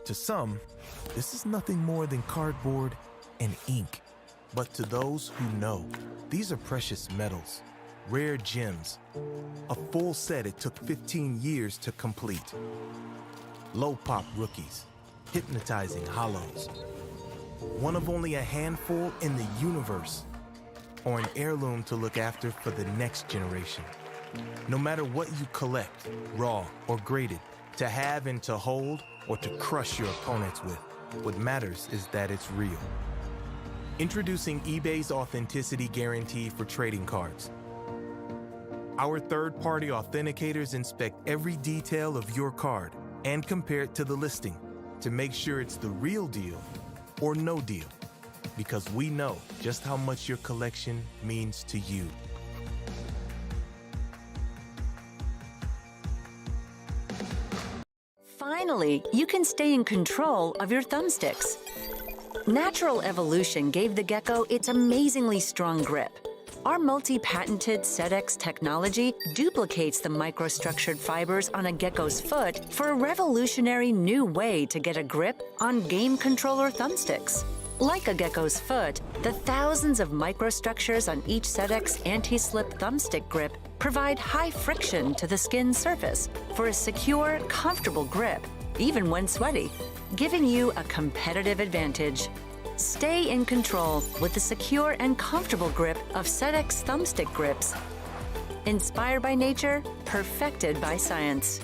To some, this is nothing more than cardboard and ink. But to those who know, these are precious metals, rare gems. A full set it took 15 years to complete. Low-pop rookies, hypnotizing hollows. One of only a handful in the universe. Or an heirloom to look after for the next generation. No matter what you collect, raw or graded, to have and to hold, or to crush your opponents with, what matters is that it's real. Introducing eBay's Authenticity Guarantee for trading cards. Our third-party authenticators inspect every detail of your card and compare it to the listing to make sure it's the real deal or no deal, because we know just how much your collection means to you. Finally, you can stay in control of your thumbsticks. Natural evolution gave the gecko its amazingly strong grip. Our multi-patented SetX technology duplicates the microstructured fibers on a gecko's foot for a revolutionary new way to get a grip on game controller thumbsticks. Like a gecko's foot, the thousands of microstructures on each SetX anti-slip thumbstick grip provide high friction to the skin surface for a secure, comfortable grip, even when sweaty, giving you a competitive advantage. Stay in control with the secure and comfortable grip of SetX thumbstick grips. Inspired by nature, perfected by science.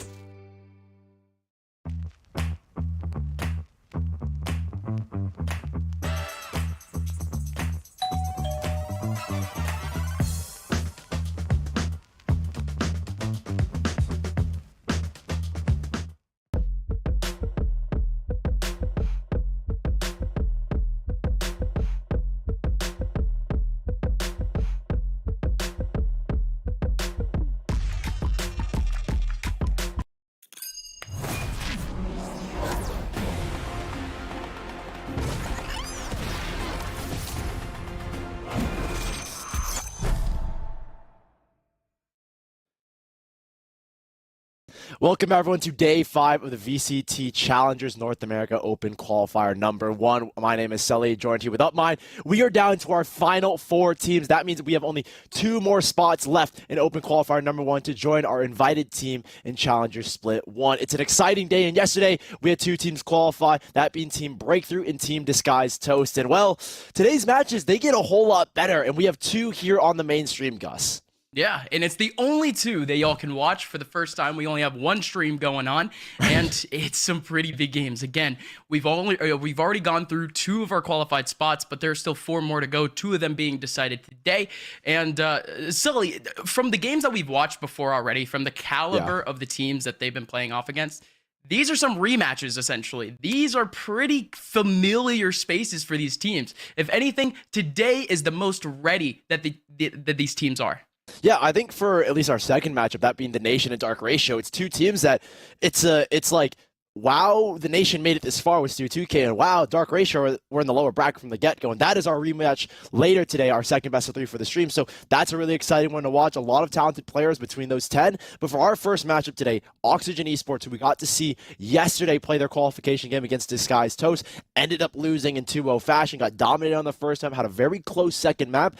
Welcome everyone to day 5 of the VCT Challengers North America Open Qualifier number 1. My name is Sully, joined here with Upmine. We are down to our final 4 teams. That means we have only 2 more spots left in Open Qualifier number 1 to join our invited team in Challengers Split 1. It's an exciting day, and yesterday we had 2 teams qualify, that being Team Breakthrough and Team Disguise Toast. And well, today's matches, they get a whole lot better, and we have 2 here on the mainstream, Gus. Yeah, and it's the only 2 that y'all can watch for the first time. We only have 1 stream going on, and it's some pretty big games. Again, we've already gone through 2 of our qualified spots, but there's still 4 more to go, 2 of them being decided today. And Sully, from the games that we've watched before already, from the caliber of the teams that they've been playing off against, these are some rematches, essentially. These are pretty familiar spaces for these teams. If anything, today is the most ready that these teams are. Yeah, I think for at least our second matchup, that being the Nation and Dark Ratio, it's 2 teams that it's like, wow, the Nation made it this far with Stu 2K, and wow, Dark Ratio, we're in the lower bracket from the get-go, and that is our rematch later today, our second best of 3 for the stream, so that's a really exciting one to watch. A lot of talented players between those 10, but for our first matchup today, Oxygen Esports, who we got to see yesterday play their qualification game against Disguised Toast, ended up losing in 2-0 fashion, got dominated on the first time, had a very close second map.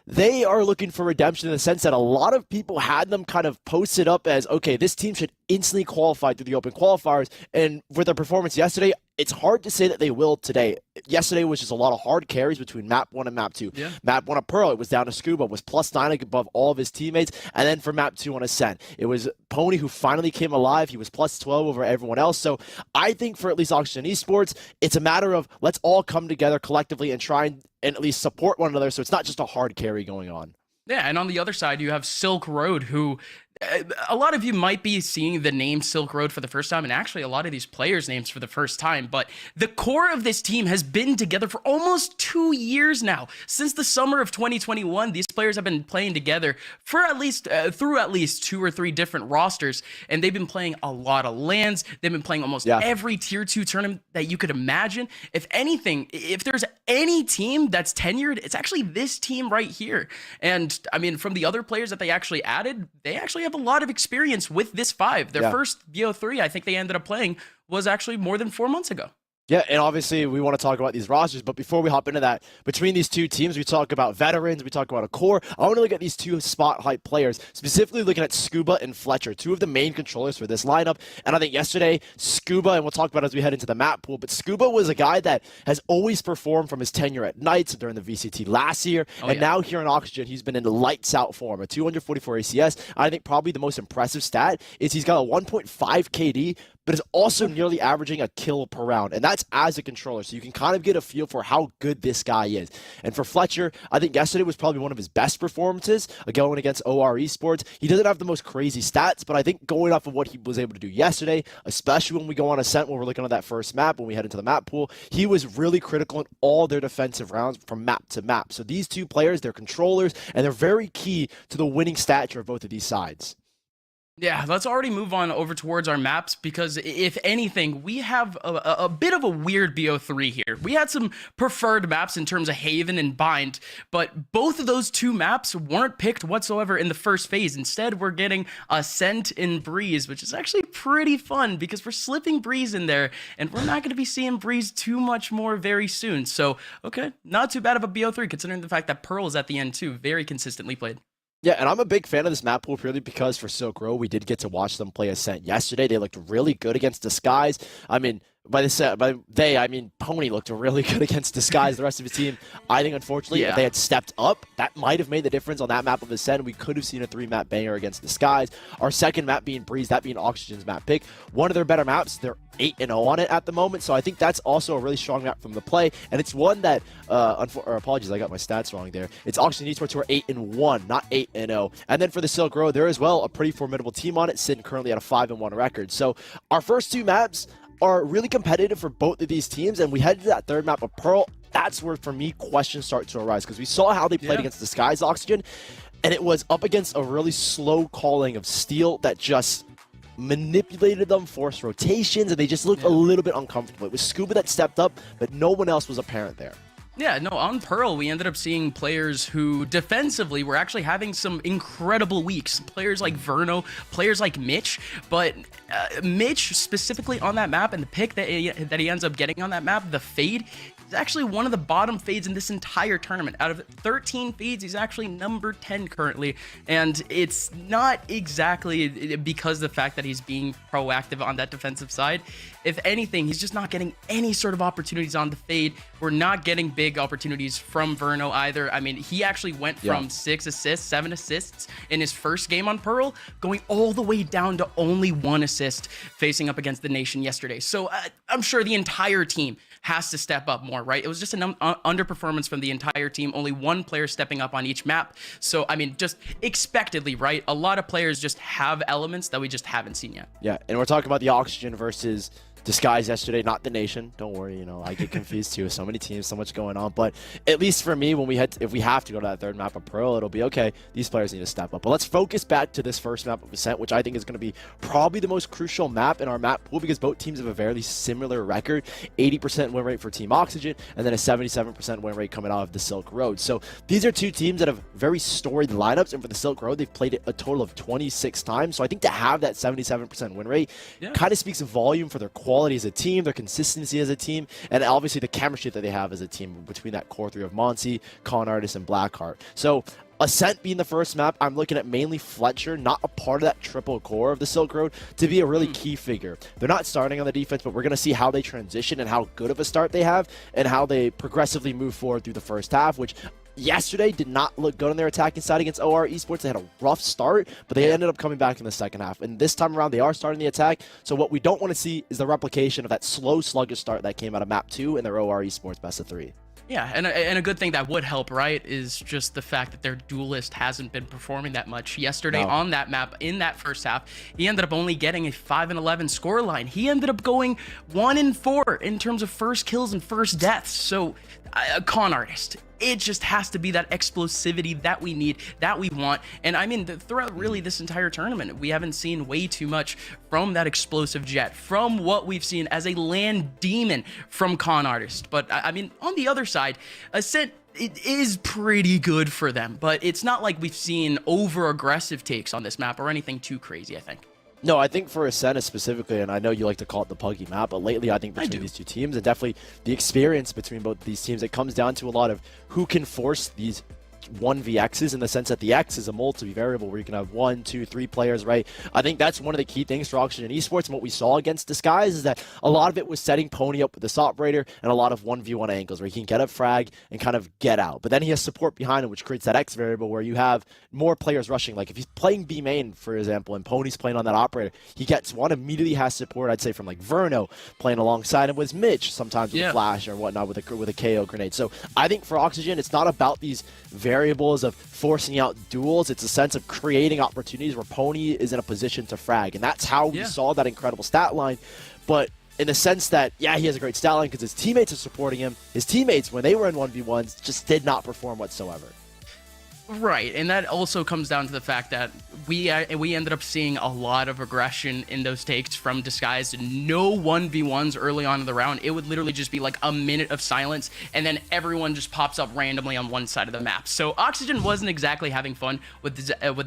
They are looking for redemption in the sense that a lot of people had them kind of posted up as, okay, this team should instantly qualify through the Open Qualifiers, and for their performance yesterday, it's hard to say that they will today. Yesterday was just a lot of hard carries between Map 1 and Map 2. Yeah. Map 1 of Pearl, it was down to Scuba, was +9 above all of his teammates. And then for Map 2 on Ascent, it was Pony who finally came alive. He was +12 over everyone else. So I think for at least Oxygen Esports, it's a matter of let's all come together collectively and try and at least support one another so it's not just a hard carry going on. Yeah, and on the other side, you have Silk Road, who a lot of you might be seeing the name Silk Road for the first time, and actually a lot of these players' names for the first time, but the core of this team has been together for almost 2 years now. Since the summer of 2021, these players have been playing together for at least through at least 2 or 3 different rosters, and they've been playing a lot of LANs. They've been playing almost every Tier 2 tournament that you could imagine. If anything, if there's any team that's tenured, it's actually this team right here. And I mean, from the other players that they actually added, they actually have a lot of experience with this 5. Their first BO3, I think they ended up playing, was actually more than 4 months ago. Yeah, and obviously we want to talk about these rosters, but before we hop into that, between these two teams, we talk about veterans, we talk about a core. I want to look at these two spotlight players, specifically looking at Scuba and Fletcher, two of the main controllers for this lineup. And I think yesterday, Scuba, and we'll talk about it as we head into the map pool, but Scuba was a guy that has always performed from his tenure at Knights during the VCT last year, now here in Oxygen, he's been in lights out form, a 244 ACS. I think probably the most impressive stat is he's got a 1.5 KD, but is also nearly averaging a kill per round. And that's as a controller. So you can kind of get a feel for how good this guy is. And for Fletcher, I think yesterday was probably one of his best performances going against OR Esports. He doesn't have the most crazy stats, but I think going off of what he was able to do yesterday, especially when we go on Ascent, when we're looking at that first map, when we head into the map pool, he was really critical in all their defensive rounds from map to map. So these two players, they're controllers, and they're very key to the winning stature of both of these sides. Yeah, let's already move on over towards our maps, because if anything, we have a bit of a weird BO3 here. We had some preferred maps in terms of Haven and Bind, but both of those two maps weren't picked whatsoever in the first phase. Instead, we're getting Ascent and Breeze, which is actually pretty fun because we're slipping Breeze in there, and we're not going to be seeing Breeze too much more very soon. So, okay, not too bad of a BO3 considering the fact that Pearl is at the end too, very consistently played. Yeah, and I'm a big fan of this map pool purely because for Silk Road, we did get to watch them play Ascent yesterday. They looked really good against Disguise. I mean, I mean Pony looked really good against Disguise. The rest of the team, I think, unfortunately, if they had stepped up, that might have made the difference on that map of Ascent. We could have seen a 3-map banger against Disguise. Our second map being Breeze, that being Oxygen's map pick. One of their better maps. They're 8-0 on it at the moment, so I think that's also a really strong map from the play, and it's one that, apologies, I got my stats wrong there. It's Oxygen Esports who are 8-1, not 8-0. And then for the Silk Road, there as well, a pretty formidable team on it, sitting currently at a 5-1 record. So our first two maps are really competitive for both of these teams, and we head to that third map of Pearl. That's where, for me, questions start to arise, because we saw how they played against Disguise Oxygen, and it was up against a really slow calling of Steel that just manipulated them, forced rotations, and they just looked a little bit uncomfortable. It was Scuba that stepped up, but no one else was apparent there. Yeah, no, on Pearl, we ended up seeing players who defensively were actually having some incredible weeks. Players like Verno, players like Mitch, but Mitch specifically on that map, and the pick that he ends up getting on that map, the Fade, is actually one of the bottom fades in this entire tournament. Out of 13 fades, he's actually number 10 currently, and it's not exactly because of the fact that he's being proactive on that defensive side. If anything, he's just not getting any sort of opportunities on the fade. We're not getting big opportunities from Verno either. I mean, he actually went from 6 assists, 7 assists in his first game on Pearl, going all the way down to only 1 assist facing up against the Nation yesterday. So I'm sure the entire team has to step up more, right? It was just an underperformance from the entire team, only one player stepping up on each map. So, I mean, just expectedly, right? A lot of players just have elements that we just haven't seen yet. Yeah, and we're talking about the Oxygen versus Disguise yesterday, not the Nation. Don't worry, you know, I get confused too. So many teams, so much going on. But at least for me, when we if we have to go to that third map of Pearl, it'll be okay. These players need to step up. But let's focus back to this first map of Ascent, which I think is going to be probably the most crucial map in our map pool because both teams have a very similar record. 80% win rate for Team Oxygen, and then a 77% win rate coming out of the Silk Road. So these are two teams that have very storied lineups, and for the Silk Road, they've played it a total of 26 times. So I think to have that 77% win rate kind of speaks a volume for their quality as a team, their consistency as a team, and obviously the chemistry that they have as a team between that core three of Monty, Con Artist, and Blackheart. So Ascent being the first map, I'm looking at mainly Fletcher, not a part of that triple core of the Silk Road, to be a really key figure. They're not starting on the defense, but we're going to see how they transition and how good of a start they have and how they progressively move forward through the first half, which yesterday did not look good on their attacking side against OR Esports. They had a rough start, but they ended up coming back in the second half. And this time around, they are starting the attack. So what we don't want to see is the replication of that slow, sluggish start that came out of map 2 in their OR Esports best of 3. Yeah, and a good thing that would help, right, is just the fact that their duelist hasn't been performing that much. Yesterday on that map, in that first half, he ended up only getting a 5-11 scoreline. He ended up going 1-4 in terms of first kills and first deaths. So, a Con Artist. It just has to be that explosivity that we need, that we want. And I mean, throughout really this entire tournament, we haven't seen way too much from that explosive Jet, from what we've seen as a land demon from Con Artist. But I mean, on the other side, Ascent, it is pretty good for them, but it's not like we've seen over aggressive takes on this map or anything too crazy, I think. No, I think for Ascena specifically, and I know you like to call it the Puggy map, but lately I think between these two teams, and definitely the experience between both these teams, it comes down to a lot of who can force these 1vx's in the sense that the X is a multi-variable where you can have 1, 2, 3 players, right? I think that's one of the key things for Oxygen Esports, and what we saw against Disguise is that a lot of it was setting Pony up with this operator and a lot of 1v1 angles where he can get a frag and kind of get out. But then he has support behind him, which creates that X variable where you have more players rushing. Like if he's playing B main, for example, and Pony's playing on that operator, he gets one, immediately has support, I'd say, from like Verno playing alongside him with Mitch, sometimes with a flash or whatnot with a KO grenade. So I think for Oxygen, it's not about these variables of forcing out duels. It's a sense of creating opportunities where Pony is in a position to frag. And that's how we saw that incredible stat line. But in the sense that, yeah, he has a great stat line because his teammates are supporting him. His teammates, when they were in 1v1s, just did not perform whatsoever. Right, and that also comes down to the fact that we ended up seeing a lot of aggression in those takes from Disguise. No 1v1s early on in the round. It would literally just be like a minute of silence, and then everyone just pops up randomly on one side of the map. So Oxygen wasn't exactly having fun with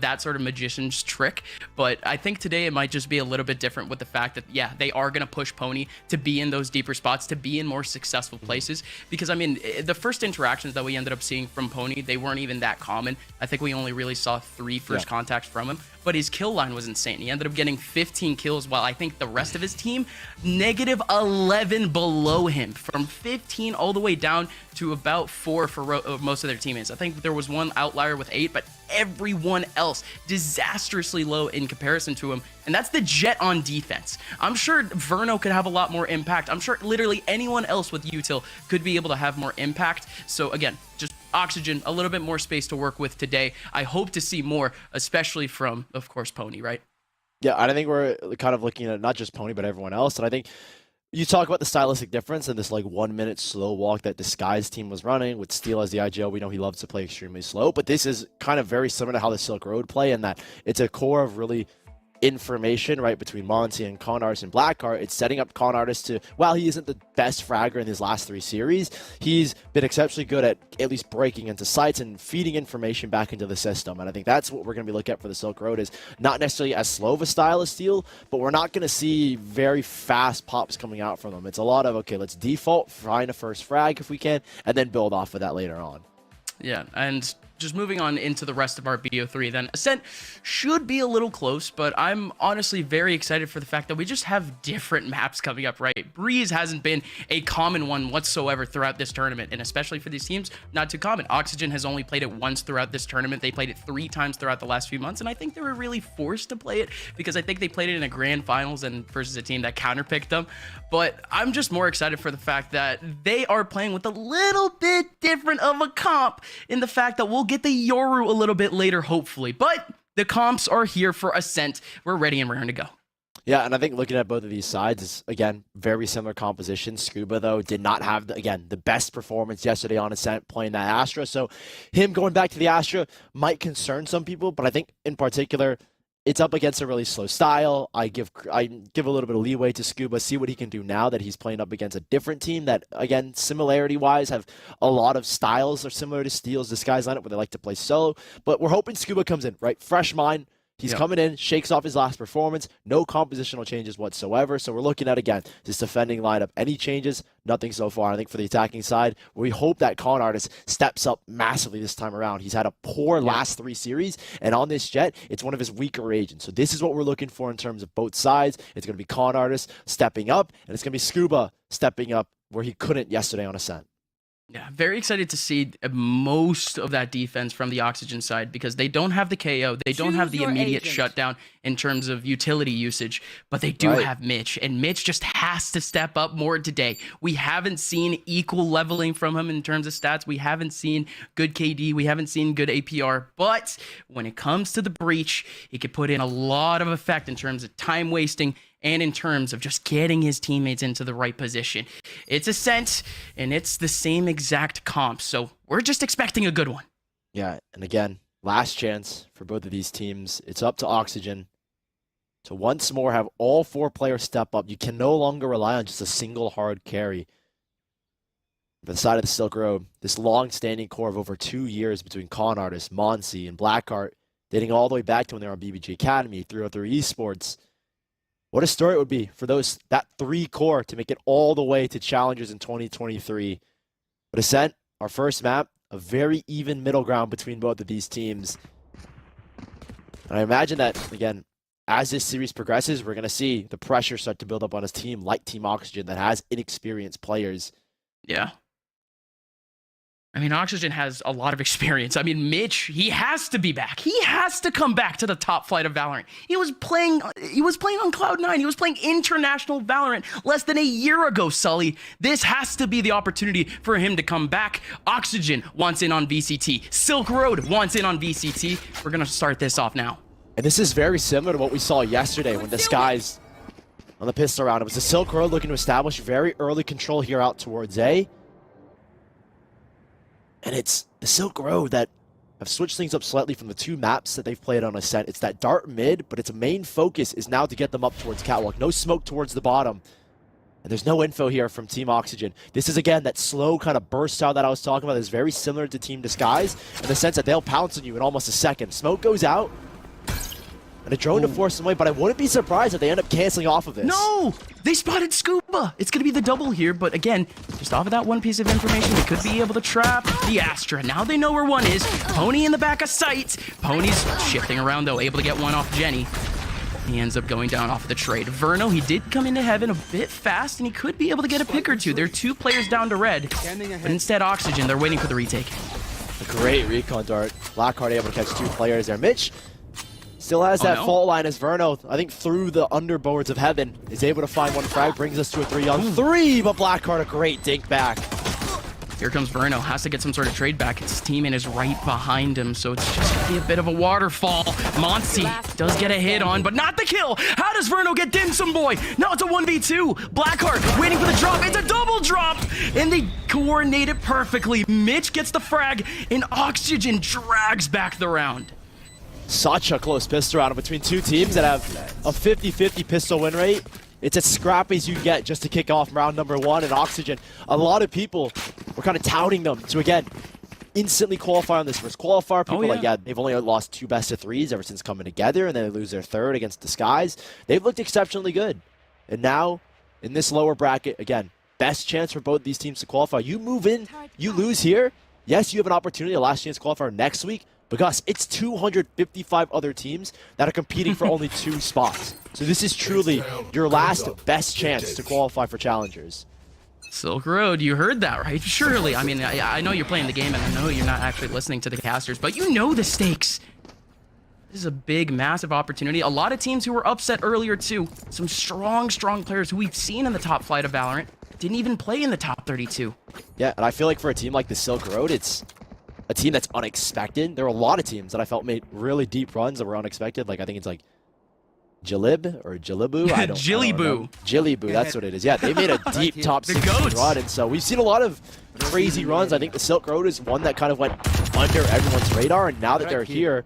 that sort of magician's trick, but I think today it might just be a little bit different with the fact that, yeah, they are going to push Pony to be in those deeper spots, to be in more successful places, because, I mean, the first interactions that we ended up seeing from Pony, they weren't even that common. I think we only really saw 3 first contacts from him, but his kill line was insane. He ended up getting 15 kills, while I think the rest of his team, -11 below him, from 15 all the way down to about 4 for most of their teammates. I think there was one outlier with 8, but everyone else disastrously low in comparison to him, and that's the Jet on defense. I'm sure Verno could have a lot more impact. I'm sure literally anyone else with util could be able to have more impact. So again, just Oxygen, a little bit more space to work with today. I hope to see more, especially from, of course, Pony, right? Yeah, I think we're kind of looking at not just Pony, but everyone else. And I think you talk about the stylistic difference and this like 1 minute slow walk that Disguise team was running with Steel as the IGL. We know he loves to play extremely slow, but this is kind of very similar to how the Silk Road play, in that it's a core of really information, right, between Monty and Con Artist and Blackheart. It's setting up Con Artist to, while he isn't the best fragger in his last 3 series, he's been exceptionally good at least breaking into sites and feeding information back into the system. And I think that's what we're going to be looking at for the Silk Road, is not necessarily as slow of a style as Steel, but we're not going to see very fast pops coming out from them. It's a lot of, okay, let's default, find a first frag if we can, and then build off of that later on. Yeah, and just moving on into the rest of our BO3, then Ascent should be a little close, but I'm honestly very excited for the fact that we just have different maps coming up, right? Breeze hasn't been a common one whatsoever throughout this tournament, and especially for these teams, not too common. Oxygen has only played it once throughout this tournament. They played it 3 times throughout the last few months, and I think they were really forced to play it because I think they played it in a grand finals and versus a team that counterpicked them. But I'm just more excited for the fact that they are playing with a little bit different of a comp, in the fact that we'll get the Yoru a little bit later, hopefully. But the comps are here for Ascent. We're ready and raring to go. Yeah, and I think looking at both of these sides is, again, very similar composition. Scuba, though, did not have, the best performance yesterday on Ascent playing that Astra. So him going back to the Astra might concern some people, but I think in particular, it's up against a really slow style. I give a little bit of leeway to Scuba, see what he can do now that he's playing up against a different team that, again, similarity-wise, have a lot of styles that are similar to Steel's Disguise lineup, where they like to play solo. But we're hoping Scuba comes in, right? Fresh mind. He's coming in, shakes off his last performance, no compositional changes whatsoever. So we're looking at, again, this defending lineup. Any changes? Nothing so far. I think for the attacking side, we hope that Con Artist steps up massively this time around. He's had a poor last 3 series, and on this Jet, it's one of his weaker agents. So this is what we're looking for in terms of both sides. It's going to be Con Artist stepping up, and it's going to be Scuba stepping up where he couldn't yesterday on Ascent. Yeah, very excited to see most of that defense from the Oxygen side, because they don't have the KO, they don't have the immediate shutdown in terms of utility usage, but they do have Mitch, and Mitch just has to step up more today. We haven't seen equal leveling from him in terms of stats. We haven't seen good KD, we haven't seen good APR, but when it comes to the breach, he could put in a lot of effect in terms of time wasting and in terms of just getting his teammates into the right position. It's Ascent, and it's the same exact comp, so we're just expecting a good one. Yeah, and again, last chance for both of these teams. It's up to Oxygen to once more have all 4 players step up. You can no longer rely on just a single hard carry. For the side of the Silk Road, this long-standing core of over 2 years between Con Artist, Monsi, and Blackheart, dating all the way back to when they were on BBG Academy, 303 Esports, What a story it would be for that 3 core to make it all the way to Challengers in 2023. But Ascent, our first map, a very even middle ground between both of these teams. And I imagine that, again, as this series progresses, we're going to see the pressure start to build up on his team, like Team Oxygen, that has inexperienced players. Yeah. I mean, Oxygen has a lot of experience. I mean, Mitch, he has to be back. He has to come back to the top flight of Valorant. He was playing on Cloud9. He was playing international Valorant less than a year ago, Sully. This has to be the opportunity for him to come back. Oxygen wants in on VCT. Silk Road wants in on VCT. We're going to start this off now. And this is very similar to what we saw yesterday when Disguise on the pistol round. It was the Silk Road looking to establish very early control here out towards A. And it's the Silk Road that have switched things up slightly from the 2 maps that they've played on Ascent. It's that dart mid, but its main focus is now to get them up towards Catwalk. No smoke towards the bottom. And there's no info here from Team Oxygen. This is, again, that slow kind of burst out that I was talking about. It's very similar to Team Disguise in the sense that they'll pounce on you in almost a second. Smoke goes out, and a drone to force them away, but I wouldn't be surprised if they end up canceling off of this. No! They spotted Scuba! It's gonna be the double here, but again, just off of that one piece of information, they could be able to trap the Astra. Now they know where one is. Pony in the back of sight. Pony's shifting around, though, able to get one off Jenny. He ends up going down off of the trade. Verno, he did come into heaven a bit fast, and he could be able to get a pick or two. There are 2 players down to red, but instead Oxygen, they're waiting for the retake. A great recon dart. Blackheart able to catch 2 players there. Mitch still has that fault line as Verno, I think through the underboards of heaven, is able to find one frag, brings us to a 3-on-3, but Blackheart a great dink back. Here comes Verno, has to get some sort of trade back. His teammate is right behind him, so it's just gonna be a bit of a waterfall. Monty does get a hit on, but not the kill. How does Verno get dim some boy? Now it's a 1v2. Blackheart waiting for the drop. It's a double drop, and they coordinate it perfectly. Mitch gets the frag, and Oxygen drags back the round. Such a close pistol round between 2 teams that have a 50-50 pistol win rate. It's as scrappy as you get just to kick off round number 1. And Oxygen, a lot of people were kind of touting them to, again, instantly qualify on this first qualifier. People like, yeah, they've only lost 2 best-of-3s ever since coming together, and then they lose their 3rd against Disguise. They've looked exceptionally good. And now, in this lower bracket, again, best chance for both these teams to qualify. You move in, you lose here. Yes, you have an opportunity, a last chance qualifier next week. Because it's 255 other teams that are competing for only 2 spots. So this is truly your last best chance to qualify for Challengers. Silk Road, you heard that, right? Surely. I mean, I know you're playing the game, and I know you're not actually listening to the casters, but you know the stakes. This is a big, massive opportunity. A lot of teams who were upset earlier, too. Some strong players who we've seen in the top flight of Valorant didn't even play in the top 32. Yeah, and I feel like for a team like the Silk Road, it's a team that's unexpected. There were a lot of teams that I felt made really deep runs that were unexpected. Like, I think it's like Jalib or Jalibu. I don't know. Jilibu, that's what it is. Yeah, they made a deep top 16 run, and so we've seen a lot of crazy runs. I think the Silk Road is one that kind of went under everyone's radar, and now that they're here,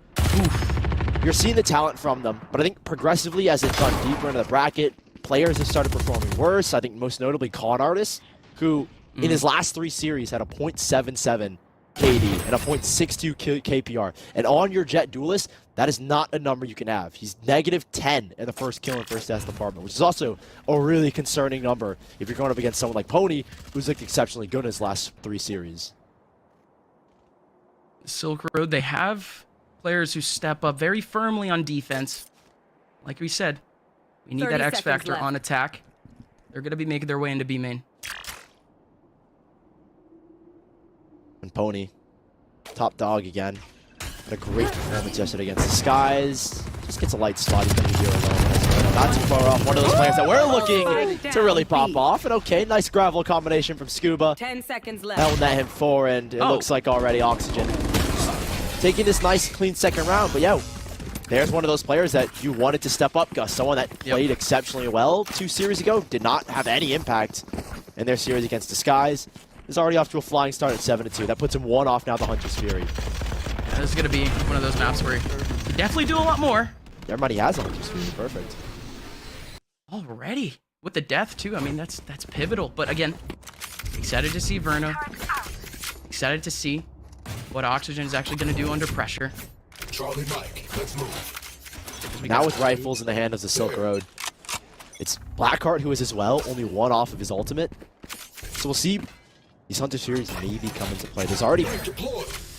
you're seeing the talent from them. But I think progressively, as they've gone deeper into the bracket, players have started performing worse. I think most notably Con Artist, who in his last 3 series had a .77 KD and a .62 KPR. And on your Jet Duelist, that is not a number you can have. He's -10 in the first kill and first death department, which is also a really concerning number if you're going up against someone like Pony, who's looked exceptionally good in his last 3 series. Silk Road, they have players who step up very firmly on defense. Like we said, we need that X factor on attack. They're going to be making their way into B main. And Pony, top dog again. Had a great performance yesterday against the Skies. Just gets a light spot. He's going to be here alone. Not too far off. One of those players that we're looking to really pop off. And okay, nice gravel combination from Scuba. 10 seconds left. That'll net him 4, and it looks like already Oxygen taking this nice, clean second round. But yeah, there's one of those players that you wanted to step up, Gus. Someone that played exceptionally well 2 series ago, did not have any impact in their series against the Skies. Is already off to a flying start at 7-2. That puts him 1 off now the Hunter's Fury. Yeah, this is going to be one of those maps where you definitely do a lot more. Everybody has a Hunter's Fury. Perfect. Already. With the death, too. I mean, that's pivotal. But again, excited to see Verno. Excited to see what Oxygen is actually going to do under pressure. Charlie Mike, let's move. Now with rifles in the hand of the Silk Road. It's Blackheart who is as well, only 1 off of his ultimate. So we'll see these Hunter series maybe come into play. There's already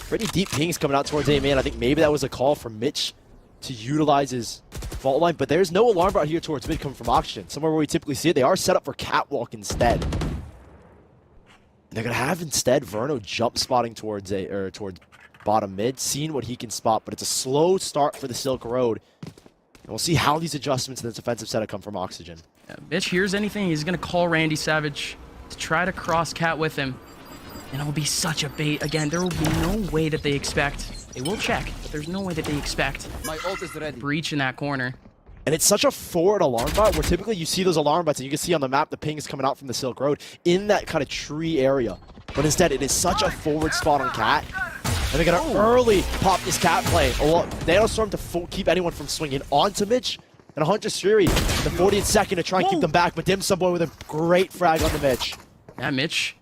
pretty deep pings coming out towards A main. I think maybe that was a call from Mitch to utilize his fault line, but there's no alarm bot here towards mid coming from Oxygen. Somewhere where we typically see it, they are set up for Catwalk instead. And they're gonna have instead Verno jump spotting towards bottom mid, seeing what he can spot, but it's a slow start for the Silk Road. And we'll see how these adjustments in this offensive setup come from Oxygen. Yeah, Mitch hears anything, he's gonna call Randy Savage to try to cross Cat with him. And it will be such a bait. Again, there will be no way that they expect. They will check, but there's no way that they expect My ult is ready. breach in that corner. And it's such a forward alarm bot where typically you see those alarm bots and you can see on the map the pings coming out from the Silk Road in that kind of tree area. But instead, it is such a forward spot on Cat. And they're going to early pop this Cat play. They don't storm to keep anyone from swinging onto Mitch. And a Hunter's Fury, the 40th second to try and keep them back. But Dim Sum Boy with a great frag on the Mitch. Yeah, Mitch,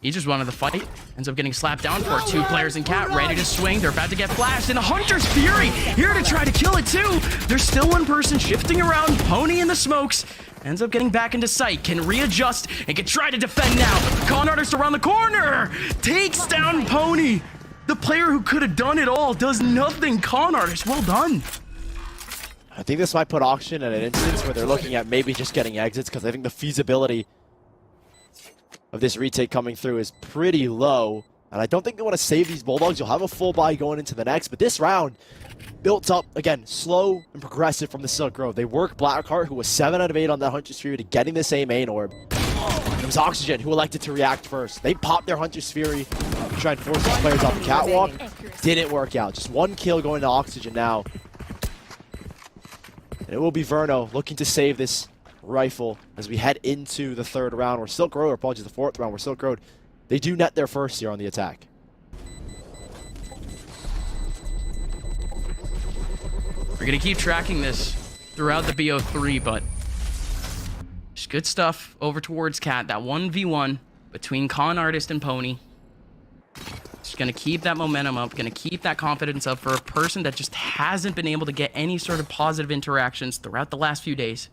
he just wanted the fight. Ends up getting slapped down for it. 2 players in Cat ready to swing. They're about to get flashed. And the Hunter's Fury here to try to kill it too. There's still one person shifting around. Pony in the smokes. Ends up getting back into sight. Can readjust and can try to defend now. Con Artist around the corner. Takes down Pony. The player who could have done it all does nothing. Con Artist, well done. I think this might put Auction in an instance where they're looking at maybe just getting exits because I think the feasibility of this retake coming through is pretty low. And I don't think they want to save these Bulldogs. You'll have a full buy going into the next. But this round, built up, again, slow and progressive from the Silk Road. They work Blackheart, who was 7 out of 8 on that Hunter's Fury, to getting this A main orb. It was Oxygen who elected to react first. They popped their Hunter's Fury to try and force these players off the catwalk. Didn't work out. Just 1 kill going to Oxygen now. And it will be Verno looking to save this rifle as we head into the 3rd round, where Silk Road, or apologies, the 4th round, where Silk Road, they do net their first here on the attack. We're going to keep tracking this throughout the BO3, but just good stuff over towards Cat. That 1v1 between Con Artist and Pony. Just going to keep that momentum up, going to keep that confidence up for a person that just hasn't been able to get any sort of positive interactions throughout the last few days.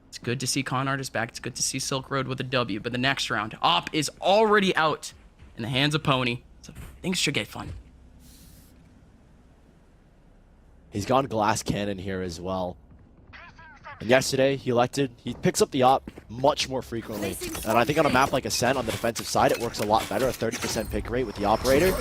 It's good to see Con Artist back. It's good to see Silk Road with a W. But the next round, Op is already out in the hands of Pony. So things should get fun. He's gone Glass Cannon here as well. And yesterday, he picks up the Op much more frequently. And I think on a map like Ascent, on the defensive side, it works a lot better. A 30% pick rate with the Operator.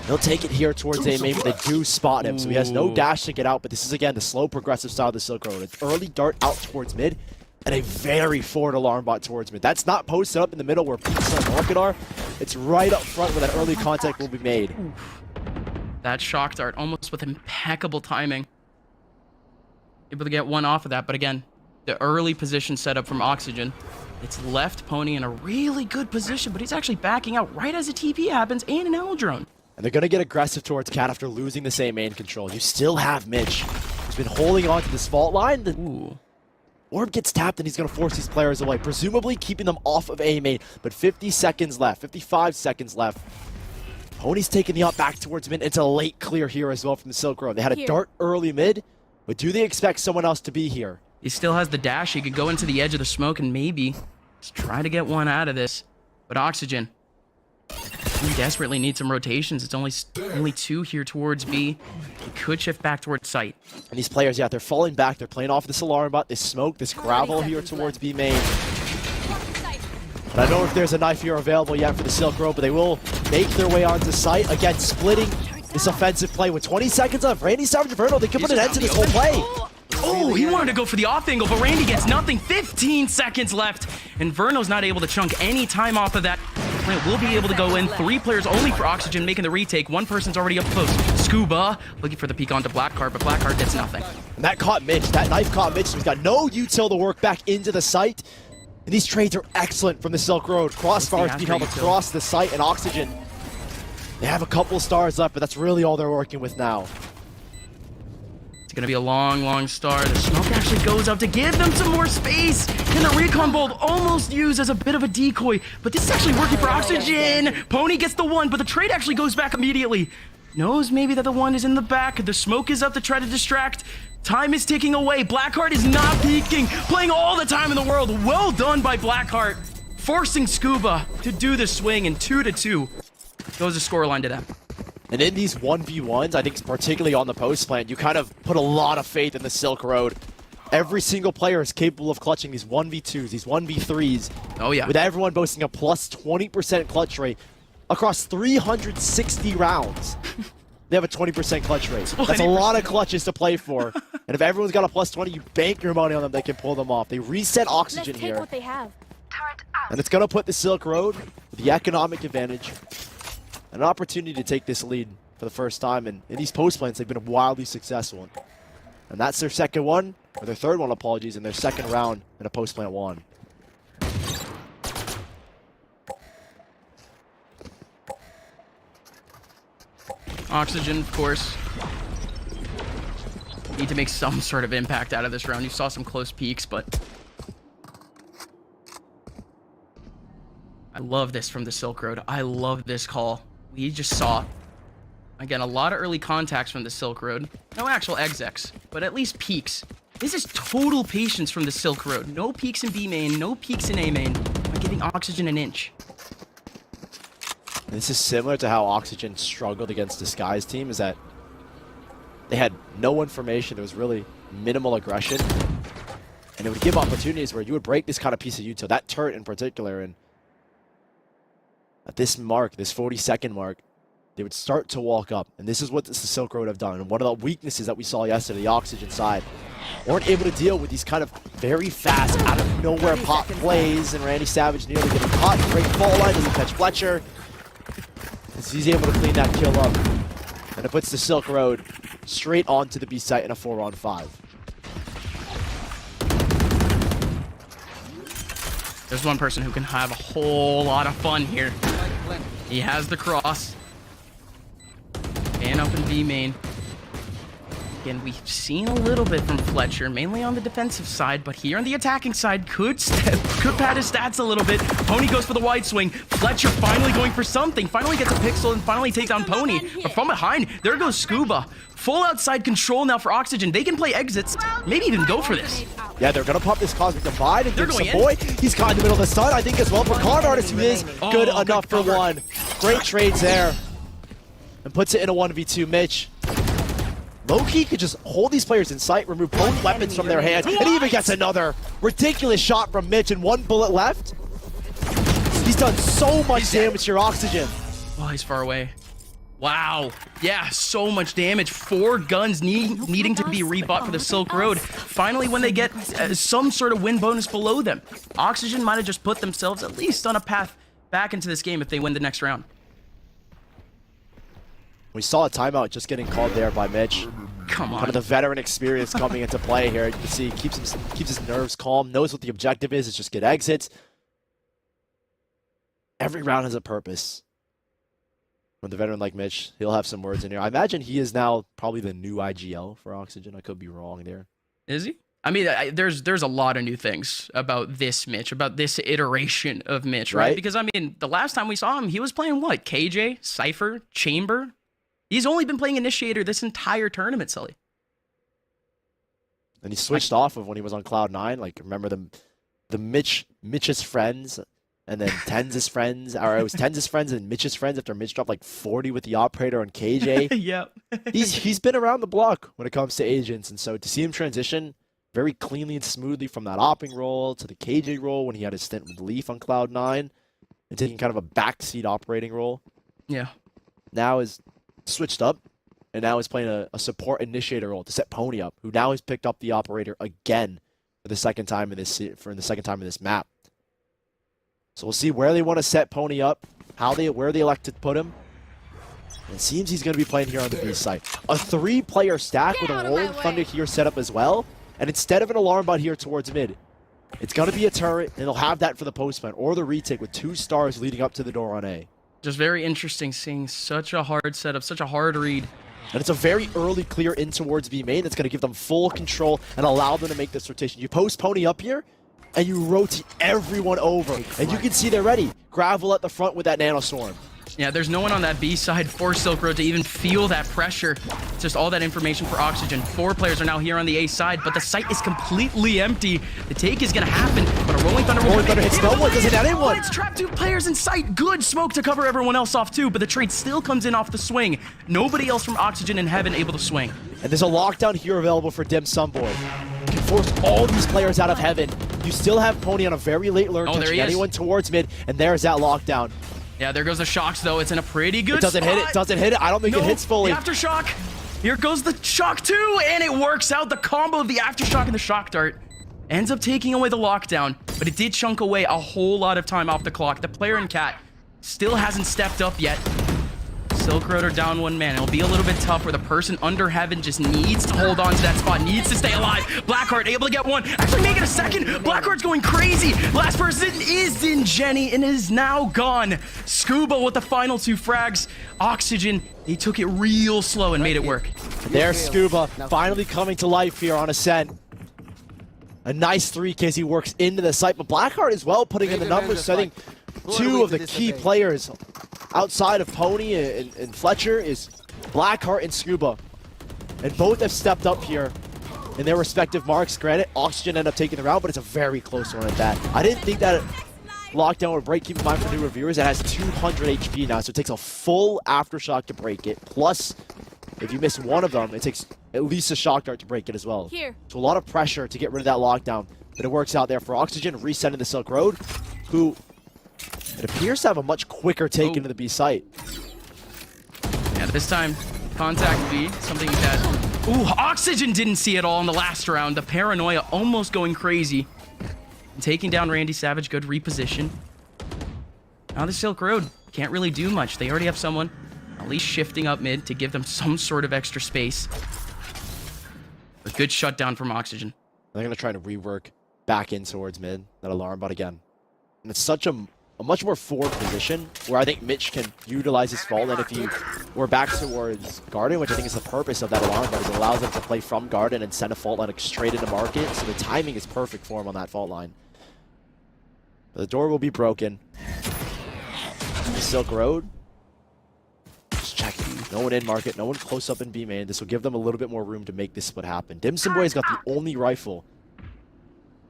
They'll take it here towards A main, but they do spot him. So he has no dash to get out, but this is, again, the slow, progressive style of the Silk Road. An early dart out towards mid, and a very forward alarm bot towards mid. That's not posted up in the middle where Pizza and Orchid are. It's right up front where that early contact will be made. That shock dart, almost with impeccable timing. Able to get 1 off of that, but again, the early position setup from Oxygen. It's left Pony in a really good position, but he's actually backing out right as a TP happens and an L drone. And they're going to get aggressive towards Cat after losing the same main control. You still have Mitch, who's been holding on to this fault line. The orb gets tapped, and he's going to force these players away, presumably keeping them off of A main. But 50 seconds left, 55 seconds left. Pony's taking the up back towards mid. It's a late clear here as well from the Silk Road. They had a dart early mid, but do they expect someone else to be here? He still has the dash. He could go into the edge of the smoke and maybe just try to get 1 out of this. But Oxygen, we desperately need some rotations. It's only 2 here towards B. He could shift back towards site. And these players, yeah, they're falling back. They're playing off this alarm bot, this smoke, this gravel here towards B main. And I don't know if there's a knife here available yet for the Silk Road, but they will make their way onto site. Again, splitting this offensive play with 20 seconds left. Randy Savage and Verno, they could put an end to this whole play. Oh, he wanted to go for the off angle, but Randy gets nothing. 15 seconds left, and Verno's not able to chunk any time off of that. Will be able to go in. 3 players only for Oxygen making the retake. 1 person's already up close. Scuba looking for the peek onto Blackheart, but Blackheart gets nothing. And that caught Mitch. That knife caught Mitch. So he's got no util to work back into the site. And these trades are excellent from the Silk Road. Crossfires being held across the site, and Oxygen, they have a couple stars left, but that's really all they're working with now. It's going to be a long, long star. The smoke actually goes up to give them some more space. Can the recon bolt almost use as a bit of a decoy? But this is actually working for Oxygen. Pony gets the 1, but the trade actually goes back immediately. Knows maybe that the 1 is in the back. The smoke is up to try to distract. Time is ticking away. Blackheart is not peeking, playing all the time in the world. Well done by Blackheart, forcing Scuba to do the swing, and 2-2 goes the scoreline to them. And in these 1v1s, I think particularly on the post plant, you kind of put a lot of faith in the Silk Road. Every single player is capable of clutching these 1v2s, these 1v3s. Oh yeah. With everyone boasting a plus 20% clutch rate across 360 rounds. They have a 20% clutch rate. That's a lot of clutches to play for. And if everyone's got a plus 20, you bank your money on them, they can pull them off. They reset Oxygen Let's here. take what they have. And it's going to put the Silk Road with the economic advantage. An opportunity to take this lead for the first time. And in these post plants, they've been wildly successful. And that's their second one, or their third one, apologies, in their second round in a post plant one. Oxygen, of course, need to make some sort of impact out of this round. You saw some close peaks, but I love this from the Silk Road. I love this call. We just saw, again, a lot of early contacts from the Silk Road. No actual execs, but at least peaks. This is total patience from the Silk Road. No peaks in B main, no peaks in A main. By giving Oxygen an inch. This is similar to how Oxygen struggled against Disguise team, is that they had no information, there was really minimal aggression, and it would give opportunities where you would break this kind of piece of util, that turret in particular, and at this mark, this 40-second mark, they would start to walk up, and this is what the Silk Road have done, and one of the weaknesses that we saw yesterday, the Oxygen side, weren't able to deal with these kind of very fast, out-of-nowhere pop plays, and Randy Savage nearly getting caught, great fall line, doesn't catch Fletcher. He's able to clean that kill up. And it puts the Silk Road straight onto the B site in a 4-on-5. There's one person who can have a whole lot of fun here. He has the cross. And up in B main. Again, we've seen a little bit from Fletcher, mainly on the defensive side, but here on the attacking side, could pad his stats a little bit. Pony goes for the wide swing. Fletcher finally going for something. Finally gets a pixel and finally take down Pony. But from behind, there goes Scuba. Full outside control now for Oxygen. They can play exits, maybe even go for this. Yeah, they're going to pop this Cosmic Divide and They're give going Savoy. He's caught in the middle of the sun, I think, as well for Card Artist, who is good enough for one. Great trades there. And puts it in a 1v2. Mitch. Low-key could just hold these players in sight, remove both weapons from their hands, and he even gets another ridiculous shot from Mitch and 1 bullet left. He's done so much damage to your Oxygen. Oh, he's far away. Wow. Yeah, so much damage. 4 guns needing to be rebought for the Silk Road. Finally, when they get some sort of win bonus below them, Oxygen might have just put themselves at least on a path back into this game if they win the next round. We saw a timeout just getting called there by Mitch. Come on. Kind of the veteran experience coming into play here. You can see he keeps his nerves calm, knows what the objective is just get exits. Every round has a purpose. With a veteran like Mitch, he'll have some words in here. I imagine he is now probably the new IGL for Oxygen. I could be wrong there. Is he? I mean, there's a lot of new things about this Mitch, about this iteration of Mitch, right? Because, I mean, the last time we saw him, he was playing what? KJ, Cypher, Chamber? He's only been playing Initiator this entire tournament, Sully. And he switched off of when he was on Cloud9. Like, remember the Mitch's friends, and then Tenz's friends, or it was Tenz's friends and Mitch's friends after Mitch dropped like 40 with the Operator on KJ. Yep. he's been around the block when it comes to agents, and so to see him transition very cleanly and smoothly from that opping role to the KJ role when he had his stint with Leaf on Cloud9, and taking kind of a backseat operating role. Yeah. Now is switched up, and now is playing a support initiator role to set Pony up, who now has picked up the Operator again for the second time in this map. So we'll see where they want to set Pony up, where they elect to put him. And it seems he's going to be playing here on the B site. A 3-player stack with a Rolling Thunder here set up as well. And instead of an alarm bot here towards mid, it's going to be a turret, and they'll have that for the postman or the retake with 2 stars leading up to the door on A. Just very interesting seeing such a hard setup, such a hard read. And it's a very early clear in towards B main that's going to give them full control and allow them to make this rotation. You post Pony up here, and you rotate everyone over. And you can see they're ready. Gravel at the front with that Nanostorm. Yeah, there's no one on that B side for Silk Road to even feel that pressure. It's just all that information for Oxygen. 4 players are now here on the A side, but the site is completely empty. The take is going to happen, but a Rolling Thunder will Rolling Thunder hits no one, doesn't hit anyone. It's trapped 2 players in sight. Good smoke to cover everyone else off too, but the trade still comes in off the swing. Nobody else from Oxygen in Heaven able to swing. And there's a lockdown here available for Dim Sunboy. You can force all these players out of Heaven. You still have Pony on a very late lurk, touching anyone towards mid, and there's that lockdown. Yeah, there goes the shocks though. It's in a pretty good spot. It doesn't hit it. I don't think it hits fully. The aftershock. Here goes the shock too, and it works out. The combo of the aftershock and the shock dart ends up taking away the lockdown, but it did chunk away a whole lot of time off the clock. The player in Cat still hasn't stepped up yet. Silk Road are down 1 man. It'll be a little bit tough where the person under Heaven just needs to hold on to that spot, needs to stay alive. Blackheart able to get 1, actually make it a 2nd. Blackheart's going crazy. Last person is in Jenny and is now gone. Scuba with the final 2 frags. Oxygen, he took it real slow and made it work. There's Scuba finally coming to life here on Ascent. A nice 3K as he works into the site, but Blackheart as well putting in the numbers, so I think 2 of the key players outside of Pony and Fletcher is Blackheart and Scuba. And both have stepped up here in their respective marks. Granted, Oxygen ended up taking the round, but it's a very close one at that. I didn't think that lockdown would break. Keep in mind for new reviewers, it has 200 HP now, so it takes a full aftershock to break it. Plus, if you miss one of them, it takes at least a shock dart to break it as well. So a lot of pressure to get rid of that lockdown, but it works out there for Oxygen, resetting the Silk Road, who it appears to have a much quicker take into the B site. Yeah, this time, contact B, something that... Ooh, Oxygen didn't see it all in the last round. The paranoia almost going crazy. And taking down Randy Savage, good reposition. Now the Silk Road can't really do much. They already have someone at least shifting up mid to give them some sort of extra space. A good shutdown from Oxygen. They're going to try to rework back in towards mid, that alarm bot again. And it's such a much more forward position where I think Mitch can utilize his fault, and if you were back towards Garden, which I think is the purpose of that alarm bot, is it allows them to play from Garden and send a fault line straight into market, so the timing is perfect for him on that fault line. But the door will be broken. The Silk Road. Just checking. No one in market, no one close up in B main. This will give them a little bit more room to make this split happen. Dimson Boy's got the only rifle,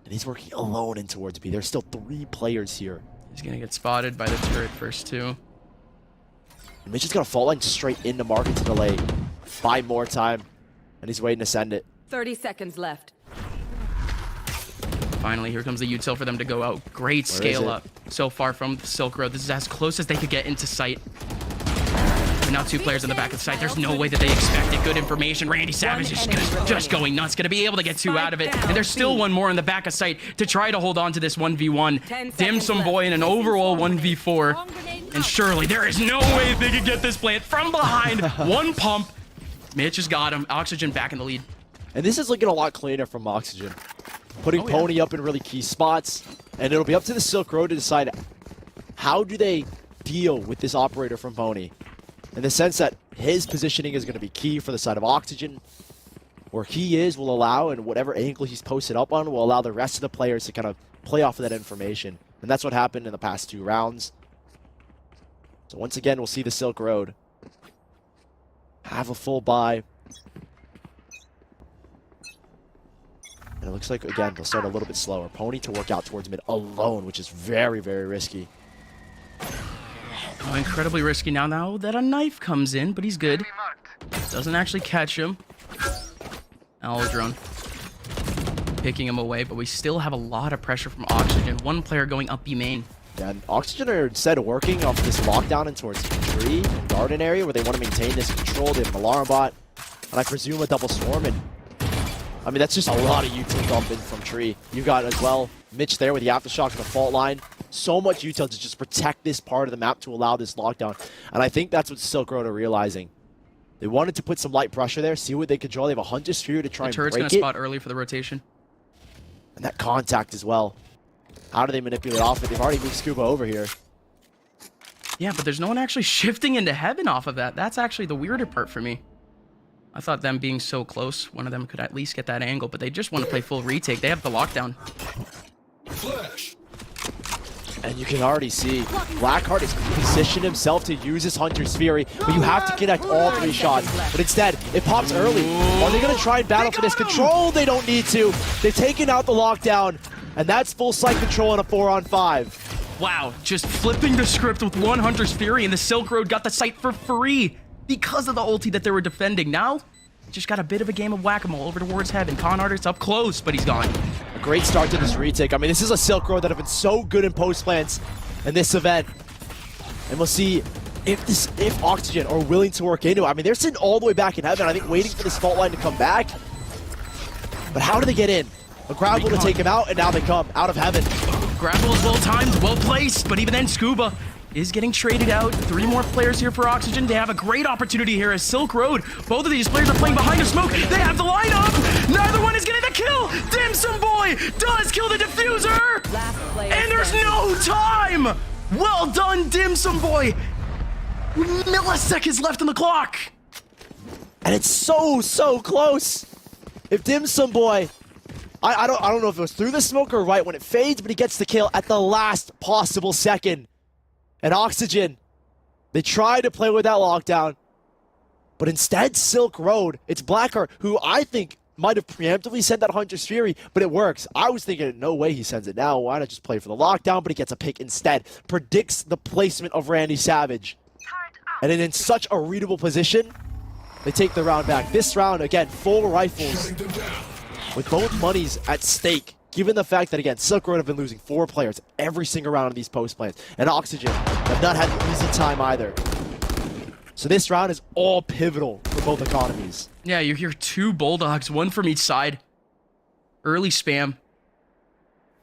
and he's working alone in towards B. There's still 3 players here. He's gonna get spotted by the turret first too. And Mitch is gonna fault line straight into market to delay. Buy more time, and he's waiting to send it. 30 seconds left. Finally, here comes the util for them to go out. Great scale up so far from the Silk Road. This is as close as they could get into sight. And now 2 players in the back of the site. There's no way that they expected good information. Randy Savage is just going nuts. Gonna be able to get 2 out of it. And there's still 1 more in the back of sight to try to hold on to this 1v1. Dimsum Boy in an overall 1v4. And surely there is no way they could get this plant from behind. 1 pump. Mitch has got him. Oxygen back in the lead. And this is looking a lot cleaner from Oxygen. Putting Pony up in really key spots. And it'll be up to the Silk Road to decide how do they deal with this operator from Pony. In the sense that his positioning is going to be key for the side of Oxygen. Where he is will allow, and whatever angle he's posted up on will allow the rest of the players to kind of play off of that information. And that's what happened in the past 2 rounds. So once again, we'll see the Silk Road have a full buy. And it looks like, again, they'll start a little bit slower. Pony to work out towards mid alone, which is very, very risky. Oh, incredibly risky now that a knife comes in, but he's good. Doesn't actually catch him. Owl drone picking him away, but we still have a lot of pressure from Oxygen. 1 player going up B main. Yeah, and Oxygen are instead of working off this lockdown in towards tree and garden area where they want to maintain this control. They have an alarm bot, and I presume a double swarm. And I mean, that's just a lot of util dumping from tree. You got as well Mitch there with the aftershock and the fault line. So much util to just protect this part of the map to allow this lockdown. And I think that's what Silk Road are realizing. They wanted to put some light pressure there, see what they could draw. They have a Hunter Sphere to try and break it. Turret's gonna spot early for the rotation. And that contact as well. How do they manipulate off it? They've already moved Scuba over here. Yeah, but there's no one actually shifting into Heaven off of that. That's actually the weirder part for me. I thought them being so close, one of them could at least get that angle, but they just want to play full retake. They have the lockdown. Flash. And you can already see Blackheart has positioned himself to use his Hunter's Fury, but you have to connect all 3 shots. But instead, it pops early. Are they going to try and battle for this control? They don't need to. They've taken out the lockdown, and that's full sight control on a 4-on-5. Wow, just flipping the script with one Hunter's Fury, and the Silk Road got the site for free because of the ulti that they were defending. Now, just got a bit of a game of whack-a-mole over towards Heaven. Con Artist up close, but he's gone. A great start to this retake. I mean, this is a Silk Road that have been so good in post plants in this event. And we'll see if Oxygen are willing to work into it. I mean, they're sitting all the way back in Heaven, I think, waiting for this fault line to come back. But how do they get in? A grapple to take him out, and now they come out of Heaven. Grapple is well timed, well placed, but even then, Scuba is getting traded out. 3 more players here for Oxygen. They have a great opportunity here as Silk Road. Both of these players are playing behind a smoke. They have the lineup. Neither one is getting the kill. Dimsum Boy does kill the diffuser. And there's no time. Well done, Dimsum Boy. Milliseconds left on the clock. And it's so close. If Dimsum Boy, I don't know if it was through the smoke or right when it fades, but he gets the kill at the last possible second. And Oxygen, they tried to play with that lockdown, but instead Silk Road, it's Blackheart, who I think might have preemptively sent that Hunter's Fury, but it works. I was thinking, no way he sends it now. Why not just play for the lockdown? But he gets a pick instead. Predicts the placement of Randy Savage. And then in such a readable position, they take the round back. This round, again, full rifles with both monies at stake. Given the fact that, again, Silk Road have been losing 4 players every single round of these post plants, and Oxygen have not had an easy time either. So this round is all pivotal for both economies. Yeah, you hear 2 Bulldogs, 1 from each side. Early spam.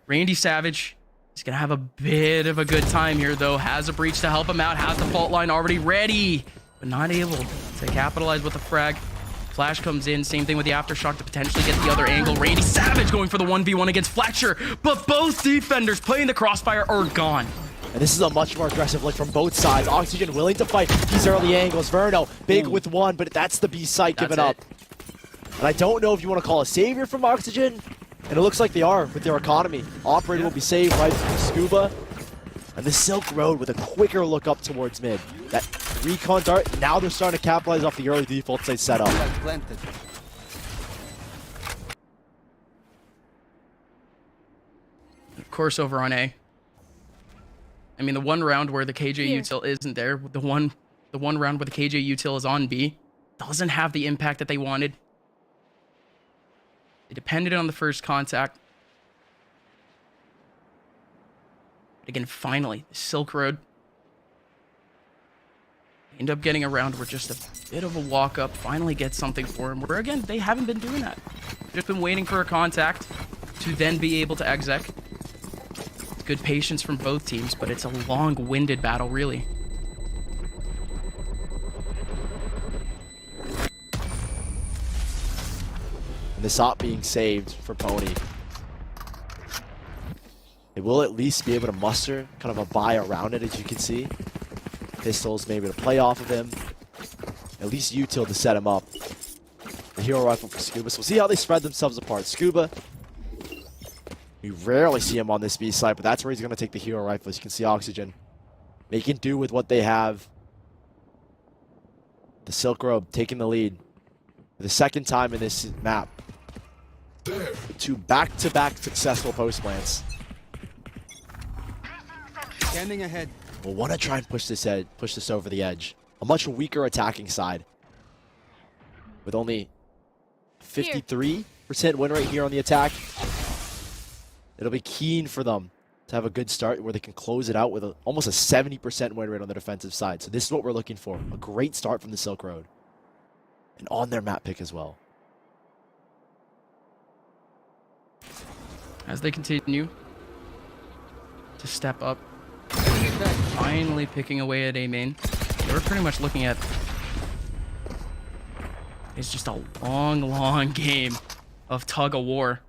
Randy Savage is going to have a bit of a good time here, though. Has a breach to help him out, has the fault line already ready, but not able to capitalize with the frag. Flash comes in, same thing with the Aftershock to potentially get the other angle. Randy Savage going for the 1v1 against Fletcher, but both defenders playing the crossfire are gone. And this is a much more aggressive look from both sides. Oxygen willing to fight these early angles. Verno, big with 1, but that's the B site given up. And I don't know if you want to call a savior from Oxygen, and it looks like they are with their economy. Operator will be saved right from Scuba. And the Silk Road with a quicker look up towards mid. That recon dart, now they're starting to capitalize off the early default site setup. Of course, over on A. I mean, the one round where the KJ util isn't there, the one round where the KJ util is on B, doesn't have the impact that they wanted. They depended on the first contact. But again, finally, the Silk Road end up getting a round where just a bit of a walk-up finally gets something for him, where again, they haven't been doing that. Just been waiting for a contact to then be able to exec. It's good patience from both teams, but it's a long-winded battle, really. And this op being saved for Pony. They will at least be able to muster kind of a buy around it, as you can see. Pistols maybe to play off of him. At least util to set him up. The hero rifle for Scuba. So we'll see how they spread themselves apart. Scuba, we rarely see him on this B side, but that's where he's going to take the hero rifle. As you can see, Oxygen making do with what they have. The Silk Road taking the lead for the second time in this map. 2 back-to-back successful post plants. Standing ahead. We'll want to try and push this over the edge. A much weaker attacking side. With only 53% win rate here on the attack. It'll be keen for them to have a good start where they can close it out with almost a 70% win rate on the defensive side. So this is what we're looking for. A great start from the Silk Road. And on their map pick as well. As they continue to step up. Finally picking away at A main. They were pretty much looking at... It's just a long game of tug of war.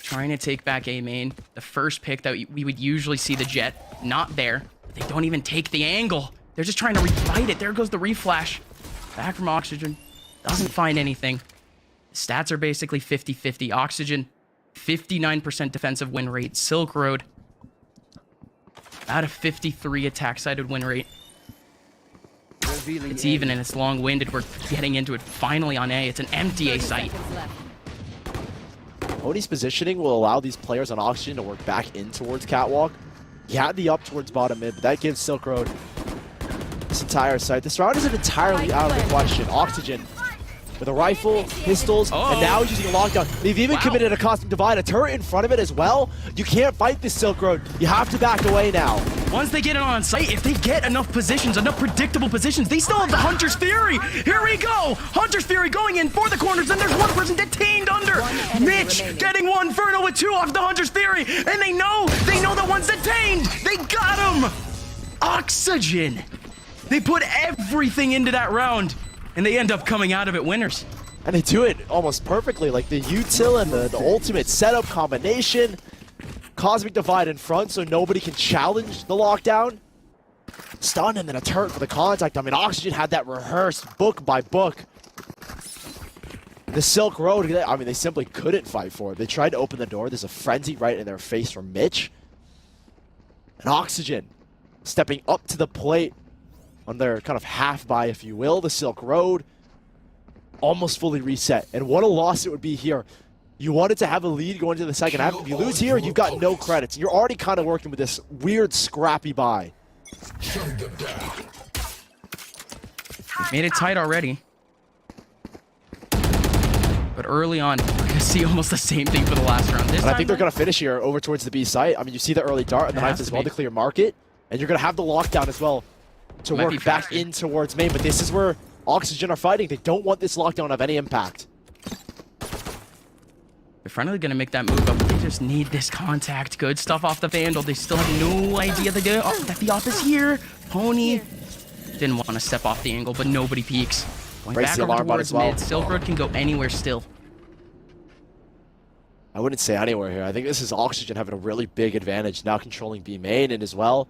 Trying to take back A main. The first pick that we would usually see the Jet. Not there. But they don't even take the angle. They're just trying to fight it. There goes the reflash. Back from Oxygen. Doesn't find anything. The stats are basically 50-50. Oxygen, 59% defensive win rate. Silk Road, About a 53 attack-sided win rate. It's even and it's long-winded. We're getting into it finally on A. It's an empty A site. Pony's positioning will allow these players on Oxygen to work back in towards Catwalk. He had the up towards bottom mid, but that gives Silk Road this entire site. This round isn't entirely out of the question. Oxygen with a rifle, pistols, and now he's using a lockdown. They've even committed a custom divide, a turret in front of it as well. You can't fight this Silk Road. You have to back away now. Once they get it on site, if they get enough positions, enough predictable positions, they still have the Hunter's Fury. Here we go. Hunter's Fury going in for the corners, and there's one person detained under. Mitch getting one, Ferno with two off the Hunter's Fury, and they know that one's detained. They got him. Oxygen. They put everything into that round, and they end up coming out of it winners. And they do it almost perfectly, like the util and the ultimate setup combination. Cosmic Divide in front so nobody can challenge the lockdown. Stun and then a turret for the contact. I mean, Oxygen had that rehearsed book by book. The Silk Road, I mean, they simply couldn't fight for it. They tried to open the door. There's a frenzy right in their face from Mitch. And Oxygen stepping up to the plate on their kind of half buy, if you will. The Silk Road almost fully reset. And what a loss it would be here. You wanted to have a lead going into the second half. If you lose here, you've got no credits. You're already kind of working with this weird scrappy buy. We've made it tight already. But early on, we're going to see almost the same thing for the last round. And I think they're going to finish here over towards the B site. I mean, you see the early dart and the knife as well to clear market. And you're going to have the lockdown as well to work back in towards main. But this is where Oxygen are fighting. They don't want this lockdown to have any impact. They're finally going to make that move, but they just need this contact. Good stuff off the Vandal. They still have no idea that the op is here. Pony didn't want to step off the angle, but nobody peeks. Going back over towards mid. Silk Road can go anywhere still. I wouldn't say anywhere here. I think this is Oxygen having a really big advantage, now controlling B main, and as well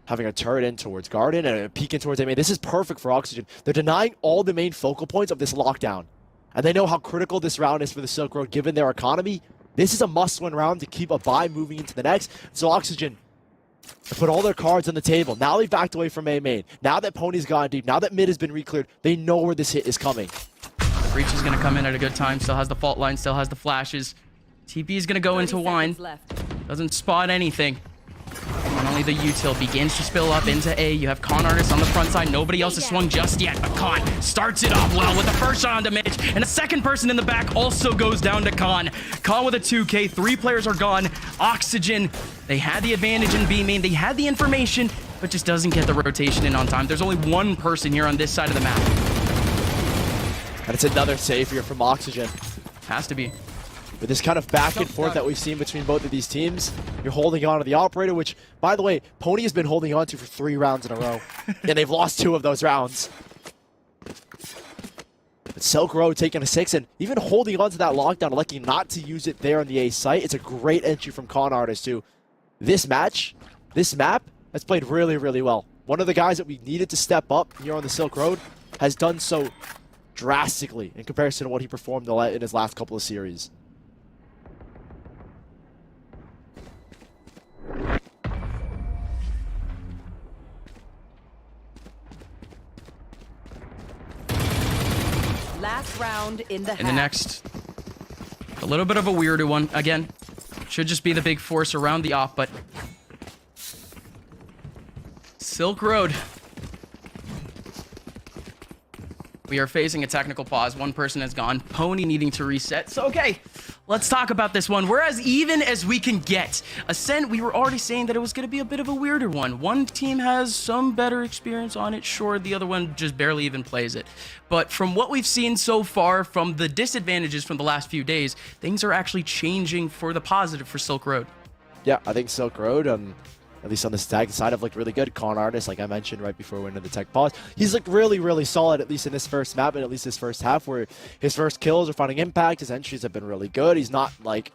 having a turret in towards Garden and a peek in towards A main. This is perfect for Oxygen. They're denying all the main focal points of this lockdown. And they know how critical this round is for the Silk Road, given their economy. This is a must-win round to keep a bye moving into the next. So Oxygen put all their cards on the table. Now they've backed away from A main. Now that Pony's gone deep, now that mid has been re-cleared, they know where this hit is coming. Breach is going to come in at a good time. Still has the fault line, still has the flashes. TP is going to go into wine. Doesn't spot anything. And only the util begins to spill up into A. You have Con Artist on the front side. Nobody else has swung just yet, but Con starts it off well with the first shot onto Mitch. And a second person in the back also goes down to Con. Con with a 2K. 3 players are gone. Oxygen, they had the advantage in B main. They had the information, but just doesn't get the rotation in on time. There's only one person here on this side of the map. And it's another save here from Oxygen. Has to be. With this kind of back and forth that we've seen between both of these teams, you're holding on to the Operator, which, by the way, Pony has been holding on to for 3 rounds in a row. And they've lost 2 of those rounds. But Silk Road taking a 6 and even holding on to that lockdown, electing not to use it there on the A site. It's a great entry from Con Artist, too. This match, this map, has played really, really well. One of the guys that we needed to step up here on the Silk Road has done so drastically in comparison to what he performed in his last couple of series. Last round in the next, a little bit of a weirder one. Again, should just be the big force around the op, but Silk Road. We are facing a technical pause. One person has gone. Pony needing to reset. So, okay, let's talk about this one. We're as even as we can get. Ascent, we were already saying that it was going to be a bit of a weirder one. One team has some better experience on it. Sure, the other one just barely even plays it. But from what we've seen so far, from the disadvantages from the last few days, things are actually changing for the positive for Silk Road. Yeah, I think Silk Road, at least on the tag side, have looked really good. Con Artist, like I mentioned right before we went into the tech pause, he's looked really, really solid, at least in this first map, and at least this first half, where his first kills are finding impact. His entries have been really good. He's not, like,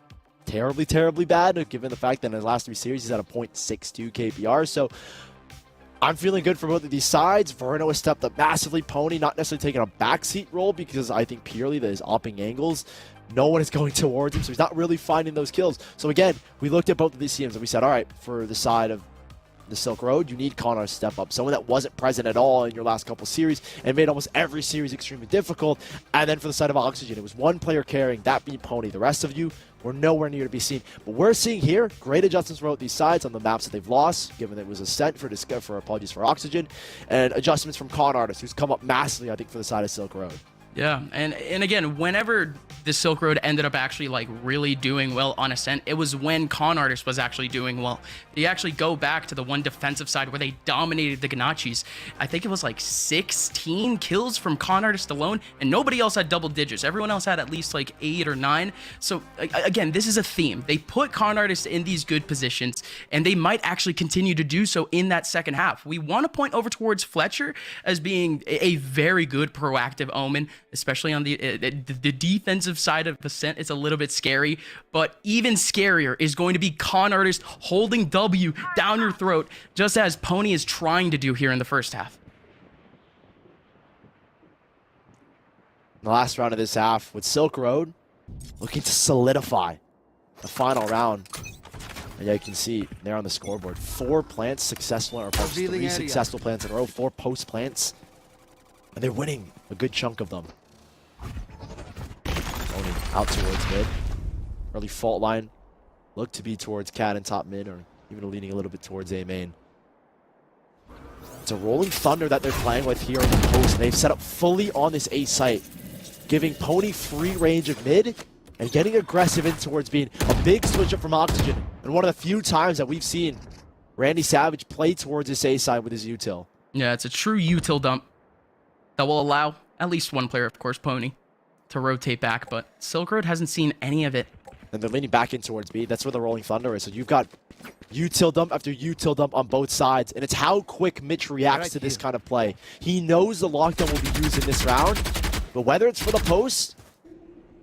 terribly, terribly bad, given the fact that in his last 3 series, he's at a 0.62 KPR. So I'm feeling good for both of these sides. Verno has stepped up massively. Pony not necessarily taking a backseat role, because I think purely that his opping angles, no one is going towards him, so he's not really finding those kills. So again, we looked at both of these teams and we said, all right, for the side of the Silk Road, you need Connor to step up. Someone that wasn't present at all in your last couple series and made almost every series extremely difficult. And then for the side of Oxygen, it was one player carrying, that being Pony. The rest of you were nowhere near to be seen. But we're seeing here great adjustments for both these sides on the maps that they've lost, given that it was Ascent for apologies for Oxygen, and adjustments from Con Artist, who's come up massively, I think, for the side of Silk Road. Yeah, and again, whenever the Silk Road ended up actually like really doing well on Ascent, it was when Con Artist was actually doing well. You actually go back to the one defensive side where they dominated the Ganachis. I think it was like 16 kills from Con Artist alone, and nobody else had double digits. Everyone else had at least like 8 or 9. So again, this is a theme. They put Con Artist in these good positions, and they might actually continue to do so in that second half. We want to point over towards Fletcher as being a very good proactive Omen, especially on the defensive side of Ascent. It's a little bit scary, but even scarier is going to be Con Artist holding W down your throat, just as Pony is trying to do here in the first half. The last round of this half with Silk Road looking to solidify the final round. And yeah, you can see there on the scoreboard, 4 plants successful, or 3 successful plants in a row, 4 post plants, and they're winning a good chunk of them. Pony out towards mid. Early fault line look to be towards Cat and top mid, or even leaning a little bit towards A main. It's a rolling thunder that they're playing with here on the post, and they've set up fully on this A site, giving Pony free range of mid and getting aggressive in towards being a big switch up from Oxygen. And one of the few times that we've seen Randy Savage play towards this A side with his util. Yeah, it's a true util dump that will allow at least one player, of course, Pony, to rotate back, but Silk Road hasn't seen any of it. And they're leaning back in towards B. That's where the rolling thunder is. So you've got util dump after util dump on both sides, and it's how quick Mitch reacts to this kind of play. He knows the lockdown will be used in this round, but whether it's for the post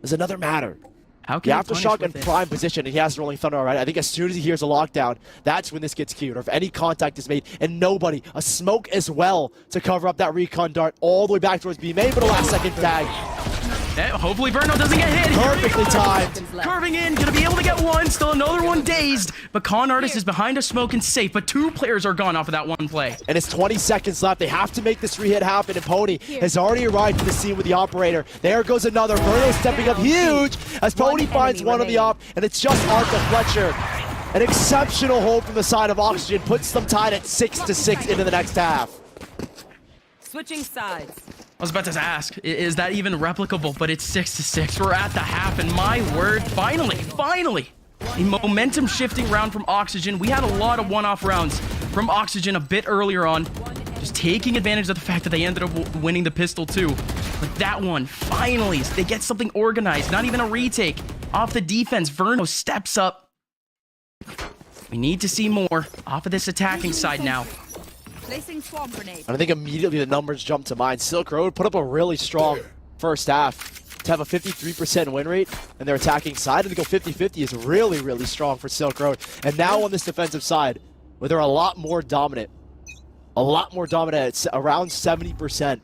is another matter. How can you have to shotgun prime position, and he has rolling thunder already. I think as soon as he hears a lockdown, that's when this gets queued, or if any contact is made, and nobody, a smoke as well to cover up that recon dart all the way back towards B main, but a last second tag. Hopefully Verno doesn't get hit. Perfectly timed. Curving in, gonna be able to get one, still another one dazed, but Con Artist is behind a smoke and safe, but 2 players are gone off of that one play. And it's 20 seconds left. They have to make this re-hit happen, and Pony has already arrived to the scene with the operator. There goes another. Verno stepping up huge as Pony finds one on the op, and it's just Arthur Fletcher. An exceptional hold from the side of Oxygen puts them tied at 6-6 into the next half. Switching sides. I was about to ask, is that even replicable? But it's 6-6. We're at the half, and my word, finally, a momentum shifting round from Oxygen. We had a lot of one-off rounds from Oxygen a bit earlier on, just taking advantage of the fact that they ended up winning the pistol too. But that one, finally, they get something organized, not even a retake. Off the defense, Verno steps up. We need to see more off of this attacking side now. Placing swamp grenade. And I think immediately the numbers jump to mind. Silk Road put up a really strong first half to have a 53% win rate in their attacking side, and to go 50-50 is really, really strong for Silk Road. And now on this defensive side, where they're a lot more dominant at around 70%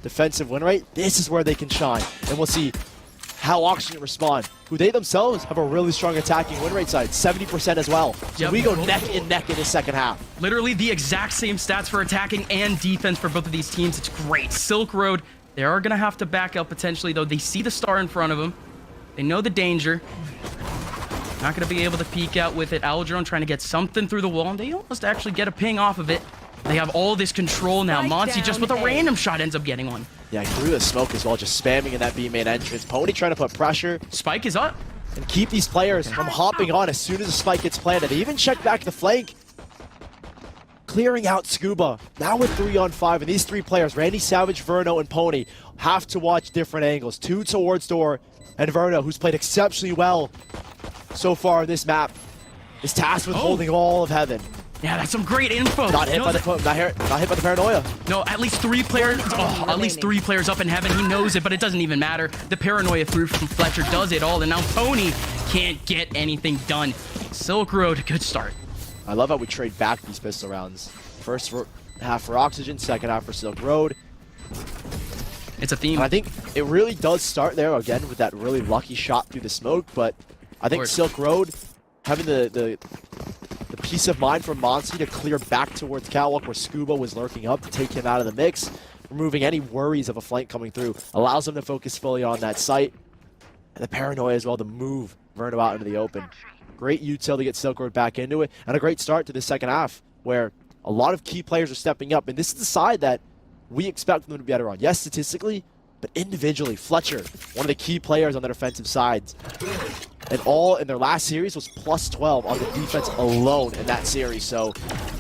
defensive win rate, this is where they can shine. And we'll see how Oxygen respond, who they themselves have a really strong attacking win rate side, 70% as well. So we go neck in this second half. Literally the exact same stats for attacking and defense for both of these teams. It's great. Silk Road, they are going to have to back up potentially, though. They see the star in front of them. They know the danger. Not going to be able to peek out with it. Aldrone trying to get something through the wall, and they almost actually get a ping off of it. They have all this control now. Monty just with a random shot ends up getting one. Yeah, through the smoke as well, just spamming in that B main entrance. Pony trying to put pressure. Spike is up. And keep these players from hopping on as soon as the spike gets planted. They even check back the flank. Clearing out Scuba. Now with 3-on-5, and these 3 players, Randy Savage, Verno, and Pony, have to watch different angles. 2 towards door, and Verno, who's played exceptionally well so far in this map, is tasked with holding all of heaven. Yeah, that's some great info. Not hit by the paranoia. No, at least 3 players. Oh, at least 3 players up in heaven. He knows it, but it doesn't even matter. The paranoia through from Fletcher does it all, and now Pony can't get anything done. Silk Road, good start. I love how we trade back these pistol rounds. First half for Oxygen, second half for Silk Road. It's a theme. And I think it really does start there again with that really lucky shot through the smoke, but I think Silk Road having the peace of mind for Monsi to clear back towards Catwalk where Scuba was lurking up to take him out of the mix, removing any worries of a flank coming through. Allows him to focus fully on that site. And the paranoia as well to move Verno out into the open. Great util to get Silk Road back into it, and a great start to the second half where a lot of key players are stepping up, and this is the side that we expect them to be better on. Yes, statistically, but individually, Fletcher, one of the key players on the defensive sides. And all in their last series was plus 12 on the defense alone in that series. So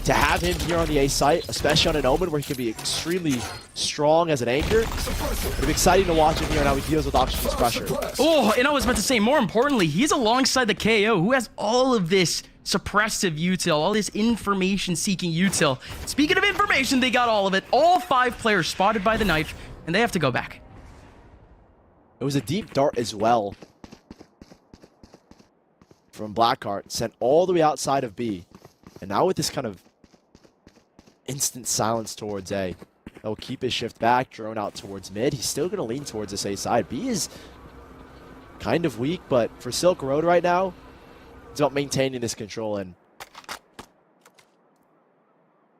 to have him here on the A site, especially on an Omen where he can be extremely strong as an anchor, it'll be exciting to watch him here and how he deals with Oxygen's pressure. Oh, and I was about to say, more importantly, he's alongside the KO who has all of this suppressive util, all this information-seeking util. Speaking of information, they got all of it. All 5 players spotted by the knife, and they have to go back. It was a deep dart as well from Blackheart, sent all the way outside of B. And now with this kind of instant silence towards A, that will keep his shift back, drone out towards mid. He's still going to lean towards this A side. B is kind of weak, but for Silk Road right now, it's about maintaining this control and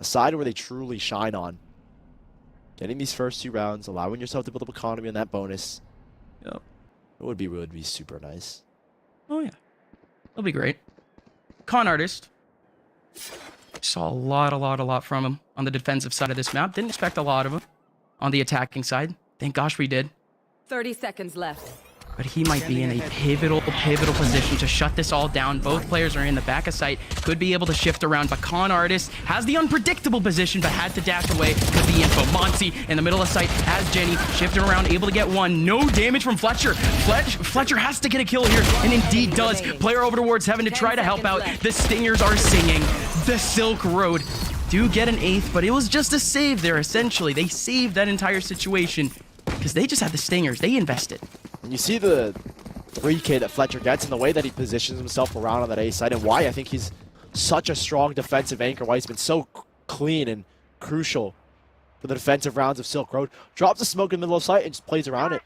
a side where they truly shine on. Getting these first 2 rounds, allowing yourself to build up economy on that bonus. Yep. It would be super nice. Oh, yeah. It'll be great. Con Artist. Saw a lot from him on the defensive side of this map. Didn't expect a lot of him on the attacking side. Thank gosh we did. 30 seconds left. But he might be in a pivotal position to shut this all down. Both players are in the back of sight. Could be able to shift around, but Con Artist has the unpredictable position, but had to dash away because the info. Monty in the middle of sight has Jenny shifting around, able to get one. No damage from Fletcher. Fletcher has to get a kill here, and indeed does. Player over towards Heaven to try to help out. The Stingers are singing. The Silk Road do get an 8th, but it was just a save there, essentially. They saved that entire situation because they just had the Stingers. They invested. And you see the 3K that Fletcher gets and the way that he positions himself around on that A side and why I think he's such a strong defensive anchor, why he's been so clean and crucial for the defensive rounds of Silk Road. Drops the smoke in the middle of sight and just plays around it.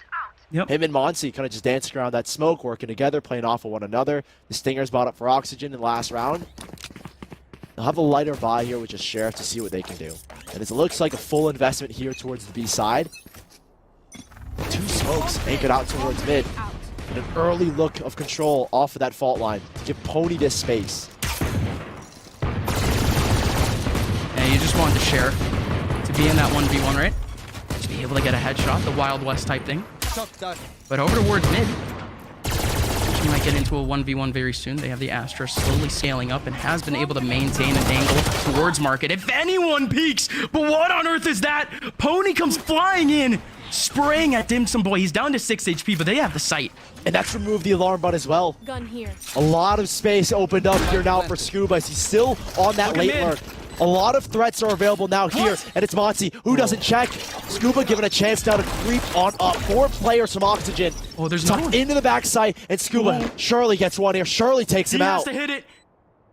Yep. Him and Monsi kind of just dancing around that smoke, working together, playing off of one another. The Stingers bought up for Oxygen in the last round. They'll have a lighter buy here with just Sheriff to see what they can do. And it looks like a full investment here towards the B side. 2 smokes anchored out towards mid. And an early look of control off of that fault line to give Pony this space. And you just want the Sheriff to be in that 1v1, right? To be able to get a headshot, the Wild West type thing. But over towards mid, he might get into a 1v1 very soon. They have the Astra slowly scaling up and has been able to maintain an angle towards Market. If anyone peeks, but what on earth is that? Pony comes flying in, spraying at Dim Sum Boy. He's down to 6 HP, but they have the sight. And that's removed the alarm button as well. Gun here. A lot of space opened up here now for Scuba as he's still on that late lurk. A lot of threats are available now here, and it's Monty who doesn't check. Scuba given a chance now to creep on up. 4 players from Oxygen. Oh, there's tucked no one. into the backside, and Scuba surely gets one here. Surely takes him He out. has to hit it.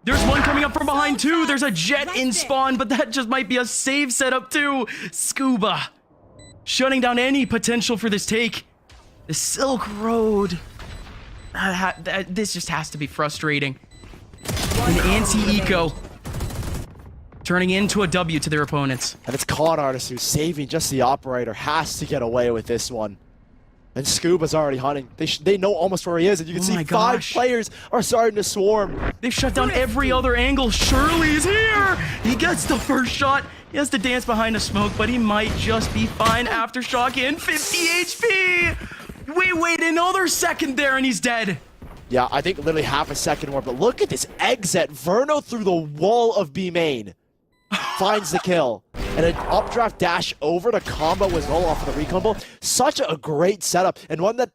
There's one coming up from behind too. There's a jet in spawn, but that just might be a save setup too. Scuba shutting down any potential for this take. The Silk Road. This just has to be frustrating. An anti-eco turning into a W to their opponents. And it's Con Artist who's saving just the operator. Has to get away with this one. And Scuba's already hunting. They know almost where he is, and you can see 5 players are starting to swarm. They've shut down every other angle. Shirley's here. He gets the first shot. He has to dance behind a smoke, but he might just be fine. Aftershock in 50 HP. We wait another second there, and he's dead. Yeah, I think literally half a second more, but look at this exit. Verno through the wall of B main. Finds the kill. And an updraft dash over to combo as well off of the recombo. Such a great setup, and one that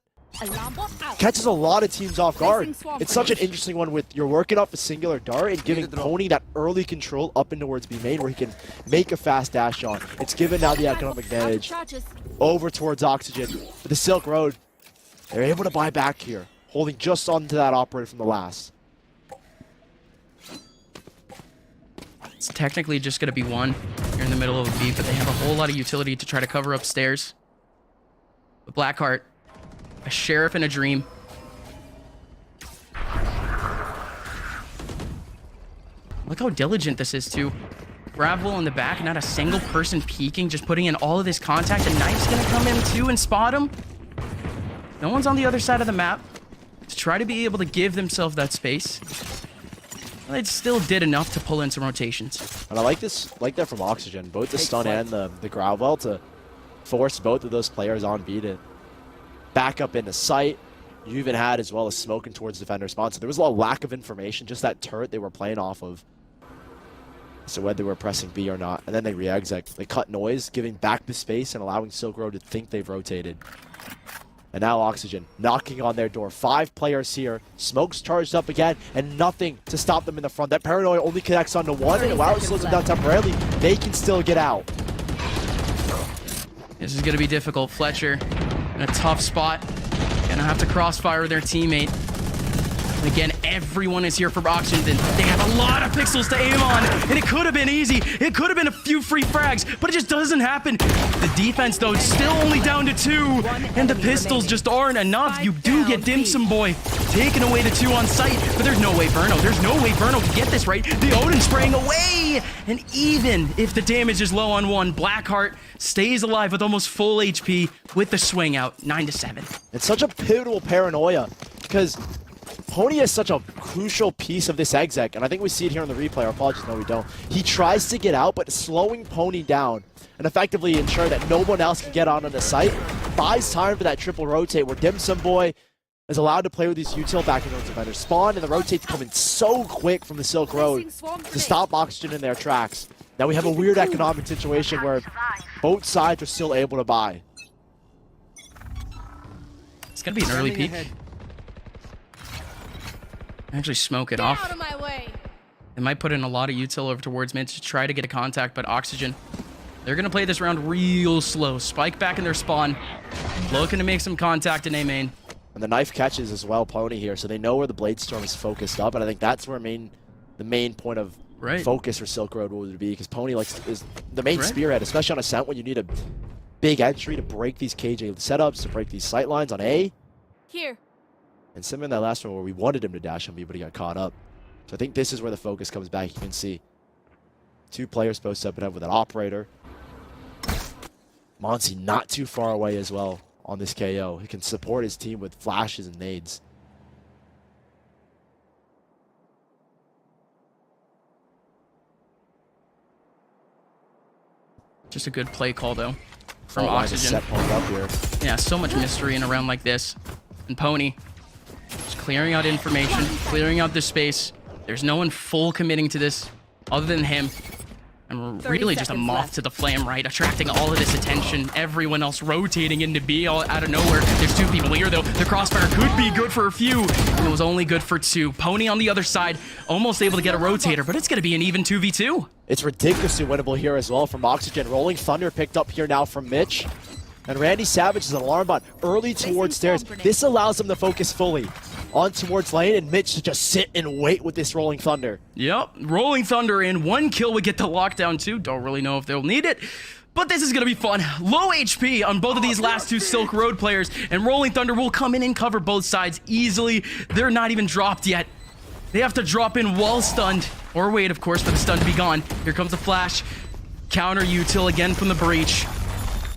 catches a lot of teams off guard. It's such an interesting one with you're working off a singular dart and giving Pony that early control up and towards B main where he can make a fast dash on. It's given now the economic advantage over towards Oxygen. But the Silk Road, they're able to buy back here, holding just onto that operator from the last. It's technically just going to be one here in the middle of a beat, but they have a whole lot of utility to try to cover upstairs. But Blackheart, a Sheriff in a dream. Look how diligent this is, too. Gravel in the back, not a single person peeking, just putting in all of this contact. The knife's gonna come in, too, and spot him. No one's on the other side of the map to try to be able to give themselves that space. Well, it still did enough to pull in some rotations. And I like that from Oxygen, both the stun and the Gravel to force both of those players on B to back up into sight. You even had as well as smoking towards defender spawn. So there was a lot of lack of information, just that turret they were playing off of. So whether they were pressing B or not. And then they re-exec. They cut noise, giving back the space and allowing Silk Road to think they've rotated. And now Oxygen knocking on their door. 5 players here. Smoke's charged up again, and nothing to stop them in the front. That Paranoia only connects onto one, and while it slows them down temporarily, they can still get out. This is going to be difficult. Fletcher in a tough spot. Gonna have to crossfire their teammate. And again, everyone is here for Oxygen. They have a lot of pixels to aim on, and it could have been easy. It could have been a few free frags, but it just doesn't happen. The defense, though, still only down to 2, and the pistols just aren't enough. You do get Dim Sum Boy taking away the 2 on site, but there's no way Verno. There's no way Verno can get this right. The Odin spraying away, and even if the damage is low on 1, Blackheart stays alive with almost full HP with the swing out, 9-7. It's such a pivotal Paranoia because Pony is such a crucial piece of this exec, and I think we see it here in the replay. Our apologies, no we don't. He tries to get out, but slowing Pony down and effectively ensure that no one else can get on the site buys time for that triple rotate where Dim Sum Boy is allowed to play with these util backing those defenders. Spawn and the rotates coming so quick from the Silk Road to stop Oxygen in their tracks. Now we have a weird economic situation where both sides are still able to buy. It's gonna be an early peek. Actually smoke it off. Out of my way. They might put in a lot of util over towards mid to try to get a contact, but Oxygen, they're gonna play this round real slow. Spike back in their spawn, looking to make some contact in A main. And the knife catches as well Pony here, so they know where the Blade Storm is focused up, and I think that's where the main point of focus for Silk Road would be, because Pony is the main spearhead, especially on Ascent when you need a big entry to break these KJ setups, to break these sight lines on A. Here. And similar in that last one where we wanted him to dash on B, but he got caught up. So I think this is where the focus comes back. You can see 2 players posted up and up with an operator. Monsi not too far away as well on this KO. He can support his team with flashes and nades. Just a good play call, though, from Oh, Oxygen. set point up here. Yeah, so much mystery in a round like this. And Pony just clearing out information, clearing out the space. There's no one full committing to this other than him. And really just a moth to the flame, right? Attracting all of this attention. Everyone else rotating into B all out of nowhere. There's 2 people here, though. The crossfire could be good for a few. It was only good for 2. Pony on the other side, almost able to get a rotator, but it's going to be an even 2v2. It's ridiculously winnable here as well from Oxygen. Rolling Thunder picked up here now from Mitch. And Randy Savage is an alarm bot early towards stairs. This allows him to focus fully on towards lane, and Mitch to just sit and wait with this Rolling Thunder. Yep, Rolling Thunder in. 1 kill would get the lockdown too. Don't really know if they'll need it, but this is going to be fun. Low HP on both of these last 2 Silk Road players, and Rolling Thunder will come in and cover both sides easily. They're not even dropped yet. They have to drop in while stunned, or wait, of course, for the stun to be gone. Here comes the flash. Counter util again from the breach.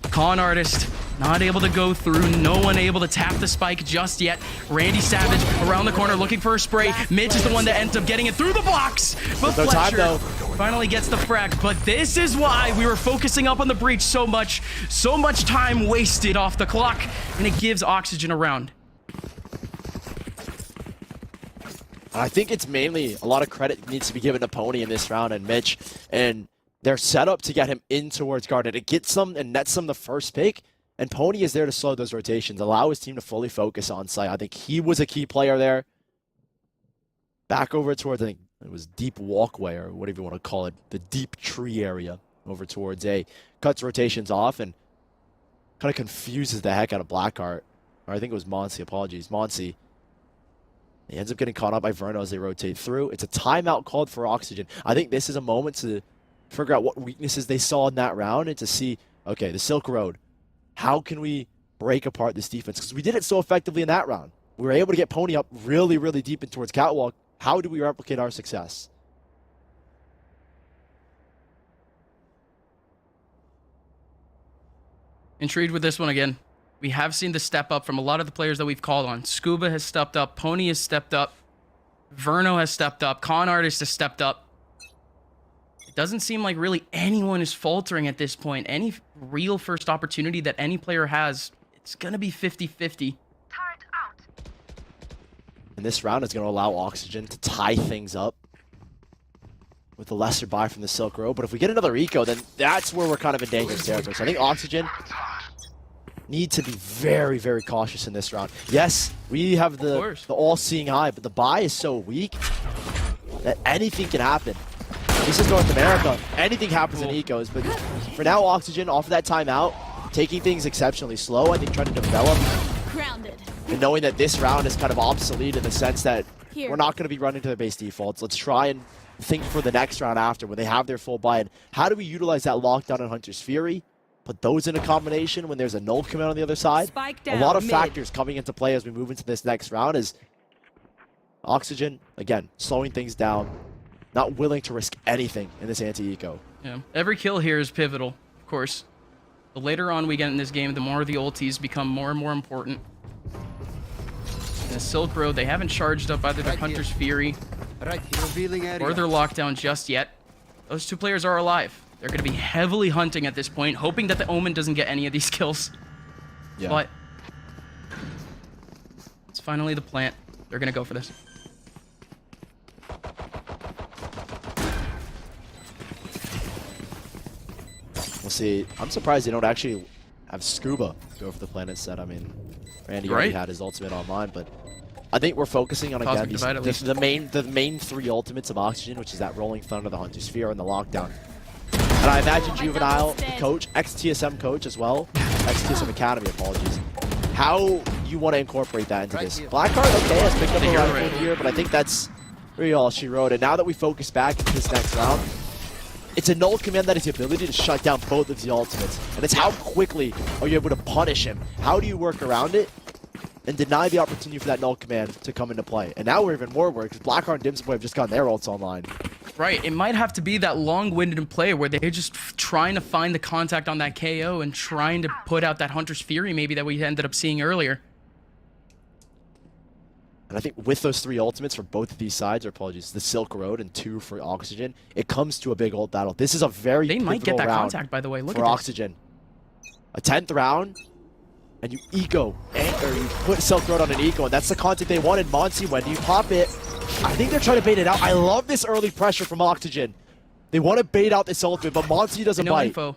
Con Artist not able to go through. No one able to tap the spike just yet. Randy Savage around the corner looking for a spray. Mitch is the one that ends up getting it through the box. But no time, Fletcher though. finally gets the frag. But this is why we were focusing up on the breach so much. So much time wasted off the clock. And it gives Oxygen a round. I think it's mainly a lot of credit needs to be given to Pony in this round and Mitch. And they're set up to get him in towards Garden. It gets them and nets them the first pick. And Pony is there to slow those rotations, allow his team to fully focus on site. I think he was a key player there. Back over towards, I think it was deep walkway or whatever you want to call it, the deep tree area over towards A. Cuts rotations off and kind of confuses the heck out of Blackheart. Or I think it was Monsi, apologies. Monsi. He ends up getting caught up by Verno as they rotate through. It's a timeout called for Oxygen. I think this is a moment to figure out what weaknesses they saw in that round and to see, okay, the Silk Road, how can we break apart this defense? Because we did it so effectively in that round. We were able to get Pony up really, really deep in towards Catwalk. How do we replicate our success? Intrigued with this one again. We have seen the step up from a lot of the players that we've called on. Scuba has stepped up. Pony has stepped up. Verno has stepped up. Con Artist has stepped up. It doesn't seem like really anyone is faltering at this point. Any real first opportunity that any player has, it's going to be 50-50. And this round is going to allow Oxygen to tie things up with the lesser buy from the Silk Road. But if we get another eco, then that's where we're kind of in dangerous territory. So I think Oxygen need to be very, very cautious in this round. Yes, we have the all-seeing eye, but the buy is so weak that anything can happen. This is North America. Anything happens in ecos, but for now, Oxygen off of that timeout, taking things exceptionally slow. I think trying to develop. Grounded. And knowing that this round is kind of obsolete in the sense that we're not going to be running to their base defaults. Let's try and think for the next round after when they have their full buy-in. How do we utilize that lockdown on Hunter's Fury? Put those in a combination when there's a null command on the other side. A lot of factors coming into play as we move into this next round is Oxygen, again, slowing things down, not willing to risk anything in this anti-eco. Yeah, every kill here is pivotal, of course. The later on we get in this game, the more the ultis become more and more important. In the Silk Road, they haven't charged up either their Hunter's Fury or their lockdown just yet. Those two players are alive. They're going to be heavily hunting at this point, hoping that the Omen doesn't get any of these kills. Yeah. But it's finally the plant. They're going to go for this. We'll see. I'm surprised they don't actually have Scuba go for the planet set. I mean, Randy already had his ultimate online, but I think we're focusing on, again, the main three ultimates of Oxygen, which is that Rolling Thunder, the Hunter's Sphere, and the Lockdown. And I imagine Juvenile, the coach, ex-TSM coach as well, ex-TSM Academy, apologies, how you want to incorporate that into this. Blackheart, okay, has picked up a rifle here, but I think that's really all she wrote. And now that we focus back into this next round, it's a null command that has the ability to shut down both of the ultimates. And it's how quickly are you able to punish him? How do you work around it and deny the opportunity for that null command to come into play? And now we're even more worried because Blackheart and Dimsum have just gotten their ults online. Right, it might have to be that long-winded play where they're just trying to find the contact on that KO and trying to put out that Hunter's Fury maybe that we ended up seeing earlier. And I think with those three ultimates for both of these sides, or apologies, the Silk Road and 2 for Oxygen, it comes to a big ult battle. This is a very They might get that round contact, by the way. Look for at this. Oxygen. A 10th round, and you eco, or you put Silk Road on an eco, and that's the contact they wanted. Monty, when do you pop it? I think they're trying to bait it out. I love this early pressure from Oxygen. They want to bait out this ultimate, but Monty doesn't bite. Info.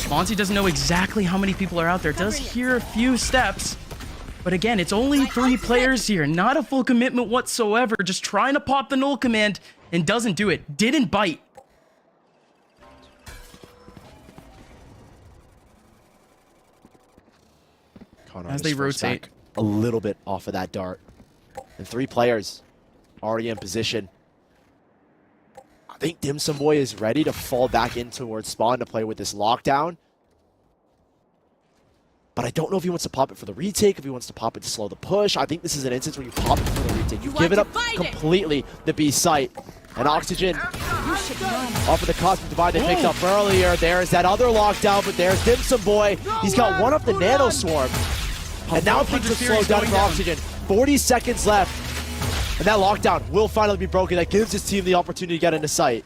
Monty doesn't know exactly how many people are out there. Does hear a few steps. But again, it's only 3 players here. Not a full commitment whatsoever. Just trying to pop the null command and doesn't do it. Didn't bite. As they rotate. A little bit off of that dart. And 3 players already in position. I think Dimsum Boy is ready to fall back in towards spawn to play with this lockdown. But I don't know if he wants to pop it for the retake, if he wants to pop it to slow the push. I think this is an instance where you pop it for the retake. You give it up completely, the B site. And Oxygen, off of the Cosmic Divide they picked up earlier. There's that other lockdown, but there's Dimsum Boy. He's got one off the Nano Swarm. And now things are slowed down for Oxygen. 40 seconds left. And that lockdown will finally be broken. That gives his team the opportunity to get into sight.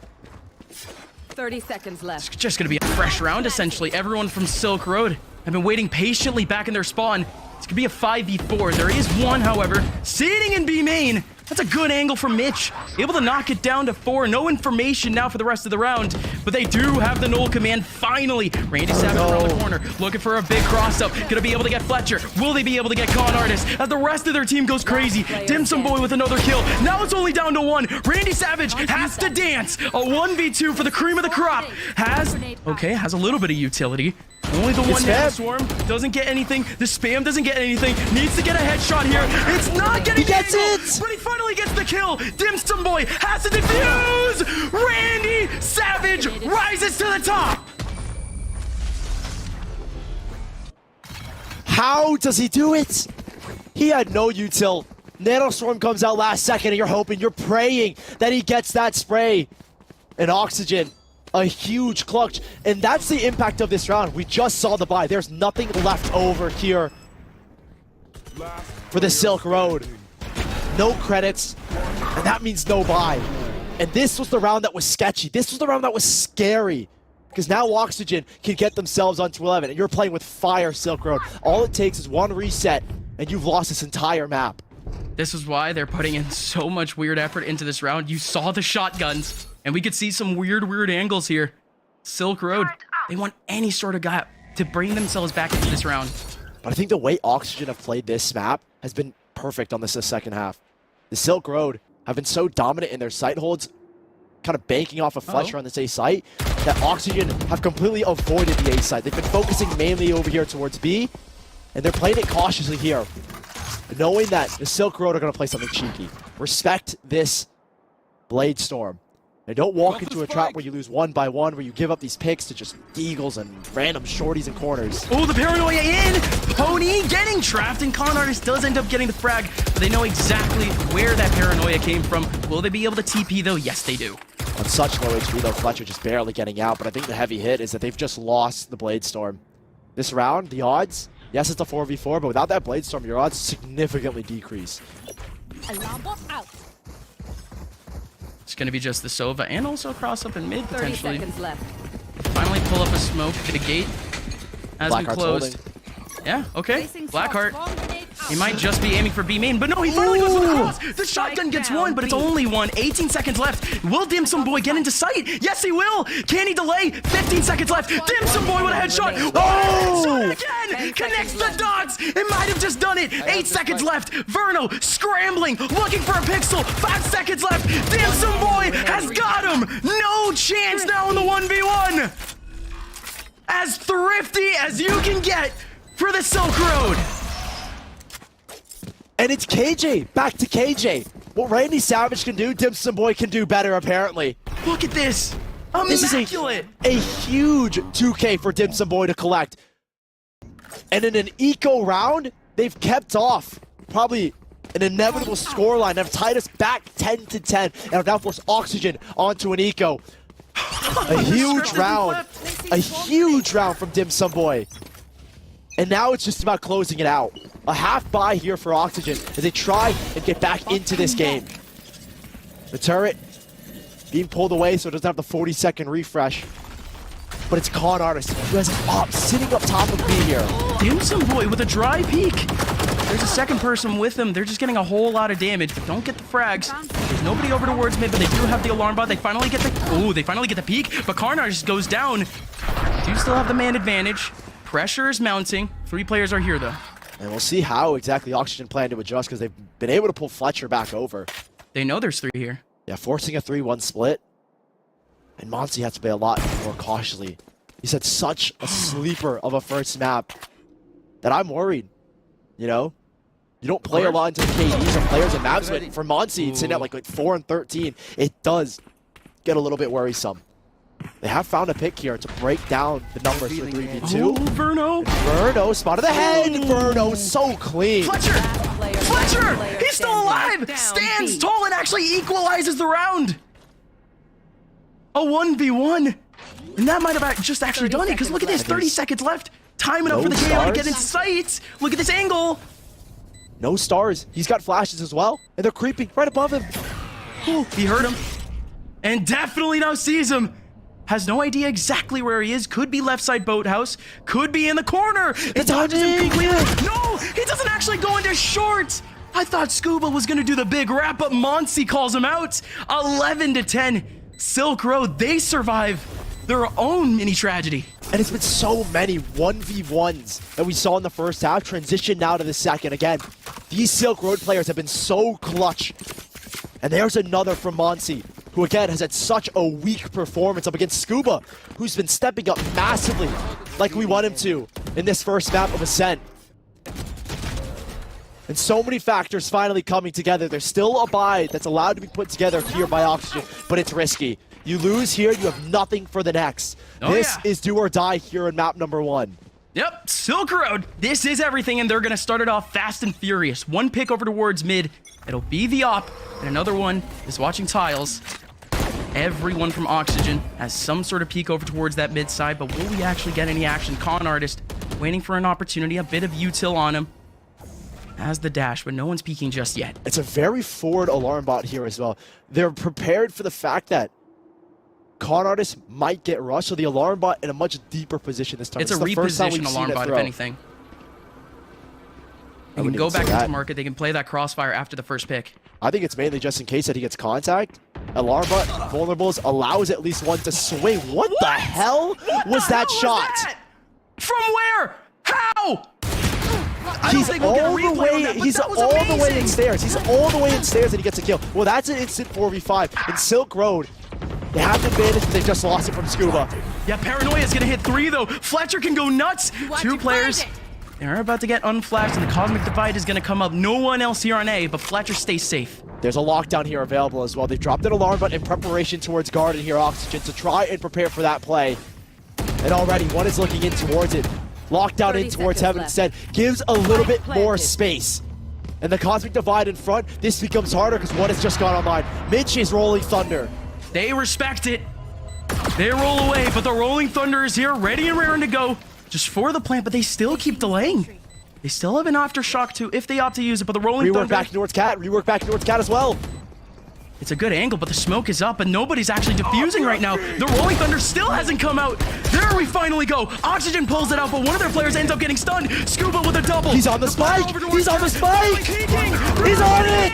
30 seconds left. It's just going to be a fresh round, essentially. Everyone from Silk Road have been waiting patiently back in their spawn. It's going to be a 5v4. There is one, however, sitting in B main. That's a good angle from Mitch. Able to knock it down to 4. No information now for the rest of the round, but they do have the null command finally. Randy Savage around the corner, looking for a big cross-up. Gonna be able to get Fletcher. Will they be able to get Con Artist as the rest of their team goes crazy? Dimsum Boy with another kill. Now it's only down to 1. Randy Savage has to dance. A 1v2 for the cream of the crop. Has a little bit of utility. Only the one Nano Swarm doesn't get anything. The spam doesn't get anything. Needs to get a headshot here. It's not getting the angle, but he finally gets the kill. Dimsum Boy has to defuse. Randy Savage rises to the top. How does he do it? He had no util. Nano Swarm comes out last second, and you're hoping, you're praying that he gets that spray. And Oxygen a huge clutch, and that's the impact of this round. We just saw the buy. There's nothing left over here for the Silk Road. No credits, and that means no buy. And this was the round that was sketchy. This was the round that was scary, because now Oxygen can get themselves onto 11, and you're playing with fire, Silk Road. All it takes is one reset, and you've lost this entire map. This is why they're putting in so much weird effort into this round. You saw the shotguns, and we could see some weird angles here. Silk Road, they want any sort of guy to bring themselves back into this round. But I think the way Oxygen have played this map has been perfect on this second half. The Silk Road have been so dominant in their site holds, kind of banking off of Fletcher on this A site, that Oxygen have completely avoided the A site. They've been focusing mainly over here towards B, and they're playing it cautiously here, knowing that the Silk Road are going to play something cheeky. Respect this Blade Storm. Now don't walk into a trap where you lose 1 by 1, where you give up these picks to just Deagles and random shorties and corners. Oh, the paranoia in! Pony getting trapped, and Con Artist does end up getting the frag, but they know exactly where that paranoia came from. Will they be able to TP though? Yes, they do. On such low HP though, Fletcher just barely getting out, but I think the heavy hit is that they've just lost the Blade Storm. This round, the odds, yes, it's a 4v4, but without that Blade Storm, your odds significantly decrease. Alarm bot out. It's going to be just the Sova and also a cross up in mid, 30 potentially. seconds left. Finally pull up a smoke to the gate as we Blackheart's close. holding. Yeah, okay. Placing Blackheart. bomb grenade out. He might just be aiming for B main, but no, he finally goes for the cross. The shotgun gets one, but it's only one. 18 seconds left. Will Dim Sum Boy get into sight? Yes, he will. Can he delay? 15 seconds left. Dim Sum Boy with a headshot. Oh! Again! Connects the dots. It might have just done it. 8 seconds left. Verno scrambling, looking for a pixel. 5 seconds left. Dim Sum Boy has got him. No chance now in the 1v1. As thrifty as you can get for the Silk Road. And it's KJ, back to KJ. What Randy Savage can do, Dim Sum Boy can do better, apparently. Look at this. This is Immaculate. a huge 2K for Dim Sum Boy to collect. And in an eco round, they've kept off probably an inevitable scoreline. They've tied us back 10-10 and have now forced Oxygen onto an eco. A huge round. A huge round from Dim Sum Boy. And now it's just about closing it out. A half buy here for Oxygen as they try and get back into this game. The turret being pulled away so it doesn't have the 40-second refresh. But it's Con Artist who has it up, sitting up top of B here. Dim Sum Boy with a dry peek. There's a second person with them. They're just getting a whole lot of damage, but don't get the frags. There's nobody over towards mid, but they do have the alarm bot. They finally get the peek, but Con Artist goes down. Do still have the man advantage. Pressure is mounting. 3 players are here though. And we'll see how exactly Oxygen plan to adjust because they've been able to pull Fletcher back over. They know there's 3 here. Yeah, forcing a 3-1 split. And Monty has to play a lot more cautiously. He's had such a sleeper of a first map that I'm worried. You know? You don't play a lot into the KDs of players and maps, but for Monty, sitting at like 4 and 13, it does get a little bit worrisome. They have found a pick here to break down the numbers for 3v2. Oh, Verno. Verno, spot of the head. Verno, so clean. Fletcher! Fletcher! He's still alive! Stands tall and actually equalizes the round! A 1v1! And that might have just actually done it, because look at this, 30 seconds left. Time enough for the KO to get in sight. Look at this angle. No stars. He's got flashes as well, and they're creeping right above him. Ooh, he heard him. And definitely now sees him. Has no idea exactly where he is. Could be left side boathouse. Could be in the corner. It dodges him completely. No, he doesn't actually go into short. I thought Scuba was going to do the big wrap, but Monsi calls him out. 11-10. Silk Road, they survive their own mini tragedy. And it's been so many 1v1s that we saw in the first half transition now to the second. Again, these Silk Road players have been so clutch. And there's another from Monsi, who again has had such a weak performance up against Scuba, who's been stepping up massively like we want him to in this first map of Ascent. And so many factors finally coming together. There's still a buy that's allowed to be put together here by Oxygen, but it's risky. You lose here, you have nothing for the next. This is do or die here in map number 1. Yep, Silk Road. This is everything, and they're going to start it off fast and furious. One pick over towards mid. It'll be the op, and another one is watching tiles. Everyone from Oxygen has some sort of peek over towards that mid side, but will we actually get any action? Con Artist waiting for an opportunity, a bit of util on him. Has the dash, but no one's peeking just yet. It's a very forward alarm bot here as well. They're prepared for the fact that Con Artist might get rushed, so the alarm bot in a much deeper position this time. It's a reposition alarm bot, if anything. They can go back into market. They can play that crossfire after the first pick. I think it's mainly just in case that he gets contact. Alarm bot, vulnerables, allows at least one to swing. What the hell was that shot? From where? How? He's all the way. He's all the way in stairs. He's all the way in stairs, and he gets a kill. Well, that's an instant 4v5 in Silk Road. They have the advantage, but they just lost it from Scuba. Yeah, Paranoia is gonna hit 3 though. Fletcher can go nuts. 2 players. They're about to get unflashed, and the Cosmic Divide is gonna come up. No one else here on A, but Fletcher stays safe. There's a lockdown here available as well. They've dropped an alarm button in preparation towards Garden here, Oxygen, to try and prepare for that play. And already one is looking in towards it. Lockdown in towards Heaven instead. Gives a little bit more space. And the Cosmic Divide in front, this becomes harder because one has just gone online. Mitch is rolling Thunder. They respect it. They roll away, but the Rolling Thunder is here, ready and raring to go. Just for the plant, but they still keep delaying. They still have an Aftershock too, if they opt to use it, but the Rolling Thunder... Rework back towards Cat, rework back towards Cat as well. It's a good angle, but the smoke is up, and nobody's actually defusing right now. The Rolling Thunder still hasn't come out. There we finally go. Oxygen pulls it out, but one of their players ends up getting stunned. Scuba with a double. He's on the spike. He's on the spike. He's on it.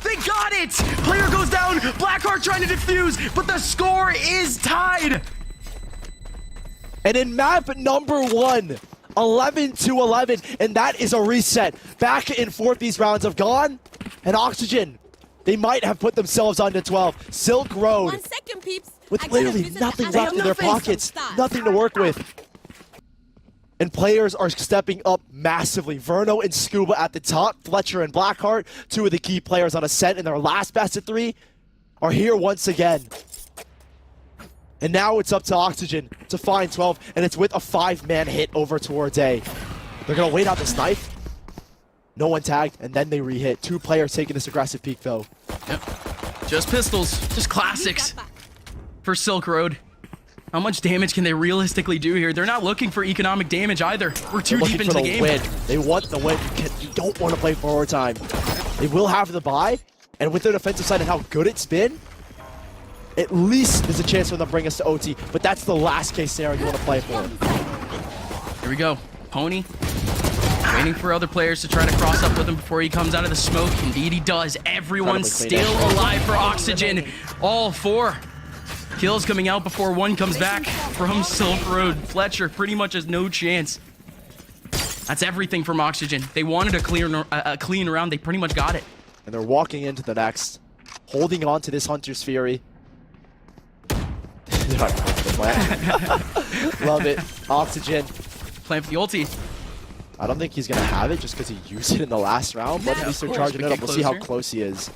They got it. Player goes down. Blackheart trying to defuse, but the score is tied. And in map number 1, 11-11, and that is a reset. Back and forth these rounds have gone, and Oxygen, they might have put themselves onto 12. Silk Road, 1 second, peeps. with literally nothing left in their pockets, nothing to work with. And players are stepping up massively. Verno and Scuba at the top, Fletcher and Blackheart, 2 of the key players on Ascent in their last best of 3, are here once again. And now it's up to Oxygen to find 12, and it's with a 5-man hit over towards A. They're gonna wait out this knife. No one tagged, and then they re-hit. 2 players taking this aggressive peek, though. Yep. Just pistols. Just classics for Silk Road. How much damage can they realistically do here? They're not looking for economic damage either. We're too deep into the game. Win. They want the win. You don't want to play forward time. They will have the buy, and with their defensive side and how good it's been, at least there's a chance for them to bring us to OT, but that's the last case scenario you want to play for. Here we go. Pony waiting for other players to try to cross up with him before he comes out of the smoke. Indeed he does. Everyone's still alive for Oxygen. All 4 kills coming out before 1 comes back from Silk Road. Fletcher pretty much has no chance. That's everything from Oxygen. They wanted a clean round. They pretty much got it. And they're walking into the next, holding on to this Hunter's Fury. Love it. Oxygen. Playing for the ulti. I don't think he's going to have it just because he used it in the last round, but at least they're charging it up. We'll see how close he is.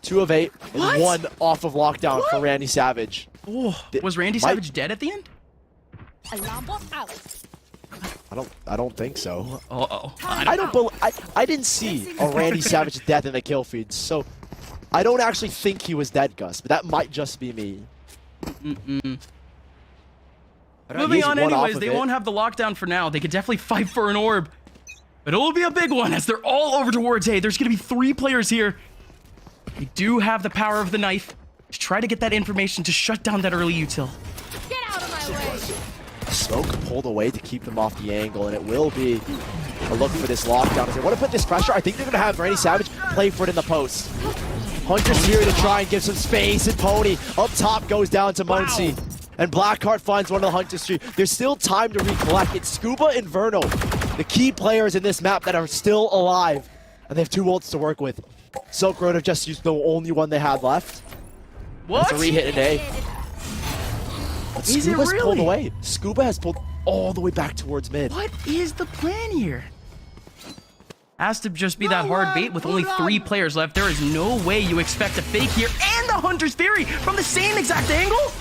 2 of 8 and 1 off of lockdown for Randy Savage. Oh, was Randy Savage dead at the end? Alarm bot out. I don't think so. Uh-oh. I didn't see a Randy Savage death in the kill feed, so I don't actually think he was dead, Gus, but that might just be me. Moving on anyways, they won't have the lockdown for now. They could definitely fight for an orb. But it will be a big one as they're all over towards A. There's going to be 3 players here. They do have the power of the knife to try to get that information to shut down that early util. Get out of my way. Smoke pulled away to keep them off the angle, and it will be a look for this lockdown. If they want to put this pressure, I think they're going to have Randy Savage play for it in the post. Hunter's here to try and give some space, and Pony up top goes down to Muncie. Wow. And Blackheart finds one of the Hunter's tree. There's still time to recollect. It's Scuba and Verno, the key players in this map that are still alive. And they have 2 ults to work with. Silk Road have just used the only one they had left. What? It's a re-hit in A. But Scuba's pulled away. Scuba has pulled all the way back towards mid. What is the plan here? Has to just be that hard bait with only 3 players left. There is no way you expect a fake here and the Hunter's Theory from the same exact angle.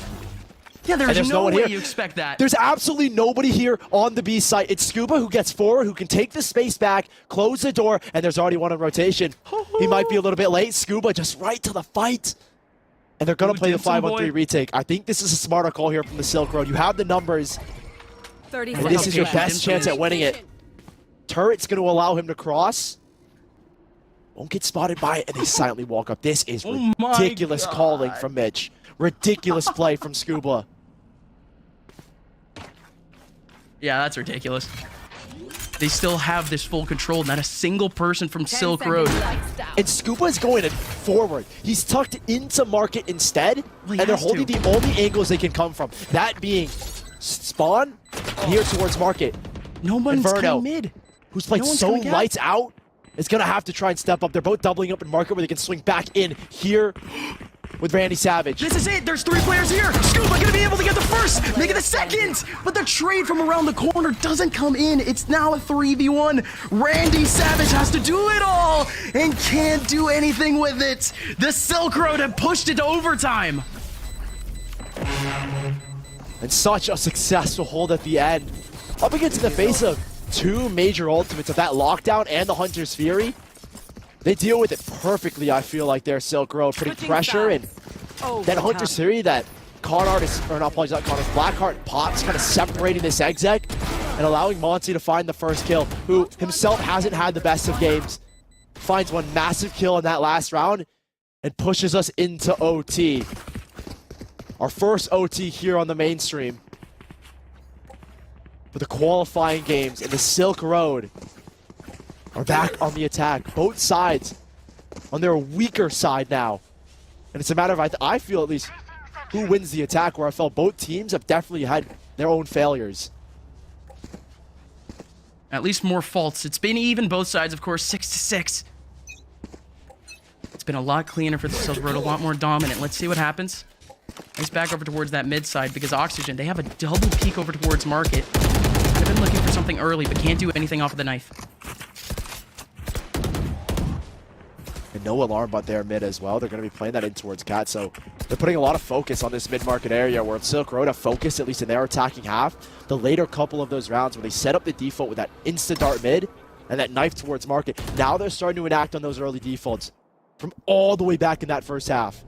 Yeah, there's no way you expect that. There's absolutely nobody here on the B site. It's Scuba who gets forward, who can take the space back, close the door, and there's already one in rotation. He might be a little bit late. Scuba just right to the fight. And they're going to play the Dim Sum 5-on-3 boy. retake. I think this is a smarter call here from the Silk Road. You have the numbers, 30 and seconds this is your left. best chance at winning it. Turret's going to allow him to cross. Won't get spotted by it, and they silently walk up. This is Oh my ridiculous God. calling from Mitch. Ridiculous play from Scuba. Yeah, that's ridiculous. They still have this full control. Not a single person from 10 Silk seconds Road. lights down. And Scuba's going in forward. He's tucked into market instead, Well, he and they're has holding to. the only angles they can come from. That being spawn here towards market. No one's Inferno. coming mid. Who's played No one's so coming out. lights out, is going to have to try and step up. They're both doubling up in market where they can swing back in here with Randy Savage. This is it. There's 3 players here. Scuba gonna be able to get the first, make it the second. But the trade from around the corner doesn't come in. It's now a 3v1. Randy Savage has to do it all and can't do anything with it. The Silk Road have pushed it to overtime. And such a successful hold at the end. Up against the face of 2 major ultimates of that lockdown and the Hunter's Fury. They deal with it perfectly, I feel like, their Silk Road, putting Switching pressure and Oh, that Hunter's Fury, that con artist, or not apologies, not con artist, Blackheart pops, kind of separating this exec and allowing Monty to find the first kill, who himself hasn't had the best of games. Finds one massive kill in that last round and pushes us into OT. Our first OT here on the mainstream. For the qualifying games, and the Silk Road are back on the attack. Both sides on their weaker side now. And it's a matter of, I feel at least, who wins the attack, where I felt both teams have definitely had their own failures. At least more faults. It's been even both sides, of course, 6-6. It's been a lot cleaner for the Silk Road, a lot more dominant. Let's see what happens. He's back over towards that mid side because Oxygen, they have a double peek over towards market. They've been looking for something early, but can't do anything off of the knife. And no alarm bot there mid as well. They're going to be playing that in towards Cat, so they're putting a lot of focus on this mid-market area where Silk Road have focused, at least in their attacking half, the later couple of those rounds where they set up the default with that insta-dart mid and that knife towards market. Now they're starting to enact on those early defaults from all the way back in that first half.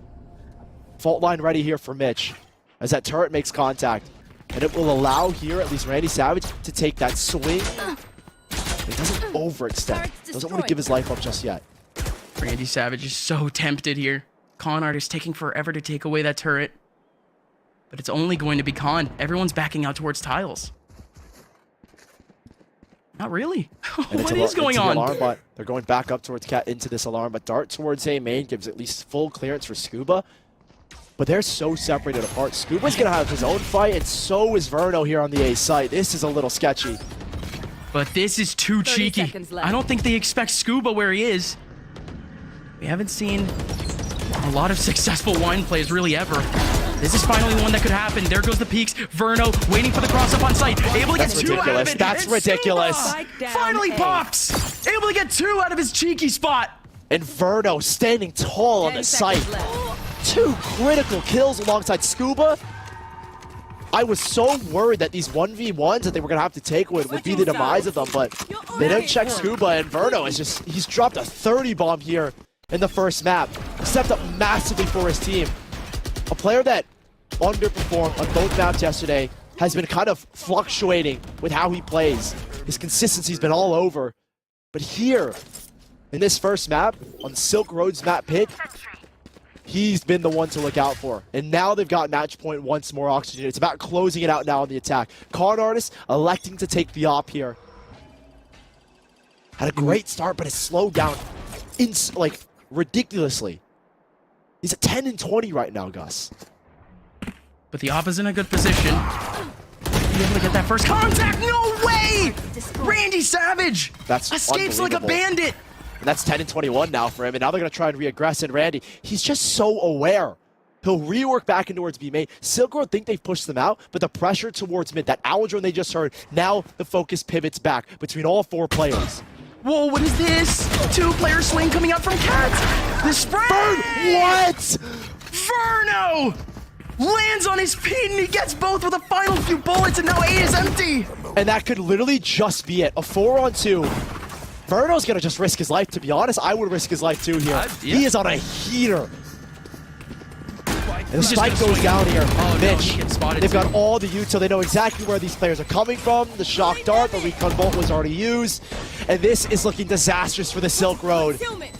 Fault line ready here for Mitch as that turret makes contact. And it will allow here, at least Randy Savage, to take that swing. It doesn't overextend. Doesn't want to give his life up just yet. Randy Savage is so tempted here. Con Art is taking forever to take away that turret. But it's only going to be Con. Everyone's backing out towards tiles. Not really. And What is going on? Alarm, but they're going back up towards Cat into this alarm, but dart towards A main gives at least full clearance for Scuba. But they're so separated apart. Scuba's going to have his own fight, and so is Verno here on the A site. This is a little sketchy. But this is too 30 cheeky. seconds left. I don't think they expect Scuba where he is. We haven't seen a lot of successful wine plays really ever. This is finally one that could happen. There goes the peaks. Verno waiting for the cross up on site. Able to get That's 2 out of ridiculous. it. That's and ridiculous. Scuba Spike down finally A. pops. Able to get 2 out of his cheeky spot. And Verno standing tall on 10 the seconds site. left. 2 critical kills alongside Scuba. I was so worried that these 1v1s that they were going to have to take would be the demise of them, but they don't check Scuba, and Verno is just, he's dropped a 30 bomb here in the first map. Stepped up massively for his team. A player that underperformed on both maps yesterday has been kind of fluctuating with how he plays. His consistency's been all over. But here, in this first map, on Silk Road's map pick, he's been the one to look out for. And now they've got match point once more, Oxygen. It's about closing it out now on the attack. Con Artist electing to take the op here. Had a great start, but it's slowed down like ridiculously. He's at 10 and 20 right now, Gus. But the op is in a good position. Be able to get that first contact. No way! Randy Savage That's escapes like a unbelievable. bandit. And that's 10 and 21 now for him. And now they're going to try and re-aggress. And Randy, he's just so aware. He'll rework back in towards B main. Silk Road think they've pushed them out, but the pressure towards mid, that owl drone they just heard, now the focus pivots back between all 4 players. Whoa, what is this? 2-player swing coming out from Cat. The spread. What? Verno lands on his feet and he gets both with the final few bullets, and now A is empty. And that could literally just be it. A 4-on-2. Verno's going to just risk his life, to be honest. I would risk his life too here. Yeah. He is on a heater. And the He's just spike gonna goes swing. down here. Oh, no, Mitch, he gets spotted they've too. got all the util. They know exactly where these players are coming from. The shock dart, the recon bolt was already used. And this is looking disastrous for the Silk Road. Concealment.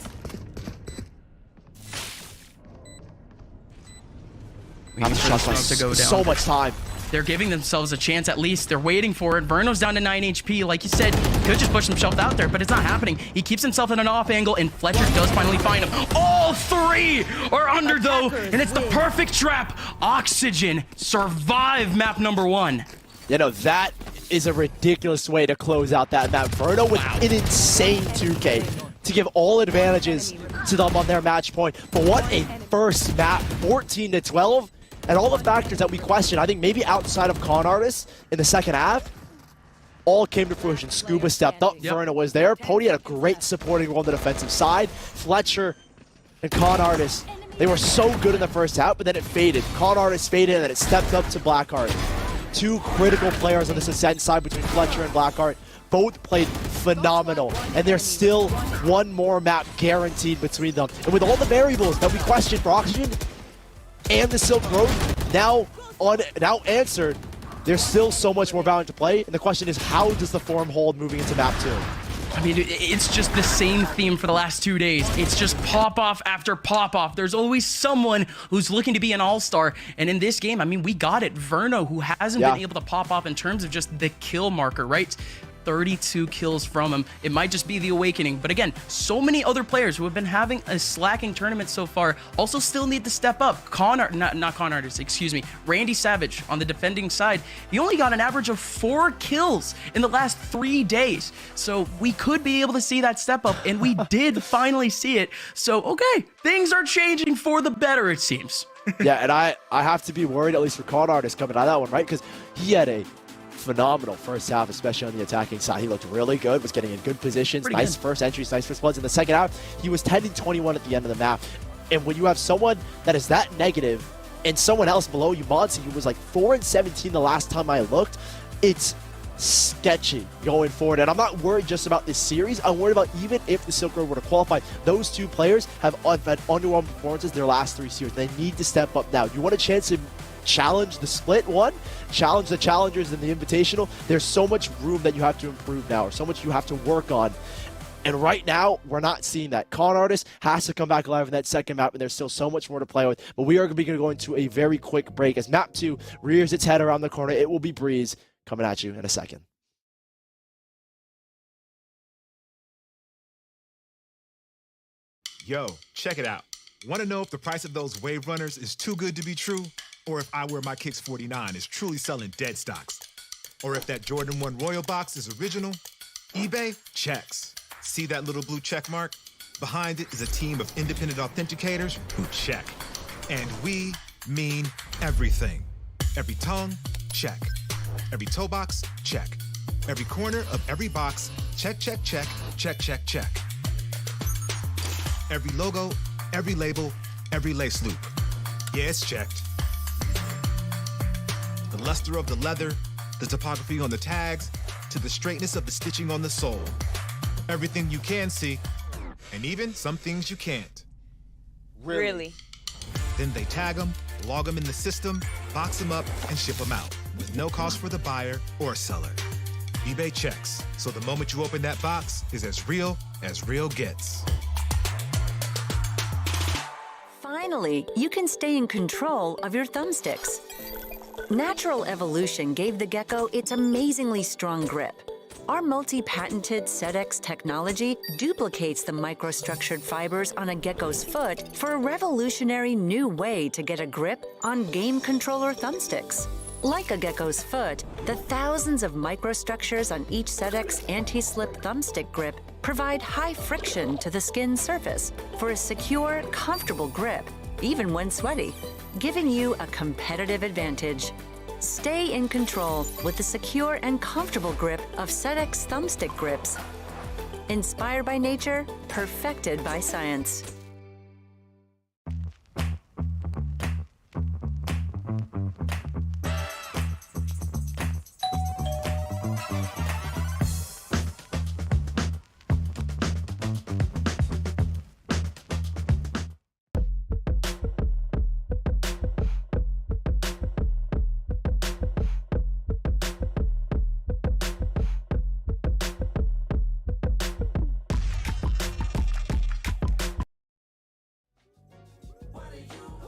Waiting for Shots the by smoke to go down. so much time. They're giving themselves a chance at least. They're waiting for it. Verno's down to 9 HP. Like you said, he could just push himself out there, but it's not happening. He keeps himself in an off angle, and Fletcher does finally find him. All three are under, though, and it's the perfect trap. Oxygen survive map number 1. You know, that is a ridiculous way to close out that map. Verno with an insane 2K to give all advantages to them on their match point. But what a first map, 14-12. And all the factors that we questioned, I think maybe outside of Con Artist in the second half, all came to fruition. Scuba stepped up, Verna was there. Pody had a great supporting role on the defensive side. Fletcher and Con Artist, they were so good in the first half, but then it faded. Con Artist faded, and then it stepped up to Blackheart. Two critical players on this Ascent side between Fletcher and Blackheart. Both played phenomenal, and there's still one more map guaranteed between them. And with all the variables that we questioned for Oxygen, and the Silk Road now answered, there's still so much more Valorant to play, and the question is, how does the form hold moving into map 2? I mean, it's just the same theme for the last 2 days. It's just pop-off after pop-off. There's always someone who's looking to be an all-star, and in this game, I mean, we got it. Verno, who hasn't been able to pop off in terms of just the kill marker, right? 32 kills from him. It might just be the awakening. But again, so many other players who have been having a slacking tournament so far also still need to step up. Not Con Artist, excuse me. Randy Savage on the defending side. He only got an average of 4 kills in the last 3 days. So we could be able to see that step up, and we did finally see it. So, okay, things are changing for the better, it seems. Yeah, and I have to be worried, at least for Con Artist coming out of that one, right? Because he had a phenomenal first half, especially on the attacking side. He looked really good, was getting in good positions, Pretty nice good. first entries, nice first bloods. In the second half, he was 10-21 at the end of the map. And when you have someone that is that negative and someone else below you, Monty, who was like 4-17 the last time I looked, it's sketchy going forward. And I'm not worried just about this series. I'm worried about even if the Silk Road were to qualify. Those two players have had underwhelming performances their last 3 series. They need to step up now. You want a chance to challenge the split one, challenge the challengers in the invitational. There's so much room that you have to improve now, or so much you have to work on. And right now, we're not seeing that. Con Artist has to come back alive in that second map, and there's still so much more to play with. But we are going to go into a very quick break as map 2 rears its head around the corner. It will be Breeze coming at you in a second. Yo, check it out. Want to know if the price of those Wave Runners is too good to be true? Or if I Wear My Kicks 49 is truly selling dead stocks? Or if that Jordan 1 Royal Box is original? eBay checks. See that little blue check mark? Behind it is a team of independent authenticators who check. And we mean everything. Every tongue, check. Every toe box, check. Every corner of every box, check, check, check, check, check, check. Every logo, every label, every lace loop. Yeah, it's checked. The luster of the leather, the topography on the tags, to the straightness of the stitching on the sole. Everything you can see, and even some things you can't. Really? Then they tag them, log them in the system, box them up, and ship them out, with no cost for the buyer or seller. eBay checks, so the moment you open that box is as real gets. Finally, you can stay in control of your thumbsticks. Natural evolution gave the gecko its amazingly strong grip. Our multi-patented SetX technology duplicates the microstructured fibers on a gecko's foot for a revolutionary new way to get a grip on game controller thumbsticks. Like a gecko's foot, the thousands of microstructures on each SetX anti-slip thumbstick grip provide high friction to the skin surface for a secure, comfortable grip, even when sweaty, giving you a competitive advantage. Stay in control with the secure and comfortable grip of SetX thumbstick grips. Inspired by nature, perfected by science.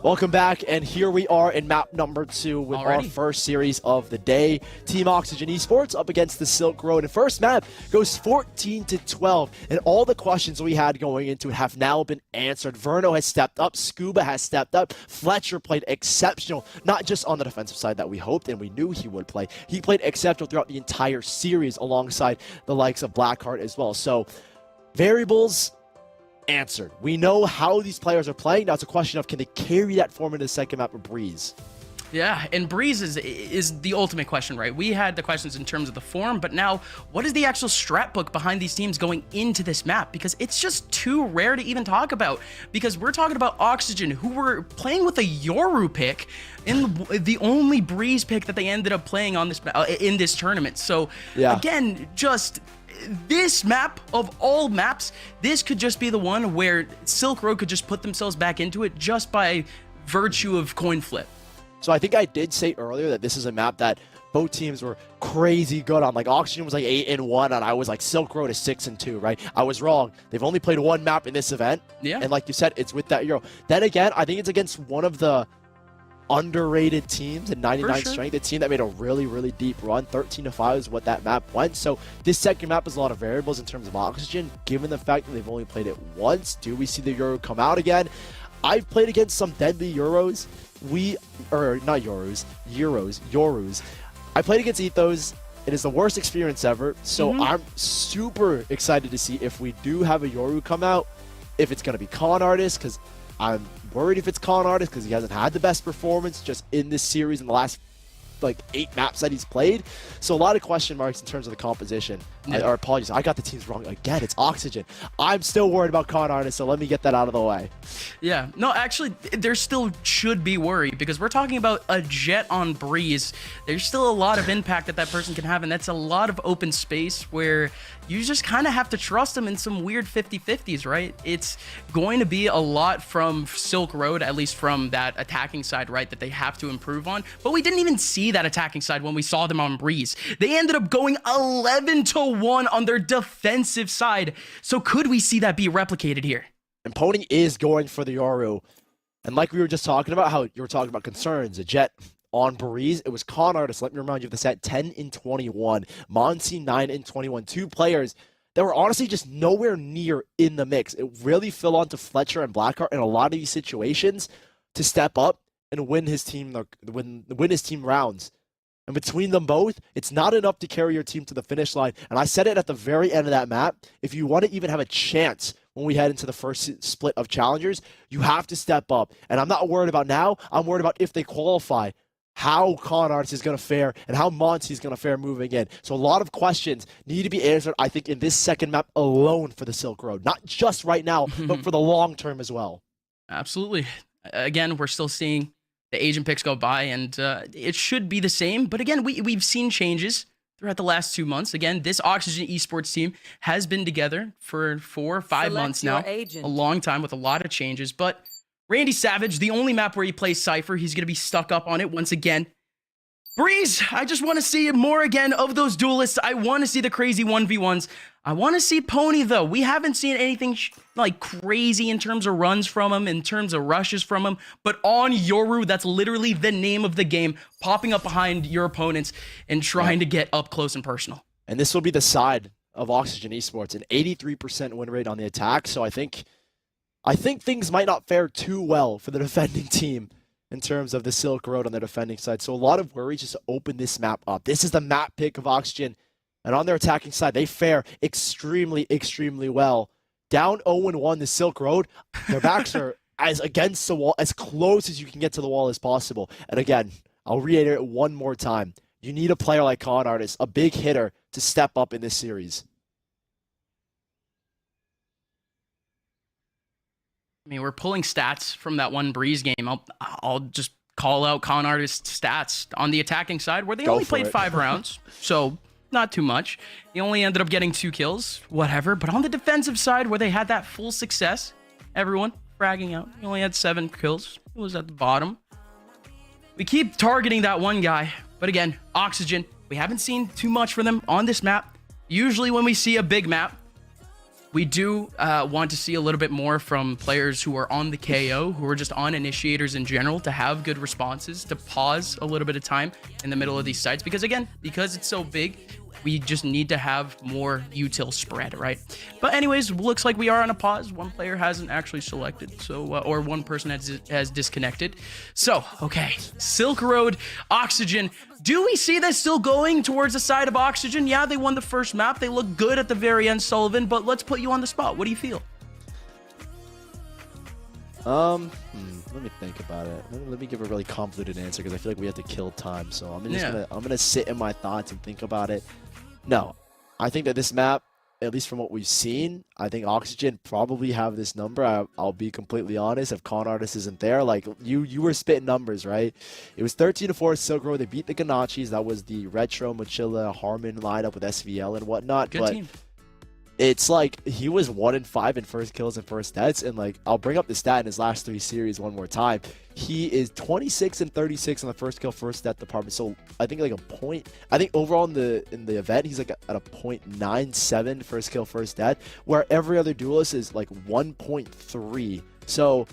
Welcome back, and here we are in map number 2 with Already? our first series of the day. Team Oxygen Esports up against the Silk Road. And first map goes 14-12, and all the questions we had going into it have now been answered. Verno has stepped up, Scuba has stepped up, Fletcher played exceptional, not just on the defensive side that we hoped and we knew he would play. He played exceptional throughout the entire series alongside the likes of Blackheart as well. So, variables answered. We know how these players are playing. Now it's a question of, can they carry that form into the second map of Breeze? Yeah, and Breeze is the ultimate question, right? We had the questions in terms of the form, but now what is the actual strat book behind these teams going into this map? Because it's just too rare to even talk about. Because we're talking about Oxygen, who were playing with a Yoru pick in the only Breeze pick that they ended up playing on this in this tournament. So yeah, again, just this map of all maps, this could just be the one where Silk Road could just put themselves back into it just by virtue of coin flip. So I think I did say earlier that this is a map that both teams were crazy good on. Like Oxygen was like 8-1, and I was like Silk Road is 6-2, right? I was wrong. They've only played one map in this event. Yeah. And like you said, it's with that Euro. Then again, I think it's against one of the underrated teams in 99 sure. strength, a team that made a really, really deep run. 13-5 is what that map went. So this second map is a lot of variables in terms of Oxygen. Given the fact that they've only played it once, do we see the Euro come out again? I've played against some deadly Euros. Euros. I played against Ethos. It is the worst experience ever. So I'm super excited to see if we do have a Yoru come out, if it's going to be Con Artist, because I'm worried if it's Con Artist because he hasn't had the best performance just in this series in the last like 8 maps that he's played. So a lot of question marks in terms of the composition. Or apologies, I got the teams wrong again. It's Oxygen. I'm still worried about Con Artist, so let me get that out of the way. Yeah, no, actually, there still should be worry because we're talking about a Jet on Breeze. There's still a lot of impact that person can have, and that's a lot of open space where you just kind of have to trust them in some weird 50-50s, right? It's going to be a lot from Silk Road, at least from that attacking side, right, that they have to improve on. But we didn't even see that attacking side when we saw them on Breeze. They ended up going 11-1 on their defensive side. So could we see that be replicated here? And Pony is going for the Yoru. And like we were just talking about, how you were talking about concerns, a Jet on Breeze, it was Con Artist. Let me remind you of the set, 10-21. Monsi, 9-21. 2 players that were honestly just nowhere near in the mix. It really fell onto Fletcher and Blackheart in a lot of these situations to step up and win his team rounds. And between them both, it's not enough to carry your team to the finish line. And I said it at the very end of that map. If you want to even have a chance when we head into the first split of Challengers, you have to step up. And I'm not worried about now. I'm worried about if they qualify, how Con Artist is going to fare and how Monty is going to fare moving in. So a lot of questions need to be answered, I think, in this second map alone for the Silk Road. Not just right now, but for the long term as well. Absolutely. Again, we're still seeing the agent picks go by, and it should be the same. But again, we've seen changes throughout the last 2 months. Again, this Oxygen Esports team has been together for 4 or 5 months now. A long time with a lot of changes. But Randy Savage, the only map where he plays Cypher, he's going to be stuck up on it once again. Breeze, I just want to see more again of those duelists. I want to see the crazy 1v1s. I want to see Pony, though. We haven't seen anything like crazy in terms of runs from him, in terms of rushes from him. But on Yoru, that's literally the name of the game, popping up behind your opponents and trying to get up close and personal. And this will be the side of Oxygen Esports, an 83% win rate on the attack. So I think things might not fare too well for the defending team in terms of the Silk Road on their defending side. So a lot of worries just to open this map up. This is the map pick of Oxygen. And on their attacking side, they fare extremely, extremely well. Down 0-1, the Silk Road, their backs are as against the wall, as close as you can get to the wall as possible. And again, I'll reiterate one more time. You need a player like Con Artist, a big hitter, to step up in this series. I mean, we're pulling stats from that one Breeze game. I'll just call out Con Artist's stats on the attacking side, where they only played 5 rounds. So not too much. He only ended up getting 2 kills, whatever. But on the defensive side, where they had that full success, everyone fragging out. He only had 7 kills. It was at the bottom. We keep targeting that one guy. But again, Oxygen, we haven't seen too much from them on this map. Usually when we see a big map, We do want to see a little bit more from players who are on the KO, who are just on initiators in general, to have good responses, to pause a little bit of time in the middle of these sites. Because again, because it's so big, we just need to have more util spread, right? But anyways, looks like we are on a pause. One player hasn't actually selected, so or one person has disconnected. So, okay, Silk Road, Oxygen. Do we see this still going towards the side of Oxygen? Yeah, they won the first map. They look good at the very end, Sullivan, but let's put you on the spot. What do you feel? Let me think about it. Let me give a really convoluted answer because I feel like we have to kill time. So I'm gonna sit in my thoughts and think about it. No, I think that this map, at least from what we've seen, I think Oxygen probably have this number. I'll be completely honest. If Con Artist isn't there, like you were spitting numbers, right? It was 13-4 Silk Road. They beat the Ganachis. That was the Retro, Mochila, Harmon lineup with SVL and whatnot. Good team. It's like he was 1-5 in first kills and first deaths, and like I'll bring up the stat in his last 3 series one more time. He is 26-36 in the first kill, first death department. So I think like a point. I think overall in the event he's like at a 0.97 first kill, first death, where every other duelist is like 1.3. So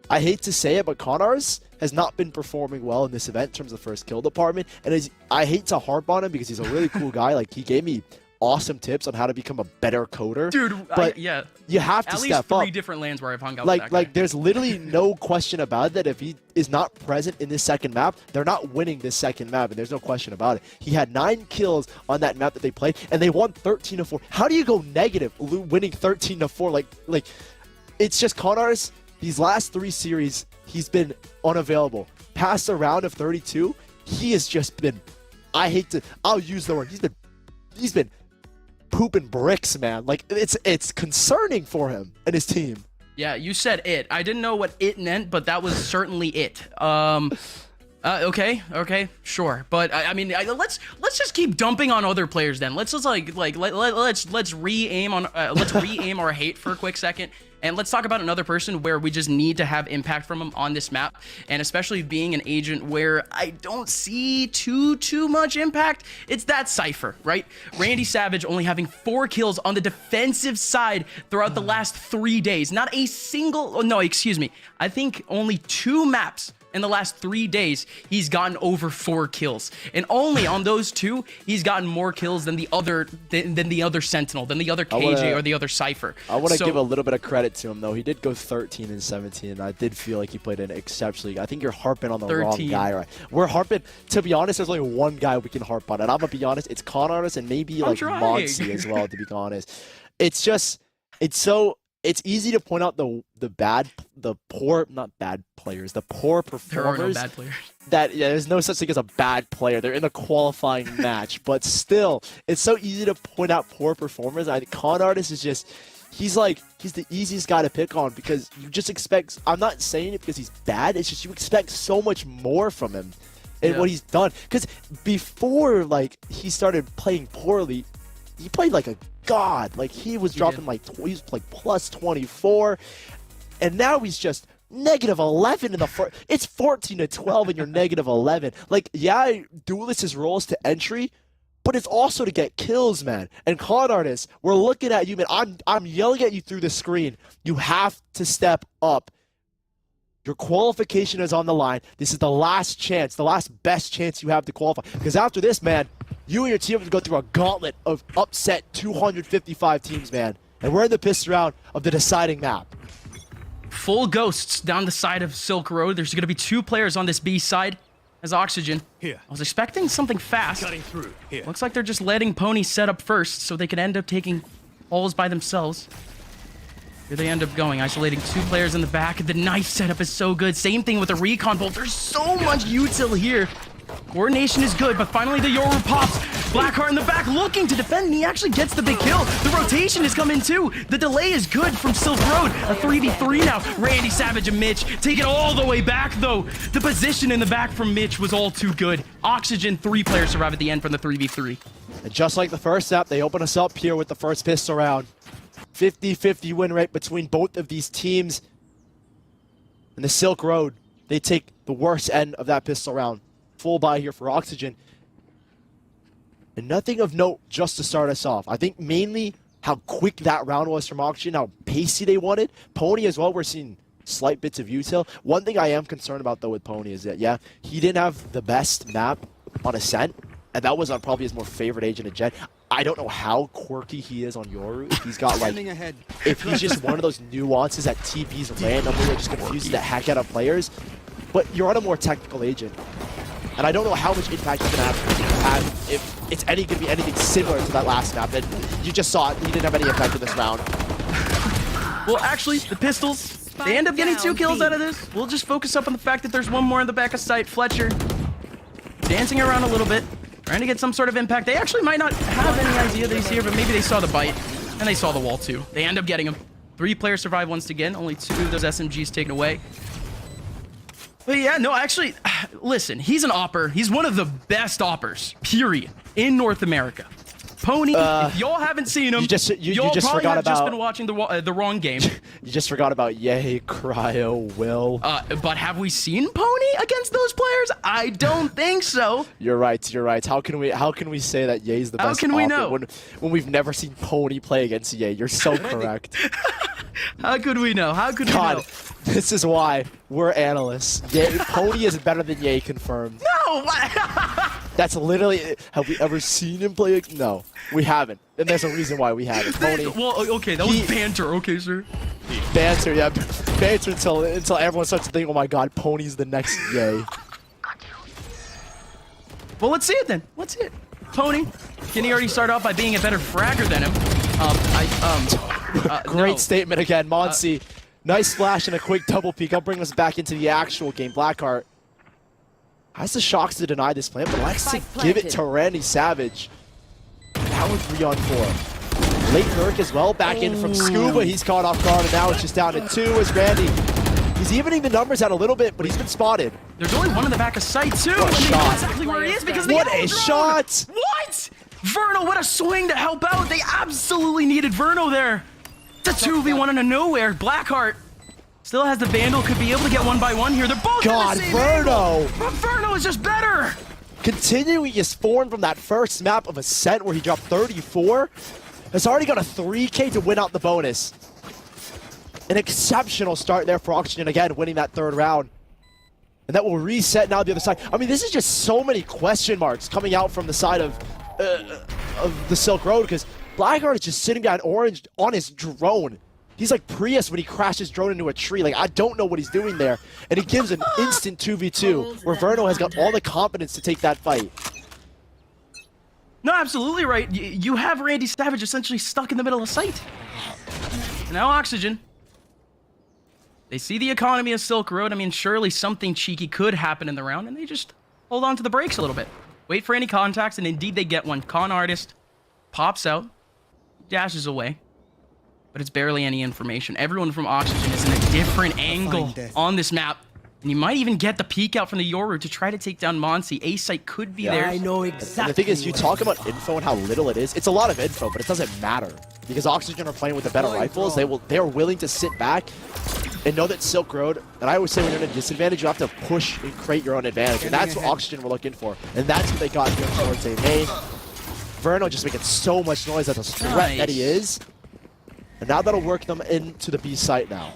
I hate to say it, but Conars has not been performing well in this event in terms of the first kill department, and I hate to harp on him because he's a really cool guy. Like he gave me awesome tips on how to become a better coder, dude. But yeah, you have to at step least 3 up. different lands where I've hung out. Like with that guy. there's literally no question about it that if he is not present in this second map, they're not winning this second map, and there's no question about it. He had 9 kills on that map that they played, and they won 13-4. How do you go negative winning 13-4? Like it's just Conars. These last 3 series, he's been unavailable. Past the round of 32, he has just been. I'll use the word. He's been pooping bricks, man. Like it's concerning for him and his team. Yeah, you said it. I didn't know what it meant, but that was certainly it. Okay, sure. But I mean, let's just keep dumping on other players then. Let's just let's re-aim our hate for a quick second. And let's talk about another person where we just need to have impact from him on this map, and especially being an agent where I don't see too much impact. It's that Cypher, right? Randy Savage only having 4 kills on the defensive side throughout the last 3 days. Not a single, no, excuse me. I think only 2 maps in the last 3 days he's gotten over 4 kills, and only on those 2 he's gotten more kills than the other Sentinel, than the other KJ or the other Cypher. I want to give a little bit of credit to him though. He did go 13-17, and I did feel like he played an exceptionally. I think you're harping on the wrong guy, right? We're harping. To be honest, there's only one guy we can harp on, and I'm gonna be honest. It's Con Artist and maybe like Monsi as well. To be honest, it's just it's easy to point out the poor performers. There are no bad players. There's no such thing as a bad player. They're in a qualifying match, but still, it's so easy to point out poor performers. I think Con Artist is just, he's the easiest guy to pick on because you just expect. I'm not saying it because he's bad. It's just you expect so much more from him and what he's done. Because before he started playing poorly, he played like a god. Like he was dropping he was like plus 24, and now he's just -11 in the first. It's 14-12 and you're -11. Like, yeah, Duelist's role is to entry, but it's also to get kills, man. And Con Artist, we're looking at you, man. I'm yelling at you through the screen. You have to step up. Your qualification is on the line. This is the last chance, the last best chance you have to qualify. Because after this, man, you and your team have to go through a gauntlet of upset 255 teams, man. And we're in the pissed round of the deciding map. Full ghosts down the side of Silk Road. There's going to be 2 players on this B side as Oxygen. Here. I was expecting something fast. Cutting through. Here. Looks like they're just letting Pony set up first so they could end up taking holes by themselves. Here they end up going, isolating 2 players in the back. The knife setup is so good. Same thing with the recon bolt. There's so much util here. Coordination is good, but finally the Yoru pops. Blackheart in the back looking to defend, and he actually gets the big kill. The rotation is coming too. The delay is good from Silk Road. A 3v3 now. Randy Savage and Mitch take it all the way back, though. The position in the back from Mitch was all too good. Oxygen, 3 players survive at the end from the 3v3. And just like the first step, they open us up here with the first pistol round. 50-50 win rate between both of these teams. And the Silk Road, they take the worst end of that pistol round. Full buy here for Oxygen. And nothing of note just to start us off. I think mainly how quick that round was from Oxygen, how pacey they wanted. Pony as well, we're seeing slight bits of util. One thing I am concerned about though with Pony is that, yeah, he didn't have the best map on Ascent, and that was on probably his more favorite agent in Jet. I don't know how quirky he is on Yoru. If he's got like, if he's just one of those nuances that TPs randomly that just confuses the heck out of players. But you're on a more technical agent, and I don't know how much impact he's gonna have if it's gonna be anything similar to that last map. That you just saw it, he didn't have any impact in this round. Well, actually, the pistols, they end up getting 2 kills out of this. We'll just focus up on the fact that there's one more in the back of sight. Fletcher dancing around a little bit, trying to get some sort of impact. They actually might not have any idea that he's here, but maybe they saw the bite, and they saw the wall too. They end up getting him. 3 players survive once again, only 2 of those SMGs taken away. But yeah, no, actually, listen, he's an opper. He's one of the best oppers, period, in North America. Pony, if y'all haven't seen him, you just probably forgot have just about- been watching the wrong game. You just forgot about Yay, Cryo, Will. But have we seen Pony against those players? I don't think so. You're right. You're right. How can we say that Ye's the best? How can we know? when we've never seen Pony play against Ye? You're so correct. How could we know? How could we God, know? this is why we're analysts. Pony is better than Ye, confirmed. No! That's literally. Have we ever seen him play? No, we haven't. And there's a reason why we haven't. Pony. Well, okay, that was banter. Okay, sir. Banter, yeah. Banter until everyone starts to think, oh my God, Pony's the next Ye. Well, let's see it then. Let's see it. Pony, can he already start off by being a better fragger than him? Great no. statement again, Monsi. Nice flash and a quick double peek. I'll bring us back into the actual game. Blackheart has the shocks to deny this plant, but likes to give it to Randy Savage. Now we're 3-on-4. Late Nurk as well, back in from Scuba. He's caught off guard, and now it's just down to 2 as Randy. He's evening the numbers out a little bit, but he's been spotted. There's only one in the back of sight, too. What a And they know shot. exactly where he is because of the What yellow a drone. shot. What? Verno, what a swing to help out. They absolutely needed Verno there. It's a 2v1 into nowhere. Blackheart still has the Vandal, could be able to get 1-by-1 here. They're both God, in the same Verno. angle, but Verno is just better. Continuing his form from that first map of Ascent where he dropped 34, has already got a 3K to win out the bonus. An exceptional start there for Oxygen, again, winning that 3rd round. And that will reset now the other side. I mean, this is just so many question marks coming out from the side of the Silk Road, because Blackheart is just sitting down orange on his drone. He's like Prius when he crashed his drone into a tree. Like, I don't know what he's doing there. And he gives an instant 2v2 where Verno has got all the confidence to take that fight. No, absolutely right. You have Randy Savage essentially stuck in the middle of sight. Now Oxygen. They see the economy of Silk Road. I mean, surely something cheeky could happen in the round, and they just hold on to the brakes a little bit. Wait for any contacts, and indeed they get one. Con Artist pops out, dashes away, but it's barely any information. Everyone from Oxygen is in a different angle on this map. And you might even get the peek out from the Yoru to try to take down Monsi. A-site could be there. I know exactly. And the thing is, you talk about info and how little it is. It's a lot of info, but it doesn't matter. Because Oxygen are playing with the better rifles. They are willing to sit back and know that Silk Road, and I always say when you're in a disadvantage, you have to push and create your own advantage. And that's what Oxygen were looking for. And that's what they got here towards A main. Verno just making so much noise as a threat that he is. And now that'll work them into the B site now.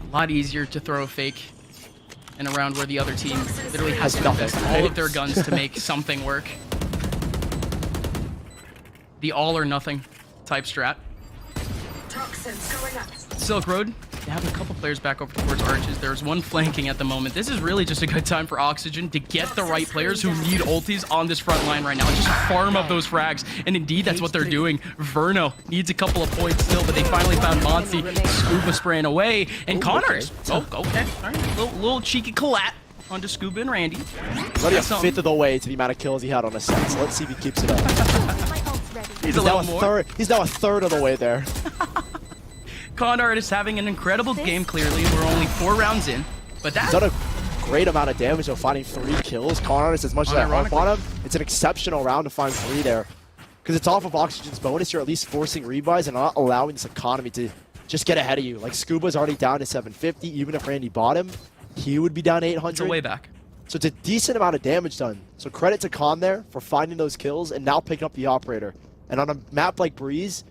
A lot easier to throw a fake in a round where the other team literally has to nothing, invest right? all of their guns to make something work. The all or nothing type strat. Silk Road, they have a couple players back over towards Arches. There's one flanking at the moment. This is really just a good time for Oxygen to get the right players who need ultis on this front line right now. Just farm up those frags. And indeed, that's what they're doing. Verno needs a couple of points still, but they finally found Monsi. Scuba spraying away. And Connors. Oh, okay. All right. Little cheeky collat onto Scuba and Randy. Already a fifth of the way to the amount of kills he had on a set. So let's see if he keeps it up. He's a little more. He's now a third of the way there. Con Artist having an incredible game, clearly. We're only 4 rounds in. But He's that's done a great amount of damage though, finding 3 kills. Con Artist, as much as I harp on him, it's an exceptional round to find 3 there. Because it's off of Oxygen's bonus, you're at least forcing rebuys and not allowing this economy to just get ahead of you. Like, Scuba's already down to 750. Even if Randy bought him, he would be down 800. a way back. So it's a decent amount of damage done. So credit to Khan there for finding those kills and now picking up the operator. And on a map like Breeze,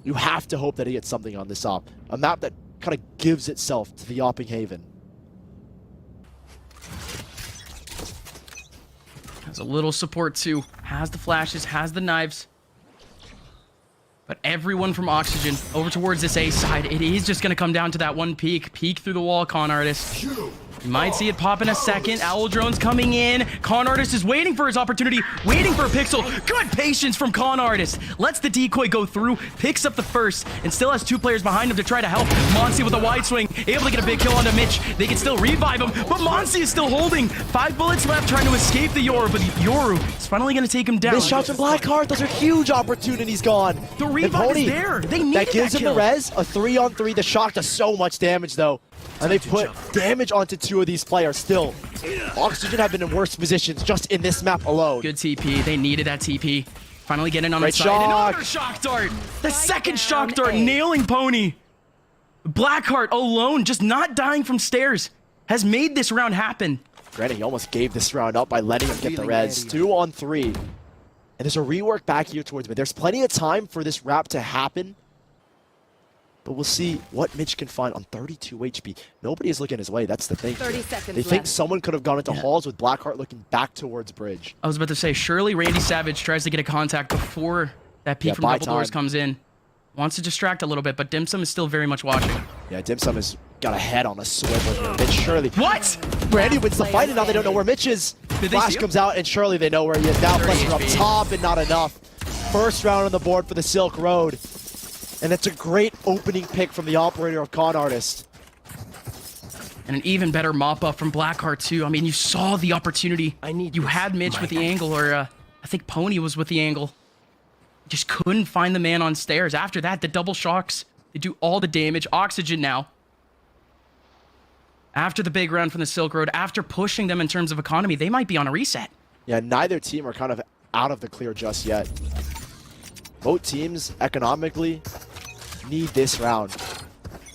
you have to hope that he gets something on this op. A map that kind of gives itself to the opping haven. Has a little support too. Has the flashes, has the knives. But everyone from Oxygen over towards this A side, it is just going to come down to that one peek. Peek through the wall, Con Artist. You might see it pop in a second. Owl Drone's coming in. Con Artist is waiting for his opportunity, waiting for a pixel. Good patience from Con Artist. Lets the decoy go through, picks up the first, and still has 2 players behind him to try to help. Monsi with a wide swing, able to get a big kill onto Mitch. They can still revive him, but Monsi is still holding. 5 bullets left trying to escape the Yoru, but the Yoru is finally going to take him down. Missed shots from Blackheart. Those are huge opportunities gone. The revive is there. They need that gives him kill. the res. A 3-on-3. The shock does so much damage, though. And they put damage onto 2 of these players still. Oxygen have been in worse positions just in this map alone. Good TP. They needed that TP. Finally getting on Great its side. shock. Another shock dart. The second shock dart nailing Pony. Blackheart alone, just not dying from stairs, has made this round happen. Granted, he almost gave this round up by letting him get the res. 2-on-3. And there's a rework back here towards mid. There's plenty of time for this wrap to happen. But we'll see what Mitch can find on 32 HP. Nobody is looking his way. That's the thing. 30 seconds They think left. someone could have gone into halls with Blackheart looking back towards bridge. I was about to say, surely Randy Savage tries to get a contact before that peek from buy double doors time. comes in. Wants to distract a little bit, but Dim Sum is still very much watching. Yeah, Dim Sum has got a head on a swivel here. Mitch Shirley. What? Randy wins the fight, and now they don't know where Mitch is. Did they Flash see him? comes out, and surely they know where he is. Now 30 Fletcher up HP. top, and not enough. First round on the board for the Silk Road. And it's a great opening pick from the operator of Con Artist. And an even better mop-up from Blackheart, too. I mean, you saw the opportunity. You had Mitch with the angle, or I think Pony was with the angle. Just couldn't find the man on stairs. After that, the double shocks, they do all the damage. Oxygen now. After the big round from the Silk Road, after pushing them in terms of economy, they might be on a reset. Yeah, neither team are kind of out of the clear just yet. Both teams, economically, need this round.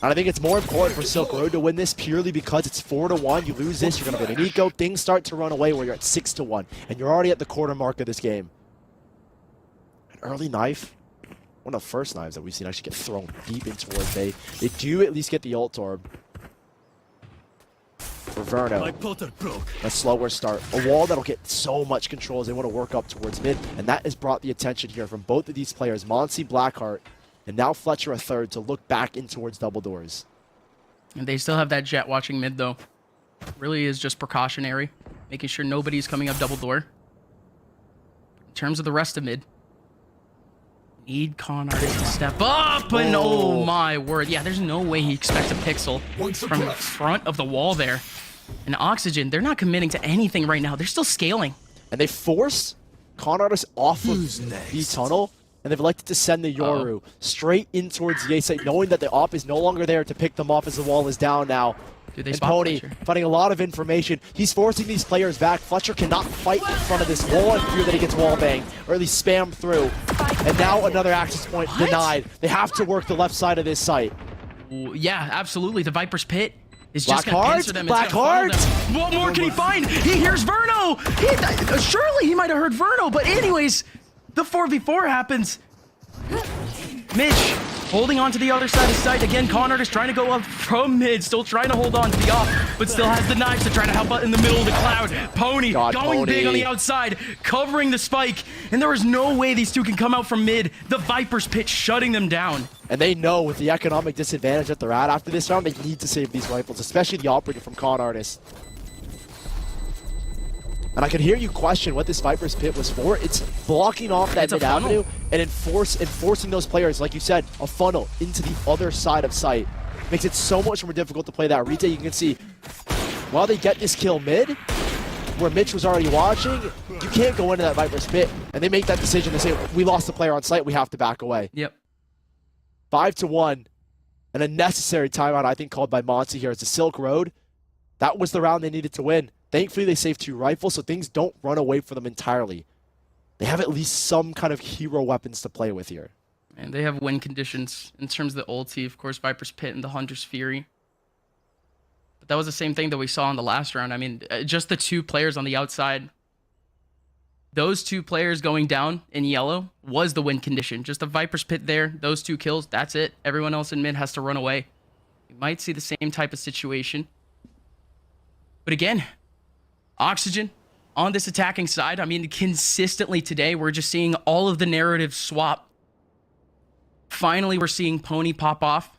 And I think it's more important for Silk Road to win this purely because it's 4-1. You lose this, you're going to get an eco. Things start to run away where you're at 6-1. And you're already at the quarter mark of this game. An early knife. One of the first knives that we've seen actually get thrown deep in towards A. They do at least get the ult orb. For Verno, a slower start. A wall that'll get so much control as they want to work up towards mid. And that has brought the attention here from both of these players. Monsi, Blackheart, and now Fletcher a third to look back in towards double doors. And they still have that Jet watching mid, though. Really is just precautionary. Making sure nobody's coming up double door. In terms of the rest of mid, need Con Artist to step up, and oh my word. Yeah, there's no way he expects a pixel from in front of the wall there. And Oxygen, they're not committing to anything right now. They're still scaling. And they force Con Artist off of the tunnel, and they've elected to send the Yoru straight in towards the A site, knowing that the op is no longer there to pick them off as the wall is down now. Dude, they And spot Pony Fletcher. finding a lot of information. He's forcing these players back. Fletcher cannot fight in front of this wall and fear that he gets wall banged, or at least spammed through. And now another access point denied. They have to work the left side of this site. Ooh, yeah, absolutely. The Viper's Pit is just going to Blackheart? pincer them. It's gonna funnel them. What more can he find? He hears Verno. Surely he might have heard Verno, but anyways, the 4v4 happens. Mitch holding on to the other side of the site. Again, Con Artist trying to go up from mid, still trying to hold on to the off, but still has the knives to try to help out in the middle of the cloud. Pony going big on the outside, covering the spike, and there is no way these two can come out from mid. The Viper's Pit shutting them down. And they know with the economic disadvantage that they're at after this round, they need to save these rifles, especially the operator from Con Artist. And I can hear you question what this Viper's Pit was for. It's blocking off that It's a mid funnel. avenue and enforcing those players, like you said, a funnel into the other side of sight. Makes it so much more difficult to play that retake. You can see, while they get this kill mid, where Mitch was already watching, you can't go into that Viper's Pit. And they make that decision to say, we lost the player on site, we have to back away. Yep. 5-1, and a necessary timeout, I think, called by Monty here. It's the Silk Road. That was the round they needed to win. Thankfully, they saved 2 rifles, so things don't run away from them entirely. They have at least some kind of hero weapons to play with here. And they have win conditions in terms of the ulti, of course, Viper's Pit and the Hunter's Fury. But that was the same thing that we saw in the last round. I mean, just the 2 players on the outside. Those 2 players going down in yellow was the win condition. Just the Viper's Pit there, those 2 kills, that's it. Everyone else in mid has to run away. We might see the same type of situation. But again, Oxygen on this attacking side, I mean, consistently today, we're just seeing all of the narratives swap. Finally, we're seeing Pony pop off.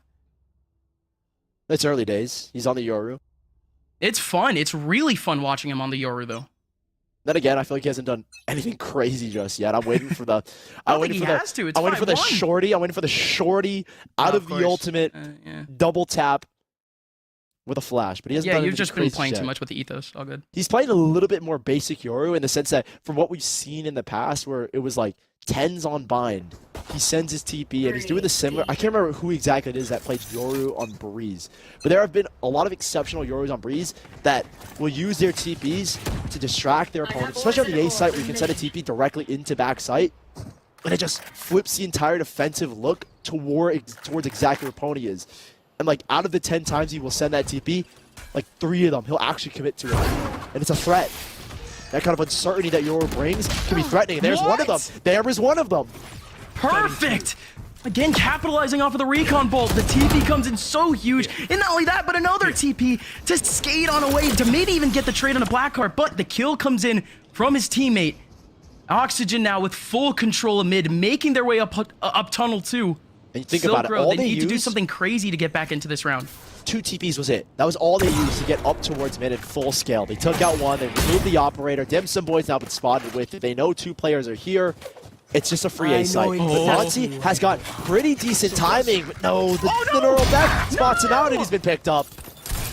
It's early days. He's on the Yoru. It's fun. It's really fun watching him on the Yoru, though. Then again, I feel like he hasn't done anything crazy just yet. I'm waiting for the. I think he has to. It's I'm waiting for the 5-1. shorty. I'm waiting for the shorty out of the course. ultimate Yeah. double tap with a flash. But he hasn't Yeah, done you've anything just been crazy playing yet. too much with the ethos. All good. He's playing a little bit more basic Yoru in the sense that from what we've seen in the past, where it was like 10s on bind, he sends his TP and he's doing the similar. I can't remember who exactly it is that played Yoru on Breeze, but there have been a lot of exceptional Yorus on Breeze that will use their TPs to distract their opponents, especially on the A site where you can send a TP directly into back site, and it just flips the entire defensive look towards exactly where Pony is. And like out of the 10 times he will send that TP, like 3 of them he'll actually commit to it, and it's a threat. That kind of uncertainty that Yoru brings can be threatening. And there's one of them. There is one of them. Perfect! Again, capitalizing off of the recon bolt. The TP comes in so huge. And not only that, but another TP to skate on away to maybe even get the trade on a black card. But the kill comes in from his teammate. Oxygen now with full control of mid, making their way up tunnel 2. And you think Silk about it, Road, all they they need to do used- something crazy to get back into this round. 2 TPs was it. That was all they used to get up towards mid at full scale. They took out one, they removed the operator. Dimsum Boy's now been spotted with. They know 2 players are here. It's just a free A site. But Nazi has got pretty decent timing. But no, the neural deck spots him out and he's been picked up.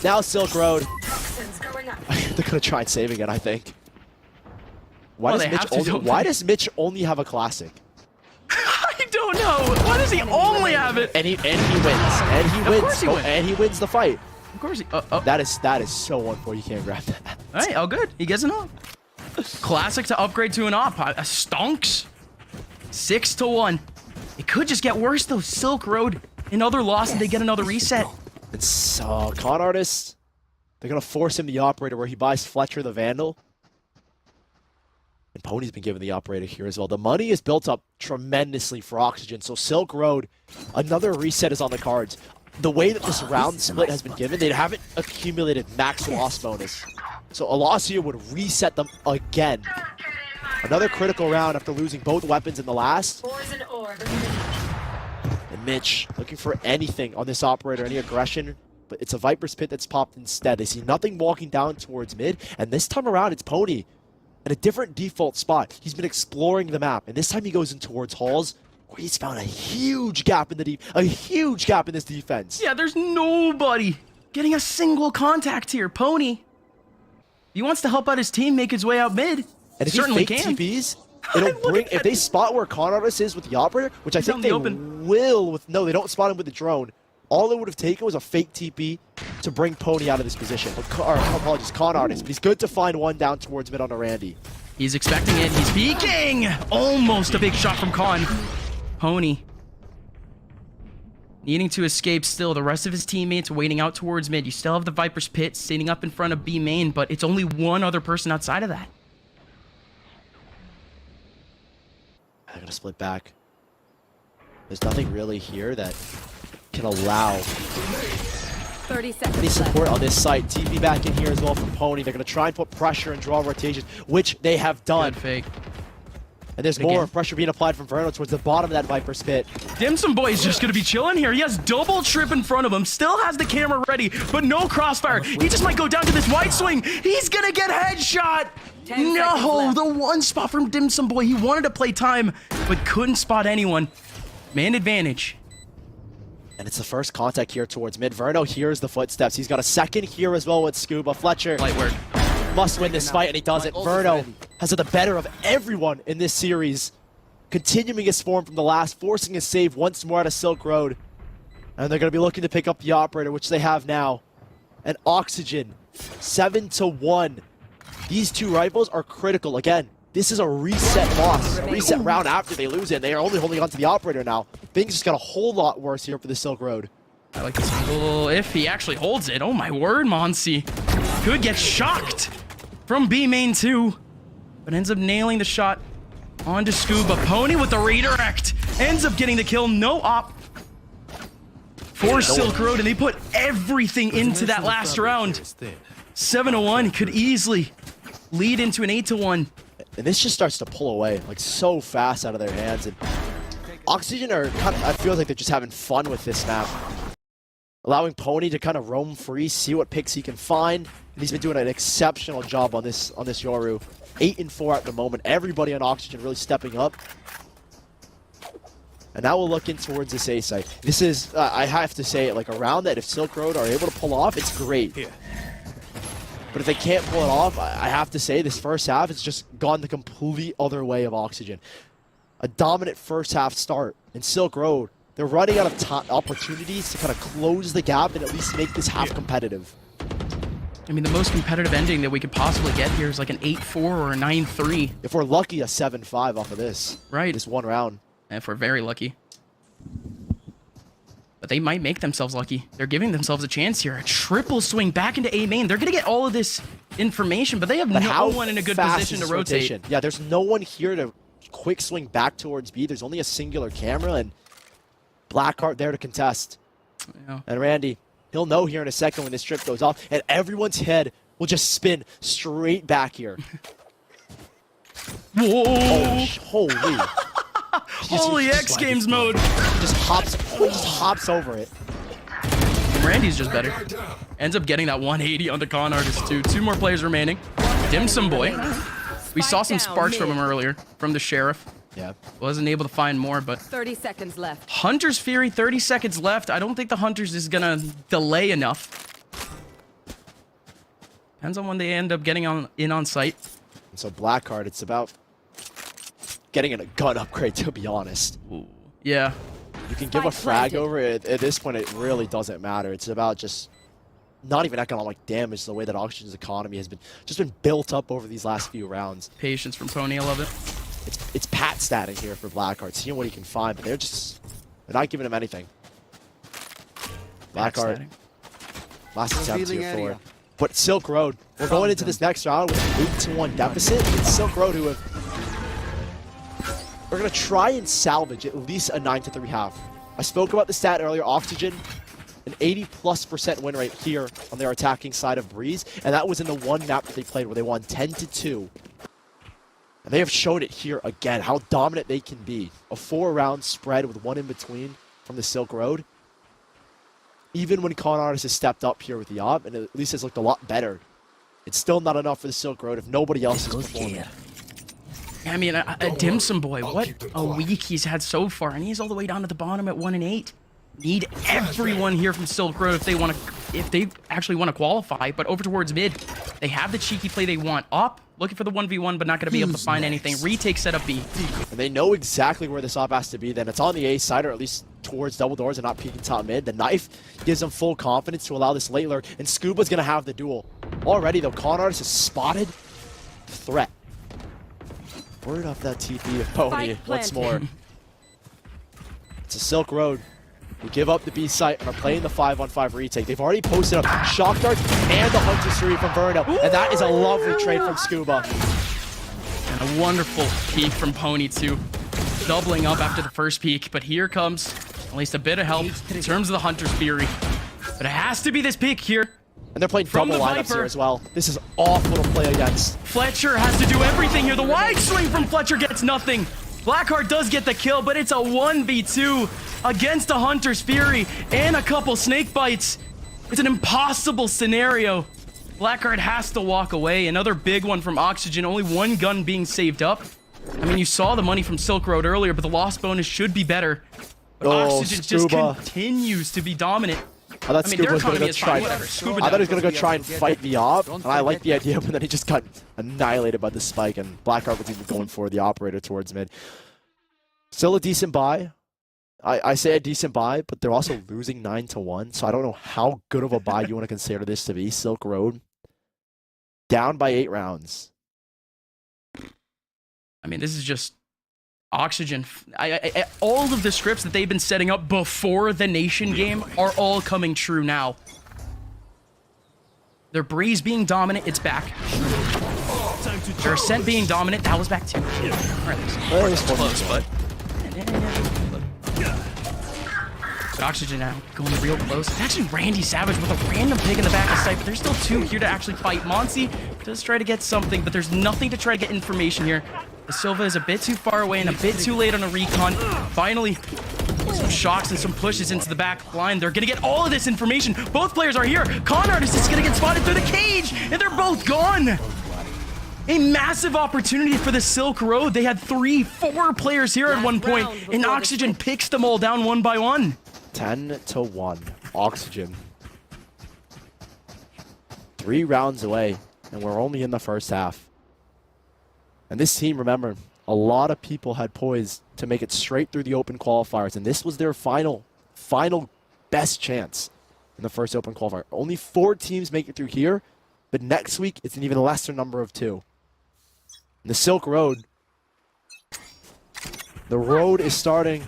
Now Silk Road. They're going to try and save again, I think. Why, Well, does they have to, Mitch don't why they? does Mitch only have a classic? I don't know. Why does he only have it? And he wins. And he wins. course he wins. And he wins the fight. Of course he... That is so unfair. You can't grab that. All right, all good. He gets an op. Classic to upgrade to an op. Stonks. 6-1. It could just get worse though. Silk Road, another loss, and they get another reset. And so, Con Artist, they're going to force him the operator where he buys Fletcher the Vandal. And Pony's been given the operator here as well. The money is built up tremendously for Oxygen. So Silk Road, another reset is on the cards. The way that this round split has been given, they haven't accumulated max loss bonus. So a loss here would reset them again. Another critical round after losing both weapons in the last. And Mitch looking for anything on this operator, any aggression. But it's a Viper's Pit that's popped instead. They see nothing walking down towards mid. And this time around, it's Pony in a different default spot. He's been exploring the map. And this time he goes in towards halls, where he's found a huge gap in the this defense. Yeah, there's nobody getting a single contact here. Pony, he wants to help out his team make his way out mid. And if Certainly he fake can. TPs, it'll bring, if they spot where Con Artist is with the operator, which I He's think out in they the open. will with, no, they don't spot him with the drone. All it would have taken was a fake TP to bring Pony out of this position. But, apologies, Con Artist. But he's good to find one down towards mid on a Randy. He's expecting it. He's peeking. Almost a big shot from Con. Pony needing to escape still. The rest of his teammates waiting out towards mid. You still have the Viper's Pit sitting up in front of B main, but it's only one other person outside of that. They're going to split back. There's nothing really here that can allow 30 seconds any left. support on this site. TP back in here as well from Pony. They're going to try and put pressure and draw rotations, which they have done. Good fake. And there's more pressure being applied from Verno towards the bottom of that Viper's Pit. Dimsum Boy is just going to be chilling here. He has double trip in front of him. Still has the camera ready, but no crossfire. He just might go down to this wide swing. He's going to get headshot. 10 seconds No, left. the one spot from Dimsum Boy. He wanted to play time, but couldn't spot anyone. Man advantage. And it's the first contact here towards mid. Verno hears the footsteps. He's got a second here as well with Scuba. Fletcher Light work. must win this fight, and he does it. Verno has the better of everyone in this series, continuing his form from the last, forcing a save once more out of Silk Road. And they're going to be looking to pick up the operator, which they have now. And Oxygen, 7-1. These 2 rifles are critical. Again, this is a reset loss, a reset round after they lose it. And they are only holding on to the operator now. Things just got a whole lot worse here for the Silk Road. I like this angle. If he actually holds it, oh my word, Monsi could get shocked from B main 2, but ends up nailing the shot onto Scuba. Pony with the redirect ends up getting the kill. No op for Silk Road, and they put everything into that last round. 7-1 could easily lead into an 8-1. And this just starts to pull away like so fast out of their hands. And Oxygen are kind of, I feel like they're just having fun with this map. Allowing Pony to kind of roam free, see what picks he can find. And he's been doing an exceptional job on this Yoru. 8-4 at the moment. Everybody on Oxygen really stepping up. And now we'll look in towards this A site. This is, I have to say it, like a round that if Silk Road are able to pull off, it's great. But if they can't pull it off, I have to say this first half has just gone the complete other way of Oxygen. A dominant first half start. And Silk Road, they're running out of opportunities to kind of close the gap and at least make this half competitive. I mean, the most competitive ending that we could possibly get here is like an 8-4 or a 9-3. If we're lucky, a 7-5 off of this. Right. This one round. If we're very lucky. But they might make themselves lucky. They're giving themselves a chance here. A triple swing back into A main. They're going to get all of this information, but they have no one in a good position to rotate. Rotation? Yeah, there's no one here to quick swing back towards B. There's only a singular camera, and Blackheart there to contest. Yeah. And Randy, he'll know here in a second when this trip goes off, and everyone's head will just spin straight back here. Whoa! Oh, holy. Holy X Games mode. Just hops over it. Randy's just better. Ends up getting that 180 onto Con Artist too. 2 more players remaining. Dim Sum Boy. We saw some sparks from him earlier, from the Sheriff. Yeah. Wasn't able to find more, but 30 seconds left. Hunter's Fury, 30 seconds left. I don't think the Hunters is gonna delay enough. Depends on when they end up getting on site. And so Blackheart, it's about getting a gun upgrade, to be honest. Ooh. Yeah. You can give a frag over it. At this point, it really doesn't matter. It's about just not even economic damage, the way that Oxygen's economy has been built up over these last few rounds. Patience from Pony, I love it. It's Pat statting here for Blackheart, seeing what he can find, but they're not giving him anything. Blackheart, last attempt here for it. But Silk Road, we're going into this next round with an 8-1 deficit. It's Silk Road who we're going to try and salvage at least a 9-3 half. I spoke about the stat earlier, Oxygen, an 80+% win rate here on their attacking side of Breeze, and that was in the one map that they played where they won 10-2. And they have shown it here again, how dominant they can be. A 4-round spread with one in between from the Silk Road. Even when Con Artist has stepped up here with the op, and at least has looked a lot better, it's still not enough for the Silk Road if nobody else is performing. I mean, a Dim Sum Boy, what a week he's had so far, and he's all the way down at the bottom at 1-8. Need everyone here from Silk Road if they actually want to qualify. But over towards mid, they have the cheeky play they want. Up, looking for the 1v1, but not going to be able to find anything. Retake setup B. And they know exactly where this op has to be. Then it's on the A side, or at least towards double doors and not peeking top mid. The knife gives them full confidence to allow this late lurk, and Scuba's going to have the duel. Already, though, Con Artist has spotted threat. Word off that TP of Pony once more. It's a Silk Road. We give up the B site and are playing the 5-on-5 retake. They've already posted up Shock Dart and the Hunter's Fury from Verno, and that is a lovely trade from Scuba. And a wonderful peek from Pony too. Doubling up after the first peek, but here comes at least a bit of help in terms of the Hunter's Fury. But it has to be this peek here. And they're playing double lineups here as well. This is awful to play against. Fletcher has to do everything here. The wide swing from Fletcher gets nothing. Blackheart does get the kill, but it's a 1v2 against the Hunter's Fury and a couple snake bites. It's an impossible scenario. Blackheart has to walk away. Another big one from Oxygen. Only one gun being saved up. I mean, you saw the money from Silk Road earlier, but the loss bonus should be better. But Oxygen just continues to be dominant. I thought Scuba was going to go try. I thought he was going to go try and fight the op, and I like the idea, but then he just got annihilated by the spike, and Blackheart was even going for the operator towards mid. Still a decent buy. I say a decent buy, but they're also losing 9-1, so I don't know how good of a buy you want to consider this to be. Silk Road down by 8 rounds. I mean, this is just Oxygen, all of the scripts that they've been setting up before the Nation game are all coming true now. Their Breeze being dominant, it's back. Their Ascent being dominant, that was back too. Alright, it's close, but... Oxygen now going real close. It's actually Randy Savage with a random pick in the back of sight, but there's still two here to actually fight. Monsi does try to get something, but there's nothing to try to get information here. The Silva is a bit too far away and a bit too late on a recon. Finally, some shocks and some pushes into the back line. They're gonna get all of this information. Both players are here. Con Artist is gonna get spotted through the cage, and they're both gone. A massive opportunity for the Silk Road. They had 4 players here at one point, and Oxygen picks them all down one by one. 10-1. Oxygen. 3 rounds away, and we're only in the first half. And this team, remember, a lot of people had poised to make it straight through the Open Qualifiers, and this was their final best chance in the first Open Qualifier. Only 4 teams make it through here, but next week it's an even lesser number of 2. And the Silk Road, the road is starting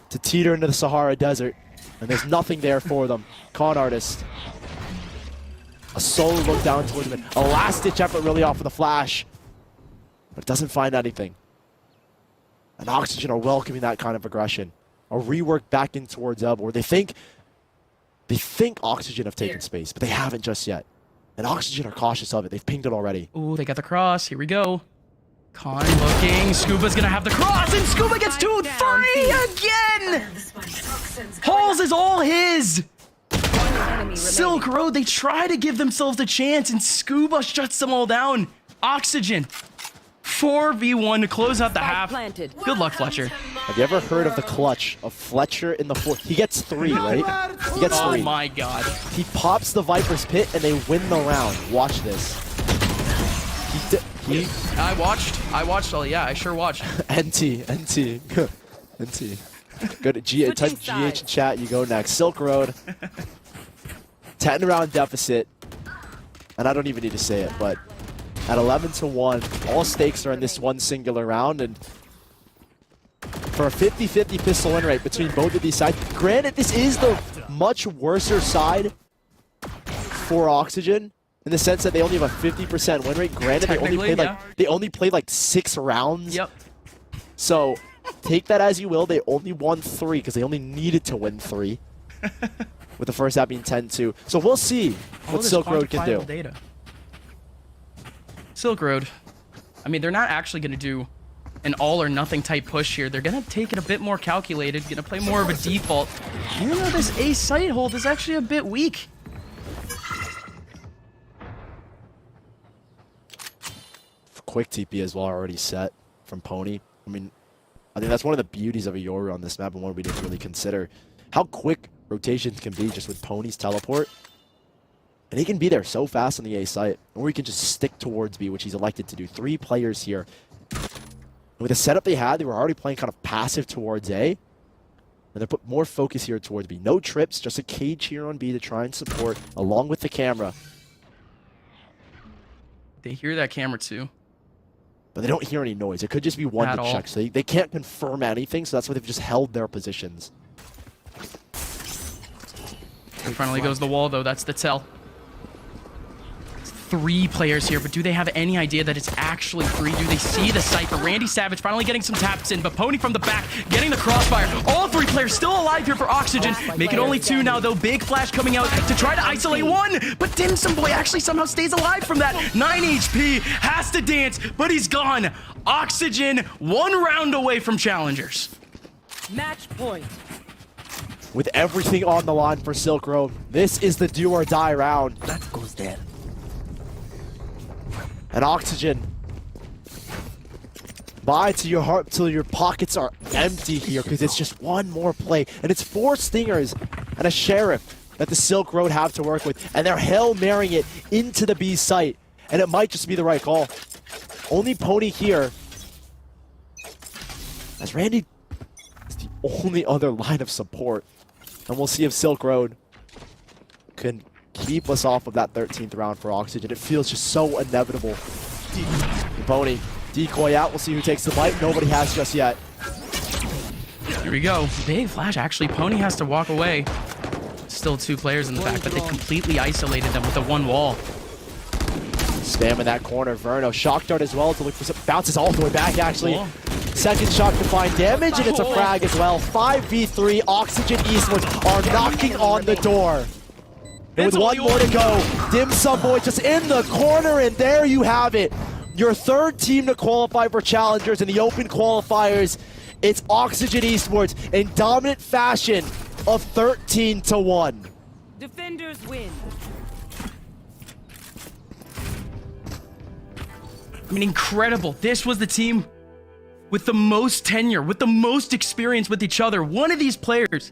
to teeter into the Sahara Desert, and there's nothing there for them. Con Artist. A solo look down towards him. A last-ditch effort really off of the flash, but it doesn't find anything. And Oxygen are welcoming that kind of aggression. A rework back in towards Elbow, where they think Oxygen have taken space, but they haven't just yet. And Oxygen are cautious of it. They've pinged it already. Ooh, they got the cross. Here we go. Con looking. Scuba's gonna have the cross, and Scuba gets 2-3 again! Halls is all his! Silk Road, they try to give themselves a chance, and Scuba shuts them all down. Oxygen. 4v1 to close out the half. Good luck, Fletcher. Have you ever heard of the clutch of Fletcher in the 4th? He gets 3, right? He gets 3. Oh my god. He pops the Viper's Pit, and they win the round. Watch this. I watched all, yeah, I sure watched. NT. Go to type GH in chat, you go next. Silk Road. 10 round deficit. And I don't even need to say it, but at 11-1, all stakes are in this one singular round, and for a 50-50 pistol win rate between both of these sides, granted this is the much worser side for Oxygen, in the sense that they only have a 50% win rate. Granted, they only played like 6 rounds. Yep. So take that as you will. They only won 3 because they only needed to win 3. With the first half being 10-2. So we'll see what Silk Road can do. Data. Silk Road. I mean, they're not actually going to do an all or nothing type push here. They're going to take it a bit more calculated, going to play more of a default. Even though this A site hold is actually a bit weak. Quick TP as well already set from Pony. I mean, I think that's one of the beauties of a Yoru on this map, and one we didn't really consider. How quick rotations can be just with Pony's teleport. And he can be there so fast on the A site, or he can just stick towards B, which he's elected to do. 3 players here. And with the setup they had, they were already playing kind of passive towards A. And they put more focus here towards B. No trips, just a cage here on B to try and support, along with the camera. They hear that camera too. But they don't hear any noise. It could just be one to check. So they can't confirm anything, so that's why they've just held their positions. And finally goes the wall, though. That's the tell. It's 3 players here, but do they have any idea that it's actually 3? Do they see the Cypher? Randy Savage finally getting some taps in, but Pony from the back getting the crossfire. All 3 players still alive here for Oxygen. Make it only 2 now, though. Big flash coming out to try to isolate 1, but Dim Sum Boy actually somehow stays alive from that. 9 HP, has to dance, but he's gone. Oxygen 1 round away from Challengers. Match point. With everything on the line for Silk Road, this is the do or die round. That goes there. And Oxygen, buy to your heart till your pockets are empty here, because it's just one more play. And it's 4 Stingers and a Sheriff that the Silk Road have to work with. And they're Hail Marrying it into the B site. And it might just be the right call. Only Pony here. As Randy is the only other line of support. And we'll see if Silk Road can keep us off of that 13th round for Oxygen. It feels just so inevitable. Pony Decoy out. We'll see who takes the bite. Nobody has just yet. Here we go. Big flash. Actually, Pony has to walk away. Still 2 players in the back, but they completely isolated them with the 1 wall. Spamming that corner. Verno. Shock dart as well to look for some. Bounces all the way back, actually. Cool. Second shot to find damage, and it's a frag as well. 5v3. Oxygen Eastwards are knocking on the door. And with 1 more to go, Dim Sum Boy just in the corner, and there you have it. Your 3rd team to qualify for Challengers in the Open Qualifiers. It's Oxygen Eastwards in dominant fashion of 13-1. Defenders win. I mean, incredible. This was the team with the most tenure, with the most experience with each other. One of these players,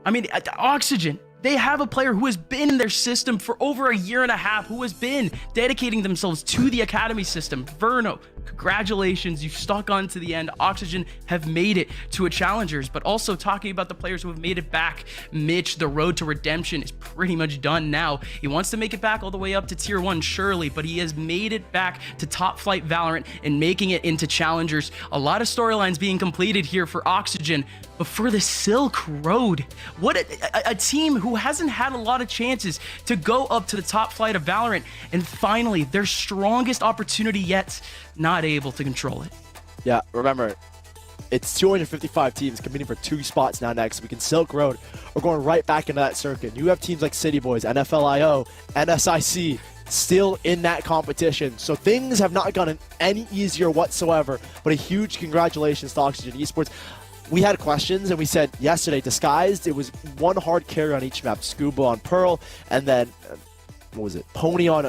I mean, Oxygen, they have a player who has been in their system for over a year and a half, who has been dedicating themselves to the academy system. Verno, congratulations, you've stuck on to the end. Oxygen have made it to a Challengers, but also talking about the players who have made it back. Mitch, the road to redemption is pretty much done now. He wants to make it back all the way up to tier 1, surely, but he has made it back to top flight Valorant and making it into Challengers. A lot of storylines being completed here for Oxygen, but for the Silk Road, what a team who hasn't had a lot of chances to go up to the top flight of Valorant, and finally, their strongest opportunity yet, not able to control it. Yeah, remember, it's 255 teams competing for 2 spots now next week, and Silk Road are going right back into that circuit. You have teams like City Boys, NFLIO, NSIC still in that competition, so things have not gotten any easier whatsoever, but a huge congratulations to Oxygen Esports. We had questions, and we said yesterday, Disguised, it was 1 hard carry on each map. Scuba on Pearl, and then, what was it? Pony on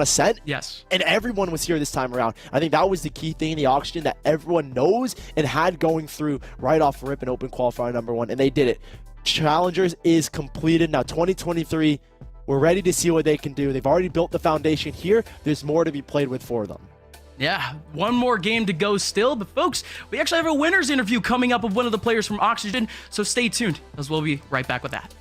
Ascent? Yes. And everyone was here this time around. I think that was the key thing in the Oxygen that everyone knows and had going through right off rip in Open Qualifier #1, and they did it. Challengers is completed. Now 2023, we're ready to see what they can do. They've already built the foundation here. There's more to be played with for them. Yeah, 1 more game to go still, but folks, we actually have a winner's interview coming up of one of the players from Oxygen, so stay tuned, as we'll be right back with that.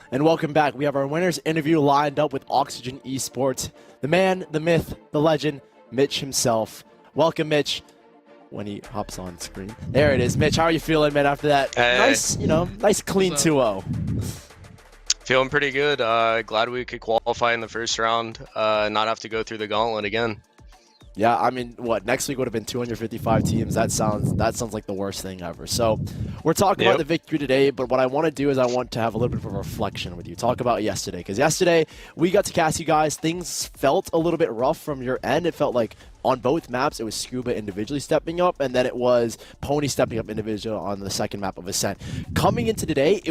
And welcome back. We have our winners interview lined up with Oxygen Esports. The man, the myth, the legend, Mitch himself. Welcome, Mitch. When he hops on screen. There it is. Mitch, how are you feeling, man, after that nice, nice clean 2-0? Feeling pretty good. Glad we could qualify in the first round, not have to go through the gauntlet again. Yeah, I mean, next week would have been 255 teams. That sounds like the worst thing ever. So we're talking about the victory today, but what I want to do is I want to have a little bit of a reflection with you. Talk about yesterday, because yesterday we got to cast you guys. Things felt a little bit rough from your end. It felt like on both maps, it was Scuba individually stepping up, and then it was Pony stepping up individual on the second map of Ascent. Coming into today,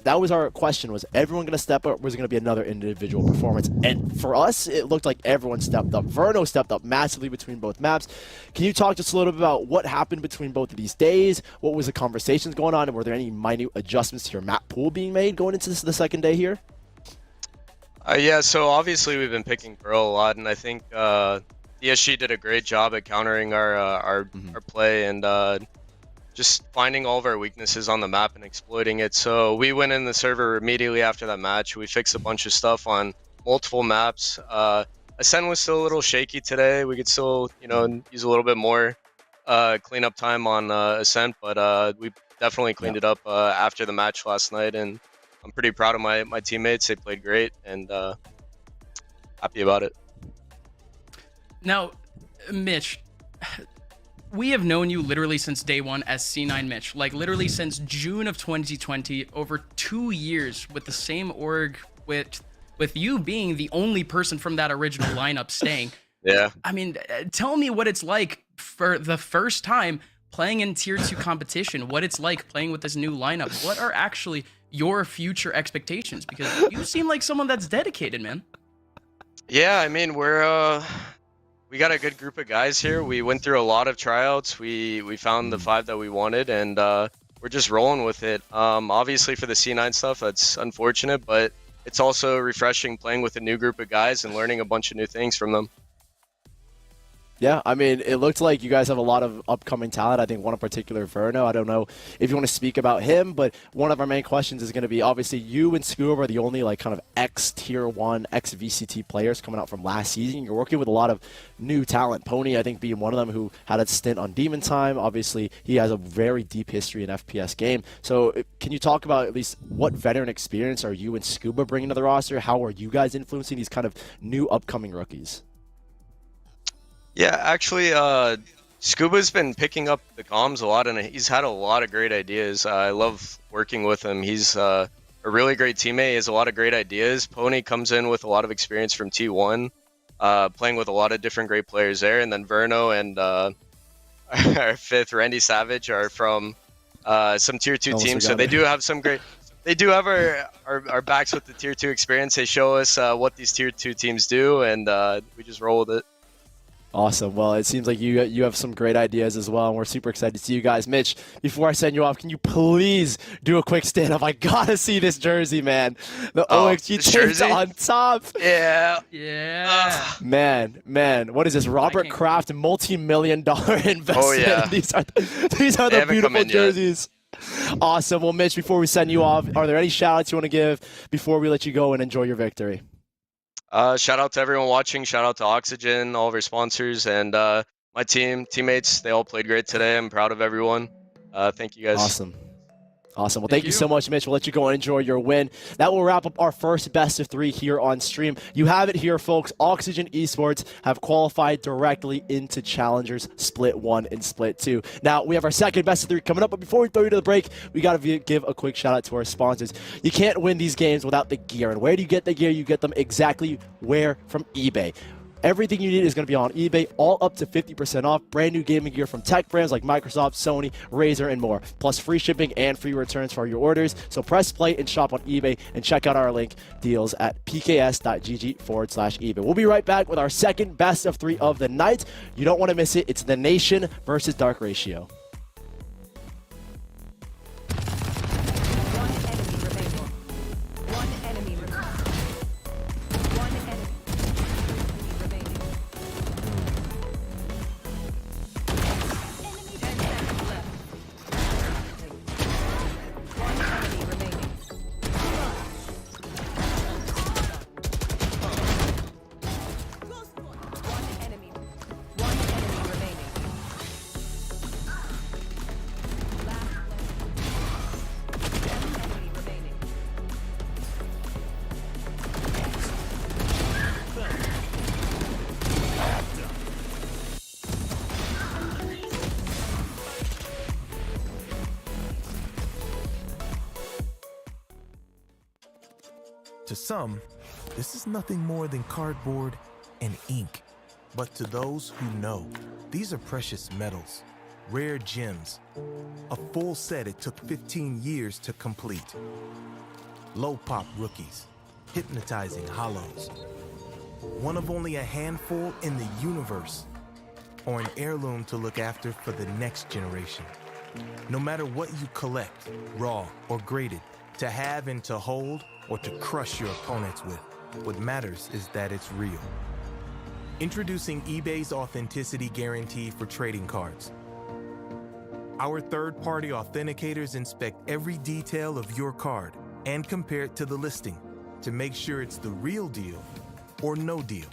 that was our question, was everyone going to step up, or was it going to be another individual performance? And for us, it looked like everyone stepped up. Verno stepped up massively between both maps. Can you talk just a little bit about what happened between both of these days? What was the conversations going on, and were there any minute adjustments to your map pool being made going into the second day here? Yeah, so obviously we've been picking Pearl a lot, and I think DSG did a great job at countering our play and just finding all of our weaknesses on the map and exploiting it. So we went in the server immediately after that match. We fixed a bunch of stuff on multiple maps. Ascent was still a little shaky today. We could still, use a little bit more cleanup time on Ascent, but we definitely cleaned it up after the match last night, and I'm pretty proud of my teammates. They played great, and happy about it. Now, Mitch, we have known you literally since day one as C9 Mitch, like literally since June of 2020, over 2 years with the same org, with you being the only person from that original lineup staying. Yeah. I mean, tell me what it's like for the first time playing in tier 2 competition, what it's like playing with this new lineup. What are actually your future expectations? Because you seem like someone that's dedicated, man. Yeah, I mean, we got a good group of guys here. We went through a lot of tryouts. We found the 5 that we wanted, and we're just rolling with it. Obviously for the C9 stuff, that's unfortunate, but it's also refreshing playing with a new group of guys and learning a bunch of new things from them. Yeah, I mean, it looked like you guys have a lot of upcoming talent. I think one in particular, Verno. I don't know if you want to speak about him, but one of our main questions is going to be, obviously, you and Scuba are the only kind of ex-Tier 1, ex-VCT players coming out from last season. You're working with a lot of new talent. Pony, I think, being one of them, who had a stint on Demon Time. Obviously, he has a very deep history in FPS game. So can you talk about at least what veteran experience are you and Scuba bringing to the roster? How are you guys influencing these kind of new upcoming rookies? Yeah, actually, Scuba's been picking up the comms a lot, and he's had a lot of great ideas. I love working with him. He's a really great teammate. He has a lot of great ideas. Pony comes in with a lot of experience from T1, playing with a lot of different great players there. And then Verno and our 5th, Randy Savage, are from some Tier 2 teams. So they do have some great... They do have our backs with the Tier 2 experience. They show us what these Tier 2 teams do, and we just roll with it. Awesome. Well, it seems like you have some great ideas as well, and we're super excited to see you guys. Mitch, before I send you off, can you please do a quick stand-up? I gotta see this jersey, man. The OXG jersey on top. Yeah. Yeah. Man. What is this? Robert Kraft, multi-million-dollar investment. Oh, yeah. These are the beautiful jerseys. Awesome. Well, Mitch, before we send you off, are there any shout-outs you want to give before we let you go and enjoy your victory? Shout out to everyone watching. Shout out to Oxygen, all of our sponsors, and my teammates. They all played great today. I'm proud of everyone. Thank you guys. Awesome. Well, thank you so much, Mitch. We'll let you go and enjoy your win. That will wrap up our first best of 3 here on stream. You have it here, folks. Oxygen Esports have qualified directly into Challengers Split 1 and Split 2. Now, we have our second best of 3 coming up, but before we throw you to the break, we got to give a quick shout out to our sponsors. You can't win these games without the gear. And where do you get the gear? You get them exactly where? From eBay. Everything you need is going to be on eBay, all up to 50% off. Brand new gaming gear from tech brands like Microsoft, Sony, Razer, and more. Plus free shipping and free returns for your orders. So press play and shop on eBay and check out our link deals at pks.gg/eBay. We'll be right back with our second best of 3 of the night. You don't want to miss it. It's the Nation versus Dark Ratio. To some, this is nothing more than cardboard and ink. But to those who know, these are precious metals, rare gems, a full set it took 15 years to complete. Low-pop rookies, hypnotizing hollows, one of only a handful in the universe, or an heirloom to look after for the next generation. No matter what you collect, raw or graded, to have and to hold, or to crush your opponents with, what matters is that it's real. Introducing eBay's Authenticity Guarantee for trading cards. Our third-party authenticators inspect every detail of your card and compare it to the listing to make sure it's the real deal or no deal,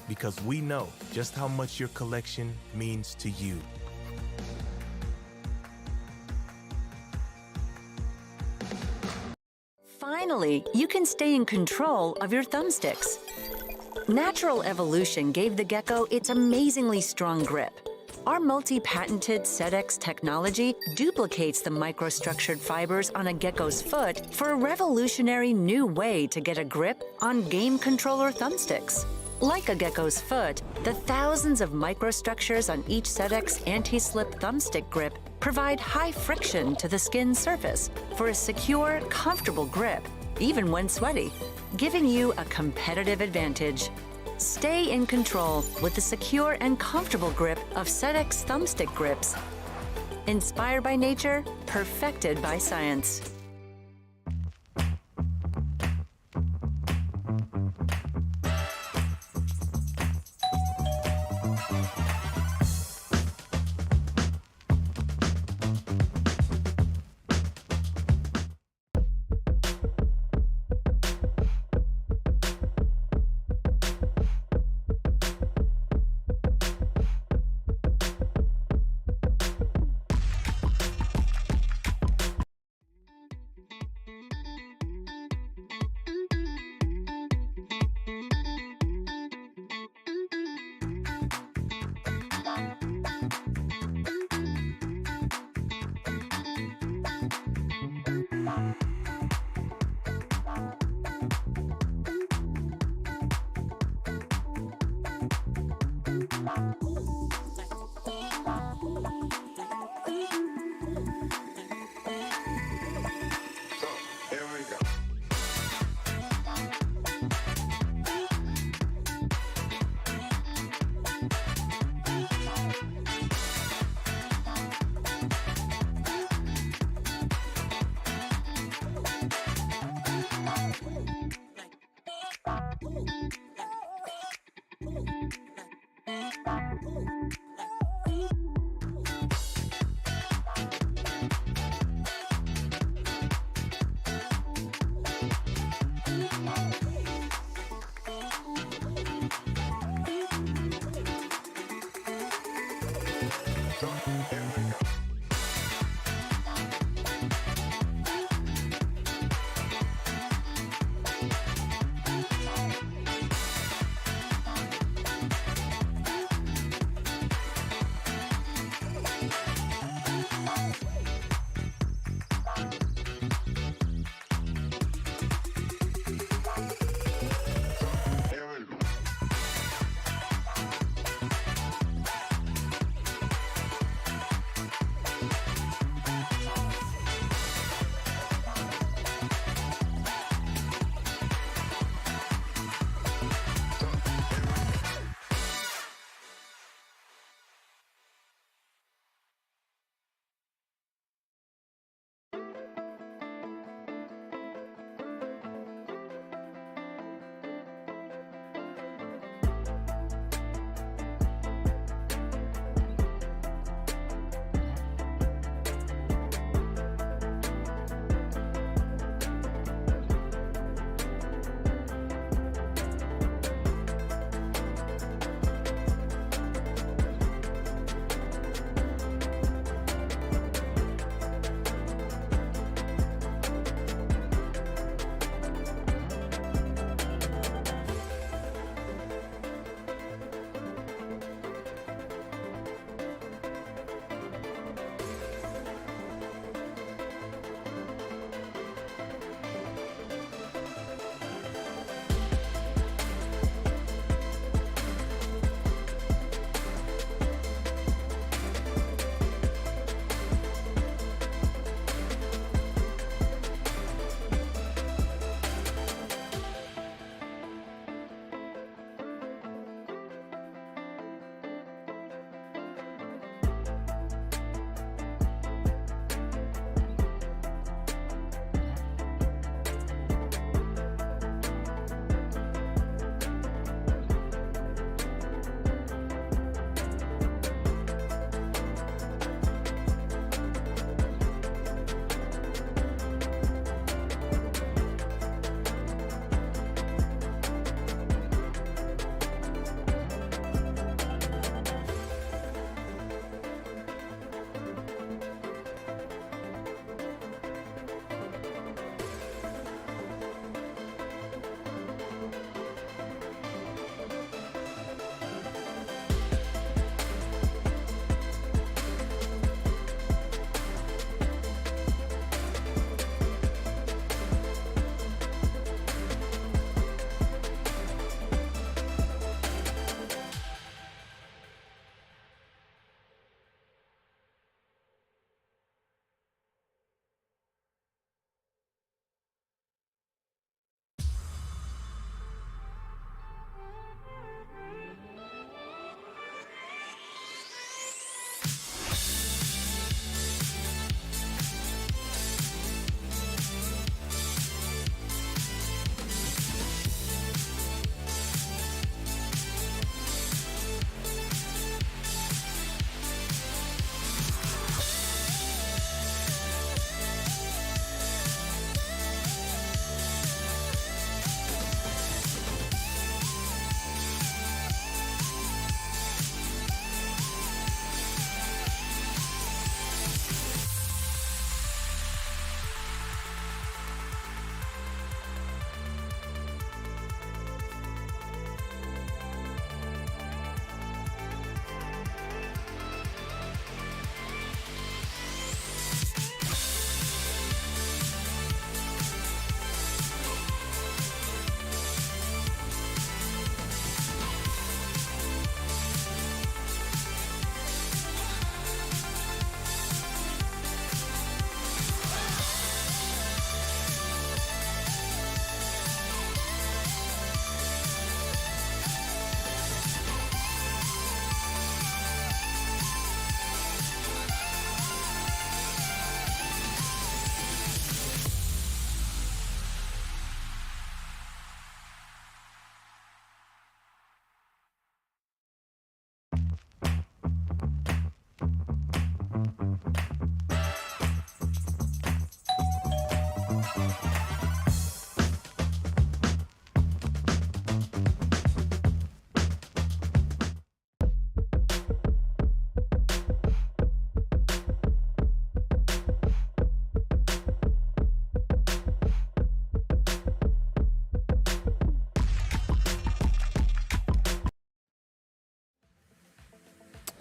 because we know just how much your collection means to you. Finally, you can stay in control of your thumbsticks. Natural evolution gave the gecko its amazingly strong grip. Our multi-patented SetX technology duplicates the microstructured fibers on a gecko's foot for a revolutionary new way to get a grip on game controller thumbsticks. Like a gecko's foot, the thousands of microstructures on each SetX anti-slip thumbstick grip provide high friction to the skin surface for a secure, comfortable grip, even when sweaty, giving you a competitive advantage. Stay in control with the secure and comfortable grip of SetX thumbstick grips. Inspired by nature, perfected by science.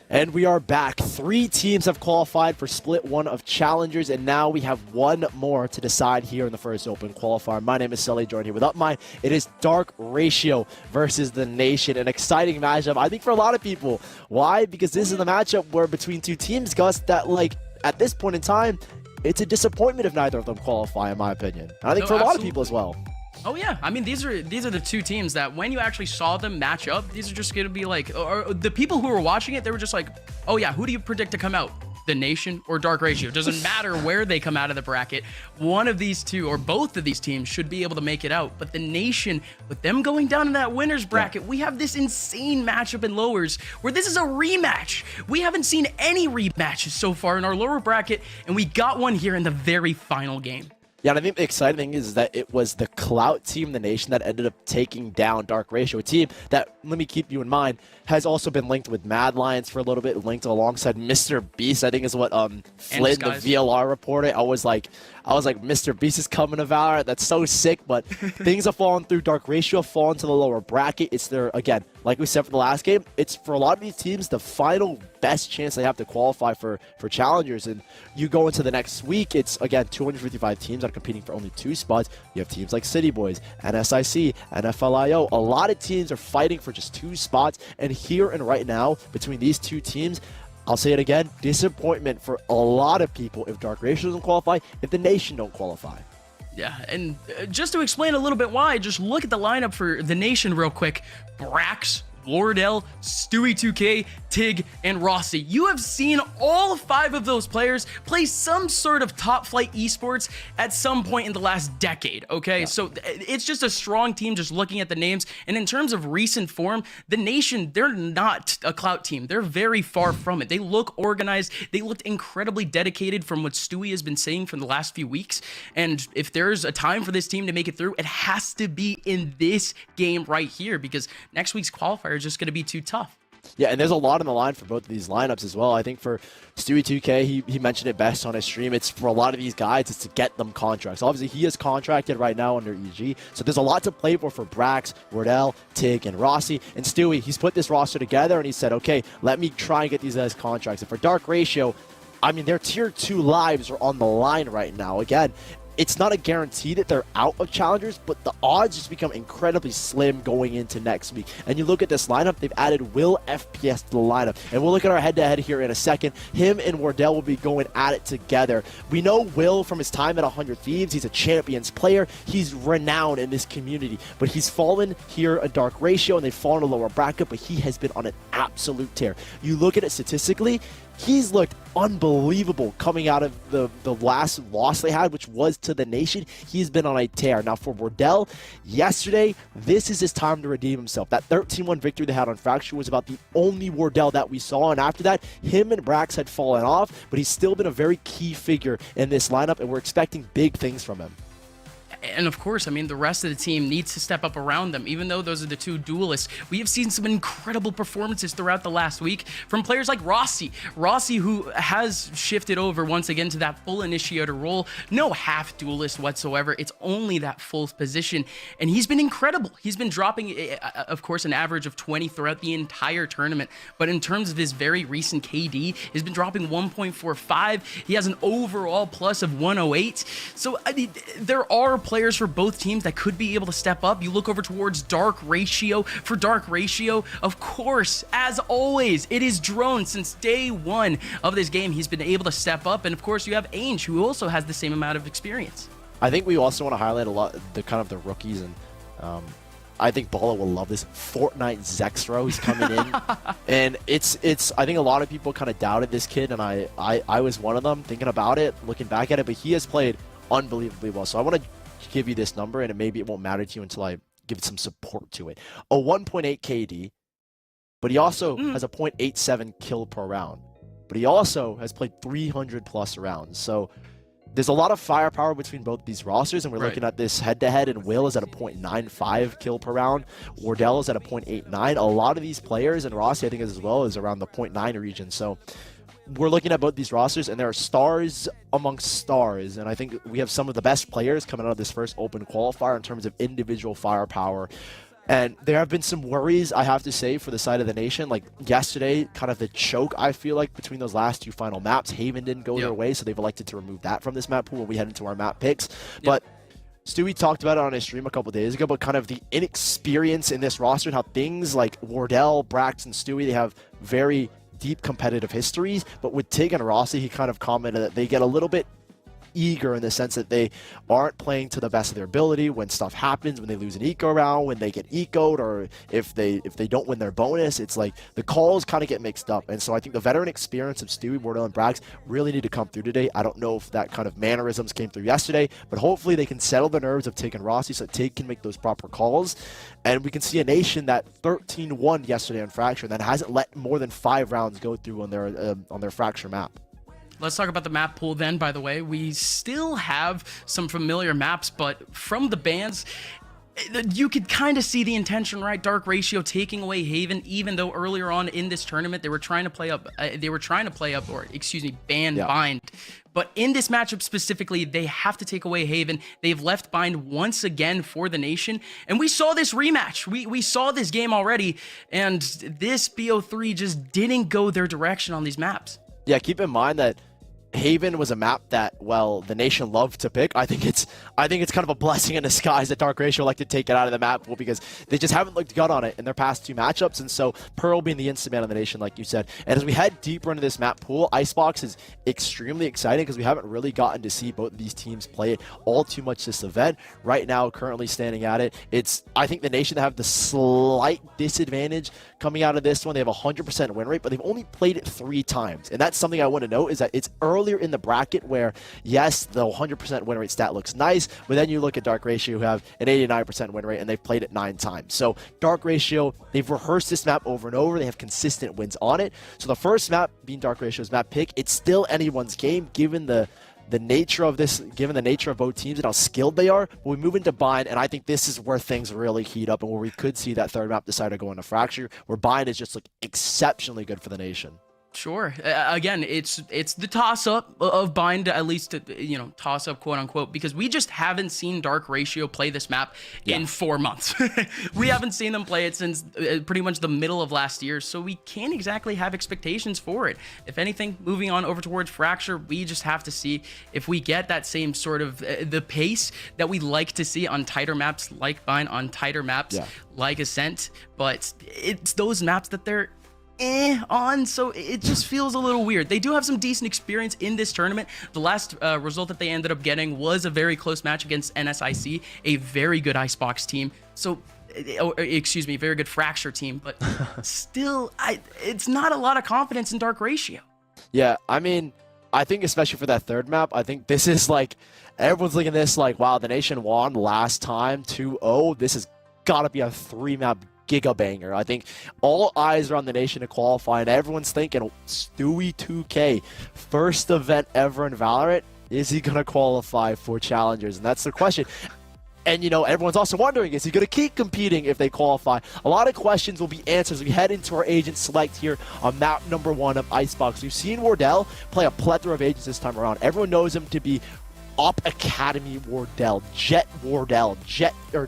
And we are back. 3 teams have qualified for split 1 of Challengers, and now we have 1 more to decide here in the first Open Qualifier. My name is Sully, joined here with Upmine. It is Dark Ratio versus the Nation. An exciting matchup, I think, for a lot of people. Why? Because this is the matchup where between 2 teams, Gus, that, like, at this point in time, it's a disappointment if neither of them qualify, in my opinion. And I think for a lot of people as well. Oh yeah, I mean these are the 2 teams that when you actually saw them match up, these are just gonna be like, or the people who were watching it, they were just like, oh yeah, who do you predict to come out? The Nation or Dark Ratio? Doesn't matter where they come out of the bracket. One of these 2 or both of these teams should be able to make it out. But the Nation, with them going down in that winner's bracket, we have this insane matchup in lowers where this is a rematch. We haven't seen any rematches so far in our lower bracket, and we got one here in the very final game. Yeah, and I think the exciting thing is that it was the Clout team, the Nation, that ended up taking down Dark Ratio, a team that, let me keep you in mind, has also been linked with Mad Lions for a little bit, linked alongside Mr. Beast, I think is what Flynn, the VLR, reported. I was like, Mr. Beast is coming to Valorant. That's so sick, but things have fallen through. Dark Ratio have fallen to the lower bracket. It's their, again, like we said for the last game, it's for a lot of these teams the final best chance they have to qualify for Challengers. And you go into the next week, it's, again, 255 teams that are competing for only 2 spots. You have teams like City Boys, NSIC, NFLIO. A lot of teams are fighting for just 2 spots. And here and right now, between these 2 teams, I'll say it again, disappointment for a lot of people if Dark Ratio doesn't qualify, if the Nation don't qualify. Yeah, and just to explain a little bit why, just look at the lineup for the Nation real quick. Brax, Wardell, Stewie2K, Tig, and Rossi. You have seen all 5 of those players play some sort of top flight esports at some point in the last decade, okay? Yeah. So it's just a strong team just looking at the names. And in terms of recent form, the Nation, they're not a Clout team. They're very far from it. They look organized. They looked incredibly dedicated from what Stewie has been saying from the last few weeks. And if there's a time for this team to make it through, it has to be in this game right here, because next week's qualifier is just going to be too tough. Yeah, and there's a lot on the line for both of these lineups as well. I think for Stewie2K, he mentioned it best on his stream. It's for a lot of these guys, it's to get them contracts. Obviously, he is contracted right now under EG, so there's a lot to play for Brax, Wardell, Tig, and Rossi. And Stewie, he's put this roster together, and he said, okay, let me try and get these guys contracts. And for Dark Ratio, I mean, their tier 2 lives are on the line right now. Again, it's not a guarantee that they're out of Challengers, but the odds just become incredibly slim going into next week. And you look at this lineup, they've added Will FPS to the lineup. And we'll look at our head-to-head here in a second. Him and Wardell will be going at it together. We know Will from his time at 100 Thieves. He's a Champions player. He's renowned in this community. But he's fallen here a Dark Ratio, and they've fallen a lower bracket, but he has been on an absolute tear. You look at it statistically, he's looked unbelievable coming out of the last loss they had, which was to the Nation. He's been on a tear. Now for Wardell, yesterday, this is his time to redeem himself. That 13-1 victory they had on Fracture was about the only Wardell that we saw, and after that, him and Brax had fallen off, but he's still been a very key figure in this lineup, and we're expecting big things from him. And of course, I mean, the rest of the team needs to step up around them. Even though those are the 2 duelists, we have seen some incredible performances throughout the last week from players like Rossi. Rossi, who has shifted over once again to that full initiator role. No half duelist whatsoever. It's only that full position. And he's been incredible. He's been dropping, of course, an average of 20 throughout the entire tournament. But in terms of his very recent KD, he's been dropping 1.45. He has an overall plus of 108. So, I mean, there are players for both teams that could be able to step up. You look over towards Dark Ratio. For Dark Ratio, of course, as always, it is Drone. Since day 1 of this game, he's been able to step up. And of course, you have Ainge, who also has the same amount of experience. I think we also want to highlight a lot the rookies, and I think Bala will love this. Fortnite Zexro, he's coming in, and it's. I think a lot of people kind of doubted this kid, and I was one of them thinking about it, looking back at it, but he has played unbelievably well. So I want to give you this number, and maybe it won't matter to you until I give some support to it. A 1.8 KD, but he also has a 0.87 kill per round. But he also has played 300 plus rounds. So there's a lot of firepower between both these rosters, and we're looking at this head-to-head, and Will is at a 0.95 kill per round. Wardell is at a 0.89. A lot of these players, and Rossi I think as well, is around the 0.9 region. So we're looking at both these rosters, and there are stars amongst stars, and I think we have some of the best players coming out of this first Open Qualifier in terms of individual firepower. And there have been some worries, I have to say, for the side of the nation. Like yesterday, kind of the choke, I feel like, between those last 2 final maps. Haven didn't go their way, so they've elected to remove that from this map pool when we head into our map picks. But Stewie talked about it on his stream a couple days ago, but kind of the inexperience in this roster and how things like Wardell, Brax, and Stewie, they have very deep competitive histories. But with Tig and Rossi, he kind of commented that they get a little bit eager in the sense that they aren't playing to the best of their ability when stuff happens, when they lose an eco round, when they get ecoed, or if they don't win their bonus. It's like the calls kind of get mixed up. And so I think the veteran experience of Stewie, Wardell, and Brax really need to come through today. I don't know if that kind of mannerisms came through yesterday, but hopefully they can settle the nerves of Tig and Rossi so that Tig can make those proper calls. And we can see a nation that 13-1 yesterday on Fracture that hasn't let more than 5 rounds go through on their Fracture map. Let's talk about the map pool then, by the way. We still have some familiar maps, but from the bans, you could kind of see the intention, right? Dark Ratio taking away Haven, even though earlier on in this tournament, they were trying to play up, ban Bind. But in this matchup specifically, they have to take away Haven. They've left Bind once again for the nation. And we saw this rematch. We saw this game already. And this BO3 just didn't go their direction on these maps. Yeah, keep in mind that Haven was a map that, well, the nation loved to pick. I think it's kind of a blessing in disguise that Dark Ratio like to take it out of the map pool because they just haven't looked good on it in their past 2 matchups. And so Pearl being the instant man of the nation, like you said. And as we head deeper into this map pool, Icebox is extremely exciting because we haven't really gotten to see both of these teams play it all too much this event. Right now, currently standing at it, I think the nation have the slight disadvantage coming out of this one. They have a 100% win rate, but they've only played it 3 times. And that's something I want to note is that it's earlier in the bracket where, yes, the 100% win rate stat looks nice, but then you look at Dark Ratio who have an 89% win rate and they've played it 9 times. So Dark Ratio, they've rehearsed this map over and over. They have consistent wins on it. So the first map being Dark Ratio's map pick, it's still anyone's game given the nature of this, given the nature of both teams and how skilled they are. But we move into Bind, and I think this is where things really heat up and where we could see that third map decider go into Fracture, where Bind is just like exceptionally good for the nation. Sure. Again, it's the toss-up of Bind, at least, toss-up, quote-unquote, because we just haven't seen Dark Ratio play this map in 4 months. We haven't seen them play it since pretty much the middle of last year, so we can't exactly have expectations for it. If anything, moving on over towards Fracture, we just have to see if we get that same sort of the pace that we like to see on tighter maps like Bind, on tighter maps like Ascent, but it's those maps that they're on, so it just feels a little weird. They do have some decent experience in this tournament. The last result that they ended up getting was a very close match against NSIC, a very good Icebox team. So, very good Fracture team, but still, it's not a lot of confidence in Dark Ratio. Yeah, I mean, I think especially for that third map, I think this is like, everyone's looking at this like, wow, the nation won last time 2-0. This has got to be a 3-map giga banger. I think all eyes are on the nation to qualify, and everyone's thinking Stewie 2K, first event ever in Valorant, is he gonna qualify for Challengers? And that's the question. And everyone's also wondering, is he gonna keep competing if they qualify? A lot of questions will be answered as we head into our agent select here on map number 1 of Icebox. We've seen Wardell play a plethora of agents this time around. Everyone knows him to be Op Academy Wardell, Jet Wardell,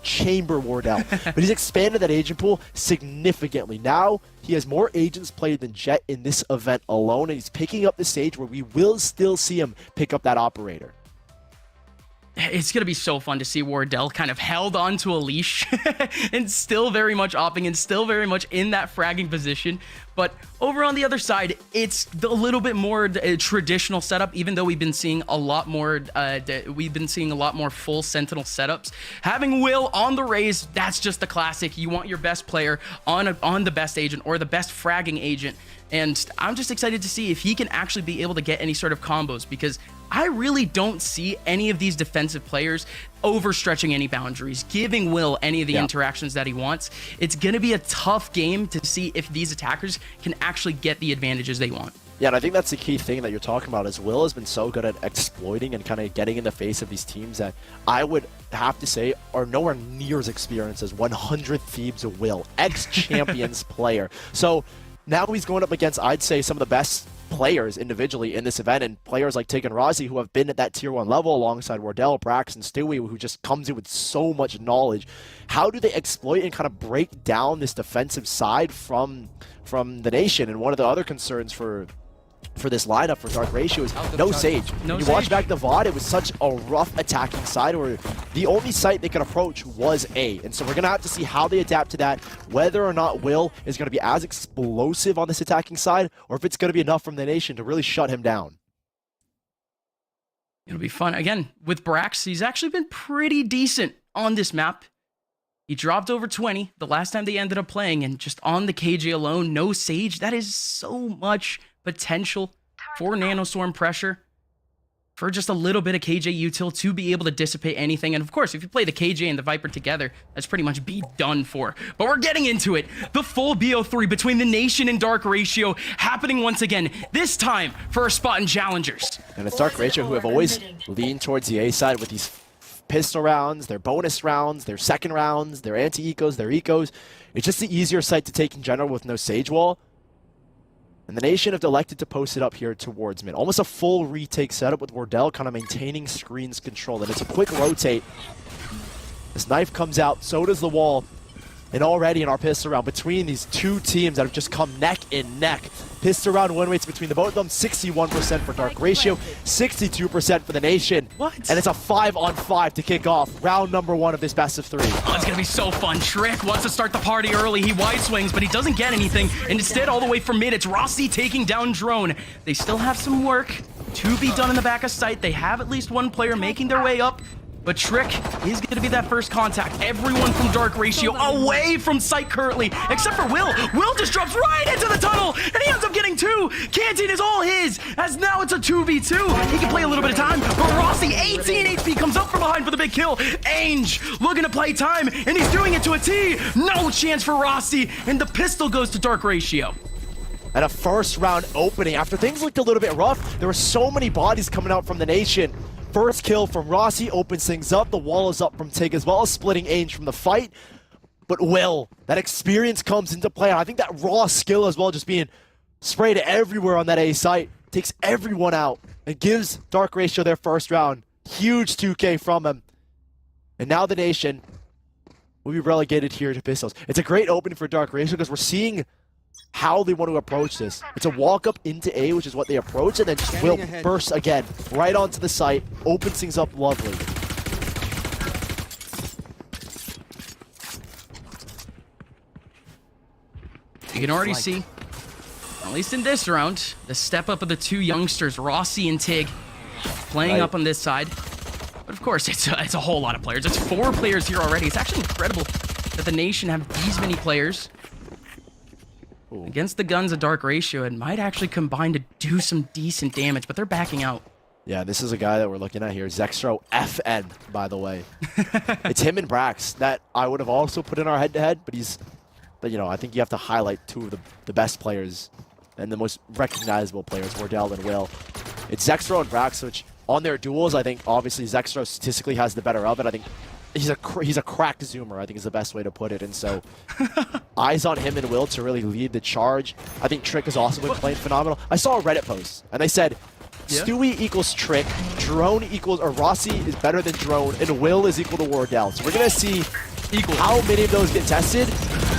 Chamber Wardell. But he's expanded that agent pool significantly. Now he has more agents played than Jet in this event alone, and he's picking up the stage where we will still see him pick up that operator. It's going to be so fun to see Wardell kind of held onto a leash and still very much opping and still very much in that fragging position. But over on the other side, it's a little bit more traditional setup, even though we've been seeing a lot more full Sentinel setups. Having Will on the Raze, that's just the classic. You want your best player on the best agent or the best fragging agent. And I'm just excited to see if he can actually be able to get any sort of combos, because I really don't see any of these defensive players overstretching any boundaries, giving Will any of the interactions that he wants. It's going to be a tough game to see if these attackers can actually get the advantages they want. Yeah, and I think that's the key thing that you're talking about is Will has been so good at exploiting and kind of getting in the face of these teams that I would have to say are nowhere near as experienced as 100 Thieves of Will, ex-champions player. So now he's going up against, I'd say, some of the best players individually in this event, and players like Tig and Rossi who have been at that tier 1 level alongside Wardell, Brax, and Stewie, who just comes in with so much knowledge. How do they exploit and kind of break down this defensive side from the Nation? And one of the other concerns for this lineup for Dark Ratio is no Sage. When you watch back the VOD, it was such a rough attacking side where the only site they could approach was A. And so we're going to have to see how they adapt to that, whether or not Will is going to be as explosive on this attacking side, or if it's going to be enough from the Nation to really shut him down. It'll be fun. Again, with Brax, he's actually been pretty decent on this map. He dropped over 20 the last time they ended up playing, and just on the KJ alone, no Sage. That is so much potential for Nanostorm pressure, for just a little bit of KJ util to be able to dissipate anything. And of course, if you play the KJ and the Viper together, that's pretty much be done for. But we're getting into it. The full BO3 between the Nation and Dark Ratio happening once again, this time for a spot in Challengers. And it's Dark Ratio who have always leaned towards the A side with these pistol rounds, their bonus rounds, their second rounds, their anti-ecos, their ecos. It's just the easier site to take in general with no Sage Wall. And the Nation have elected to post it up here towards mid. Almost a full retake setup with Wardell kind of maintaining screens control. And it's a quick rotate. This knife comes out, so does the wall. And already in our pistol round between these two teams that have just come neck and neck. Pistol round win rates between the both of them, 61% for Dark Ratio, 62% for the Nation. What? And it's a 5-on-5 to kick off round number 1 of this best of 3. Oh, it's gonna be so fun. Trick wants to start the party early. He wide swings, but he doesn't get anything. And instead, all the way from mid, it's Rossi taking down Drone. They still have some work to be done in the back of sight. They have at least one player making their way up. But Trick is going to be that first contact. Everyone from Dark Ratio away from sight currently, except for Will. Will just drops right into the tunnel, and he ends up getting 2. Canteen is all his, as now it's a 2v2. He can play a little bit of time, but Rossi, 18 HP, comes up from behind for the big kill. Ainge looking to play time, and he's doing it to a T. No chance for Rossi, and the pistol goes to Dark Ratio. And a first round opening. After things looked a little bit rough, there were so many bodies coming out from the Nation. First kill from Rossi opens things up. The wall is up from Tig as well, splitting Ainge from the fight. But Will, that experience comes into play. And I think that raw skill as well, just being sprayed everywhere on that A site, takes everyone out and gives Dark Ratio their first round. Huge 2K from him. And now the Nation will be relegated here to pistols. It's a great opening for Dark Ratio because we're seeing how they want to approach this. It's a walk up into A, which is what they approach, and then Will bursts again right onto the site, opens things up lovely. You can already see, at least in this round, the step up of the two youngsters, Rossi and Tig, playing up on this side. But of course, it's a whole lot of players. It's 4 players here already. It's actually incredible that the Nation have these many players. Ooh. Against the guns of Dark Ratio, it might actually combine to do some decent damage, but they're backing out. Yeah, this is a guy that we're looking at here, Zextro FN, by the way. It's him and Brax that I would have also put in our head-to-head, but you know, I think you have to highlight 2 of the best players and the most recognizable players, Wardell and Will. It's Zextro and Brax, which on their duels, I think obviously Zextro statistically has the better of it. I think he's a cracked zoomer, I think is the best way to put it. And so eyes on him and Will to really lead the charge. I think Trick has also been playing phenomenal. I saw a Reddit post and they said Stewie equals Trick, Drone equals, or Rossi is better than Drone, and Will is equal to Wardell. So we're gonna see how many of those get tested.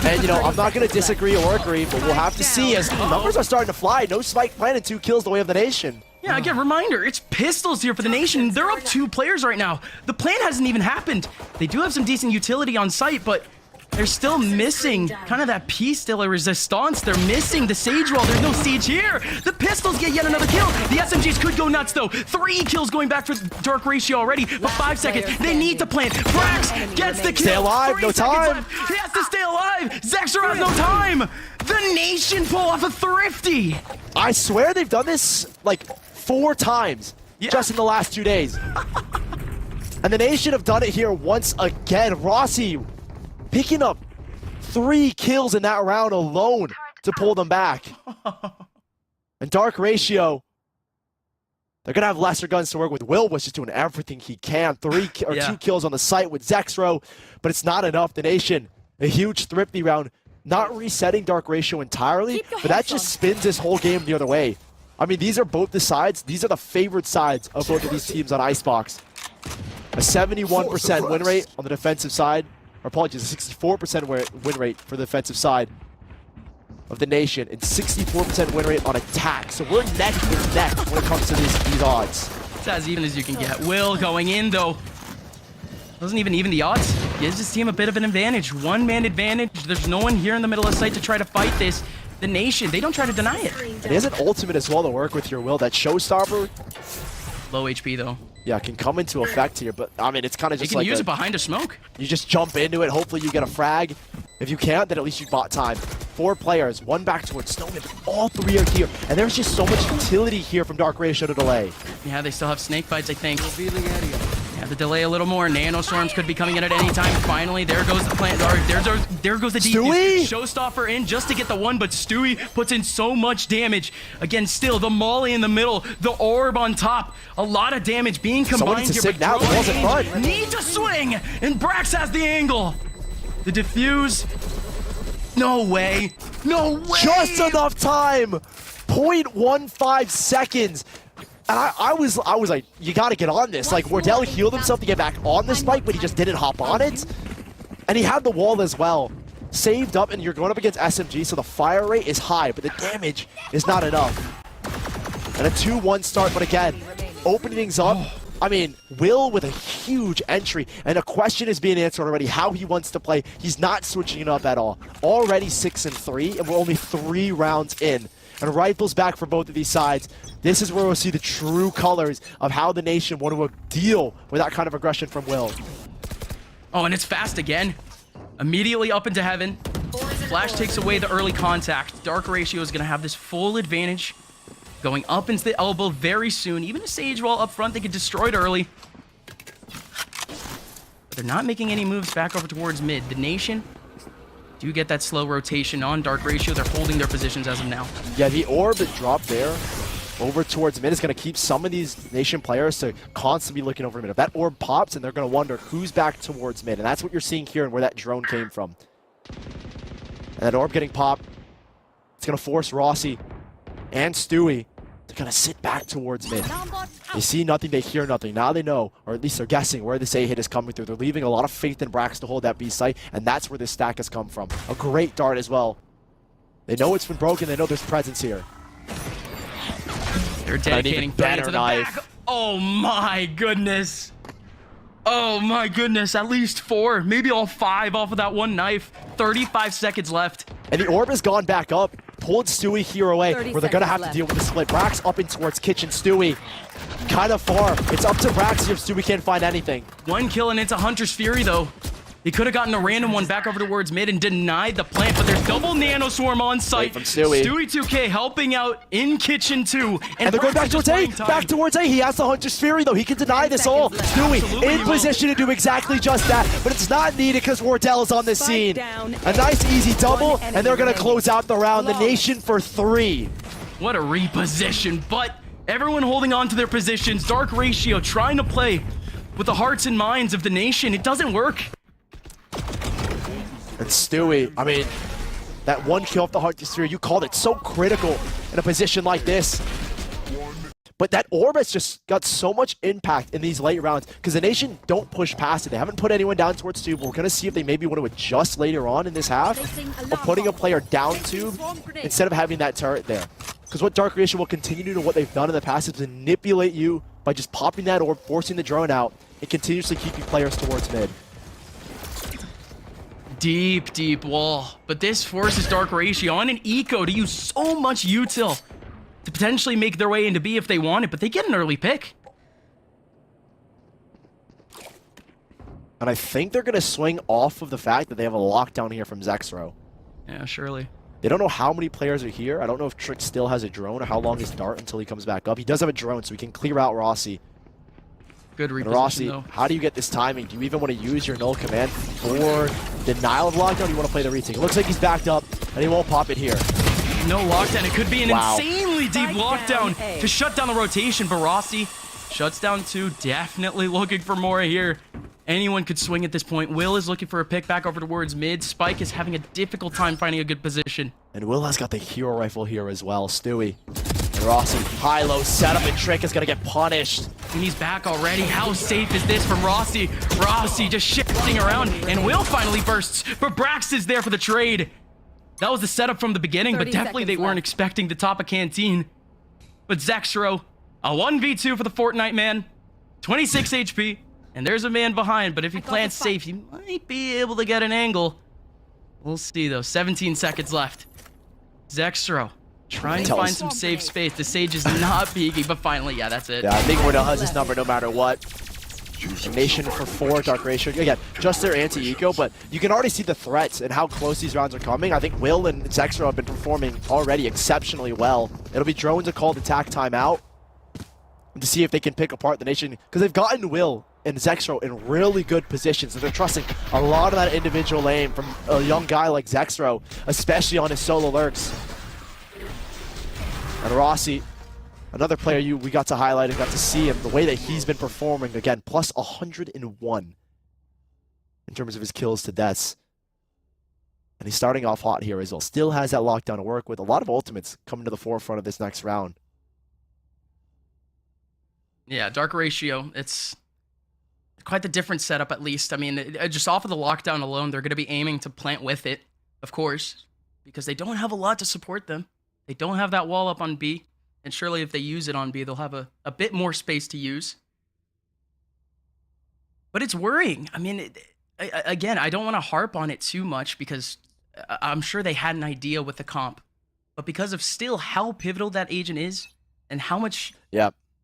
And you know, I'm not gonna disagree or agree, but we'll have to see as the numbers are starting to fly. No Spike planted, 2 kills the way of the Nation. Yeah, again, reminder, it's pistols here for the Nation. They're up 2 players right now. The plan hasn't even happened. They do have some decent utility on site, but they're still missing kind of that piece de la resistance. They're missing the Sage Wall. There's no Siege here. The pistols get yet another kill. The SMGs could go nuts, though. 3 kills going back for Dark Ratio already, but 5 seconds. They need to plant. Brax gets the kill. Stay alive, no time. Left. He has to stay alive. Zexer has no time. The Nation pull off a thrifty. I swear they've done this like 4 times just in the last 2 days. And the Nation have done it here once again. Rossi picking up 3 kills in that round alone to pull them back. And Dark Ratio, they're going to have lesser guns to work with. Will was just doing everything he can. 2 kills on the site with Zexro, but it's not enough. The Nation, a huge thrifty round, not resetting Dark Ratio entirely, but that just spins this whole game the other way. I mean, these are both the sides. These are the favorite sides of both of these teams on Icebox. A 71% win rate on the defensive side. Or apologies, a 64% win rate for the defensive side of the nation, and 64% win rate on attack. So we're neck and neck when it comes to these odds. It's as even as you can get. Will going in, though. Doesn't even the odds. Gives his team a bit of an advantage. One-man advantage. There's no one here in the middle of sight to try to fight this. The nation, they don't try to deny it. And he has an ultimate as well to work with your Will. That showstopper, Low HP, though. yeah, can come into effect here. But, I mean, it's kind of You just can like use it behind a smoke. you just jump into it. Hopefully you get a frag. If you can't, then at least you bought time. 4 players, 1 back towards Snowman, but all 3 are here. And there's just so much utility here from Dark Ratio to delay. Yeah, they still have snake bites, I think. Yeah, the delay a little more. Nanostorms could be coming in at any time. Finally, there goes the plant. There goes the Stewie? Showstopper in just to get the one, but Stewie puts in so much damage. Again, still, the molly in the middle, the orb on top. A lot of damage being Someone combined needs to here. sit now. The ball's in front. Need to swing, and Brax has the angle. The diffuse. No way. No way. Just enough time. 0.15 seconds. And I was like, you got to get on this. Like, Wardell healed himself to get back on the spike, but he just didn't hop on it. And he had the wall as well. Saved up, and you're going up against SMG, so the fire rate is high, but the damage is not enough. And a 2-1 start, but again, opening things up. I mean, Will with a huge entry, and a question is being answered already, how he wants to play. He's not switching it up at all. Already 6-3, and we're only 3 rounds in. And rifles back for both of these sides. This is where we'll see the true colors of how the nation want to deal with that kind of aggression from Will. Oh, and it's fast again. Immediately up into heaven. Flash takes away the early contact. Dark Ratio is going to have this full advantage. Going up into the elbow very soon. Even a Sage Wall up front, they get destroyed early. But they're not making any moves back over towards mid. The nation do get that slow rotation on Dark Ratio. They're holding their positions as of now. Yeah, the orb that dropped there over towards mid is going to keep some of these nation players to constantly be looking over mid. If that orb pops, and they're going to wonder who's back towards mid. And that's what you're seeing here and where that drone came from. And that orb getting popped, it's going to force Rossi and Stewie to kind of sit back towards mid. They see nothing, they hear nothing. Now they know, or at least they're guessing where this A hit is coming through. They're leaving a lot of faith in Brax to hold that B site, and that's where this stack has come from. A great dart as well. They know it's been broken, they know there's presence here. They're dedicating better to the back. Oh my goodness. Oh my goodness, at least 4, maybe all 5 off of that one knife. 35 seconds left. And the orb has gone back up, pulled Stewie here away, where they're going to have to deal with the split. Brax up in towards kitchen. Stewie kind of far. It's up to Brax if Stewie can't find anything. 1 kill and it's a Hunter's Fury though. He could have gotten a random one back over towards mid and denied the plant, but there's double Nano Swarm on site. From Stewie. Stewie 2K helping out in kitchen 2. And they're going back towards A. Back towards A. He has the Hunter's Fury, though. He can deny this all. Stewie in position to do exactly just that, but it's not needed because Wardell is on the scene. A nice, easy double, and they're going to close out the round. The nation for 3. What a reposition, but everyone holding on to their positions. Dark Ratio trying to play with the hearts and minds of the nation. It doesn't work. And Stewie, I mean, that 1 kill off the Hunter's Fury, you called it, so critical in a position like this. But that orb has just got so much impact in these late rounds because the nation don't push past it. They haven't put anyone down towards tube. We're going to see if they maybe want to adjust later on in this half of putting a player down tube instead of having that turret there. Because what Dark Ratio will continue to do, what they've done in the past, is manipulate you by just popping that orb, forcing the drone out, and continuously keeping players towards mid. Deep wall. But this forces Dark Ratio on an eco to use so much util to potentially make their way into B if they want it, but they get an early pick. And I think they're going to swing off of the fact that they have a lockdown here from Zexro. Yeah, surely. They don't know how many players are here. I don't know if Trick still has a drone or how long his dart until he comes back up. He does have a drone, so he can clear out Rossi. Good reposition, Rossi, though. how do you get this timing? Do you even want to use your null command for denial of lockdown? Or do you want to play the retake? It looks like he's backed up, and he won't pop it here. No lockdown. It could be an Wow. insanely deep lockdown to shut down the rotation, but Rossi shuts down 2. Definitely looking for more here. Anyone could swing at this point. Will is looking for a pick back over towards mid. Spike is having a difficult time finding a good position. And Will has got the hero rifle here as well. Stewie And Rossi, high-low setup, and Trick is gonna get punished. And he's back already. How safe is this from Rossi? Rossi just shifting around, and Will finally bursts, but Brax is there for the trade. That was the setup from the beginning, but definitely they weren't expecting the top of Canteen. But Zexro, a 1v2 for the Fortnite man, 26 HP, and there's a man behind, but if he plants safe, he might be able to get an angle. We'll see though, 17 seconds left. Zexro, trying to find some safe space. The Sage is not peeking, but finally, yeah, that's it. Yeah, I think Wardell has this number no matter what. Nation for 4, Dark Ratio. Again, just their anti-eco, but you can already see the threats and how close these rounds are coming. I think Will and Zexro have been performing already exceptionally well. It'll be Drone to call the attack timeout to see if they can pick apart the Nation, because they've gotten Will and Zexro in really good positions, and they're trusting a lot of that individual aim from a young guy like Zexro, especially on his solo lurks. And Rossi, another player we got to highlight and got to see him, the way that he's been performing, again, plus 101 in terms of his kills to deaths. And he's starting off hot here as well. Still has that lockdown to work with. A lot of ultimates coming to the forefront of this next round. Yeah, Dark Ratio, it's quite the different setup at least. I mean, just off of the lockdown alone, they're going to be aiming to plant with it, of course, because they don't have a lot to support them. They don't have that wall up on B. And surely if they use it on B, they'll have a bit more space to use. But it's worrying. I mean, again, I don't want to harp on it too much because I'm sure they had an idea with the comp. But because of still how pivotal that agent is and how much,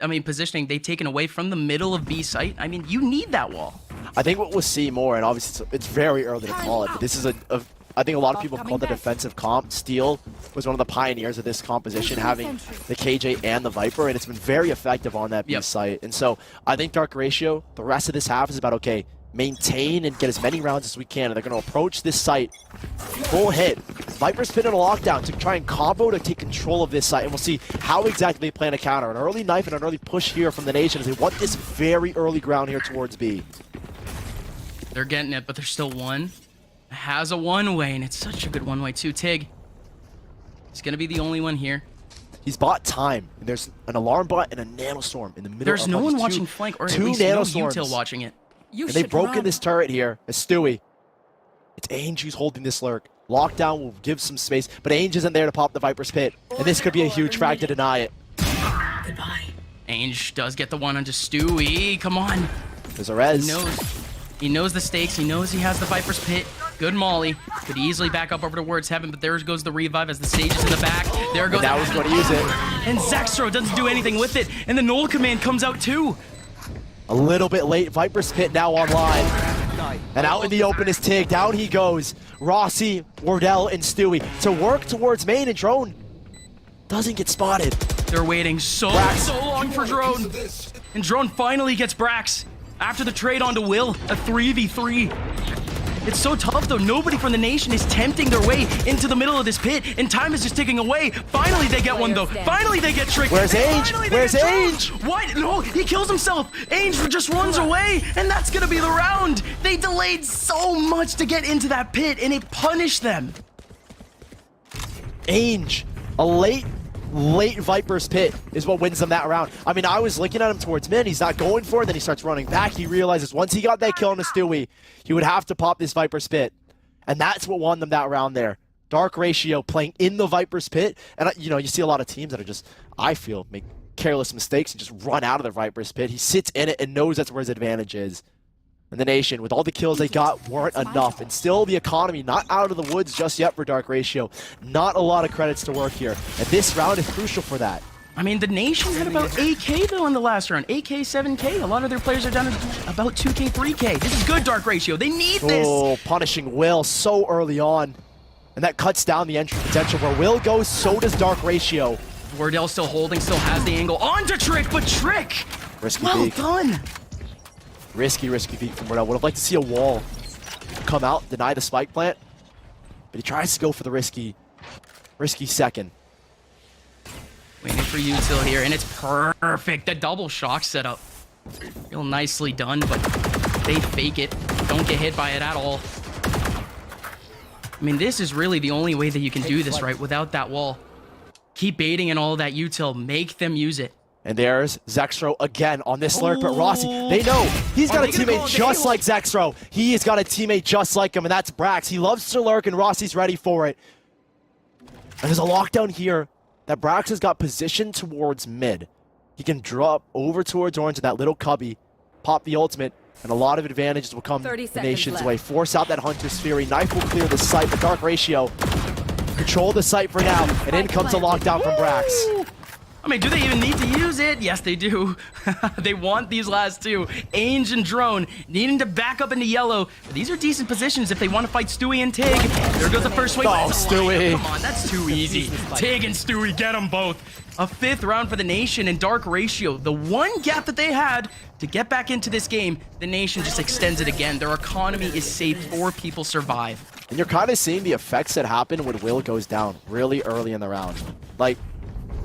I mean, positioning they've taken away from the middle of B site, I mean, you need that wall. I think what we'll see more, and obviously it's very early to call it, but this is I think a lot of people call it the defensive comp. Steel was one of the pioneers of this composition, having the KJ and the Viper, and it's been very effective on that B site. And so I think Dark Ratio, the rest of this half is about, okay, maintain and get as many rounds as we can, and they're going to approach this site full hit. Viper's been in a lockdown to try and combo to take control of this site, and we'll see how exactly they plan to counter. An early knife and an early push here from the Nation as they want this very early ground here towards B. They're getting it, but there's still one. Has a one-way, and it's such a good one-way too. Tig, he's going to be the only one here. He's bought time. There's an alarm bot and a nanostorm in the middle. There's no one watching flank, or at least no util watching it. And they've broken this turret here as Stewie. It's Ainge who's holding this lurk. Lockdown will give some space, but Ainge isn't there to pop the Viper's pit. And this could be a huge frag to deny it. Goodbye. Ainge does get the one onto Stewie. Come on. There's a res. He knows the stakes. He knows he has the Viper's pit. Good Molly. Could easily back up over to Words Heaven, but there goes the revive as the Sage is in the back. There goes. That was going to use it. And Zexro doesn't do anything with it. And the Null command comes out too. A little bit late. Viper's pit now online. And out in the open is Tig. Down he goes. Rossi, Wardell, and Stewie to work towards main, and Drone doesn't get spotted. They're waiting so long for Drone. And Drone finally gets Brax. After the trade onto Will, a 3v3. It's so tough though. Nobody from the Nation is tempting their way into the middle of this pit, and time is just ticking away. Finally they get one though. Finally they get tricked. Where's Ainge? Where's Ainge? What? No, he kills himself. Ainge just runs away, and that's gonna be the round. They delayed so much to get into that pit, and it punished them. Ainge, a late Viper's pit is what wins them that round. I mean, I was looking at him towards mid. He's not going for it. Then he starts running back. He realizes once he got that kill on the Stewie, he would have to pop this Viper's pit. And that's what won them that round there. Dark Ratio playing in the Viper's pit. And, you know, you see a lot of teams that are just, I feel, make careless mistakes and just run out of the Viper's pit. He sits in it and knows that's where his advantage is. And the Nation, with all the kills they got, weren't enough. And still the economy not out of the woods just yet for Dark Ratio. Not a lot of credits to work here. And this round is crucial for that. I mean, the Nation had about 8K though in the last round. 8K, 7K. A lot of their players are down to about 2K, 3K. This is good, Dark Ratio. They need this. Oh, punishing Will so early on. And that cuts down the entry potential. Where Will goes, so does Dark Ratio. Wardell still holding, still has the angle. On to Trick, but Trick! Risky well peek. done. Risky peek from Wardell. Would have liked to see a wall come out, deny the spike plant. But he tries to go for the risky second. Waiting for util here, and it's perfect. The double shock setup. Real nicely done, but they fake it. Don't get hit by it at all. I mean, this is really the only way that you can do this, right? Without that wall. Keep baiting and all of that util. Make them use it. And there's Zextro again on this lurk, but Rossi, they know he's got a teammate just like Zextro. He has got a teammate just like him, and that's Brax. He loves to lurk, and Rossi's ready for it. And there's a lockdown here that Brax has got positioned towards mid. He can drop over towards orange in that little cubby, pop the ultimate, and a lot of advantages will come the Nation's way. Force out that Hunter's Fury. Knife will clear the site, but Dark Ratio control the site for now, and in comes a lockdown from Brax. I mean, do they even need to use it? Yes, they do. They want these last two. Ainge and Drone needing to back up into yellow. These are decent positions if they want to fight Stewie and Tig. There goes the first swing. Oh, Stewie. Come on, that's too easy. Tig and Stewie, get them both. A 5th round for the Nation, and Dark Ratio, the one gap that they had to get back into this game, the Nation just extends it again. Their economy is safe. 4 people survive. And you're kind of seeing the effects that happen when Will goes down really early in the round. Like,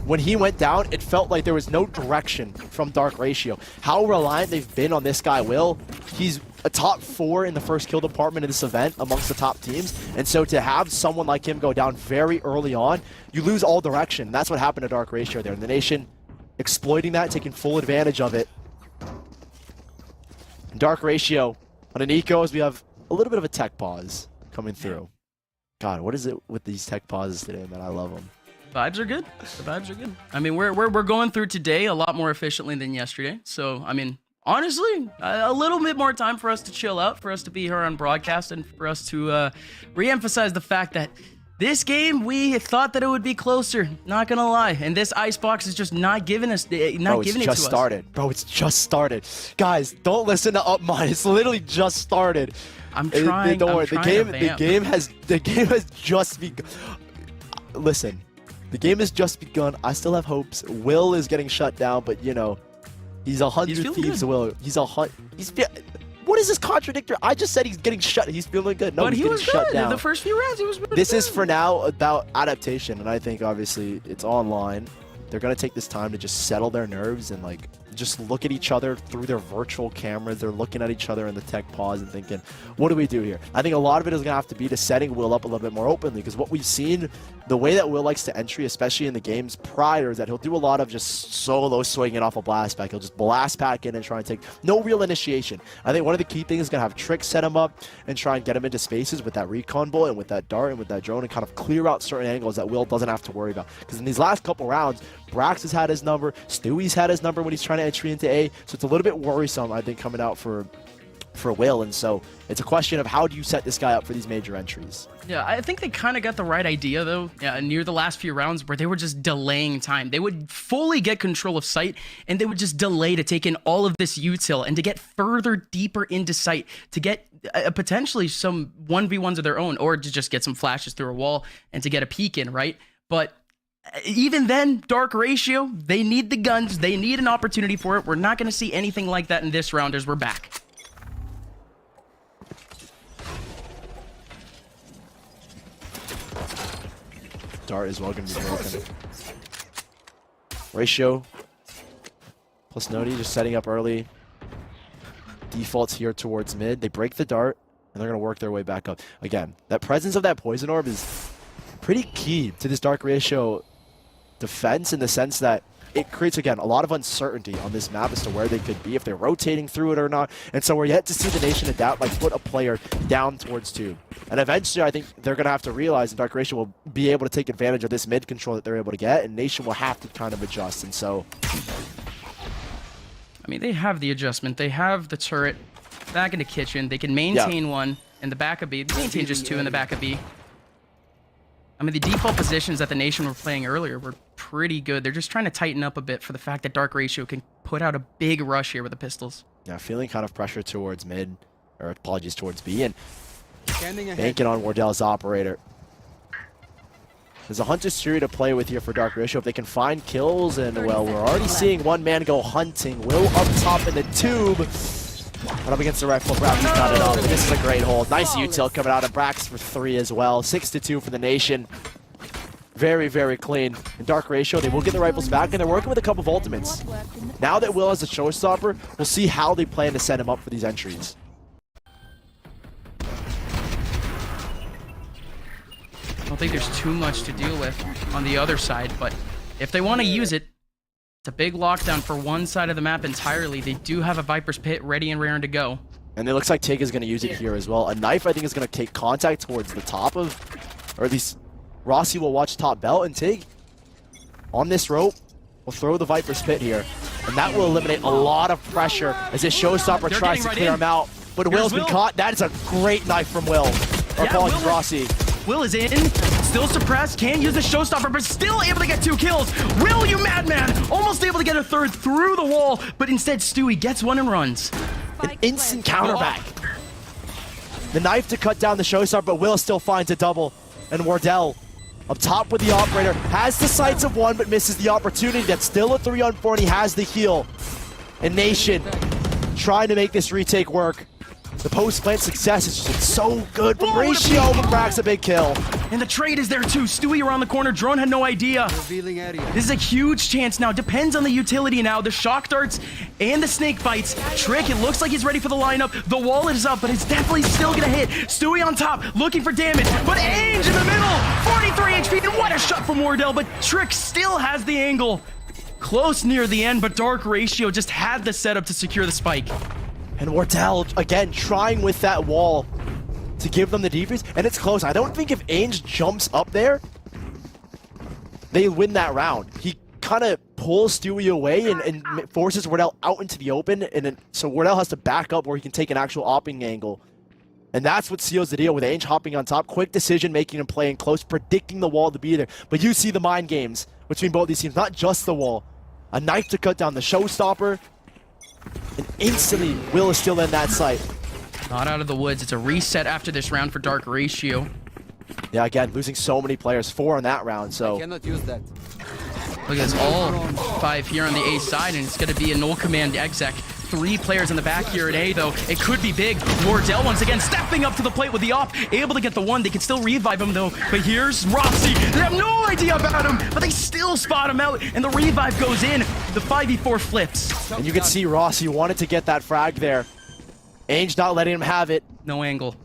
when he went down, it felt like there was no direction from Dark Ratio. How reliant they've been on this guy, Will. He's a top 4 in the first kill department in this event amongst the top teams. And so to have someone like him go down very early on, you lose all direction. And that's what happened to Dark Ratio there. And the Nation exploiting that, taking full advantage of it. And Dark Ratio on an Ecos, we have a little bit of a tech pause coming through. God, what is it with these tech pauses today, man? I love them. Vibes are good. The vibes are good. I mean, we're going through today a lot more efficiently than yesterday. So, I mean, honestly, a little bit more time for us to chill out, for us to be here on broadcast, and for us to re-emphasize the fact that this game, we thought that it would be closer. Not gonna lie. And this icebox is just not giving us, giving it to us. Bro, it's just started. Bro, it's just started. Guys, don't listen to Up Mine. It's literally just started. I'm trying. Don't worry. The game has just begun. Listen. The game has just begun. I still have hopes. Will is getting shut down, but you know, he's 100 thieves. Will. He's what is this contradictor? I just said he's getting shut. He's feeling good. No, but he's getting shut down. In the first few rounds, he was good. This is for now about adaptation, and I think obviously it's online. They're gonna take this time to just settle their nerves and like just look at each other through their virtual cameras. They're looking at each other in the tech pause and thinking, what do we do here? I think a lot of it is gonna have to be to setting Will up a little bit more openly, because what we've seen, the way that Will likes to entry, especially in the games prior, is that he'll do a lot of just solo swinging off a blast pack. He'll just blast pack in and try and take no real initiation. I think one of the key things is gonna have Trick set him up and try and get him into spaces with that recon bullet and with that dart and with that drone and kind of clear out certain angles that Will doesn't have to worry about. Because in these last couple rounds, Brax has had his number, Stewie's had his number when he's trying to entry into A, so it's a little bit worrisome, I think, coming out for Will, and so it's a question of how do you set this guy up for these major entries. Yeah, I think they kind of got the right idea, though, near the last few rounds where they were just delaying time. They would fully get control of site, and they would just delay to take in all of this util and to get further deeper into site, to get potentially some 1v1s of their own, or to just get some flashes through a wall and to get a peek in, right? But even then, Dark Ratio, they need the guns. They need an opportunity for it. We're not going to see anything like that in this round as we're back. Dart is well going to be broken. Ratio plus Nodi just setting up early. Defaults here towards mid. They break the dart, and they're going to work their way back up. Again, that presence of that poison orb is pretty key to this Dark Ratio defense, in the sense that it creates, again, a lot of uncertainty on this map as to where they could be, if they're rotating through it or not. And so we're yet to see the Nation adapt, like put a player down towards 2. And eventually, I think they're going to have to realize that Dark Ratio will be able to take advantage of this mid control that they're able to get, and Nation will have to kind of adjust. And so, I mean, they have the adjustment. They have the turret back in the kitchen. They can maintain one in the back of B. They maintain just 2 in the back of B. I mean, the default positions that the Nation were playing earlier were pretty good. They're just trying to tighten up a bit for the fact that Dark Ratio can put out a big rush here with the pistols. Yeah, feeling kind of pressure towards mid, or apologies, towards B, and banking on Wardell's operator. There's a Hunter's Fury to play with here for Dark Ratio. If they can find kills, and well, we're already seeing one man go hunting. Will up top in the tube. But up against the rifle, Brax got it up. This is a great hold. Nice util coming out of Brax for 3 as well. 6-2 for the Nation. Very, very clean. In Dark Ratio, they will get the rifles back, and they're working with a couple of ultimates. Now that Will has a showstopper, we'll see how they plan to set him up for these entries. Well, think there's too much to deal with on the other side, but if they want to use it, it's a big lockdown for one side of the map entirely. They do have a Viper's Pit ready and raring to go. And it looks like Tig is going to use it here as well. A knife, I think, is going to take contact towards the top of, or at least Rossi will watch top belt, and Tig on this rope will throw the Viper's Pit here. And that will eliminate a lot of pressure as this showstopper tries to clear him out. But Will's been caught. That is a great knife from Will. Or apologies, Rossi. Will is in, still suppressed, can't use the showstopper, but still able to get 2 kills. Will, you madman! Almost able to get a third through the wall, but instead Stewie gets one and runs. An instant counterback. The knife to cut down the showstopper, but Will still finds a double. And Wardell up top with the operator, has the sights of one, but misses the opportunity. That's still a 3-on-4, and he has the heal. And Nation trying to make this retake work. The post-plant success is just so good from Ratio, but cracks a big kill. And the trade is there too. Stewie around the corner. Drone had no idea. This is a huge chance now. Depends on the utility now. The shock darts and the snake bites. Trick, it looks like he's ready for the lineup. The wallet is up, but it's definitely still gonna hit. Stewie on top, looking for damage. But Ainge in the middle. 43 HP, and what a shot from Wardell. But Trick still has the angle. Close near the end, but Dark Ratio just had the setup to secure the spike. And Wardell, again, trying with that wall to give them the defense, and it's close. I don't think if Ainge jumps up there, they win that round. He kind of pulls Stewie away and forces Wardell out into the open, and then, so Wardell has to back up where he can take an actual opping angle. And that's what seals the deal with Ainge hopping on top. Quick decision making and playing close, predicting the wall to be there. But you see the mind games between both these teams, not just the wall. A knife to cut down the showstopper, and instantly Will is still in that site. Not out of the woods. It's a reset after this round for Dark Ratio. Yeah, again, losing so many players, 4 in that round, so. I cannot use that. Look at this, all 5 here on the A side, and it's going to be a null command exec. 3 players in the back here at A, though. It could be big. Wardell once again stepping up to the plate with the op, able to get the one. They can still revive him, though. But here's Rossi. They have no idea about him, but they still spot him out, and the revive goes in. The 5v4 flips. And you can see Rossi wanted to get that frag there. Ainge not letting him have it. No angle.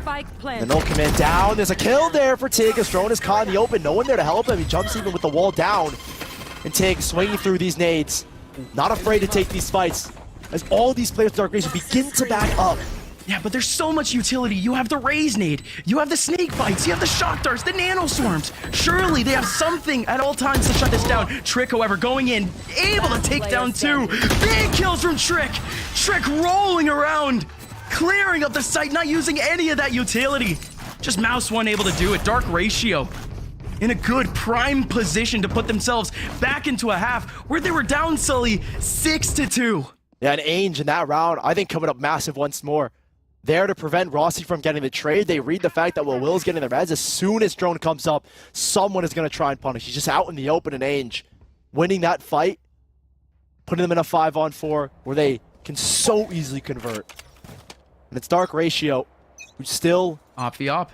Spike The planted. null command down. There's a kill there for Tig as Drone is caught in the open. No one there to help him. He jumps even with the wall down. And Tig swinging through these nades. Not afraid to take these fights. As all these players with Dark Ratio begin to back up. Yeah, but there's so much utility. You have the Raise Nade, you have the Snake Bites, you have the Shock Darts, the Nano Swarms. Surely they have something at all times to shut this down. Trick, however, going in, able to take down 2. Big kills from Trick. Trick rolling around, clearing up the site, not using any of that utility. Just Mouse 1 able to do it. Dark Ratio in a good prime position to put themselves back into a half where they were down Sully 6-2. Yeah, and Ainge in that round, I think coming up massive once more. There to prevent Rossi from getting the trade. They read the fact that Will's getting the res. As soon as Drone comes up, someone is going to try and punish. He's just out in the open, and Ainge winning that fight, putting them in a 5-on-4 where they can so easily convert. And it's Dark Ratio, who still Op the op.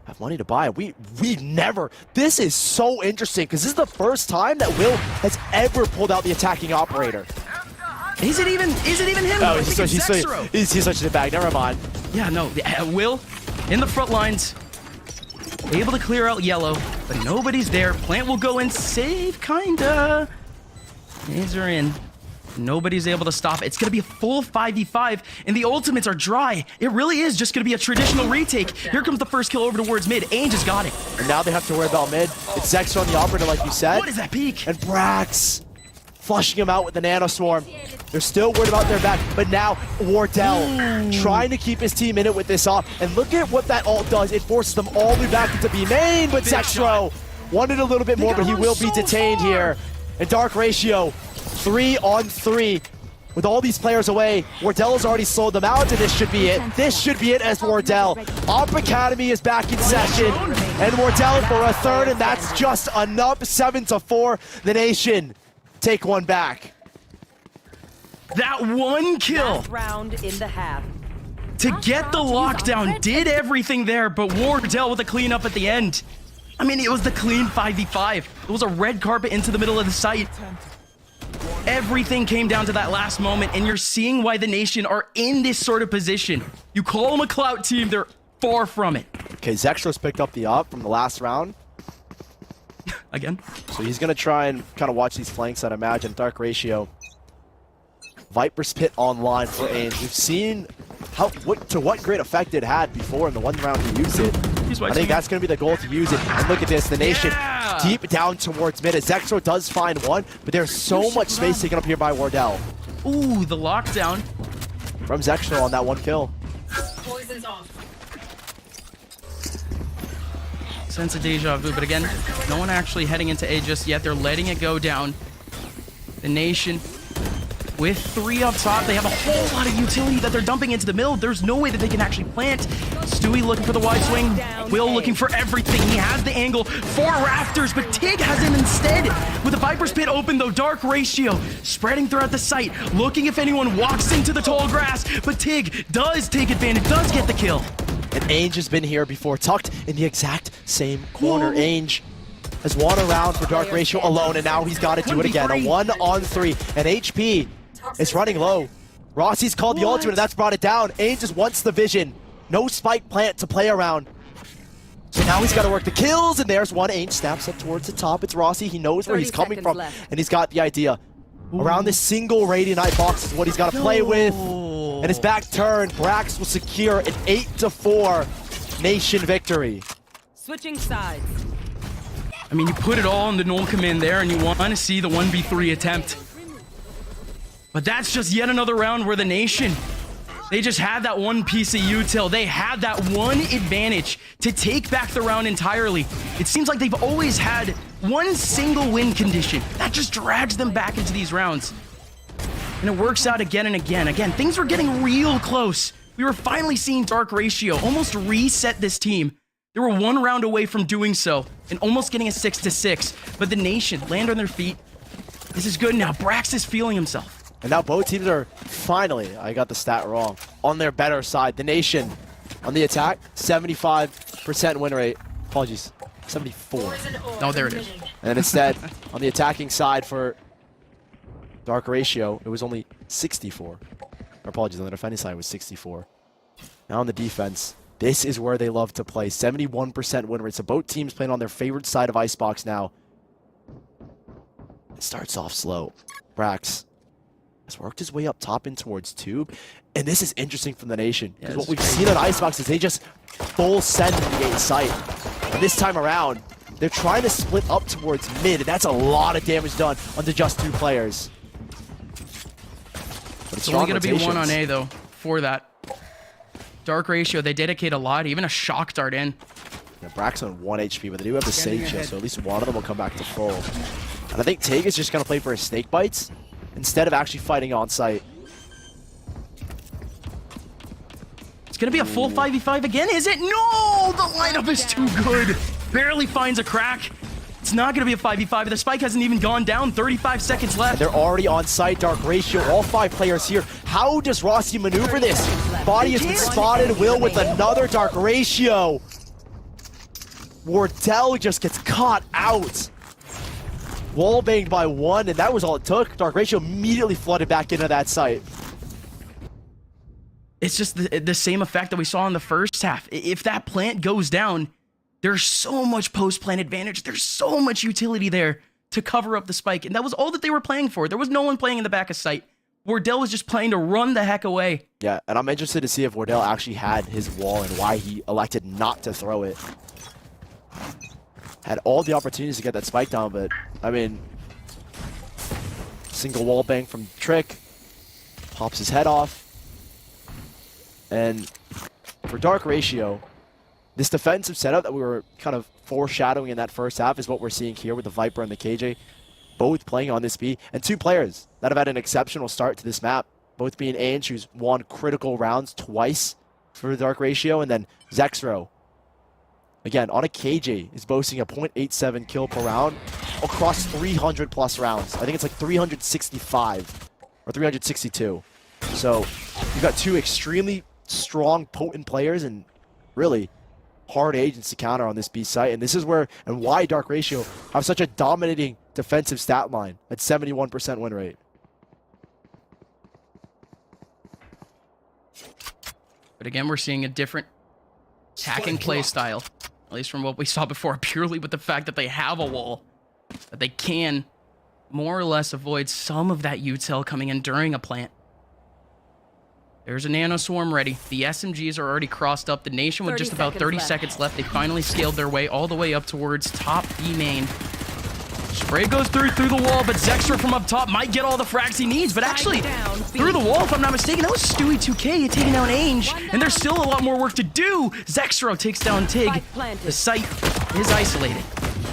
have money to buy. We never. This is so interesting because this is the first time that Will has ever pulled out the attacking operator. Is it even him? Oh, I think it's Zexro. he's such a bag. Never mind. Yeah, no. Will in the front lines, able to clear out yellow, but nobody's there. Plant will go in, save, kinda. Nades are in. Nobody's able to stop. It's gonna be a full 5v5, and the ultimates are dry. It really is just gonna be a traditional retake. Here comes the first kill over towards mid. Ainge has got it. And now they have to worry about mid. It's Zexro on the operator, like you said. What is that peak? And Brax flushing him out with the Nano Swarm. They're still worried about their back, but now Wardell trying to keep his team in it with this off. And look at what that ult does. It forces them all the way back into B main, but Zexro wanted a little bit more, but he will be detained here. And Dark Ratio, 3-on-3. With all these players away, Wardell has already slowed them out, and this should be it. This should be it as Wardell. Op Academy is back in session, and Wardell for a third, and that's just enough. 7-4, the Nation take one back. That one kill Last round in the half. to get the lockdown, did everything there, but Wardell with a cleanup at the end. I mean, it was the clean 5v5. It was a red carpet into the middle of the site. Everything came down to that last moment, and you're seeing why the Nation are in this sort of position. You call them a clout team, they're Far from it. Okay, Zextra's picked up the up from the last round. Again. So he's going to try and kind of watch these flanks, I'd imagine. Dark Ratio. Viper's Pit online for Ainge. We've seen what great effect it had before in the one round he used it. I think that's going to be the goal, to use it. And look at this, the Nation deep down towards mid. Zextro does find one, but there's so much space taken up here by Wardell. Ooh, the lockdown. From Zextro on that one kill. Poison's off. Sense of deja vu, but again, no one actually heading into A just yet. They're letting it go down. The Nation with 3 up top. They have a whole lot of utility that they're dumping into the middle. There's no way that they can actually plant. Stewie looking for the wide swing. Will looking for everything. He has the angle for Rafters, but Tig has him instead. With the Viper's Pit open though, Dark Ratio spreading throughout the site, looking if anyone walks into the tall grass, but Tig does take advantage, does get the kill. And Ainge has been here before, tucked in the exact same corner. Ainge has won a round for Dark Ratio alone, and now he's got to do it again. A 1-on-3, and HP is running low. Rossi's called the ultimate, and that's brought it down. Ainge just wants the vision. No spike plant to play around. So now he's got to work the kills, and there's one. Ainge snaps up towards the top. It's Rossi. He knows where he's coming from, and he's got the idea. Around this single Radiant box is what he's got to play with. And his back turn, Brax will secure an 8-4 Nation victory. Switching sides. I mean, you put it all in the null command there, and you want to see the 1v3 attempt. But that's just yet another round where the Nation, they just had that one piece of util. They had that one advantage to take back the round entirely. It seems like they've always had one single win condition. That just drags them back into these rounds. And it works out again and again. Again, things were getting real close. We were finally seeing Dark Ratio almost reset this team. They were 1 round away from doing so and almost getting a 6-6. But the Nation land on their feet. This is good now. Brax is feeling himself. And now both teams are finally, I got the stat wrong, on their better side. The Nation on the attack, 75% win rate. Apologies, 74. Oh, there it is. And instead, on the attacking side for Dark Ratio, it was only 64. Or apologies, on the defending side it was 64. Now on the defense, this is where they love to play. 71% win rate. So both teams playing on their favorite side of Icebox now. It starts off slow. Brax has worked his way up top in towards Tube. And this is interesting from the Nation. Because what we've seen on Icebox is they just full send in the A site. And this time around, they're trying to split up towards mid. And that's a lot of damage done onto just 2 players. But It's only going to be 1 on A, though, for that. Dark Ratio, they dedicate a lot, even a shock dart in. Yeah, Brax on 1 HP, but they do have the Sage Shield, so at least one of them will come back to full. And I think Tig is just going to play for his snake bites instead of actually fighting on site. It's going to be a full 5v5 again, is it? No! The lineup is too good. Barely finds a crack. It's not going to be a 5v5. The spike hasn't even gone down. 35 seconds left. And they're already on site. Dark Ratio, all 5 players here. How does Rossi maneuver this? Body has been spotted. Will with another Dark Ratio. Wardell just gets caught out. Wall banged by 1, and that was all it took. Dark Ratio immediately flooded back into that site. It's just the same effect that we saw in the first half. If that plant goes down, there's so much post-plant advantage. There's so much utility there to cover up the spike. And that was all that they were playing for. There was no one playing in the back of sight. Wardell was just playing to run the heck away. Yeah, and I'm interested to see if Wardell actually had his wall and why he elected not to throw it. Had all the opportunities to get that spike down, but, I mean, single wall bang from Trick. Pops his head off. And for Dark Ratio, this defensive setup that we were kind of foreshadowing in that first half is what we're seeing here with the Viper and the KJ, both playing on this B, and 2 players that have had an exceptional start to this map, both being Ainge, who's won critical rounds twice for the Dark Ratio, and then Zexro, again, on a KJ, is boasting a .87 kill per round across 300 plus rounds. I think it's like 365 or 362. So you've got 2 extremely strong, potent players, and really hard agents to counter on this B site, and this is where and why Dark Ratio have such a dominating defensive stat line at 71% win rate. But again, we're seeing a different attacking play style, at least from what we saw before, purely with the fact that they have a wall, that they can more or less avoid some of that util coming in during a plant. There's a nano swarm ready. The SMGs are already crossed up. The Nation with just about 30 seconds left. They finally scaled their way all the way up towards top B main. Spray goes through the wall, but Zextra from up top might get all the frags he needs, but actually through the wall, if I'm not mistaken, that was Stewie 2K taking down Ainge, and there's still a lot more work to do. Zextra takes down Tig. The site is isolated.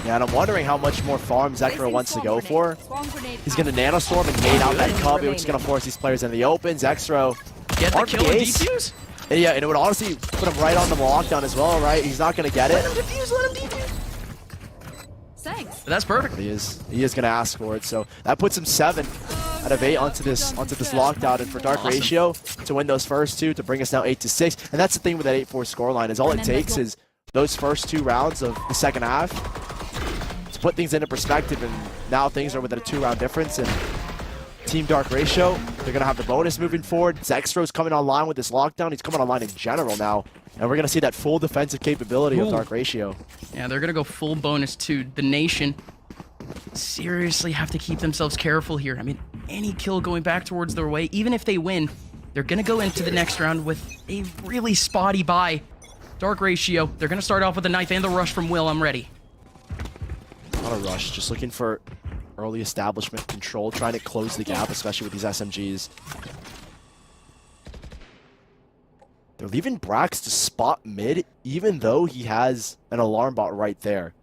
Yeah, and I'm wondering how much more farm Zextra wants to go for. He's going to nano storm and nade out that cubby, which is going to force these players in the open. Zextra Get the kill and defuse? Yeah, and it would honestly put him right on the lockdown as well, right? He's not going to get it. Let him defuse. Thanks. But that's perfect. But he is going to ask for it, so that puts him 7 out of 8 onto this lockdown, and for Dark Ratio to win those first 2 to bring us now 8-6. And that's the thing with that 8-4 scoreline is all it takes is those first 2 rounds of the second half to put things into perspective, and now things are within a 2-round difference. And Team Dark Ratio, they're going to have the bonus moving forward. Zextra's coming online with this lockdown. He's coming online in general now. And we're going to see that full defensive capability of Dark Ratio. Yeah, they're going to go full bonus to the Nation. Seriously have to keep themselves careful here. I mean, any kill going back towards their way, even if they win, they're going to go into the next round with a really spotty buy. Dark Ratio, they're going to start off with the knife and the rush from Will. I'm ready. Not a rush, just looking for early establishment control, trying to close the gap, especially with these SMGs. They're leaving Brax to spot mid, even though he has an alarm bot right there.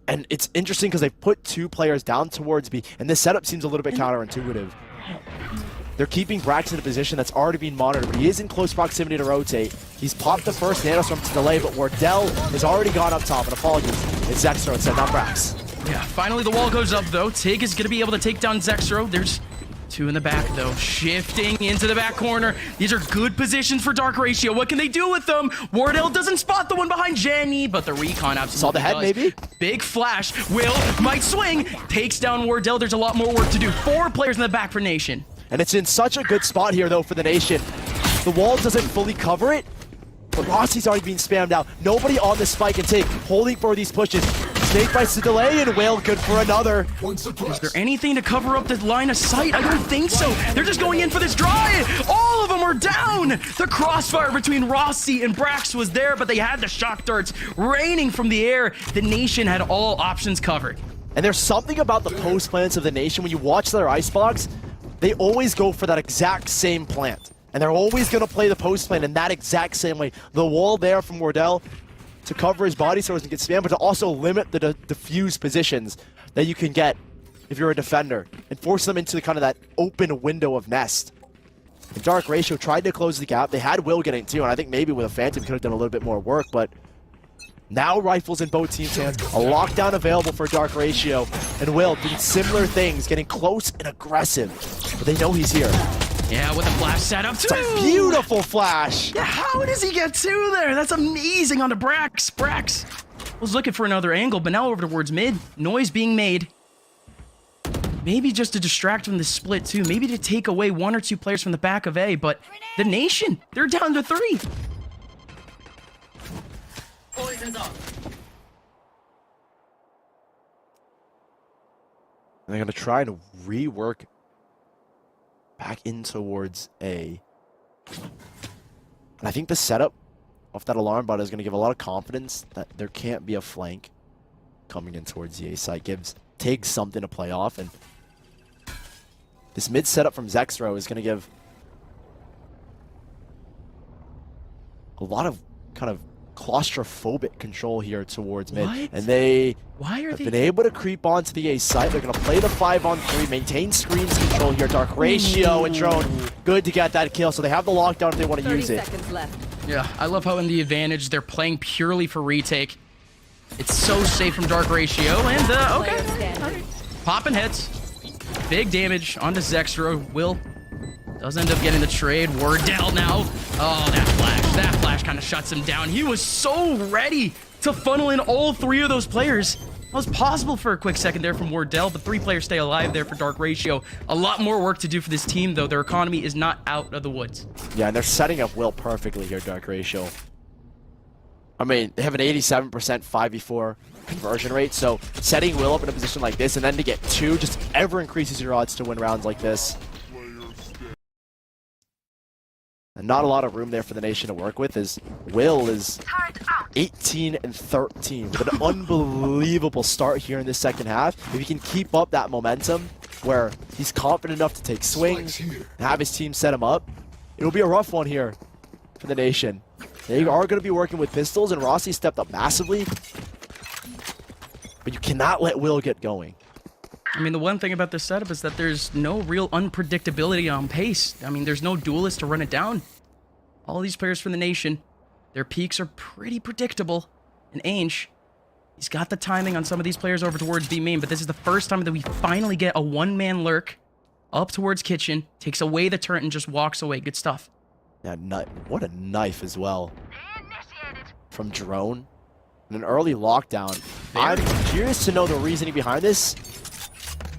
And it's interesting because they've put 2 players down towards B, and this setup seems a little bit counterintuitive. They're keeping Brax in a position that's already being monitored, but he is in close proximity to rotate. He's popped the first nanostorm to delay, but Wardell has already gone up top, and apologies, it's Zextra instead, not Brax. Yeah, finally the wall goes up, though. Tig is going to be able to take down Zextra. There's 2 in the back, though. Shifting into the back corner. These are good positions for Dark Ratio. What can they do with them? Wardell doesn't spot the one behind Jenny, but the recon absolutely Saw the head, does. maybe? Big flash. Will might swing. Takes down Wardell. There's a lot more work to do. 4 players in the back for Nation. And it's in such a good spot here, though, for the Nation. The wall doesn't fully cover it, but Rossi's already being spammed out. Nobody on the spike and take, holding for these pushes. Snake bites the delay, and Whale good for another. Is there anything to cover up the line of sight? I don't think so. They're just going in for this drive. All of them are down. The crossfire between Rossi and Brax was there, but they had the shock darts raining from the air. The Nation had all options covered. And there's something about the post plants of the Nation. When you watch their icebox, they always go for that exact same plant. And they're always going to play the post plant in that exact same way. The wall there from Wardell to cover his body so he doesn't get spammed, but to also limit the diffuse positions that you can get if you're a defender and force them into kind of that open window of nest. And Dark Ratio tried to close the gap. They had Will getting 2, and I think maybe with a Phantom could have done a little bit more work, but now rifles in both teams' hands, a lockdown available for Dark Ratio, and Will doing similar things, getting close and aggressive, but they know he's here. Yeah, with a flash setup too. It's a beautiful flash. Yeah, how does he get 2 there? That's amazing on the Brax. Brax was looking for another angle, but now over towards mid. Noise being made. Maybe just to distract from the split too. Maybe to take away 1 or 2 players from the back of A, but the Nation, they're down to 3. Poison's off. And they're going to try and rework back in towards A. And I think the setup of that alarm bot is going to give a lot of confidence that there can't be a flank coming in towards the A site. Gives Tig something to play off, and this mid setup from Zextra is going to give a lot of kind of claustrophobic control here towards mid. What? And they Why are have they been able to creep onto the A site. They're going to play the 5-on-3, maintain screens control here. Dark Ratio and Drone, good to get that kill. So they have the lockdown if they want to use it. 30 seconds left. Yeah, I love how in the advantage they're playing purely for retake. It's so safe from Dark Ratio, and okay, all right. Popping hits, big damage onto Zextra. Will does end up getting the trade. Wardell now. Oh, that flash kind of shuts him down. He was so ready to funnel in all 3 of those players. That was possible for a quick second there from Wardell, but 3 players stay alive there for Dark Ratio. A lot more work to do for this team, though. Their economy is not out of the woods. Yeah, and they're setting up Will perfectly here, Dark Ratio. I mean, they have an 87% 5v4 conversion rate, so setting Will up in a position like this and then to get 2 just ever increases your odds to win rounds like this. And not a lot of room there for the Nation to work with, as Will is 18 and 13 with an unbelievable start here in this second half. If he can keep up that momentum where he's confident enough to take swings and have his team set him up, it'll be a rough one here for the Nation. They are going to be working with pistols, and Rossi stepped up massively. But you cannot let Will get going. I mean, the one thing about this setup is that there's no real unpredictability on pace. I mean, there's no duelist to run it down. All these players from the Nation, their peaks are pretty predictable. And Ainge, he's got the timing on some of these players over towards B main, but this is the first time that we finally get a one-man lurk up towards Kitchen, takes away the turret, and just walks away. Good stuff. Yeah, what a knife as well. From Drone. And an early lockdown. I'm curious to know the reasoning behind this.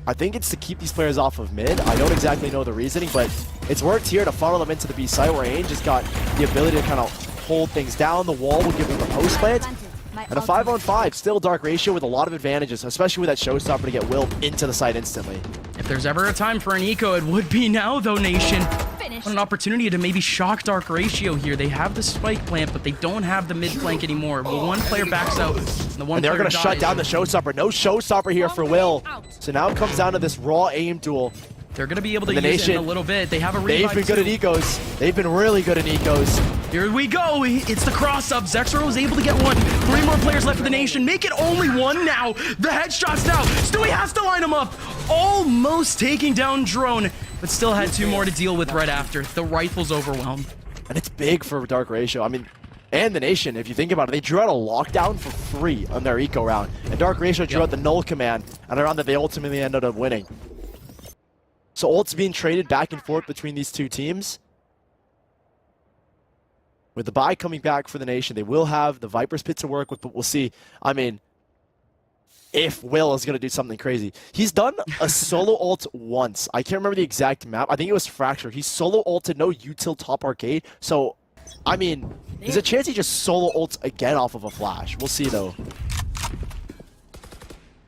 I think it's to keep these players off of mid. I don't exactly know the reasoning, but it's worked here to funnel them into the B site where Ainge has got the ability to kind of hold things down. The wall will give them a post plant. And a 5-on-5, still Dark Ratio with a lot of advantages, especially with that showstopper to get Will into the site instantly. If there's ever a time for an eco, it would be now, though, Nation. What an opportunity to maybe shock Dark Ratio here. They have the spike plant, but they don't have the mid flank anymore. Well, one player backs out, and the one and they're player going to shut down the showstopper. No showstopper here for Will. So now it comes down to this raw aim duel. They're going to be able to use it in a little bit. They have a revive. They've been good at ecos. They've been really good at ecos. Here we go. It's the cross-up. Zexro is able to get one. 3 more players left for the Nation. Make it only 1 now. The headshots now. Stewie has to line him up. Almost taking down Drone, but still had 2 more to deal with right after. The rifle's overwhelmed. And it's big for Dark Ratio. I mean, and the Nation, if you think about it, they drew out a lockdown for free on their eco round. And Dark Ratio drew out the null command on a round that they ultimately ended up winning. So ults being traded back and forth between these two teams. With the buy coming back for the Nation, they will have the Viper's Pit to work with, but we'll see. I mean, if Will is going to do something crazy. He's done a solo ult once. I can't remember the exact map. I think it was Fracture. He solo ulted no util top arcade. So, I mean, there's a chance he just solo ults again off of a flash. We'll see, though.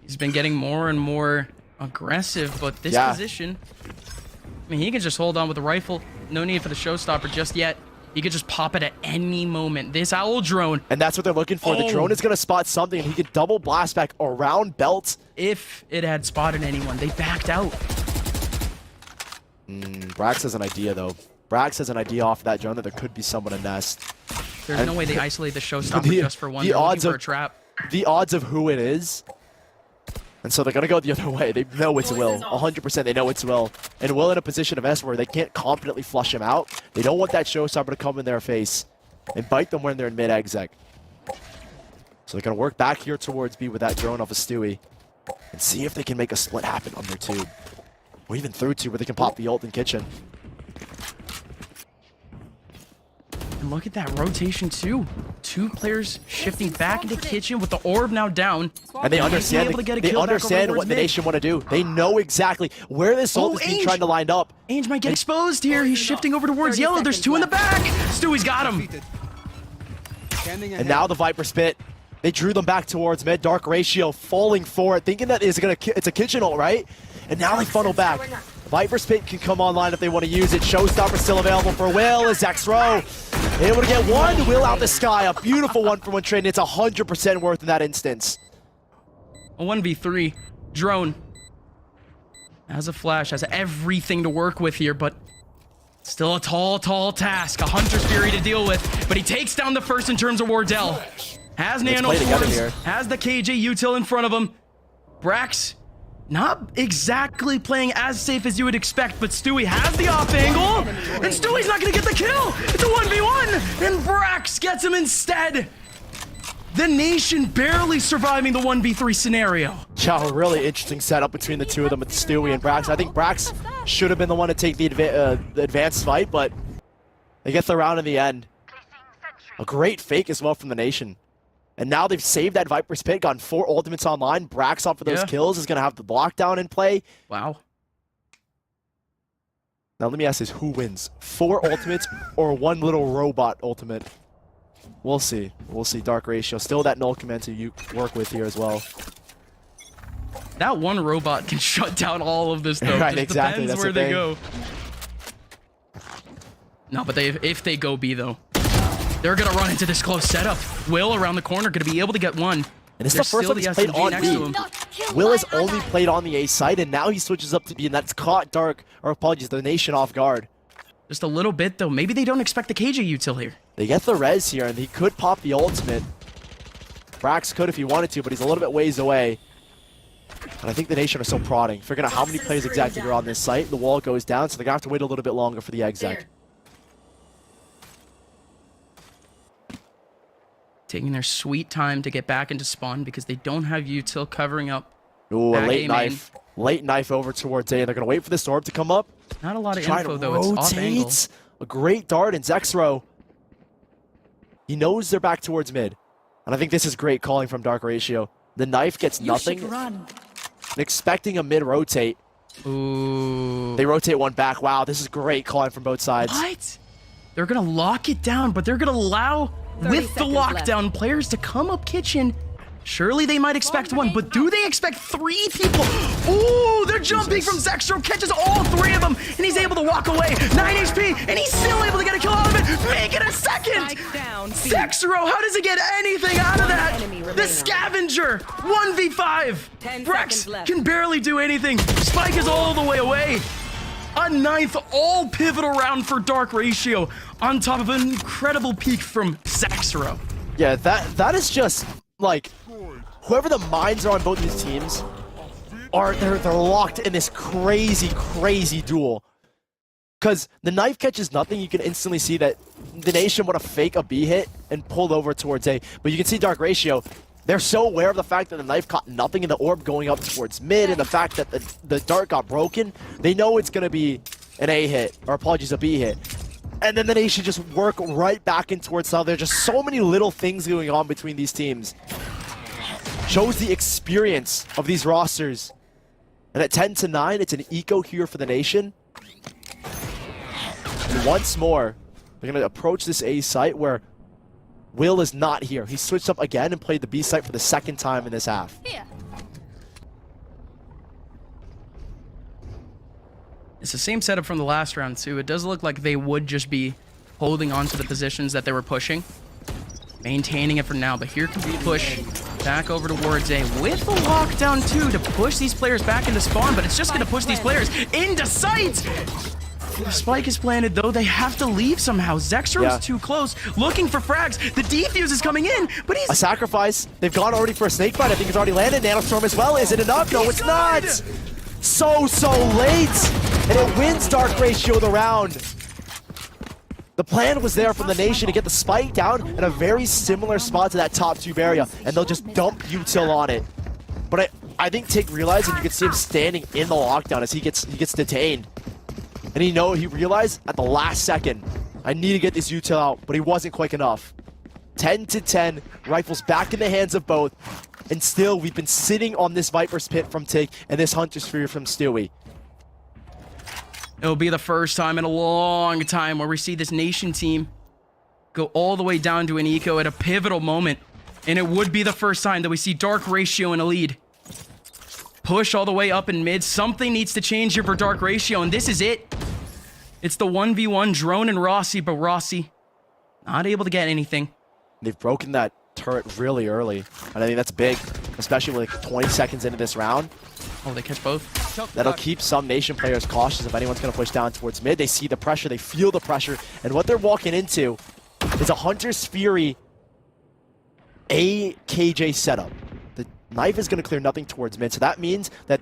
He's been getting more and more aggressive, but this position, I mean, he can just hold on with the rifle. No need for the showstopper just yet. He could just pop it at any moment. This owl drone. And that's what they're looking for. The drone is going to spot something, and he could double blast back around Belt. If it had spotted anyone, they backed out. Brax has an idea, though. Brax has an idea off of that drone that there could be someone in Nest. There's no way they isolate the showstopper just for one. They're looking for a trap. The odds of who it is. And so they're going to go the other way. They know it's Will. 100% they know it's Will. And Will in a position of S where they can't confidently flush him out. They don't want that showstopper to come in their face and bite them when they're in mid-exec. So they're going to work back here towards B with that drone off of Stewie and see if they can make a split happen on their tube. Or even through tube where they can pop the ult in Kitchen. And look at that rotation too. 2 players shifting back into Kitchen with the orb now down. And they understand what the Nation want to do. They know exactly where this ult is being trying to line up. Ainge might get exposed here. He's shifting over towards yellow. There's 2 in the back. Stewie's got him. And now the Viper Spit. They drew them back towards mid. Dark Ratio falling for it, thinking that it's a Kitchen ult, right? And now they funnel back. Viper Spit can come online if they want to use it. Showstopper still available for Will as Zexro able to get one. Will out the sky. A beautiful 1-for-1 trade. It's 100% worth in that instance. A 1v3. Drone. Has a flash. Has everything to work with here, but still a tall, tall task. A Hunter's Fury to deal with, but he takes down the first in terms of Wardell. Has Nano Force. Has the KJ util in front of him. Brax not exactly playing as safe as you would expect, but Stewie has the off angle, and Stewie's not going to get the kill. It's a 1v1, and Brax gets him instead. The Nation barely surviving the 1v3 scenario. Yeah, a really interesting setup between the two of them with Stewie and Brax. I think Brax should have been the one to take the advanced fight, but they get the round in the end. A great fake as well from the Nation. And now they've saved that Viper's Pit, gotten 4 ultimates online. Brax off for those kills is going to have the lockdown in play. Wow. Now let me ask this, who wins? 4 ultimates or 1 little robot ultimate? We'll see. We'll see. Dark Ratio. Still that null command to you work with here as well. That one robot can shut down all of this, though. Right, Just exactly. depends That's where the they thing. go. No, but if they go B, though, they're going to run into this close setup. Will around the corner, going to be able to get one. And this is the first time he's played SMG on next to B. him. Will has only played on the A side, and now he switches up to B, and that's caught the Nation off guard. Just a little bit, though. Maybe they don't expect the KJ util here. They get the res here, and he could pop the ultimate. Brax could if he wanted to, but he's a little bit ways away. And I think the Nation are still prodding, figuring out how many players exactly are on this site. The wall goes down, so they're going to have to wait a little bit longer for the exec. Taking their sweet time to get back into spawn because they don't have util covering up. Ooh, a back late A knife. Late knife over towards A. They're going to wait for this orb to come up. Not a lot of Try info, to though. It's off angle. rotate. A great dart, and Zexro, he knows they're back towards mid. And I think this is great calling from Dark Ratio. The knife gets nothing. And expecting a mid rotate. Ooh. They rotate one back. Wow, this is great calling from both sides. What? They're going to lock it down, but they're going to allow, with the lockdown, players to come up kitchen. Surely they might expect one, but do they expect 3 people? Ooh, they're jumping from Zexro, catches all 3 of them, and he's able to walk away. 9 HP, and he's still able to get a kill out of it. Make it a second. Zexro, how does he get anything out of that? The scavenger, 1v5. Brax can barely do anything. Spike is all the way away. A 9th all pivotal round for Dark Ratio on top of an incredible peak from Zexro. Yeah, that is just like whoever the minds are on both these teams they're locked in this crazy duel. Because the knife catches nothing, you can instantly see that the Nation want to fake a B hit and pull over towards A. But you can see Dark Ratio, they're so aware of the fact that the knife caught nothing in the orb going up towards mid, and the fact that the dart got broken. They know it's going to be an A hit, or apologies, a B hit. And then the Nation just work right back in towards south. There's just so many little things going on between these teams. Shows the experience of these rosters. And at 10-9, it's an eco here for the Nation. And once more, they're going to approach this A site where Will is not here. He switched up again and played the B site for the 2nd time in this half. Here. It's the same setup from the last round, too. It does look like they would just be holding on to the positions that they were pushing. Maintaining it for now, but here comes the push back over towards A with the lockdown, too, to push these players back into spawn, but it's just going to push these players into sight! The spike is planted, though. They have to leave somehow. Zexro's too close, looking for frags. The defuse is coming in, but he's... A sacrifice. They've gone already for a snake bite. I think it's already landed. Nanostorm as well. Is it enough? No, it's not! So late! And it wins Dark Ratio the round. The plan was there from the Nation to get the spike down in a very similar spot to that top tube area, and they'll just dump util on it. But I think Tig realized, and you can see him standing in the lockdown as he gets detained. And he realized at the last second, I need to get this util out, but he wasn't quick enough. 10-10, rifles back in the hands of both, and still we've been sitting on this Viper's Pit from Tig and this Hunter's Fury from Stewie. It'll be the first time in a long time where we see this Nation team go all the way down to an eco at a pivotal moment. And it would be the first time that we see Dark Ratio in a lead. Push all the way up in mid. Something needs to change here for Dark Ratio, and this is it. It's the 1v1 Drone and Rossi, but Rossi not able to get anything. They've broken that turret really early, and I think that's big, especially with like 20 seconds into this round. Oh, they catch both. That'll keep some Nation players cautious if anyone's going to push down towards mid. They see the pressure, they feel the pressure, and what they're walking into is a Hunter's Fury AKJ setup. The knife is going to clear nothing towards mid, so that means that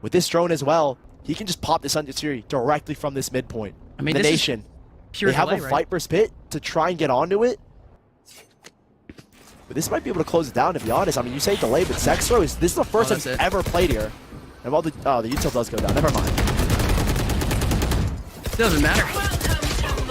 with this drone as well, he can just pop this Hunter's Fury directly from this midpoint. I mean, the this Nation, is pure they have delay, a right? Viper's Pit to try and get onto it. But this might be able to close it down, to be honest. I mean, you say delay, but Zexro this is the first time he's ever played here. And while the util does go down, never mind. Doesn't matter.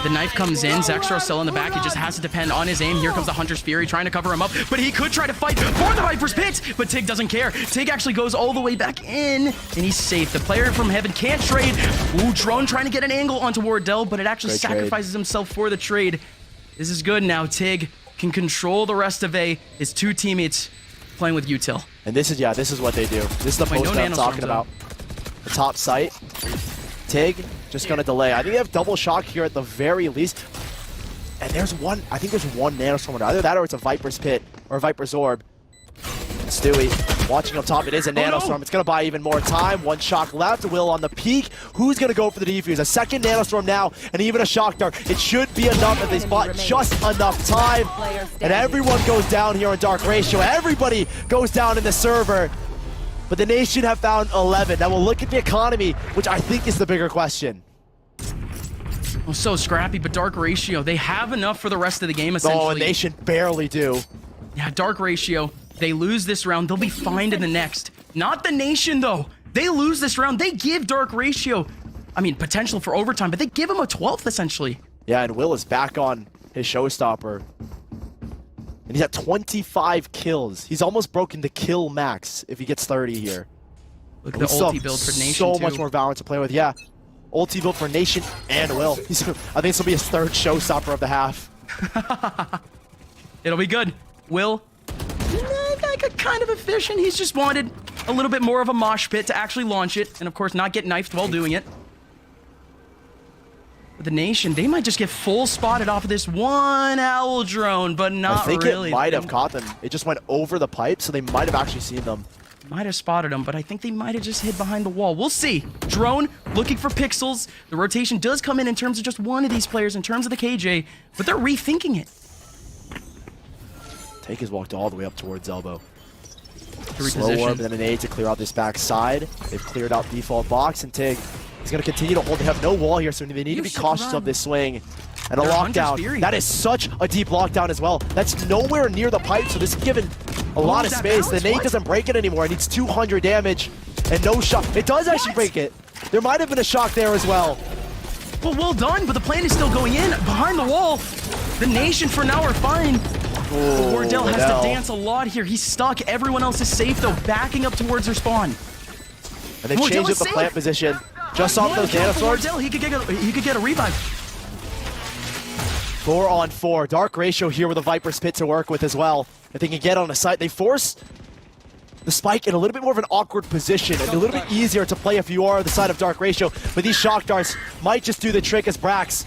The knife comes in, Zexro still in the back, he just has to depend on his aim. Here comes the Hunter's Fury trying to cover him up, but he could try to fight for the Viper's Pit, but Tig doesn't care. Tig actually goes all the way back in, and he's safe. The player from Heaven can't trade. Ooh, Drone trying to get an angle onto Wardell, but it actually sacrifices himself for the trade. This is good now. Tig can control the rest of A. His 2 teammates playing with util. And this is what they do. This is the Wait, post no that I'm talking nanostorms, about. The top site. Tig just gonna delay. I think they have double shock here at the very least. And there's one, I think there's one nanostorm. Either that or it's a Viper's Pit or a Viper's Orb. Stewie watching up top. It is a nanostorm. no. It's going to buy even more time. 1 shock left. Will on the peak. Who's going to go for the defuse? A second nanostorm now, and even a shock dart. It should be enough if they spot just enough time. And everyone goes down here in Dark Ratio. Everybody goes down in the server. But the Nation have found 11. Now we'll look at the economy, which I think is the bigger question. Oh, so scrappy, but Dark Ratio, they have enough for the rest of the game, essentially. Oh, and Nation barely do. Yeah, Dark Ratio, they lose this round, they'll be fine in the next. Not the Nation, though. They lose this round, they give Dark Ratio, I mean, potential for overtime, but they give him a 12th, essentially. Yeah, and Will is back on his showstopper. And he's at 25 kills. He's almost broken the kill max if he gets 30 here. Look at the ulti build for Nation, so too. much more Valorant to play with, yeah. Ulti build for Nation and Will. I think this will be his 3rd showstopper of the half. It'll be good. Will, kind of efficient. He's just wanted a little bit more of a mosh pit to actually launch it, and of course not get knifed while doing it. But the Nation, they might just get full spotted off of this one owl drone, but not really. I think it might have caught them. It just went over the pipe, so they might have actually seen them. Might have spotted him, but I think they might have just hid behind the wall. We'll see. Drone looking for pixels. The rotation does come in terms of just one of these players, in terms of the KJ, but they're rethinking it. Take has walked all the way up towards elbow. To Slow reposition. orb and then an aid to clear out this back side. They've cleared out default box, and Tig is going to continue to hold. They have no wall here, so they need to be cautious of this swing. And a They're Hunter's lockdown. Fury. That is such a deep lockdown as well. That's nowhere near the pipe, so this is given a lot of that space. The bounce? nade What? doesn't break it anymore. It needs 200 damage and no shock. It does actually break it. There might have been a shock there as well. Well done, but the plane is still going in behind the wall. The Nation for now are fine. Oh, Wardell has Wardell. to dance a lot here. He's stuck. Everyone else is safe, though, backing up towards their spawn. And they've Wardell changed up is the safe. plant position. Just off those One kill for nanoswords. Wardell. He could get a revive. 4 on 4. Dark Ratio here with a Viper's Pit to work with as well. If they can get on a site, they force the spike in a little bit more of an awkward position and a little bit easier to play if you are on the side of Dark Ratio. But these shock darts might just do the trick as Brax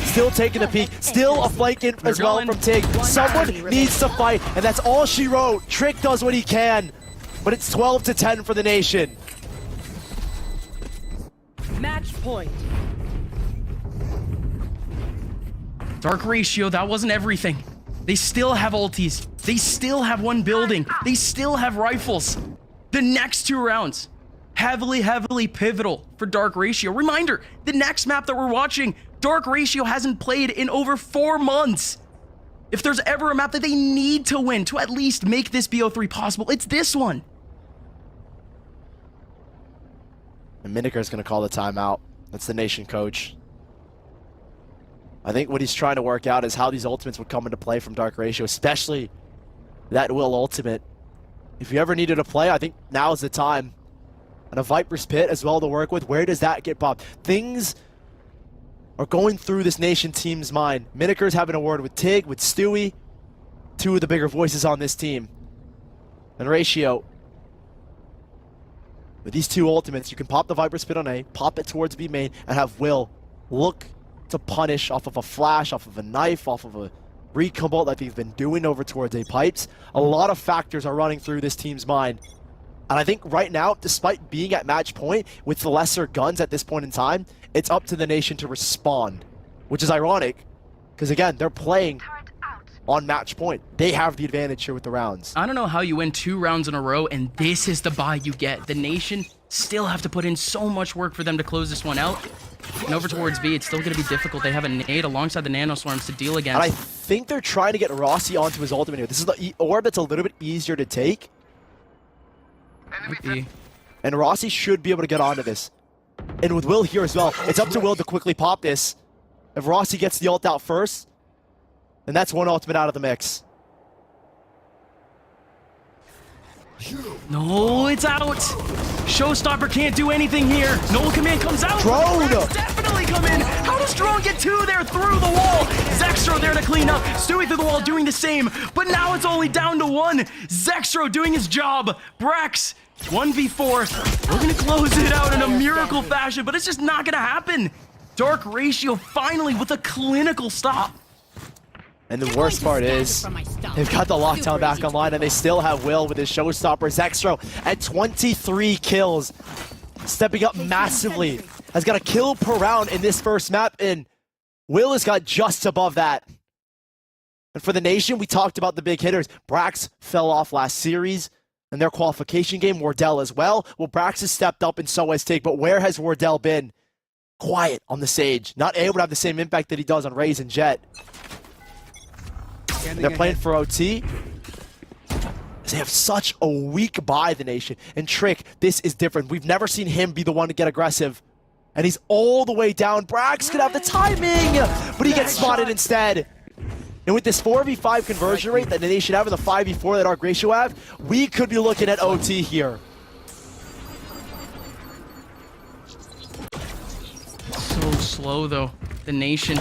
still taking the peak. Still a flank in as well from Tig. Someone needs to fight, and that's all she wrote. Trick does what he can, but it's 12-10 for the Nation. Match point. Dark Ratio, that wasn't everything. They still have ultis. They still have one building. They still have rifles. The next 2 rounds, heavily pivotal for Dark Ratio. Reminder, the next map that we're watching, Dark Ratio hasn't played in over 4 months. If there's ever a map that they need to win to at least make this BO3 possible, it's this one. And Miniker's going to call the timeout. That's the Nation coach. I think what he's trying to work out is how these ultimates would come into play from Dark Ratio, especially that Will ultimate. If you ever needed to play, I think now is the time. And a Viper's Pit as well to work with. Where does that get popped? Things are going through this Nation team's mind. Miniker's having a word with Tig, with Stewie, 2 of the bigger voices on this team. And Ratio, with these 2 ultimates, you can pop the Viper's Pit on A, pop it towards B main, and have Will look to punish off of a flash, off of a knife, off of a recon bolt like they've been doing over towards A pipes. A lot of factors are running through this team's mind. And I think right now, despite being at match point with the lesser guns at this point in time, it's up to the Nation to respond, which is ironic because again, they're playing on match point. They have the advantage here with the rounds. I don't know how you win 2 rounds in a row and this is the buy you get. The Nation still have to put in so much work for them to close this one out. And over towards B, it's still going to be difficult. They have a nade alongside the nanoswarms to deal against. And I think they're trying to get Rossi onto his ultimate here. This is the orb that's a little bit easier to take. Might be. And Rossi should be able to get onto this. And with Will here as well, it's up to Will to quickly pop this. If Rossi gets the ult out first, then that's 1 ultimate out of the mix. No, it's out. Showstopper can't do anything here. Null command comes out. Drone! It's definitely come in. How does Drone get 2 there through the wall? Zextro there to clean up. Stewie through the wall doing the same. But now it's only down to 1. Zextro doing his job. Brax, 1v4. We're going to close it out in a miracle fashion, but it's just not going to happen. Dark Ratio finally with a clinical stop. And the worst part is, they've got the lockdown back online, and they still have Will with his showstopper. Zextro at 23 kills, stepping up massively. Has got a kill per round in this first map, and Will has got just above that. And for the Nation, we talked about the big hitters. Brax fell off last series in their qualification game. Wardell as well. Well, Brax has stepped up, and so has Tig, but where has Wardell been? Quiet on the Sage. Not able to have the same impact that he does on Raze and Jet. They're playing for OT. They have such a weak buy, the Nation. And Trick, this is different. We've never seen him be the one to get aggressive. And he's all the way down. Brax could have the timing, but he gets spotted instead. And with this 4v5 conversion rate that the Nation have and the 5v4 that Dark Ratio have, we could be looking at OT here. So slow, though. The Nation,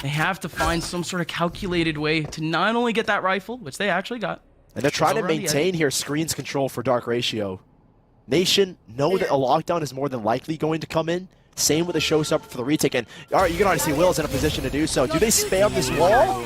they have to find some sort of calculated way to not only get that rifle, which they actually got. And they're trying to maintain here screens control for Dark Ratio. Nation know that a lockdown is more than likely going to come in. Same with the showstopper for the retake. And all right, you can already see Will's in a position to do so. Do they spam this wall?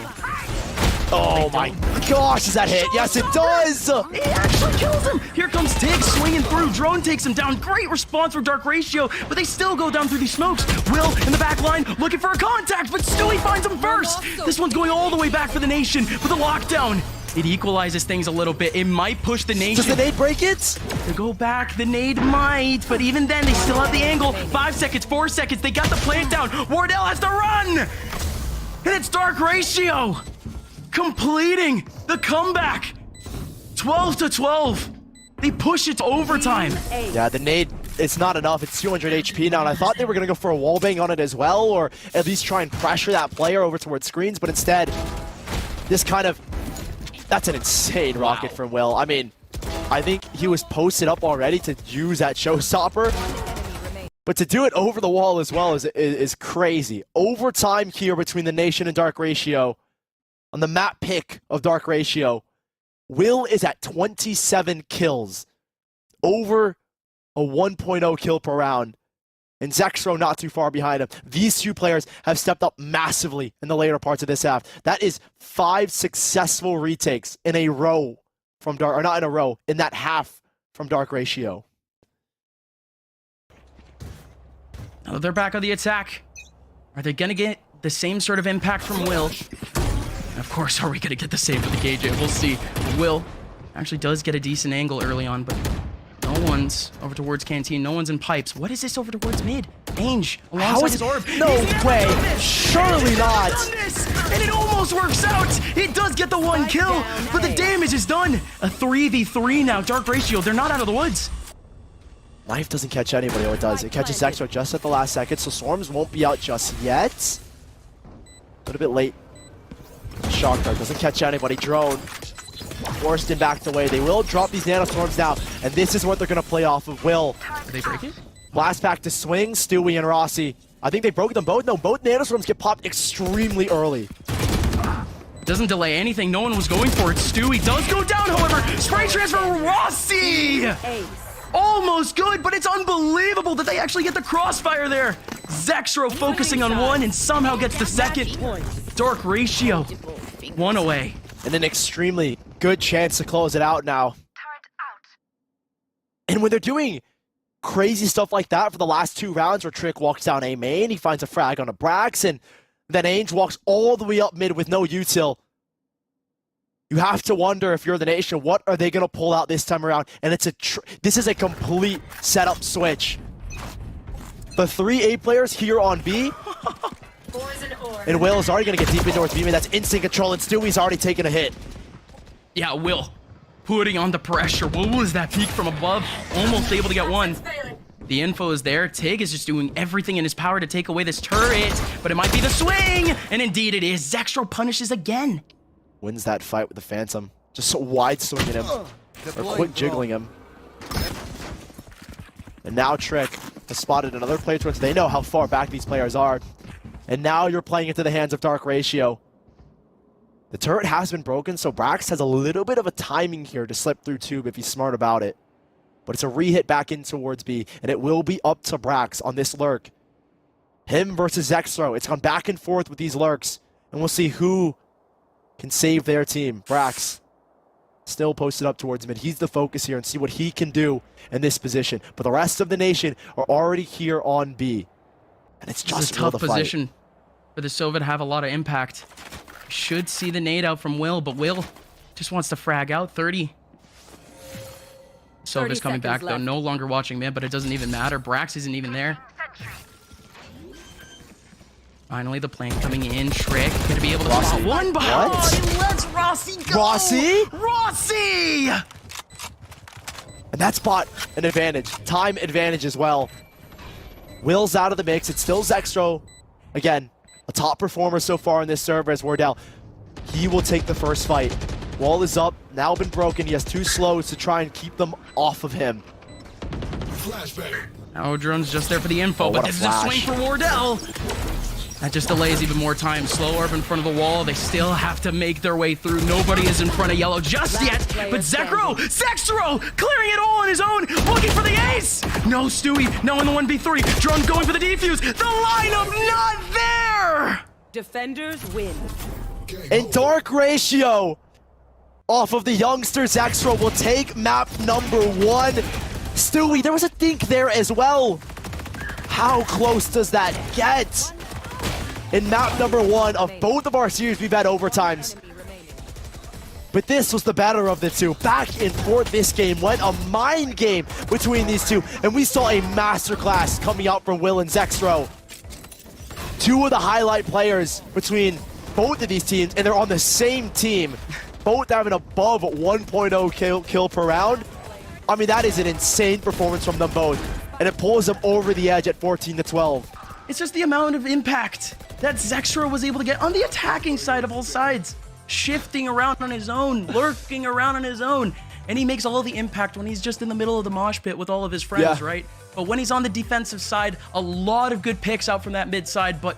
Oh my gosh, does that hit? Yes, it does! It actually kills him! Here comes Tig swinging through. Drone takes him down. Great response from Dark Ratio, but they still go down through these smokes. Will in the back line looking for a contact, but Stewie finds him first. This one's going all the way back for the Nation with a lockdown. It equalizes things a little bit. It might push the Nation. Does the nade break it? To go back, the nade might, but even then, they still have the angle. 5 seconds, 4 seconds, they got the plant down. Wardell has to run! And it's Dark Ratio completing the comeback. 12-12. They push it to overtime. Yeah, the nade, it's not enough. It's 200 HP now, and I thought they were going to go for a wallbang on it as well, or at least try and pressure that player over towards screens, but instead, this kind of... That's an insane rocket from Will. I mean, I think he was posted up already to use that showstopper. But to do it over the wall as well is crazy. Overtime here between the Nation and Dark Ratio. On the map pick of Dark Ratio, Will is at 27 kills. Over a 1.0 kill per round. And Zextro not too far behind him. These two players have stepped up massively in the later parts of this half. That is 5 successful retakes in a row from Dark, or not in a row, in that half from Dark Ratio. Now they're back on the attack. Are they gonna get the same sort of impact from Will? And of course, are we gonna get the same with the KJ? We'll see. Will actually does get a decent angle early on, but no one's over towards Canteen. No one's in pipes. What is this over towards mid? Ange, alongside his orb. No way. Surely not. And it almost works out. It does get the 1 kill, but the damage is done. A 3v3 now. Dark Ratio, they're not out of the woods. Knife doesn't catch anybody, or it does. It catches Zextro just at the last second, so Swarms won't be out just yet. A little bit late. Shock Dart doesn't catch anybody. Drone. Forced and backed away. They will drop these nanostorms now, and this is what they're going to play off of. Will. Did they break it? Blast back to swing, Stewie and Rossi. I think they broke them both. No, both nanostorms get popped extremely early. Doesn't delay anything. No one was going for it. Stewie does go down, however. Spray transfer, Rossi! Almost good, but it's unbelievable that they actually get the crossfire there. Zextro focusing on one and somehow gets the second. Dark Ratio, 1 away. And an extremely good chance to close it out now. And when they're doing crazy stuff like that for the last 2 rounds, where Trick walks down A main, he finds a frag on a Brax, and then Ainge walks all the way up mid with no util. You have to wonder, if you're the Nation, what are they going to pull out this time around? And it's this is a complete setup switch. The 3 A players here on B. And Will is already going to get deep in North B. That's instant control, and Stewie's already taken a hit. Yeah, Will putting on the pressure. What was that peek from above? Almost able to get one. The info is there. Tig is just doing everything in his power to take away this turret, but it might be the swing, and indeed it is. Zextro punishes again. Wins that fight with the Phantom. Just so wide swinging him, or quick jiggling him. And now Trick has spotted another player towards. They know how far back these players are. And now you're playing into the hands of Dark Ratio. The turret has been broken, so Brax has a little bit of a timing here to slip through tube if he's smart about it. But it's a re-hit back in towards B, and it will be up to Brax on this lurk. Him versus Zextro. It's gone back and forth with these lurks, and we'll see who can save their team. Brax still posted up towards mid. He's the focus here and see what he can do in this position. But the rest of the nation are already here on B. And it's just a tough position for the Sova to have a lot of impact. Should see the nade out from Will, but Will just wants to frag out. 30. Sova's coming back, though. No longer watching mid, but it doesn't even matter. Brax isn't even there. Finally, the plant coming in. Trick gonna be able to spot one behind. He lets Rossi go. Rossi! And that spot an advantage. Time advantage as well. Will's out of the mix. It's still Zextro. Again, a top performer so far in this server as Wardell. He will take the first fight. Wall is up, now been broken. He has 2 slows to try and keep them off of him. Now Drone's just there for the info, but this is a swing for Wardell. That just delays even more time. Slow up in front of the wall. They still have to make their way through. Nobody is in front of yellow just yet. But Zextro clearing it all on his own, looking for the ace. No Stewie, now in the 1v3. Drone going for the defuse. The lineup not there. Defenders win. And Dark Ratio off of the youngster Zextro will take map number 1. Stewie, there was a dink there as well. How close does that get? In map number 1 of both of our series, we've had overtimes. But this was the better of the two. Back and forth this game went a mind game between these two. And we saw a masterclass coming out from Will and Zextro. 2 of the highlight players between both of these teams, and they're on the same team. Both having above 1.0 kill per round. I mean, that is an insane performance from them both. And it pulls them over the edge at 14-12. It's just the amount of impact that Zextro was able to get on the attacking side of all sides. Shifting around on his own, lurking around on his own. And he makes all the impact when he's just in the middle of the mosh pit with all of his friends, right? But when he's on the defensive side, a lot of good picks out from that mid side, but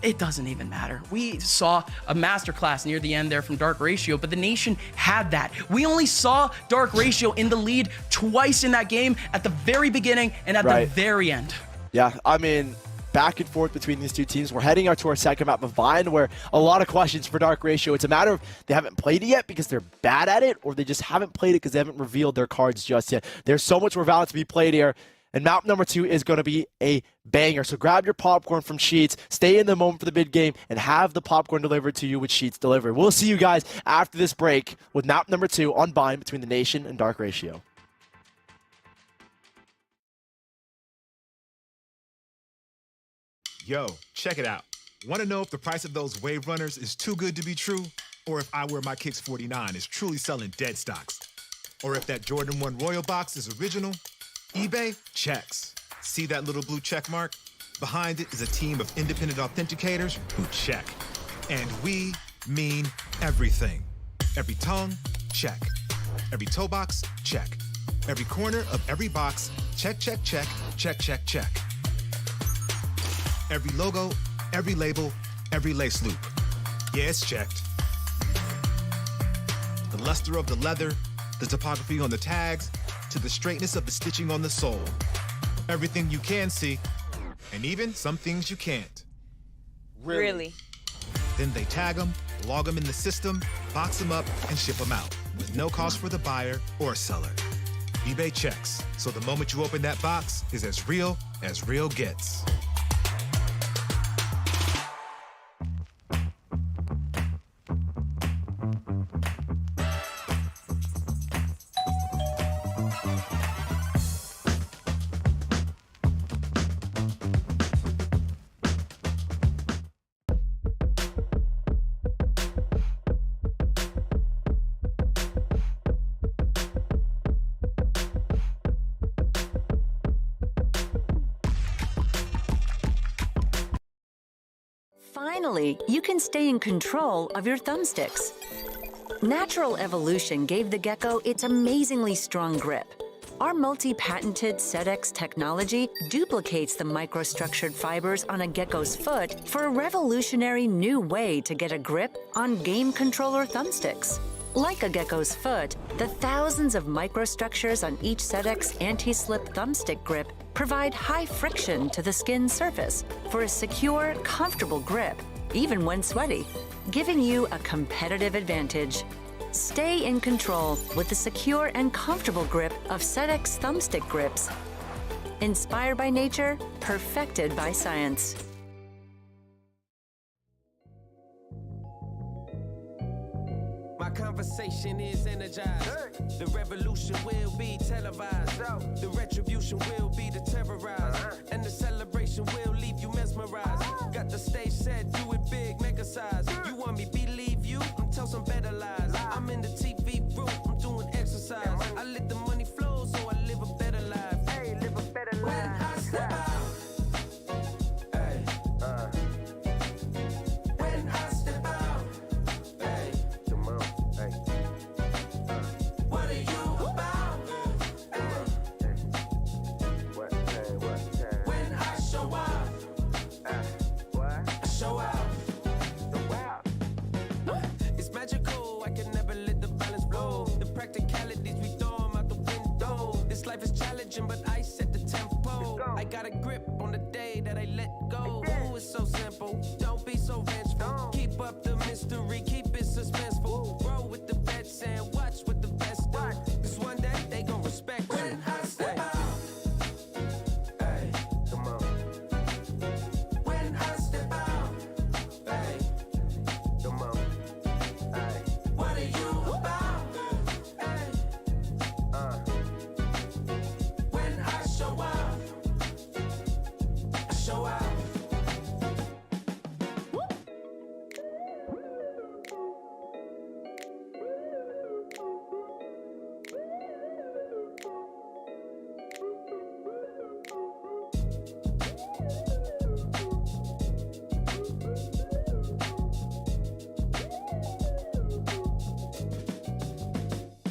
it doesn't even matter. We saw a masterclass near the end there from Dark Ratio, but the nation had that. We only saw Dark Ratio in the lead twice in that game, at the very beginning and at the very end. Yeah, I mean, back and forth between these two teams. We're heading out to our second map of Vine, where a lot of questions for Dark Ratio. It's a matter of they haven't played it yet because they're bad at it, or they just haven't played it because they haven't revealed their cards just yet. There's so much more VALORANT to be played here. And map number 2 is going to be a banger. So grab your popcorn from Sheets, stay in the moment for the mid game, and have the popcorn delivered to you with Sheets delivery. We'll see you guys after this break with map number 2 on Bind between the Nation and Dark Ratio. Yo, check it out. Want to know if the price of those Wave Runners is too good to be true? Or if I Wear My Kicks 49 is truly selling dead stocks? Or if that Jordan 1 Royal Box is original? eBay checks. See that little blue check mark? Behind it is a team of independent authenticators who check. And we mean everything. Every tongue, check. Every toe box, check. Every corner of every box, check, check, check, check, check, check. Every logo, every label, every lace loop. Yeah, it's checked. The luster of the leather, the topography on the tags, to the straightness of the stitching on the sole. Everything you can see, and even some things you can't. Really? Then they tag them, log them in the system, box them up, and ship them out, with no cost for the buyer or seller. eBay checks, so the moment you open that box is as real gets. Finally, you can stay in control of your thumbsticks. Natural evolution gave the gecko its amazingly strong grip. Our multi-patented SetX technology duplicates the microstructured fibers on a gecko's foot for a revolutionary new way to get a grip on game controller thumbsticks. Like a gecko's foot, the thousands of microstructures on each SetX anti-slip thumbstick grip provide high friction to the skin surface for a secure, comfortable grip, even when sweaty, giving you a competitive advantage. Stay in control with the secure and comfortable grip of SetX thumbstick grips. Inspired by nature, perfected by science. My conversation is energized. The revolution will be televised. The retribution will be to terrorize. And the celebration will leave you mesmerized. Got the stage set, do it big, mega size. You want me believe you? I'm tell some better lies. I'm in the TV room, I'm doing exercise. I let the money flow, so I live a better life. Hey, live a better life. When I step out. Hey, when I step out. Hey, come on. Hey. What are you about? What time? When I show up. What? I show out. It's magical, I can never let the balance blow. The practicalities, we throw them out the window. This life is challenging, but I set the tempo. I got a grip on the day that I let go. Ooh, it's so simple, don't be so vengeful. Keep up the mystery, keep it suspenseful. Roll with the vets and watch what the best do. Cause one day they gon' respect you. When I step out. Hey, come on. When I step out. Hey, come on. Hey, what are you about? Hey, when I show up, I show out.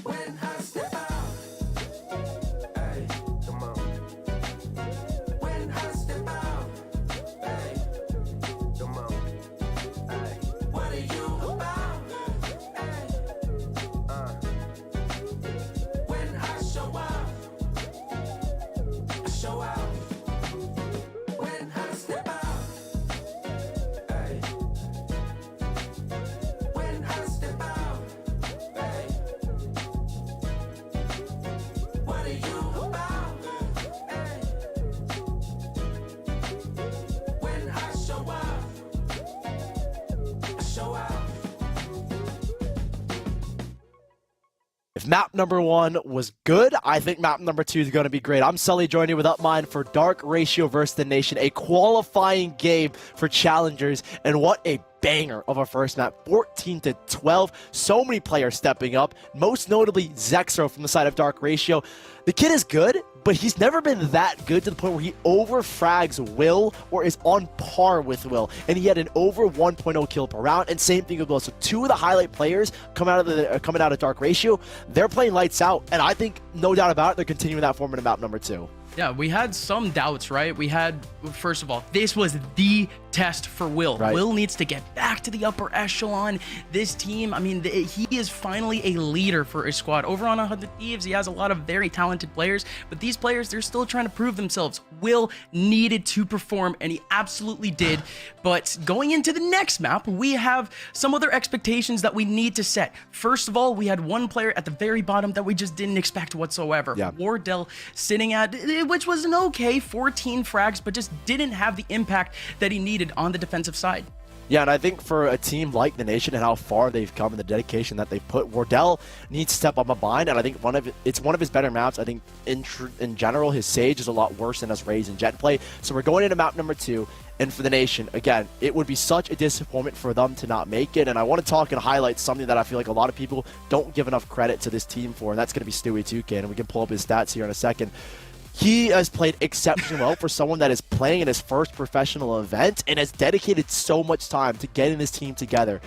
When I step out. Hey, come on. When I step out. Hey, come on. Hey, what are you about? Hey, when I show up, I show out. When I step out. Hey, when I step out. Hey, what are you about? Hey, when I show up, I show out. If map number 1 was good, I think map number 2 is going to be great. I'm Sully, joining you with Up Mine for Dark Ratio vs. the Nation, a qualifying game for Challengers, and what a banger of a first map, 14-12. So many players stepping up, most notably Zexro from the side of Dark Ratio. The kid is good, but he's never been that good to the point where he overfrags Will or is on par with Will. And he had an over 1.0 kill per round, and same thing with Will. So two of the highlight players coming out of Dark Ratio, they're playing lights out, and I think no doubt about it, they're continuing that form in map number 2. Yeah, we had some doubts, right? We had, first of all, this was the test for Will. Right. Will needs to get back to the upper echelon. This team, I mean, he is finally a leader for his squad. Over on 100 Thieves, he has a lot of very talented players, but these players, they're still trying to prove themselves. Will needed to perform, and he absolutely did. But going into the next map, we have some other expectations that we need to set. First of all, we had one player at the very bottom that we just didn't expect whatsoever. Yeah. Wardell sitting at, which was an okay 14 frags, but just didn't have the impact that he needed on the defensive side. Yeah, and I think for a team like the Nation and how far they've come and the dedication that they've put, Wardell needs to step up a bind, and I think it's one of his better maps. I think in general, his Sage is a lot worse than his Raze and Jet play. So we're going into map number 2, and for the Nation, again, it would be such a disappointment for them to not make it, and I want to talk and highlight something that I feel like a lot of people don't give enough credit to this team for, and that's going to be Stewie 2K, and we can pull up his stats here in a second. He has played exceptionally well for someone that is playing in his first professional event and has dedicated so much time to getting this team together.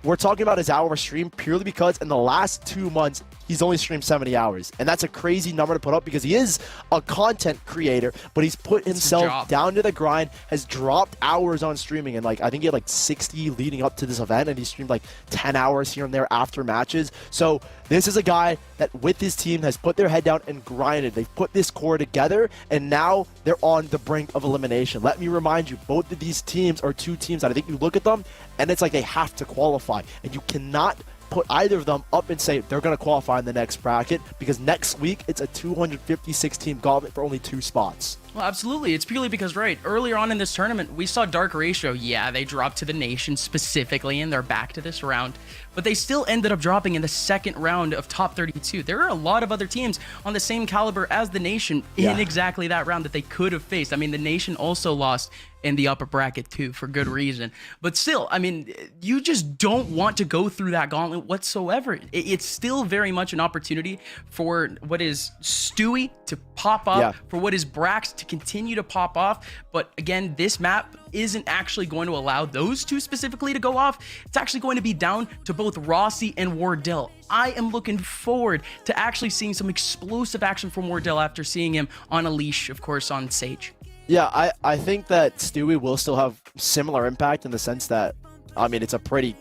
We're talking about his hour stream purely because in the last 2 months, he's only streamed 70 hours. And that's a crazy number to put up because he is a content creator, but he's put himself down to the grind, has dropped hours on streaming. And like, I think he had like 60 leading up to this event, and he streamed like 10 hours here and there after matches. So this is a guy that with his team has put their head down and grinded. They've put this core together, and now they're on the brink of elimination. Let me remind you, both of these teams are two teams that I think you look at them, and it's like they have to qualify. And you cannot put either of them up and say they're going to qualify in the next bracket, because next week it's a 256 team gauntlet for only 2 spots. Well, absolutely. It's purely because, right, earlier on in this tournament, we saw Dark Ratio. Yeah, they dropped to the Nation specifically, and they're back to this round. But they still ended up dropping in the second round of top 32. There are a lot of other teams on the same caliber as the Nation in exactly that round that they could have faced. I mean, the Nation also lost in the upper bracket too, for good reason. But still, I mean, you just don't want to go through that gauntlet whatsoever. It's still very much an opportunity for what is Stewie to pop up, for what is Brax to continue to pop off. But again, this map isn't actually going to allow those two specifically to go off. It's actually going to be down to both Rossi and Wardell. I am looking forward to actually seeing some explosive action from Wardell after seeing him on a leash, of course, on Sage. Yeah, I think that Stewie will still have similar impact in the sense that, I mean, it's a pretty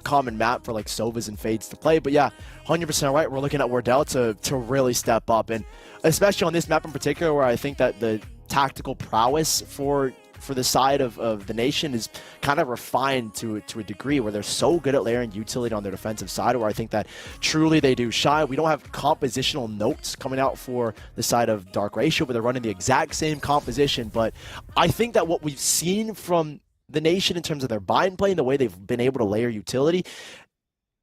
common map for like Sovas and Fades to play. But yeah, 100% right. We're looking at Wardell to really step up. And especially on this map in particular, where I think that the tactical prowess for the side of the Nation is kind of refined to a degree, where they're so good at layering utility on their defensive side, where I think that truly they do shine. We don't have compositional notes coming out for the side of Dark Ratio, but they're running the exact same composition. But I think that what we've seen from the Nation in terms of their bind play and the way they've been able to layer utility,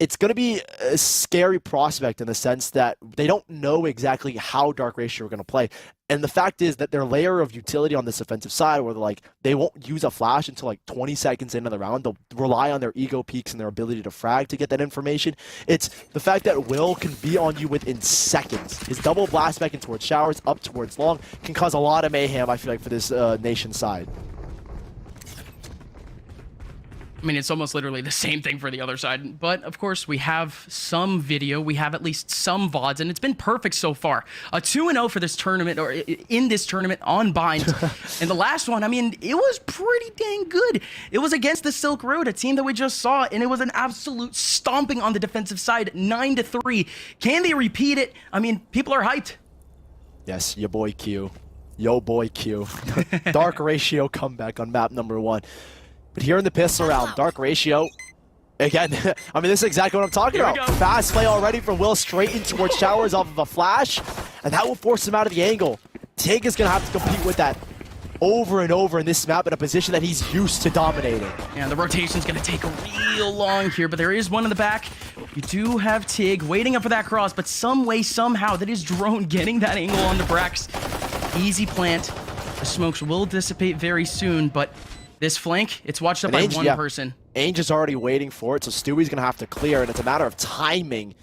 it's going to be a scary prospect in the sense that they don't know exactly how Dark Ratio are going to play. And the fact is that their layer of utility on this offensive side, where they won't use a flash until like 20 seconds into the round. They'll rely on their ego peaks and their ability to frag to get that information. It's the fact that Will can be on you within seconds. His double blast back in towards showers, up towards long, can cause a lot of mayhem, I feel like, for this Nation side. I mean, it's almost literally the same thing for the other side. But, of course, we have some video. We have at least some VODs, and it's been perfect so far. A 2-0 for this tournament, or in this tournament on Bind. And the last one, I mean, it was pretty dang good. It was against the Silk Road, a team that we just saw, and it was an absolute stomping on the defensive side, 9-3. Can they repeat it? I mean, people are hyped. Yes, your boy Q. Yo boy Q. Dark Ratio comeback on map number 1. But here in the pistol round, Dark Ratio, again, I mean, this is exactly what I'm talking about. Fast play already from Will, straight in towards showers off of a flash, and that will force him out of the angle. Tig is going to have to compete with that over and over in this map in a position that he's used to dominating. Yeah, the rotation's going to take real long here, but there is one in the back. You do have Tig waiting up for that cross, but some way, somehow, that is Drone getting that angle on the Brax. Easy plant. The smokes will dissipate very soon, but this flank, it's watched up by one person. Ainge is already waiting for it, so Stewie's going to have to clear, and it's a matter of timing.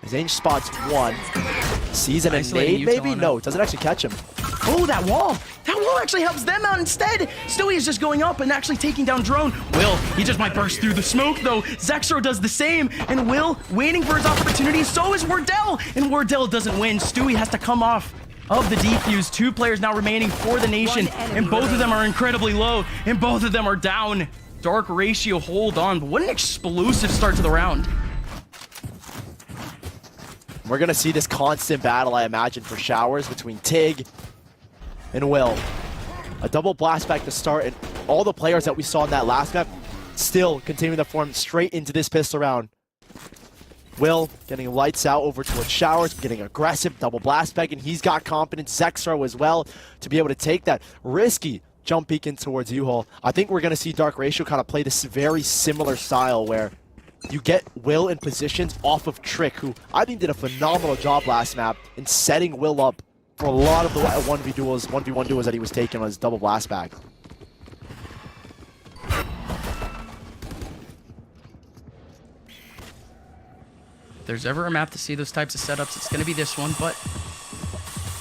As Ainge spots one, sees an nade, maybe? No, it doesn't actually catch him. Oh, that wall! That wall actually helps them out instead! Stewie is just going up and actually taking down Drone. Will, he just might burst through the smoke, though. Zexro does the same, and Will waiting for his opportunity. So is Wardell, and Wardell doesn't win. Stewie has to come off of the defuse. 2 players now remaining for the Nation, and both of them are incredibly low, and both of them are down. Dark Ratio hold on, but what an explosive start to the round. We're going to see this constant battle, I imagine, for showers between Tig and Will. A double blast back to start, and all the players that we saw in that last map still continuing to form straight into this pistol round. Will getting lights out over towards showers, getting aggressive, double blast back, and he's got confidence. Zexro as well to be able to take that risky jump peek in towards U-Haul. I think we're going to see Dark Ratio kind of play this very similar style where you get Will in positions off of Trick, who I think did a phenomenal job last map in setting Will up for a lot of the 1v1 duels that he was taking on his double blast back. If there's ever a map to see those types of setups, it's going to be this one. But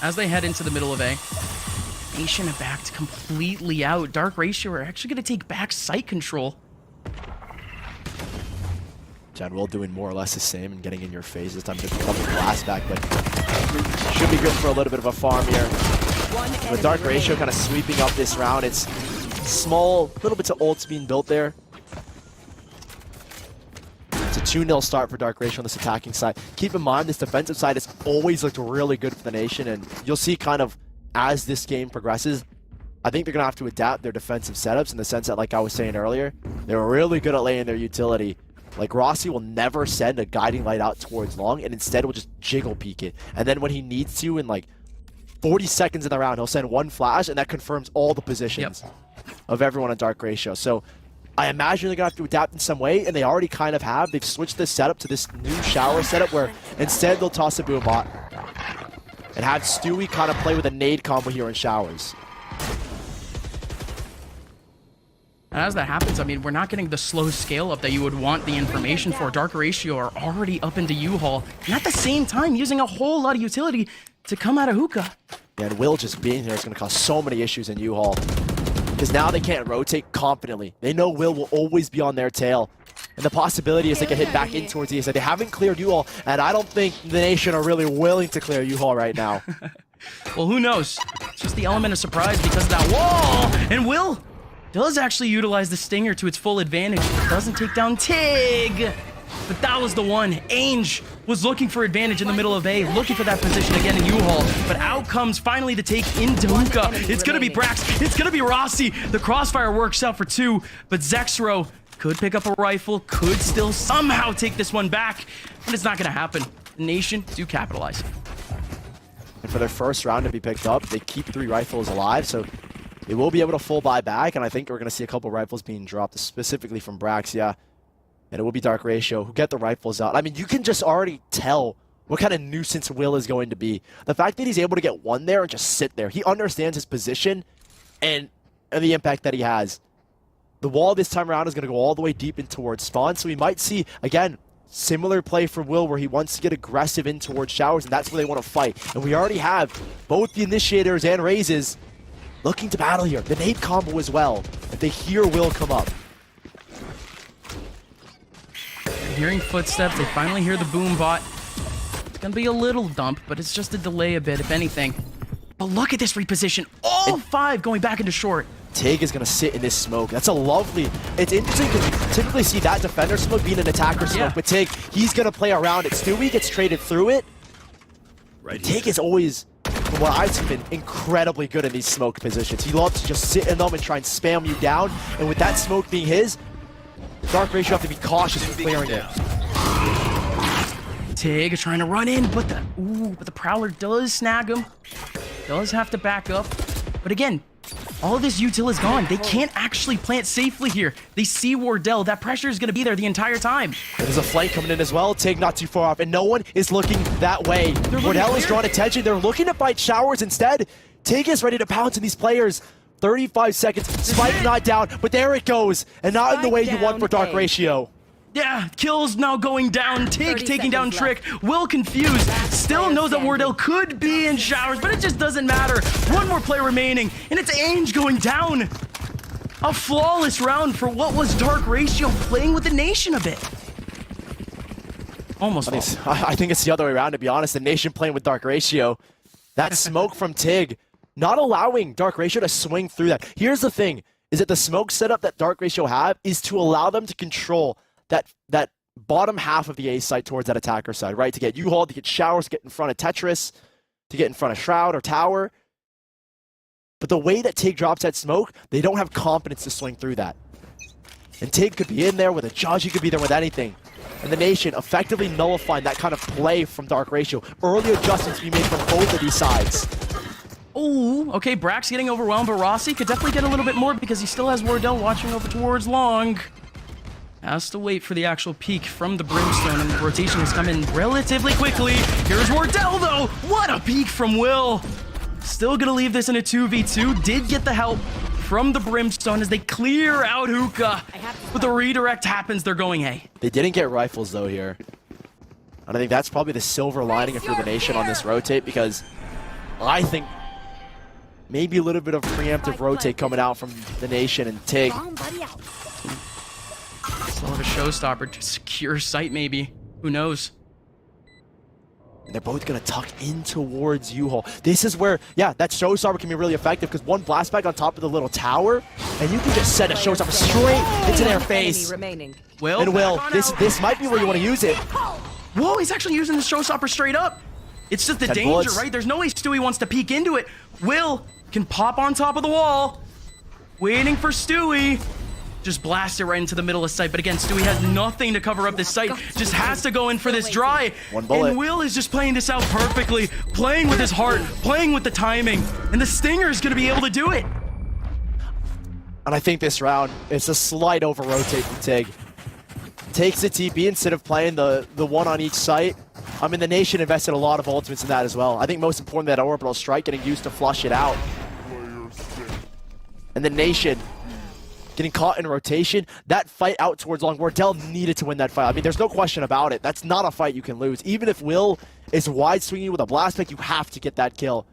as they head into the middle of A, Nation are backed completely out. Dark Ratio are actually going to take back site control. John Will doing more or less the same and getting in your face this time to become the blast back, but should be good for a little bit of a farm here. With Dark Ratio kind of sweeping up this round, it's small, little bits of ults being built there. It's a 2-0 start for Dark Ratio on this attacking side. Keep in mind, this defensive side has always looked really good for the Nation, and you'll see kind of as this game progresses, I think they're going to have to adapt their defensive setups in the sense that, like I was saying earlier, they're really good at laying their utility. Like, Rossi will never send a guiding light out towards long, and instead will just jiggle peek it. And then when he needs to, in like 40 seconds in the round, he'll send one flash, and that confirms all the positions of everyone on Dark Ratio. So I imagine they're going to have to adapt in some way, and they already kind of have. They've switched this setup to this new shower setup where instead they'll toss a boom bot and have Stewie kind of play with a nade combo here in showers. And as that happens, I mean, we're not getting the slow scale up that you would want the information for. Dark Ratio are already up into U-Haul, and at the same time using a whole lot of utility to come out of hookah. And Will just being here is going to cause so many issues in U-Haul, because now they can't rotate confidently. They know Will always be on their tail, and the possibility is they can hit back in towards the A side. They haven't cleared U-Haul, and I don't think the Nation are really willing to clear U-Haul right now. Well, who knows? It's just the element of surprise because of that wall, and Will does actually utilize the Stinger to its full advantage. Doesn't take down Tig, but that was the one. Ainge was looking for advantage in the middle of A, looking for that position again in U-Haul, but out comes finally the take into hookah. It's gonna be Brax, it's gonna be Rossi. The crossfire works out for 2, but Zexro could pick up a rifle, could still somehow take this one back, but it's not gonna happen. The Nation do capitalize. And for their first round to be picked up, they keep 3 rifles alive, so they will be able to full buy back, and I think we're going to see a couple rifles being dropped, specifically from Brax, yeah. And it will be Dark Ratio who get the rifles out. I mean, you can just already tell what kind of nuisance Will is going to be. The fact that he's able to get one there and just sit there. He understands his position and the impact that he has. The wall this time around is going to go all the way deep in towards spawn, so we might see, again, similar play for Will where he wants to get aggressive in towards showers, and that's where they want to fight. And we already have both the initiators and raises looking to battle here. The nade combo as well, if they hear Will come up. Hearing footsteps, they finally hear the boom bot. It's gonna be a little dump, but it's just a delay a bit, if anything. But look at this reposition. All 5 going back into short. Tig is going to sit in this smoke. That's a lovely... It's interesting because you typically see that defender smoke being an attacker smoke, but Tig, he's going to play around it. Stewie gets traded through it. Right. Tig is always, from what I've seen, been incredibly good in these smoke positions. He loves to just sit in them and try and spam you down. And with that smoke being his, Dark Ratio have to be cautious with clearing it. Tig is trying to run in, but the Prowler does snag him. Does have to back up. But again, all of this util is gone. They can't actually plant safely here. They see Wardell. That pressure is going to be there the entire time. There's a flank coming in as well. Tig not too far off, and no one is looking that way. Wardell has drawn attention. They're looking to fight showers instead. Tig is ready to pounce in these players. 35 seconds. Spike not down, but there it goes. And not in the way you want for Dark Ratio. Yeah, kills now going down. Tig taking down Trick. Will confused. Still knows that Wardell could be in showers, but it just doesn't matter. One more play remaining, and it's Ainge going down. A flawless round for what was Dark Ratio playing with the Nation a bit. Almost. I think it's the other way around, to be honest. The Nation playing with Dark Ratio. That smoke from Tig, not allowing Dark Ratio to swing through that. Here's the thing, is that the smoke setup that Dark Ratio have is to allow them to control that bottom half of the A site towards that attacker side, right? To get U-Haul, to get showers, to get in front of Tetris, to get in front of Shroud or Tower. But the way that Tig drops that smoke, they don't have confidence to swing through that. And Tig could be in there with a Judge, he could be there with anything. And the Nation effectively nullifying that kind of play from Dark Ratio. Early adjustments being made from both of these sides. Oh, okay, Brax getting overwhelmed, but Rossi could definitely get a little bit more because he still has Wardell watching over towards long. Has to wait for the actual peak from the Brimstone, and the rotation has come in relatively quickly. Here's Wardell, though. What a peak from Will. Still gonna leave this in a 2v2. Did get the help from the Brimstone as they clear out hookah. But the redirect happens, they're going A. They didn't get rifles, though, here. And I think that's probably the silver lining for the Nation on this rotate, because I think maybe a little bit of preemptive rotate coming out from the Nation and Tig. Slow a showstopper to secure sight, maybe. Who knows? And they're both going to tuck in towards U-Hole. This is where, yeah, that showstopper can be really effective because one blast back on top of the little tower, and you can just send a showstopper straight into their face. Will, and Will, this might be where you want to use it. Whoa, he's actually using the showstopper straight up. It's just the 10 danger, bullets. right? There's no way Stewie wants to peek into it. Will can pop on top of the wall, waiting for Stewie. Just blast it right into the middle of sight. But again, Stewie has nothing to cover up this sight. Just has to go in for this dry. One bullet. And Will is just playing this out perfectly, playing with his heart, playing with the timing. And the Stinger is going to be able to do it. And I think this round, it's a slight over-rotate from Tig. Takes the TP instead of playing the one on each site. I mean, the Nation invested a lot of ultimates in that as well. I think most important, that orbital strike getting used to flush it out. And the Nation getting caught in rotation. That fight out towards long, Wardell needed to win that fight. I mean, there's no question about it. That's not a fight you can lose. Even if Will is wide swinging with a blast pick, you have to get that kill.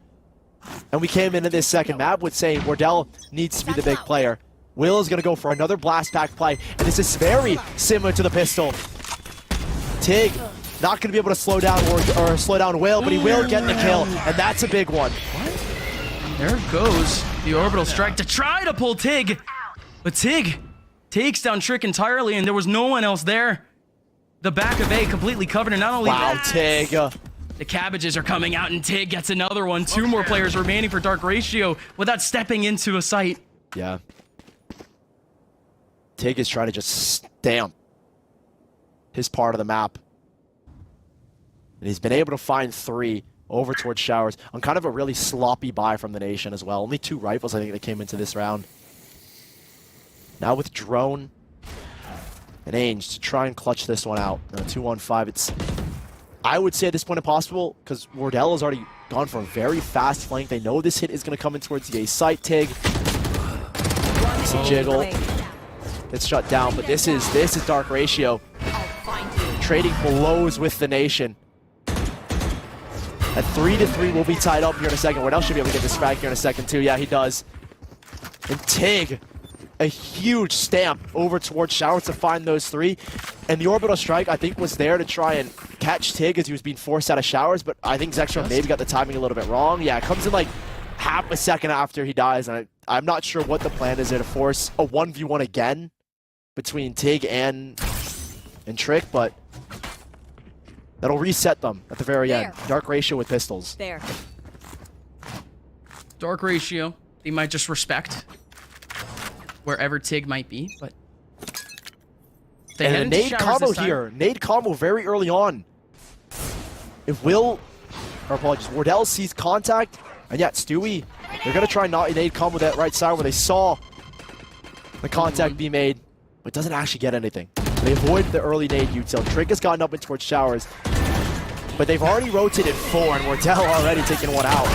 And we came into this second map with saying Wardell needs to be the big player. Will is going to go for another blast pack play, and this is very similar to the pistol. Tig not going to be able to slow down or slow down Will, but he will get the kill, and that's a big one. There goes the orbital strike to try to pull Tig. But Tig takes down Trick entirely, and there was no one else there. The back of A completely covered, and not only that, Tig. the cabbages are coming out, and Tig gets another one. Two more players remaining for Dark Ratio without stepping into a site. Yeah. Tig is trying to just stamp his part of the map. And he's been able to find 3 over towards Showers on kind of a really sloppy buy from the Nation as well. Only 2 rifles, I think, that came into this round. Now with Drone and Ainge to try and clutch this one out. 2-1-5, it's, I would say at this point impossible, because Wardell has already gone for a very fast flank. They know this hit is going to come in towards the A site. Tig. It's a jiggle. It's shut down, but this is Dark Ratio. Trading blows with the Nation. At 3-3, we'll be tied up here in a second. Wardell should be able to get this back here in a second too. Yeah, he does. And Tig, a huge stamp over towards Showers to find those 3. And the orbital strike, I think, was there to try and catch Tig as he was being forced out of Showers, but I think Zextro maybe got the timing a little bit wrong. Yeah, it comes in like half a second after he dies, and I'm not sure what the plan is there to force a 1v1 again between Tig and Trick, but that'll reset them at the very end. Dark Ratio with pistols. There. Dark Ratio, they might just respect wherever Tig might be, but they head and a into nade Showers combo this time. here. Nade combo very early on. If Will, or apologies, Wardell sees contact, and yeah, Stewie, they're going to try and not nade combo that right side where they saw the contact be made, but doesn't actually get anything. They avoid the early nade util. Trick has gotten up in towards Showers, but they've already rotated 4, and Wardell already taking one out.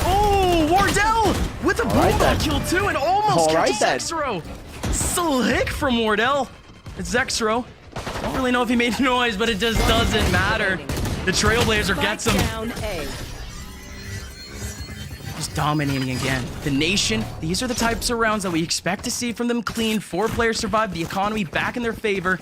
Oh, Wardell with a bulldog kill too, and almost catches Zextro. Slick from Wardell. It's Zextro. Don't really know if he made a noise, but it just doesn't matter. The Trailblazer gets him. Just dominating again. The Nation, these are the types of rounds that we expect to see from them clean. 4 players survive, the economy back in their favor.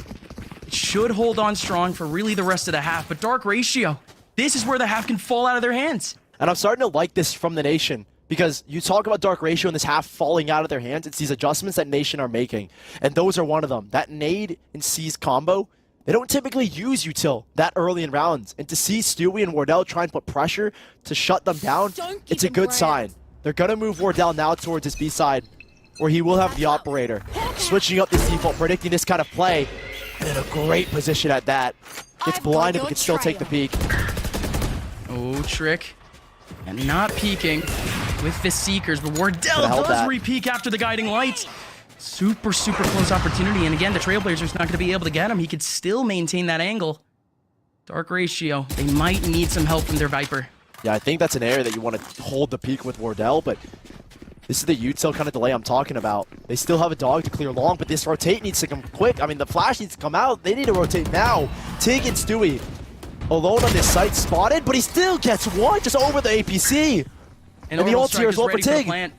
It should hold on strong for really the rest of the half, but Dark Ratio, this is where the half can fall out of their hands. And I'm starting to like this from the Nation, because you talk about Dark Ratio and this half falling out of their hands. It's these adjustments that Nation are making, and those are one of them. That nade and seize combo, they don't typically use util that early in rounds, and to see Stewie and Wardell try and put pressure to shut them down, it's a good sign. They're going to move Wardell now towards his B side, where he will have the operator. Switching up this default, predicting this kind of play, and in a great position at that. Gets blinded, but can still take the peek. Oh, Trick. And not peeking with the Seekers, but Wardell does re-peek after the guiding light. Super close opportunity, and again, the Trailblazer's not going to be able to get him. He could still maintain that angle. Dark Ratio, they might need some help from their Viper. Yeah, I think that's an area that you want to hold the peak with Wardell, but this is the util kind of delay I'm talking about. They still have a dog to clear long, but this rotate needs to come quick. I mean, the flash needs to come out. They need to rotate now. Tig and Stewie alone on this site, spotted, but he still gets one just over the APC. And the ult here as well for Tig.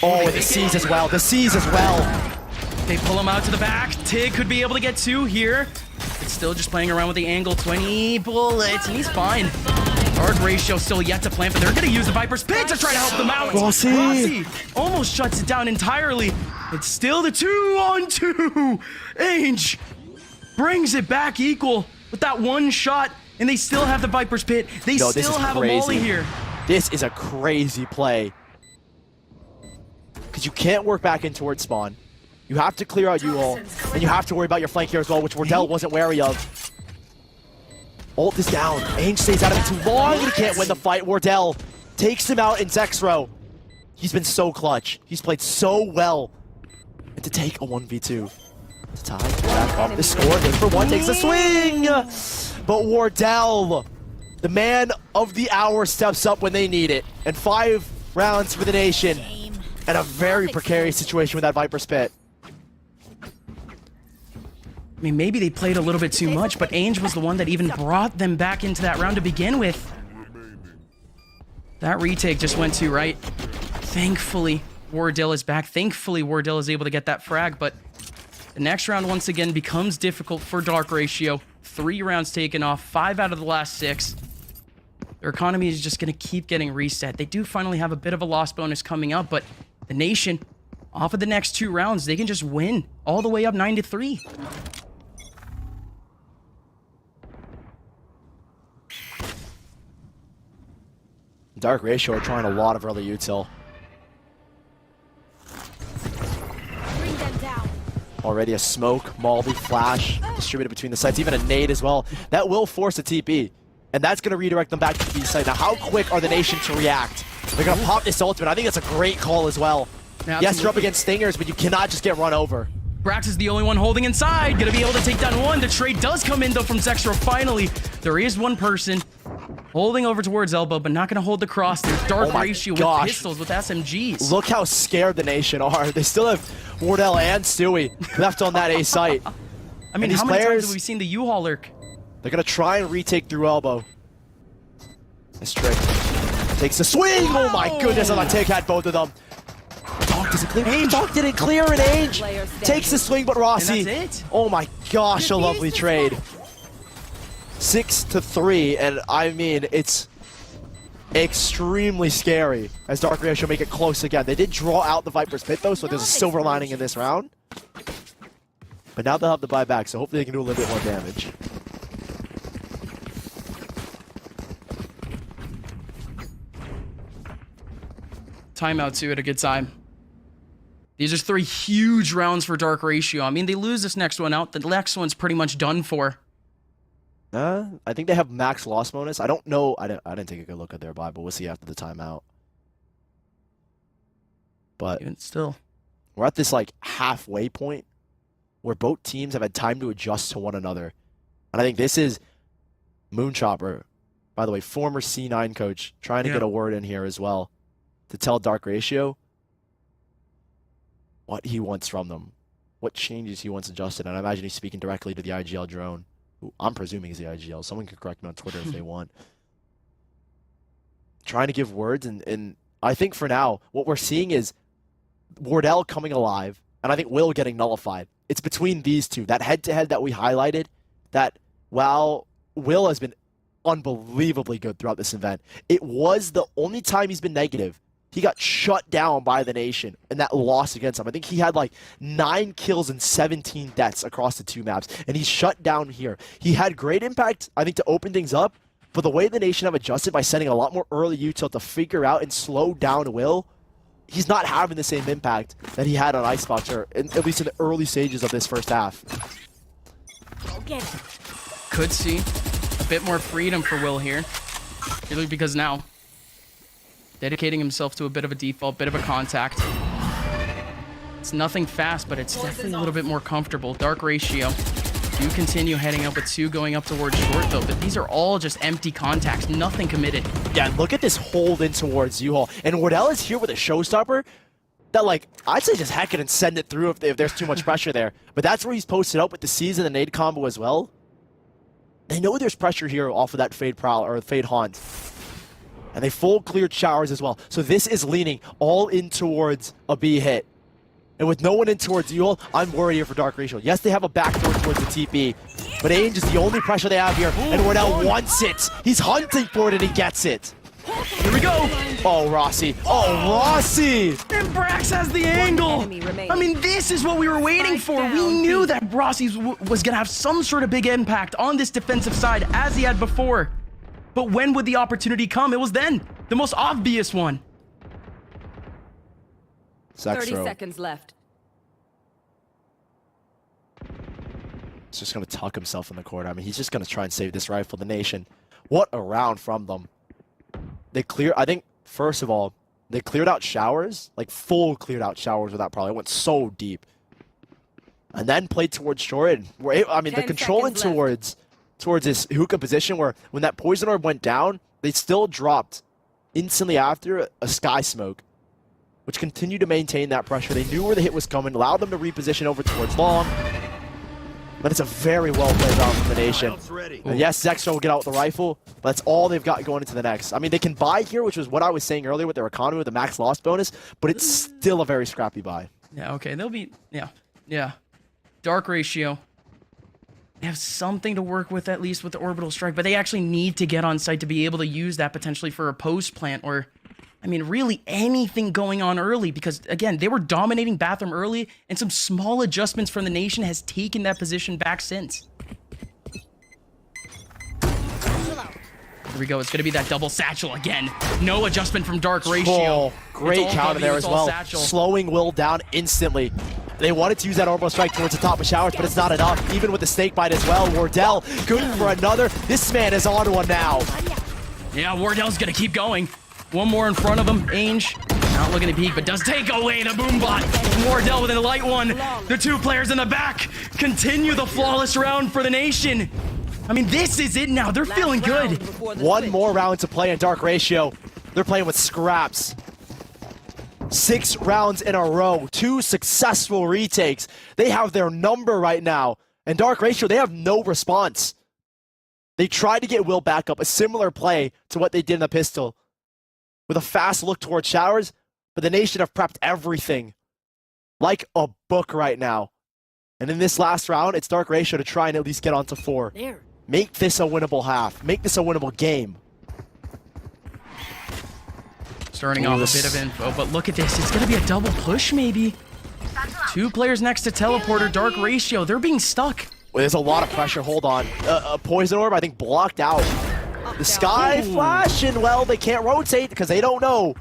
Oh, the C's as well. The C's as well. They pull him out to the back. Tig could be able to get 2 here. It's still just playing around with the angle. 20 bullets, and he's fine. Dark Ratio still yet to plant, but they're going to use the Viper's Pit to try to help them out. Rossi almost shuts it down entirely. It's still the 2-on-2. Ainge brings it back equal with that one shot, and they still have the Viper's Pit. They still have a molly here. This is a crazy play. Because you can't work back in towards spawn. You have to clear out U-Haul, and you have to worry about your flank here as well, which Wardell wasn't wary of. Ult is down. Ainge stays out of it too long, and he can't win the fight. Wardell takes him out in Zexro. He's been so clutch. He's played so well. And to take a 1v2. To tie, back off the score. Good for 1, takes a swing! But Wardell, the man of the hour, steps up when they need it. And 5 rounds for the nation. And a very precarious situation with that Viper's Pit. I mean, maybe they played a little bit too much, but Ainge was the one that even brought them back into that round to begin with. That retake just went too right. Thankfully, Wardell is back. Thankfully, Wardell is able to get that frag, but the next round once again becomes difficult for Dark Ratio. 3 rounds taken off, 5 out of the last 6. Their economy is just going to keep getting reset. They do finally have a bit of a loss bonus coming up, but the nation, off of the next 2 rounds, they can just win all the way up 9-3. Dark Ratio are trying a lot of early util. Bring them down. Already a smoke, Malby, flash, distributed between the sites, even a nade as well. That will force a TP, and that's going to redirect them back to the B site. Now, how quick are the nation to react? They're going to pop this ultimate. I think that's a great call as well. Yes, you're up against Stingers, but you cannot just get run over. Brax is the only one holding inside. Gonna be able to take down 1. The trade does come in, though, from Zexro. Finally, there is one person holding over towards elbow, but not gonna hold the cross. There's Dark Ratio with pistols, with SMGs. Look how scared the nation are. They still have Wardell and Stewie left on that A site. I mean, how many times have we seen the U-Haul lurk? They're gonna try and retake through elbow. This trick takes a swing. Oh my goodness, and Tig had both of them. Donk doesn't clear. Donk didn't clear an Ainge. Takes the swing, but Rossi. And that's it. Oh my gosh, a lovely trade. 6-3, and I mean, it's extremely scary as Dark Ratio make it close again. They did draw out the Viper's Pit though, so there's a silver lining in this round. But now they'll have the buyback, so hopefully they can do a little bit more damage. Timeout too at a good time. These are 3 huge rounds for Dark Ratio. I mean, they lose this next one out. The next one's pretty much done for. I think they have max loss bonus. I don't know. I didn't take a good look at their buy, but we'll see after the timeout. But even still, we're at this like halfway point where both teams have had time to adjust to one another. And I think this is Moonchopper, by the way, former C9 coach, trying to get a word in here as well to tell Dark Ratio what he wants from them, what changes he wants adjusted. And I imagine he's speaking directly to the IGL drone, who I'm presuming is the IGL. Someone can correct me on Twitter if they want. Trying to give words, and I think for now, what we're seeing is Wardell coming alive, and I think Will getting nullified. It's between these two. That head-to-head that we highlighted, that while Will has been unbelievably good throughout this event, it was the only time he's been negative. He got shut down by the nation in that loss against him. I think he had like 9 kills and 17 deaths across the 2 maps, and he's shut down here. He had great impact, I think, to open things up, but the way the nation have adjusted by sending a lot more early util to figure out and slow down Will, he's not having the same impact that he had on Icebox, or at least in the early stages of this first half. could see a bit more freedom for Will here, really, because now dedicating himself to a bit of a default, bit of a contact. It's nothing fast, but it's definitely a little bit more comfortable. Dark Ratio do continue heading up with 2 going up towards short, though, but these are all just empty contacts, nothing committed. Yeah, look at this hold in towards U-Haul. And Wardell is here with a showstopper that, like, I'd say just hack it and send it through if there's too much pressure there. But that's where he's posted up with the C's and the nade combo as well. They know there's pressure here off of that Fade Prowl or Fade Haunt. And they full cleared showers as well. So this is leaning all in towards a B hit. And with no one in towards Yule, I'm worried here for Dark Ratio. Yes, they have a backdoor towards the TP, but Ainge is the only pressure they have here, and Wardell wants it. He's hunting for it, and he gets it. Here we go. Oh, Rossi. Oh, Rossi. And Brax has the angle. enemy remaining. I mean, this is what we were waiting for. We knew that Rossi was going to have some sort of big impact on this defensive side as he had before. But when would the opportunity come? It was then. The most obvious one. 30 seconds left. He's just going to tuck himself in the corner. I mean, he's just going to try and save this rifle, the nation. What a round from them. They clear, I think, first of all, they cleared out showers, like full cleared out showers with that probably. It went so deep. And then played towards short. I mean, the controlling towards this hookah position where when that poison orb went down, they still dropped instantly after a sky smoke, which continued to maintain that pressure. They knew where the hit was coming, allowed them to reposition over towards long. But it's a very well-played round from the nation. And yes, Zextra will get out with the rifle, but that's all they've got going into the next. I mean, they can buy here, which was what I was saying earlier with their economy with the max loss bonus, but it's still a very scrappy buy. Yeah, okay. They'll be, yeah. Dark Ratio. They have something to work with, at least with the orbital strike, but they actually need to get on site to be able to use that potentially for a post plant or, I mean, really anything going on early because, again, they were dominating Bathroom early, and some small adjustments from the nation has taken that position back since. Here we go. It's going to be that double satchel again. No adjustment from Dark Ratio. Oh, great counter there as well. Satchel. Slowing Will down instantly. They wanted to use that orbital strike towards the top of showers, but it's not enough. Even with the snake bite as well. Wardell good for another. This man is on one now. Yeah, Wardell's going to keep going. One more in front of him. Ainge, not looking to peek, but does take away the boombot. Wardell with a light one. The two players in the back continue the flawless round for the nation. I mean, this is it now. They're feeling good. One more round to play in Dark Ratio. They're playing with scraps. 6 rounds in a row. 2 successful retakes. They have their number right now. And Dark Ratio, they have no response. They tried to get Will back up. A similar play to what they did in the pistol. With a fast look towards showers, but the nation have prepped everything like a book right now. And in this last round, it's Dark Ratio to try and at least get onto 4. Make this a winnable half. Make this a winnable game. Starting off a bit of info, but look at this. It's going to be a double push, maybe. 2 players next to Teleporter, Dark Ratio. They're being stuck. Well, there's a lot of pressure. Hold on. A poison orb, I think, blocked out. The sky flash, and well, they can't rotate because they don't know.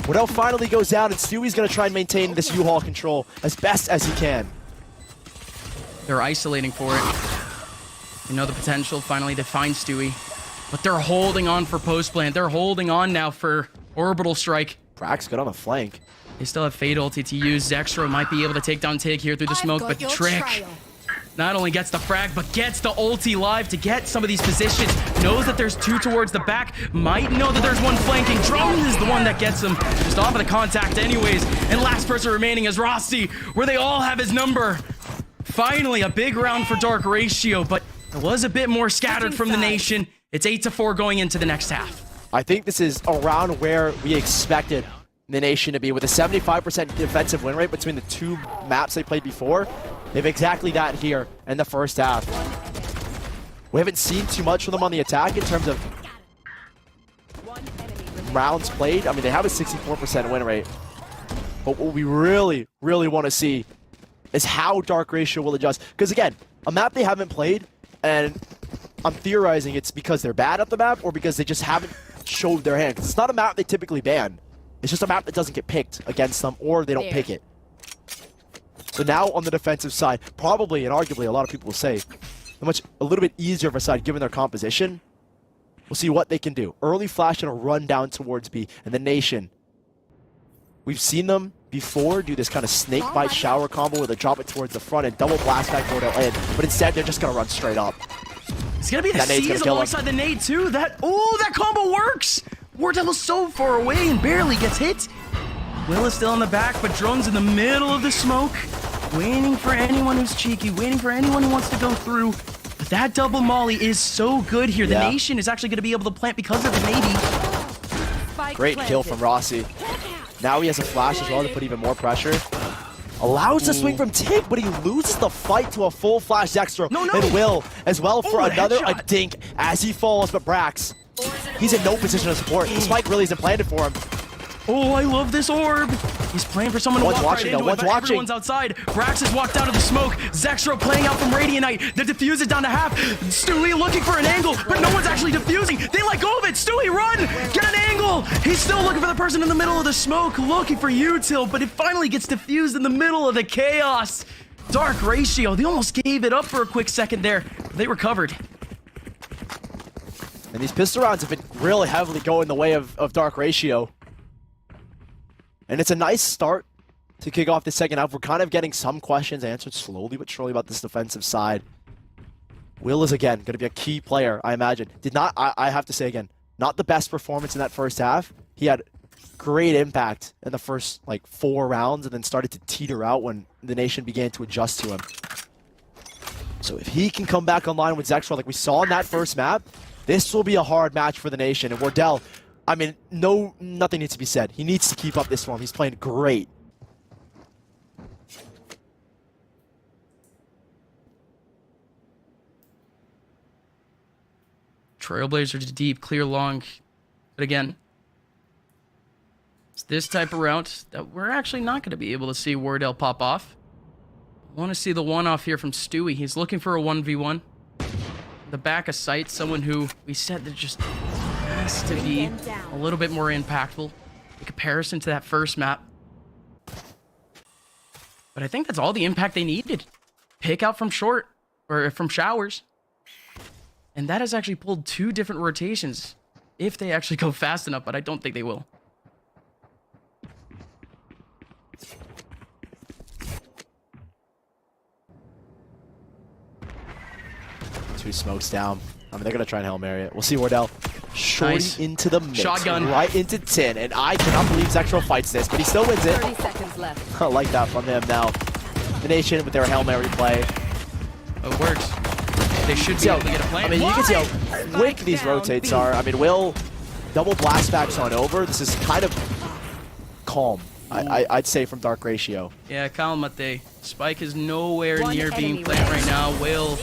Wardell finally goes down, and Stewie's going to try and maintain this U-Haul control as best as he can. They're isolating for it. You know the potential finally to find Stewie. But they're holding on for post plant. They're holding on now for orbital strike. Brax good on the flank. They still have Fade ulti to use. Zextra might be able to take down Tig here through the smoke, but Trick not only gets the frag, but gets the ulti live to get some of these positions. Knows that there's 2 towards the back. Might know that there's 1 flanking. Drone is the one that gets him just off of the contact anyways. And last person remaining is Rossi, where they all have his number. Finally, a big round for Dark Ratio, but it was a bit more scattered from the nation. It's 8-4 going into the next half. I think this is a round where we expected the nation to be with a 75% defensive win rate between the 2 maps they played before. They have exactly that here in the first half. We haven't seen too much from them on the attack in terms of rounds played. I mean, they have a 64% win rate. But what we really, really want to see is how Dark Ratio will adjust. Because again, a map they haven't played, and I'm theorizing it's because they're bad at the map or because they just haven't showed their hand. 'Cause it's not a map they typically ban. It's just a map that doesn't get picked against them or they don't pick it. So now on the defensive side, probably and arguably a lot of people will say, a little bit easier of a side given their composition. We'll see what they can do. Early flash and a run down towards B. And the nation, we've seen them before do this kind of snake bite shower combo where they drop it towards the front and double blast back Wardell in. But instead, they're just going to run straight up. It's going to be the seize alongside the nade too. That combo works! Wardell is so far away and barely gets hit. Will is still in the back, but Drone's in the middle of the smoke. Waiting for anyone who's cheeky, waiting for anyone who wants to go through. But that double molly is so good here. The nation is actually going to be able to plant because of it, maybe. Great kill from Rossi. Now he has a flash as well to put even more pressure. Allows the swing from Tig, but he loses the fight to a full flash Dextro. No. And Will as well for a another headshot. a dink as he falls, but Brax, he's in no position to support. The spike really isn't planted for him. Oh, I love this orb. He's playing for someone to One's walk watching, right though. into One's it, but watching. everyone's outside. Brax has walked out of the smoke. Zextro playing out from Radiantite. The defuse is down to half. Stewie looking for an angle, but no one's actually defusing. They let go of it. Stewie, run! Get an angle! He's still looking for the person in the middle of the smoke, looking for Util, but it finally gets defused in the middle of the chaos. Dark Ratio, they almost gave it up for a quick second there. They recovered. And these pistol rounds have been really heavily going the way of Dark Ratio. And it's a nice start to kick off the second half. We're kind of getting some questions answered slowly but surely about this defensive side. Will is, again, going to be a key player, I imagine. I have to say again, not the best performance in that first half. He had great impact in the first, 4 rounds and then started to teeter out when the nation began to adjust to him. So if he can come back online with Zextro like we saw in that first map, this will be a hard match for the nation. And Wardell, I mean, nothing needs to be said. He needs to keep up this form. He's playing great. Trailblazers deep, clear long. But again, it's this type of route that we're actually not going to be able to see Wardell pop off. I want to see the one-off here from Stewie. He's looking for a 1v1. The back of sight, someone who we said that just has to be a little bit more impactful in comparison to that first map. But I think that's all the impact they needed. Pick out from short, or from showers. And that has actually pulled 2 different rotations, if they actually go fast enough, but I don't think they will. Two smokes down. I mean, they're going to try and Hail Mary it. We'll see Wardell. Shorty Nice. into the mix. Shotgun. Right into 10. And I cannot believe Zextro fights this, but he still wins it. 30 seconds left. I like that from him now. The nation with their Hail Mary play. Oh, it works. They should be able to get a plan. I mean, you can see how quick these rotates are. I mean, Will double blast backs on over. This is kind of calm, I'd say, from Dark Ratio. Yeah, Kalamate. Spike is nowhere One near being enemy planned right now. Will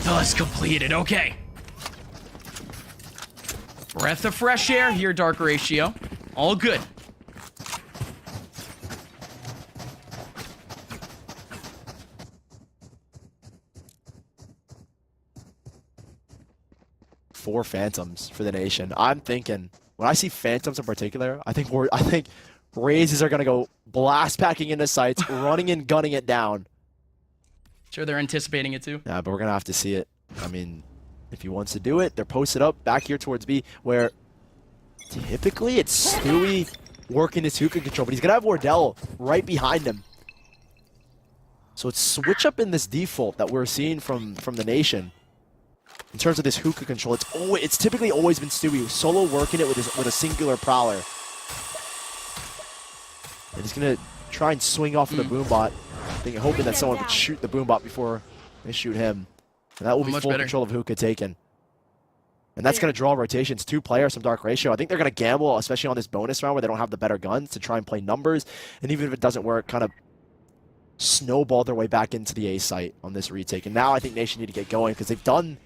does complete it. Okay. Breath of fresh air here, Dark Ratio. All good. Four Phantoms for the nation. I'm thinking, when I see Phantoms in particular, I think Razes are gonna go blast packing into sights, running and gunning it down. Sure, they're anticipating it too. Yeah, but we're gonna have to see it. I mean, if he wants to do it, they're posted up back here towards B, where typically it's Stewie working his hookah control, but he's gonna have Wardell right behind him. So it's switch up in this default that we're seeing from the nation. In terms of this hookah control, it's typically always been Stewie solo working it with a singular prowler. And he's gonna try and swing off of the boombot, hoping that someone would shoot the boombot before they shoot him. And that will be Much full better. control of hookah taken. And that's gonna draw rotations. 2 players from Dark Ratio. I think they're gonna gamble, especially on this bonus round where they don't have the better guns, to try and play numbers. And even if it doesn't work, kind of snowball their way back into the A site on this retake. And now I think Nation need to get going because they've done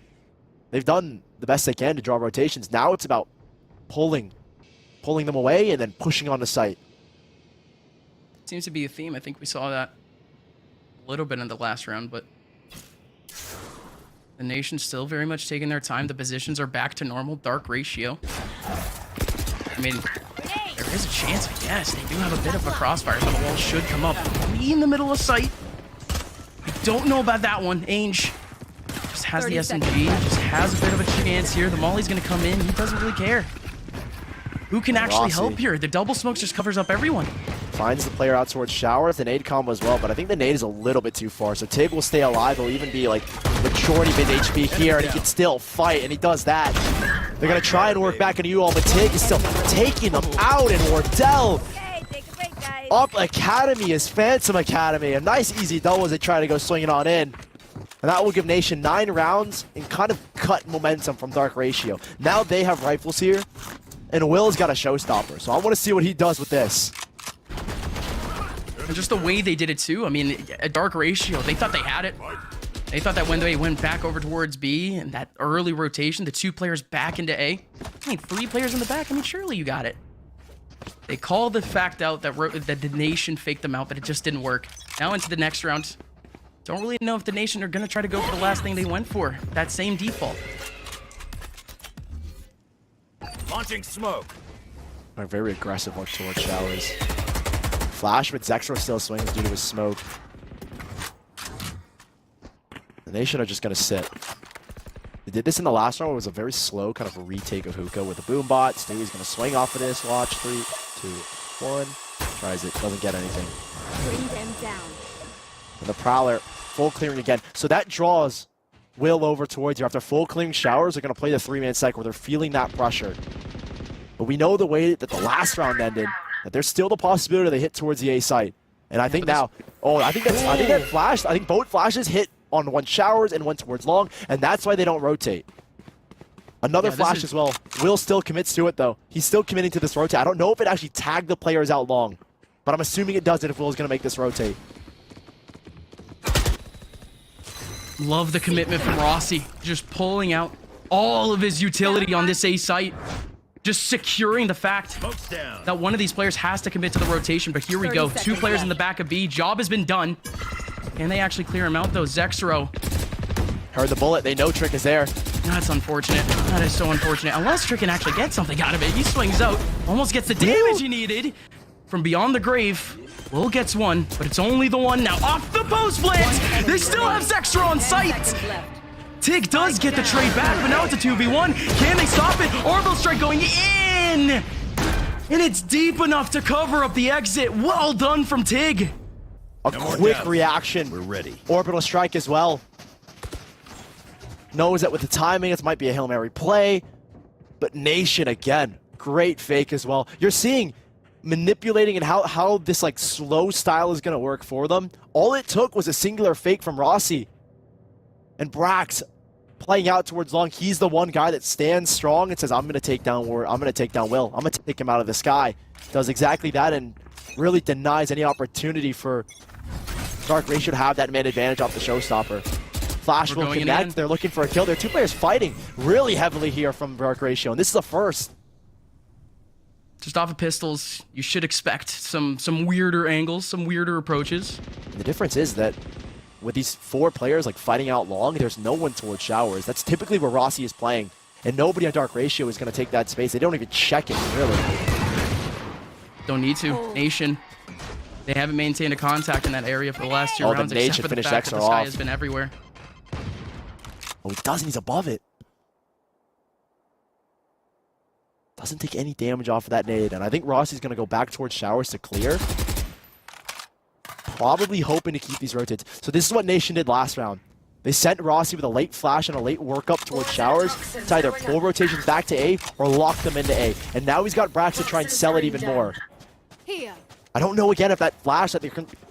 the best they can to draw rotations. Now it's about pulling them away and then pushing on the site. Seems to be a theme. I think we saw that a little bit in the last round, but the nation's still very much taking their time. The positions are back to normal. Dark Ratio. I mean, there is a chance, I guess. They do have a bit of a crossfire, so the wall should come up. Me in the middle of sight. I don't know about that one. Ainge just has the 30 SMG, just has a bit of a chance here. The Molly's going to come in. He doesn't really care. Who can actually Rossi help here? The double smokes just covers up everyone. finds the player out towards shower. The nade combo as well, but I think the nade is a little bit too far. So Tig will stay alive. He'll even be like majority mid HP here, and he can still fight, and he does that. They're gonna try and work back into you all, but Tig is still taking them out, and Wardell up Academy is Phantom Academy. A nice easy double as they try to go swinging on in. And that will give Nation 9 rounds and kind of cut momentum from Dark Ratio. Now they have rifles here, and Will's got a showstopper. So I want to see what he does with this. And just the way they did it too. I mean, a Dark Ratio, they thought they had it. They thought that when they went back over towards B and that early rotation, the 2 players back into A. I mean, 3 players in the back. I mean, surely you got it. They called the fact out that the Nation faked them out, but it just didn't work. Now into the next round. Don't really know if the Nation are going to try to go for the last thing they went for. That same default. Launching smoke. A very aggressive look towards Showers. Flash, but Zexro still swings due to his smoke. The Nation are just going to sit. They did this in the last round. It was a very slow kind of a retake of Hookah with the boom bot. Stewie's going to swing off of this. Watch. 3, 2, 1. Tries it. Doesn't get anything. Bring them down. And the Prowler full clearing again. So that draws Will over towards you. After full clearing Showers, they're going to play the 3-man cycle where they're feeling that pressure. But we know the way that the last round ended, that there's still the possibility they hit towards the A site. And I think now, I think that flashed. I think both flashes hit on one Showers and one towards Long, and that's why they don't rotate. Another flash as well. Will still commits to it though. He's still committing to this rotate. I don't know if it actually tagged the players out Long, but I'm assuming it doesn't if Will's going to make this rotate. Love the commitment from Rossi. Just pulling out all of his utility on this A site. Just securing the fact that one of these players has to commit to the rotation. But here we go. 2 players in the back of B. Job has been done. Can they actually clear him out though? Zexro. Heard the bullet. They know Trick is there. That's unfortunate. That is so unfortunate. Unless Trick can actually get something out of it. He swings out. Almost gets the damage he needed. From beyond the grave. Will gets one, but it's only the one now. Off the post plant! They still have Zexro on site! Tig does get the trade back, but now it's a 2v1. Can they stop it? Orbital strike going in! And it's deep enough to cover up the exit. Well done from Tig. A quick reaction. We're ready. Orbital strike as well. Knows that with the timing, it might be a Hail Mary play. But Nation, again, great fake as well. You're seeing manipulating and how this like slow style is going to work for them. All it took was a singular fake from Rossi. And Brax playing out towards Long. He's the one guy that stands strong and says, I'm going to take down Will. I'm going to take him out of the sky. Does exactly that and really denies any opportunity for Dark Ratio to have that man advantage off the showstopper. Flash will connect. They're looking for a kill. There are 2 players fighting really heavily here from Dark Ratio, and this is the first. Just off of pistols, you should expect some weirder angles, some weirder approaches. The difference is that with these 4 players like fighting out Long, there's no one towards Showers. That's typically where Rossi is playing, and nobody on Dark Ratio is going to take that space. They don't even check it, really. Don't need to. Nation. They haven't maintained a contact in that area for the last 2 rounds, except for the fact that the sky has been everywhere. Oh, he doesn't. He's above it. Doesn't take any damage off of that nade, and I think Rossi's going to go back towards Showers to clear. Probably hoping to keep these rotates. So this is what Nation did last round. They sent Rossi with a late flash and a late workup towards Showers to either pull rotations back to A or lock them into A. And now he's got Brax to try and sell it even more. I don't know again if that flash that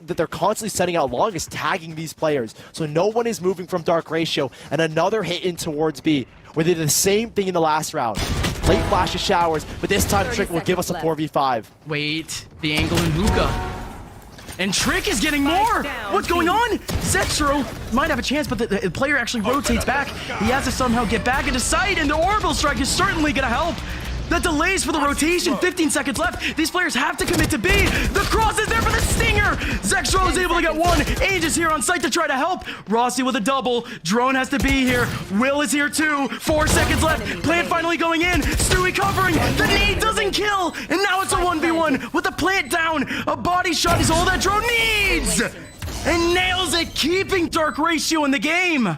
they're constantly setting out Long is tagging these players. So no one is moving from Dark Ratio, and another hit in towards B, where they did the same thing in the last round. Late flash of Showers, but this time Trick will give us a 4v5. Wait, the angle in Hookah. And Trick is getting more! What's going on? Zexro might have a chance, but the player actually rotates back. He has to somehow get back into sight, and the orbital strike is certainly gonna help. The delays for the rotation, 15 seconds left. These players have to commit to B. The cross is there for the stinger. Zexro is able to get one. Age is here on site to try to help. Rossi with a double. Drone has to be here. Will is here too. 4 seconds left. Plant finally going in. Stewie covering. The nade doesn't kill. And now it's a 1v1 with the plant down. A body shot is all that drone needs. And nails it, keeping Dark Ratio in the game.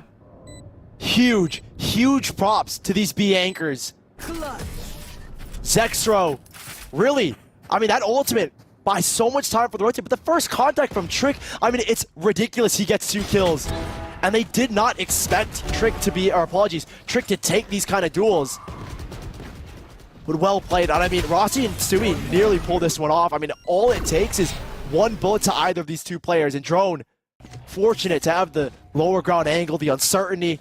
Huge, huge props to these B anchors. Zexro, really, I mean, that ultimate buys so much time for the rotate, but the first contact from Trick, I mean, it's ridiculous he gets 2 kills. And they did not expect Trick to take these kind of duels. But well played, and I mean, Rossi and Stewie nearly pulled this one off. I mean, all it takes is 1 bullet to either of these 2 players, and Drone, fortunate to have the lower ground angle, the uncertainty.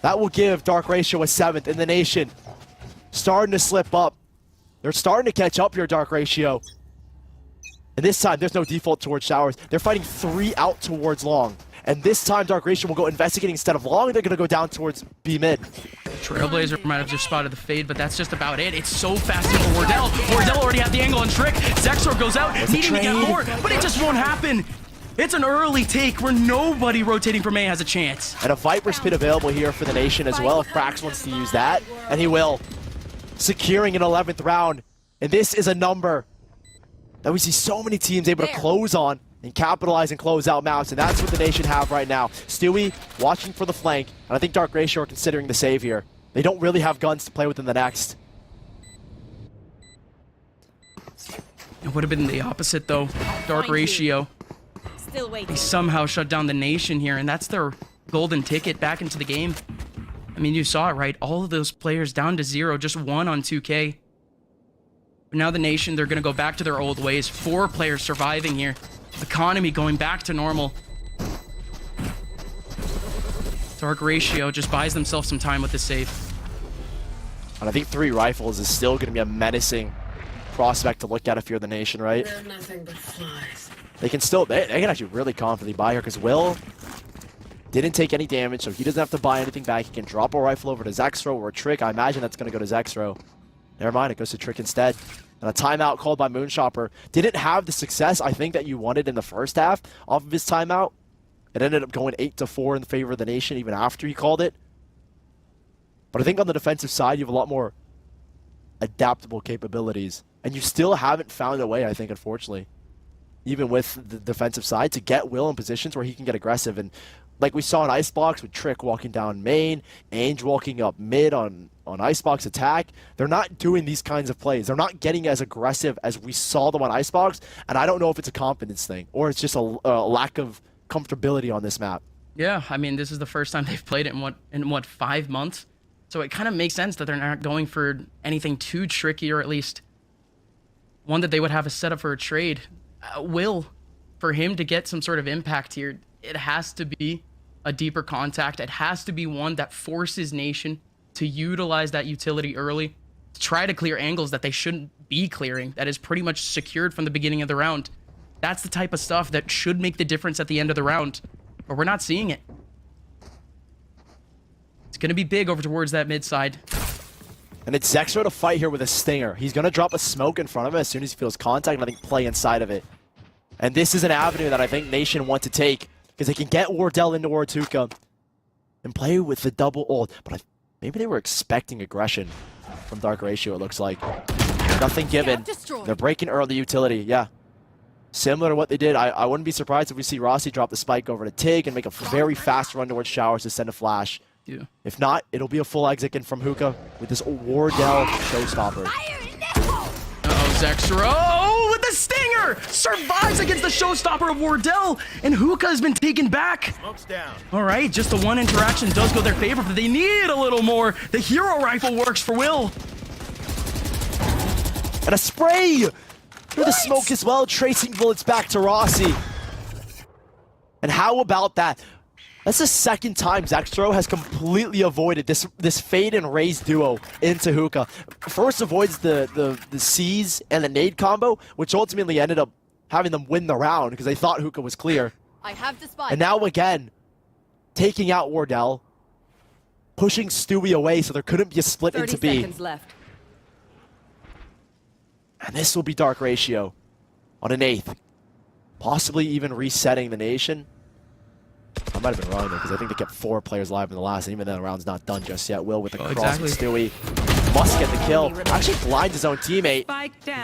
That will give Dark Ratio a 7th in the Nation. Starting to slip up. They're starting to catch up here, Dark Ratio. And this time, there's no default towards showers. They're fighting 3 out towards long. And this time, Dark Ratio will go investigating instead of long. They're going to go down towards B mid. Trailblazer might have just spotted the fade, but that's just about it. It's so fast for Wardell. Wardell already had the angle on Trick. Zexor goes out, needing to get more, but it just won't happen. It's an early take where nobody rotating from A has a chance. And a Viper's Pit available here for the Nation as well if Prax wants to use that. And he will. Securing an 11th round. And this is a number that we see so many teams able to close on and capitalize and close out maps, and that's what the Nation have right now. Stewie watching for the flank, and I think Dark Ratio are considering the save here. They don't really have guns to play with in the next. It would have been the opposite though. Dark Ratio. Still waiting. They somehow shut down the Nation here, and that's their golden ticket back into the game. I mean, you saw it, right? All of those players down to 0, just 1 on 2K. But now the Nation, they're going to go back to their old ways. 4 players surviving here. Economy going back to normal. Dark Ratio just buys themselves some time with this save. And I think 3 rifles is still going to be a menacing prospect to look at if you're the Nation, right? They're nothing but flies. They can still, they can actually really confidently buy here because Will didn't take any damage, so he doesn't have to buy anything back. He can drop a rifle over to Zexro or a Trick. I imagine that's going to go to Zexro. Never mind, it goes to Trick instead. And a timeout called by Moonshopper. Didn't have the success, I think, that you wanted in the first half off of his timeout. It ended up going 8-4 in favor of the Nation even after he called it. But I think on the defensive side, you have a lot more adaptable capabilities. And you still haven't found a way, I think, unfortunately, even with the defensive side, to get Will in positions where he can get aggressive. And like we saw in Icebox with Trick walking down main, Ainge walking up mid on Icebox attack, they're not doing these kinds of plays. They're not getting as aggressive as we saw them on Icebox, and I don't know if it's a confidence thing or it's just a lack of comfortability on this map. Yeah, I mean, this is the first time they've played it in what 5 months? So it kind of makes sense that they're not going for anything too tricky, or at least one that they would have a setup for a trade. Will, for him to get some sort of impact here, it has to be a deeper contact. It has to be one that forces Nation to utilize that utility early, to try to clear angles that they shouldn't be clearing, that is pretty much secured from the beginning of the round. That's the type of stuff that should make the difference at the end of the round, but we're not seeing it. It's going to be big over towards that mid side. And it's Zexro to fight here with a Stinger. He's going to drop a smoke in front of him as soon as he feels contact, and I think play inside of it. And this is an avenue that I think Nation want to take, because they can get Wardell into Wartuka and play with the double ult. But maybe they were expecting aggression from Dark Ratio, it looks like. Nothing given. They're breaking early utility, yeah. Similar to what they did, I wouldn't be surprised if we see Rossi drop the spike over to Tig and make a very fast run towards Showers to send a flash. Yeah. If not, it'll be a full exit in from Hookah with this Wardell showstopper. Uh-oh, Zexro with the Stinger! Survives against the showstopper of Wardell, and Hookah has been taken back. Smoke's down. All right, just the one interaction does go their favor, but they need a little more. The hero rifle works for Will. And a spray through the smoke as well, tracing bullets back to Rossi. And how about that? That's the second time Zexro has completely avoided this Fade and Raze duo into Hookah. First avoids the C's and the nade combo, which ultimately ended up having them win the round because they thought Hookah was clear. I have the spot. And now again, taking out Wardell, pushing Stewie away so there couldn't be a split 30 into B. seconds left. And this will be Dark Ratio on an 8th. Possibly even resetting the Nation. I might have been wrong though, because I think they kept 4 players live in the last, and even though the round's not done just yet. Will with the cross with Stewie. Must get the kill. Actually blinds his own teammate.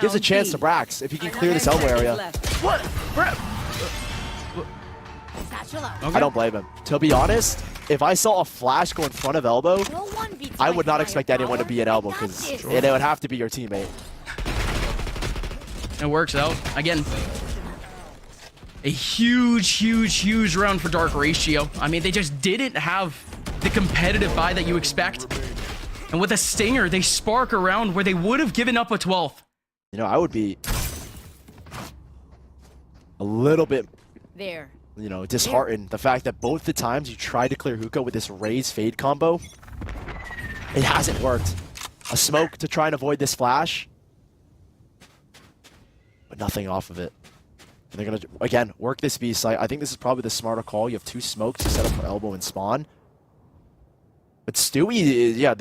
Gives a chance to Brax if he can clear this elbow area. What? Okay. I don't blame him. To be honest, if I saw a flash go in front of elbow, No one beats I my would not fire expect anyone to power. be at elbow, I got because this. it would have to be your teammate. It works out. Again, a huge round for Dark Ratio. I mean, they just didn't have the competitive buy that you expect. And with a Stinger, they spark around where they would have given up a 12th. You know, I would be a little bit, There. you know, disheartened. The fact that both the times you tried to clear Hookah with this Raze Fade combo, it hasn't worked. A smoke to try and avoid this flash, but nothing off of it. And they're going to, again, work this B site. I think this is probably the smarter call. You have 2 smokes to set up for elbow and spawn. But Stewie, yeah,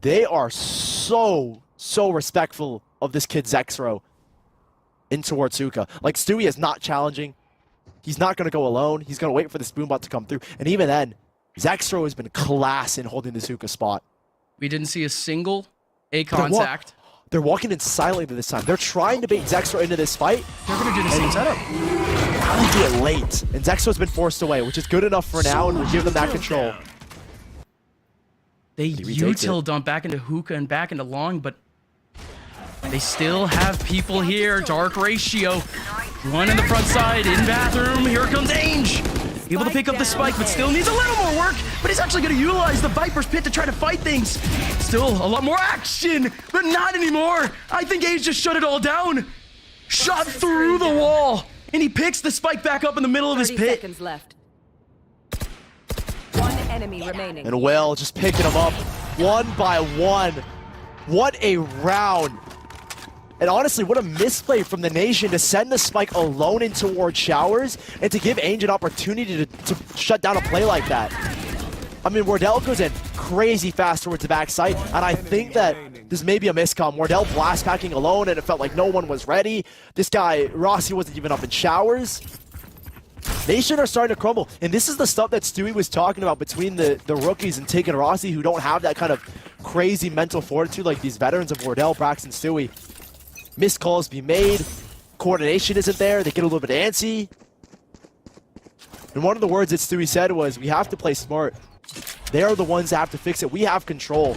they are so respectful of this kid Zexro in towards Hookah. Like, Stewie is not challenging. He's not going to go alone. He's going to wait for this boombot to come through. And even then, Zexro has been class in holding this Hookah spot. We didn't see a single A contact. They're walking in silently this time. They're trying to bait Zexro into this fight. They're going to do the same setup. They do it late. And Zexro's been forced away, which is good enough for now, and will give them that control. They util dump back into Hookah and back into Long, but they still have people here. Dark Ratio. One in the front side, in bathroom. Here comes Ainge. Able to pick up the spike, but still needs a little more work. But he's actually going to utilize the Viper's Pit to try to fight things. Still a lot more action, but not anymore. I think Ainge just shut it all down. Shot through the wall, and he picks the spike back up in the middle of his 30 pit. seconds left. One enemy remaining. And Will just picking them up one by one. What a round. And honestly, what a misplay from the Nation to send the spike alone in towards Showers and to give Ainge an opportunity to shut down a play like that. I mean, Wardell goes in crazy fast towards the backside, and I think that this may be a miscom. Wardell blast packing alone, and it felt like no one was ready. This guy, Rossi, wasn't even up in Showers. Nation are starting to crumble, and this is the stuff that Stewie was talking about between the rookies and Tig and Rossi, who don't have that kind of crazy mental fortitude like these veterans of Wardell, Braxton, Stewie. Missed calls be made, coordination isn't there, they get a little bit antsy. And one of the words that Stewie said was, we have to play smart. They are the ones that have to fix it, we have control.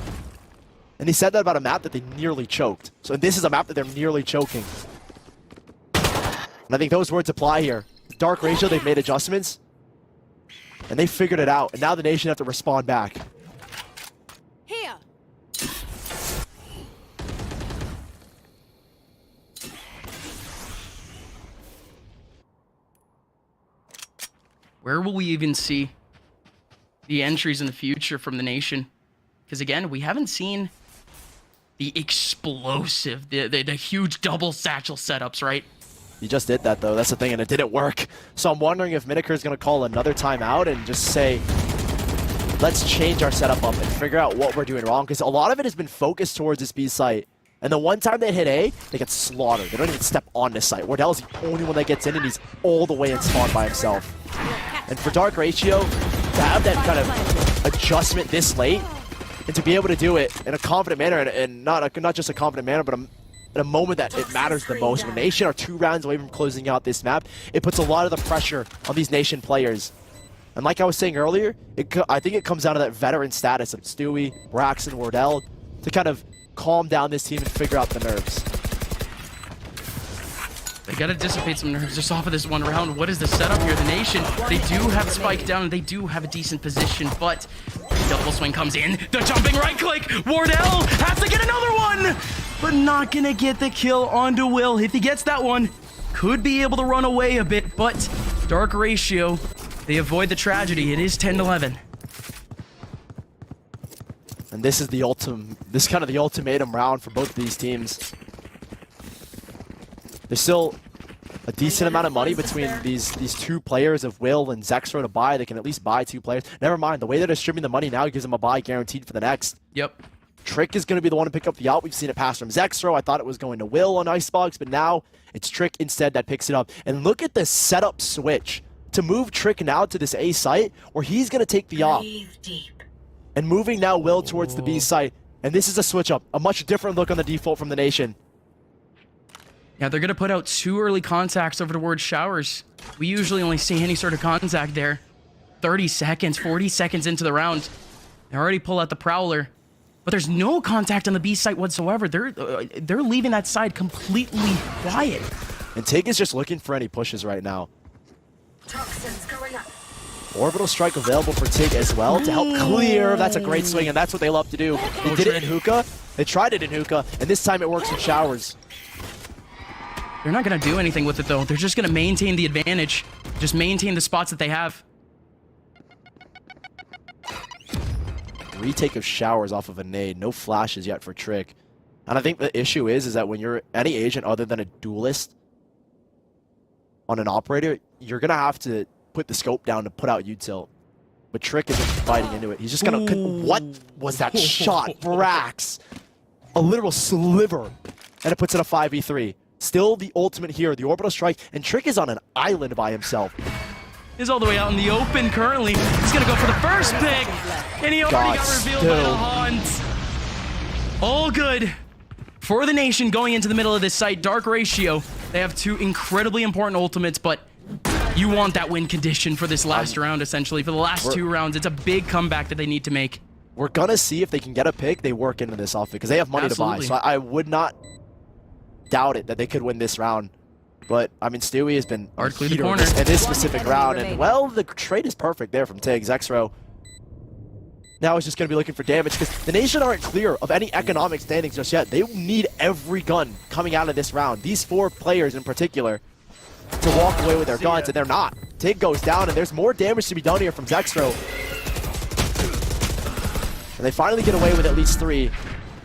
And he said that about a map that they nearly choked. So this is a map that they're nearly choking. And I think those words apply here. Dark Ratio, they've made adjustments. And they figured it out, and now the Nation have to respond back. Here. Where will we even see the entries in the future from the Nation? Because again, we haven't seen the explosive, the huge double satchel setups, right? You just did that though, that's the thing, and it didn't work. So I'm wondering if Miniker is going to call another timeout and just say, let's change our setup up and figure out what we're doing wrong, because a lot of it has been focused towards this B site. And the one time they hit A, they get slaughtered. They don't even step on this site. Wardell's the only one that gets in, and he's all the way in spawn by himself. And for Dark Ratio, to have that kind of adjustment this late, and to be able to do it in a confident manner, and not just a confident manner, but in a moment that it matters the most. When Nation are 2 rounds away from closing out this map, it puts a lot of the pressure on these Nation players. And like I was saying earlier, I think it comes down to that veteran status of Stewie, Braxton, Wardell, to kind of calm down this team and figure out the nerves. They gotta dissipate some nerves just off of this one round. What is the setup here? The Nation, they do have Spike down, and they do have a decent position, but double swing comes in. The jumping right click. Wardell has to get another one, but not gonna get the kill onto Will. If he gets that one, could be able to run away a bit, but Dark Ratio, they avoid the tragedy. It is 10-11. And this is the kind of the ultimatum round for both of these teams. There's still a decent amount of money between these 2 players of Will and Zexro to buy. They can at least buy 2 players. Never mind, the way they're distributing the money now gives them a buy guaranteed for the next. Yep. Trick is going to be the one to pick up the out. We've seen it pass from Zexro. I thought it was going to Will on Icebox, but now it's Trick instead that picks it up. And look at the setup switch to move Trick now to this A site where he's going to take the op. And moving now Will towards the B site. And this is a switch up. A much different look on the default from the Nation. Yeah, they're going to put out 2 early contacts over towards Showers. We usually only see any sort of contact there. 30 seconds, 40 seconds into the round. They already pull out the Prowler. But there's no contact on the B site whatsoever. They're leaving that side completely quiet. And Tig is just looking for any pushes right now. Orbital Strike available for Tig as well to help clear. That's a great swing, and that's what they love to do. They did it in Hookah. They tried it in Hookah, and this time it works in Showers. They're not going to do anything with it, though. They're just going to maintain the advantage. Just maintain the spots that they have. Retake of Showers off of a nade. No flashes yet for Trick. And I think the issue is that when you're any agent other than a duelist, on an operator, you're going to have to put the scope down to put out util. But Trick isn't biting into it. He's just going to... What was that shot? Brax. A literal sliver. And it puts it a 5v3. Still the ultimate here, the orbital strike. And Trick is on an island by himself. He's all the way out in the open currently. He's going to go for the first pick. And he already got revealed by the Hans. All good for the nation going into the middle of this site. Dark Ratio. They have 2 incredibly important ultimates, but you want that win condition for this last round, essentially. For the last 2 rounds, it's a big comeback that they need to make. We're going to see if they can get a pick. They work into this outfit because they have money to buy. So I would not doubt it that they could win this round. But, I mean, Stewie has been a heater in this specific round. And, well, the trade is perfect there from Tiggs. Xro now is just going to be looking for damage because the nation aren't clear of any economic standings just yet. They need every gun coming out of this round. These 4 players in particular to walk away with their guns, and they're not. Tig goes down, and there's more damage to be done here from Xro. And they finally get away with at least 3.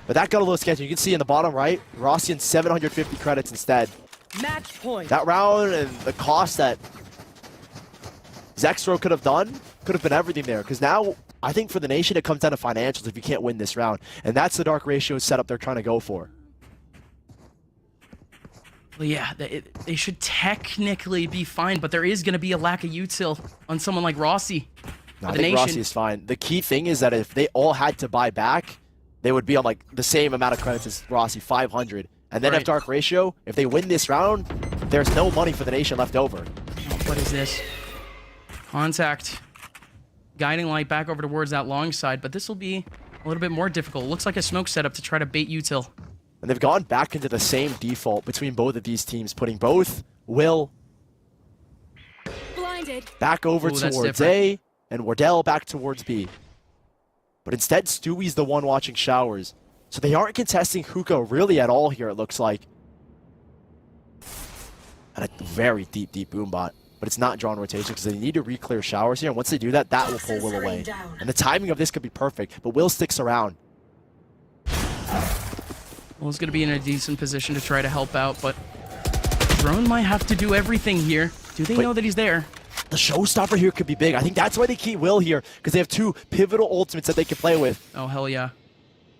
But that got a little sketchy. You can see in the bottom right, Rossian 750 credits instead. Match point. That round and the cost that Xro could have done could have been everything there. Because now, I think for the nation, it comes down to financials if you can't win this round. And that's the Dark Ratio setup they're trying to go for. Well, yeah, they should technically be fine, but there is going to be a lack of util on someone like Rossi. No, I think Rossi is fine. The key thing is that if they all had to buy back, they would be on like the same amount of credits as Rossi, 500. And then if Dark Ratio, if they win this round, there's no money for the nation left over. What is this? Contact. Guiding light back over towards that long side, but this will be a little bit more difficult. Looks like a smoke setup to try to bait util. And they've gone back into the same default between both of these teams, putting both Will Blinded. back over towards A and Wardell back towards B. But instead, Stewie's the one watching showers. So they aren't contesting Hookah really at all here, it looks like. And a very deep boombot. But it's not drawn rotation because they need to re-clear showers here. And once they do that, that will pull Will away. And the timing of this could be perfect, but Will sticks around. Will's going to be in a decent position to try to help out, but Drone might have to do everything here. Do they know that he's there? The showstopper here could be big. I think that's why they keep Will here, because they have 2 pivotal ultimates that they can play with. Oh, hell yeah.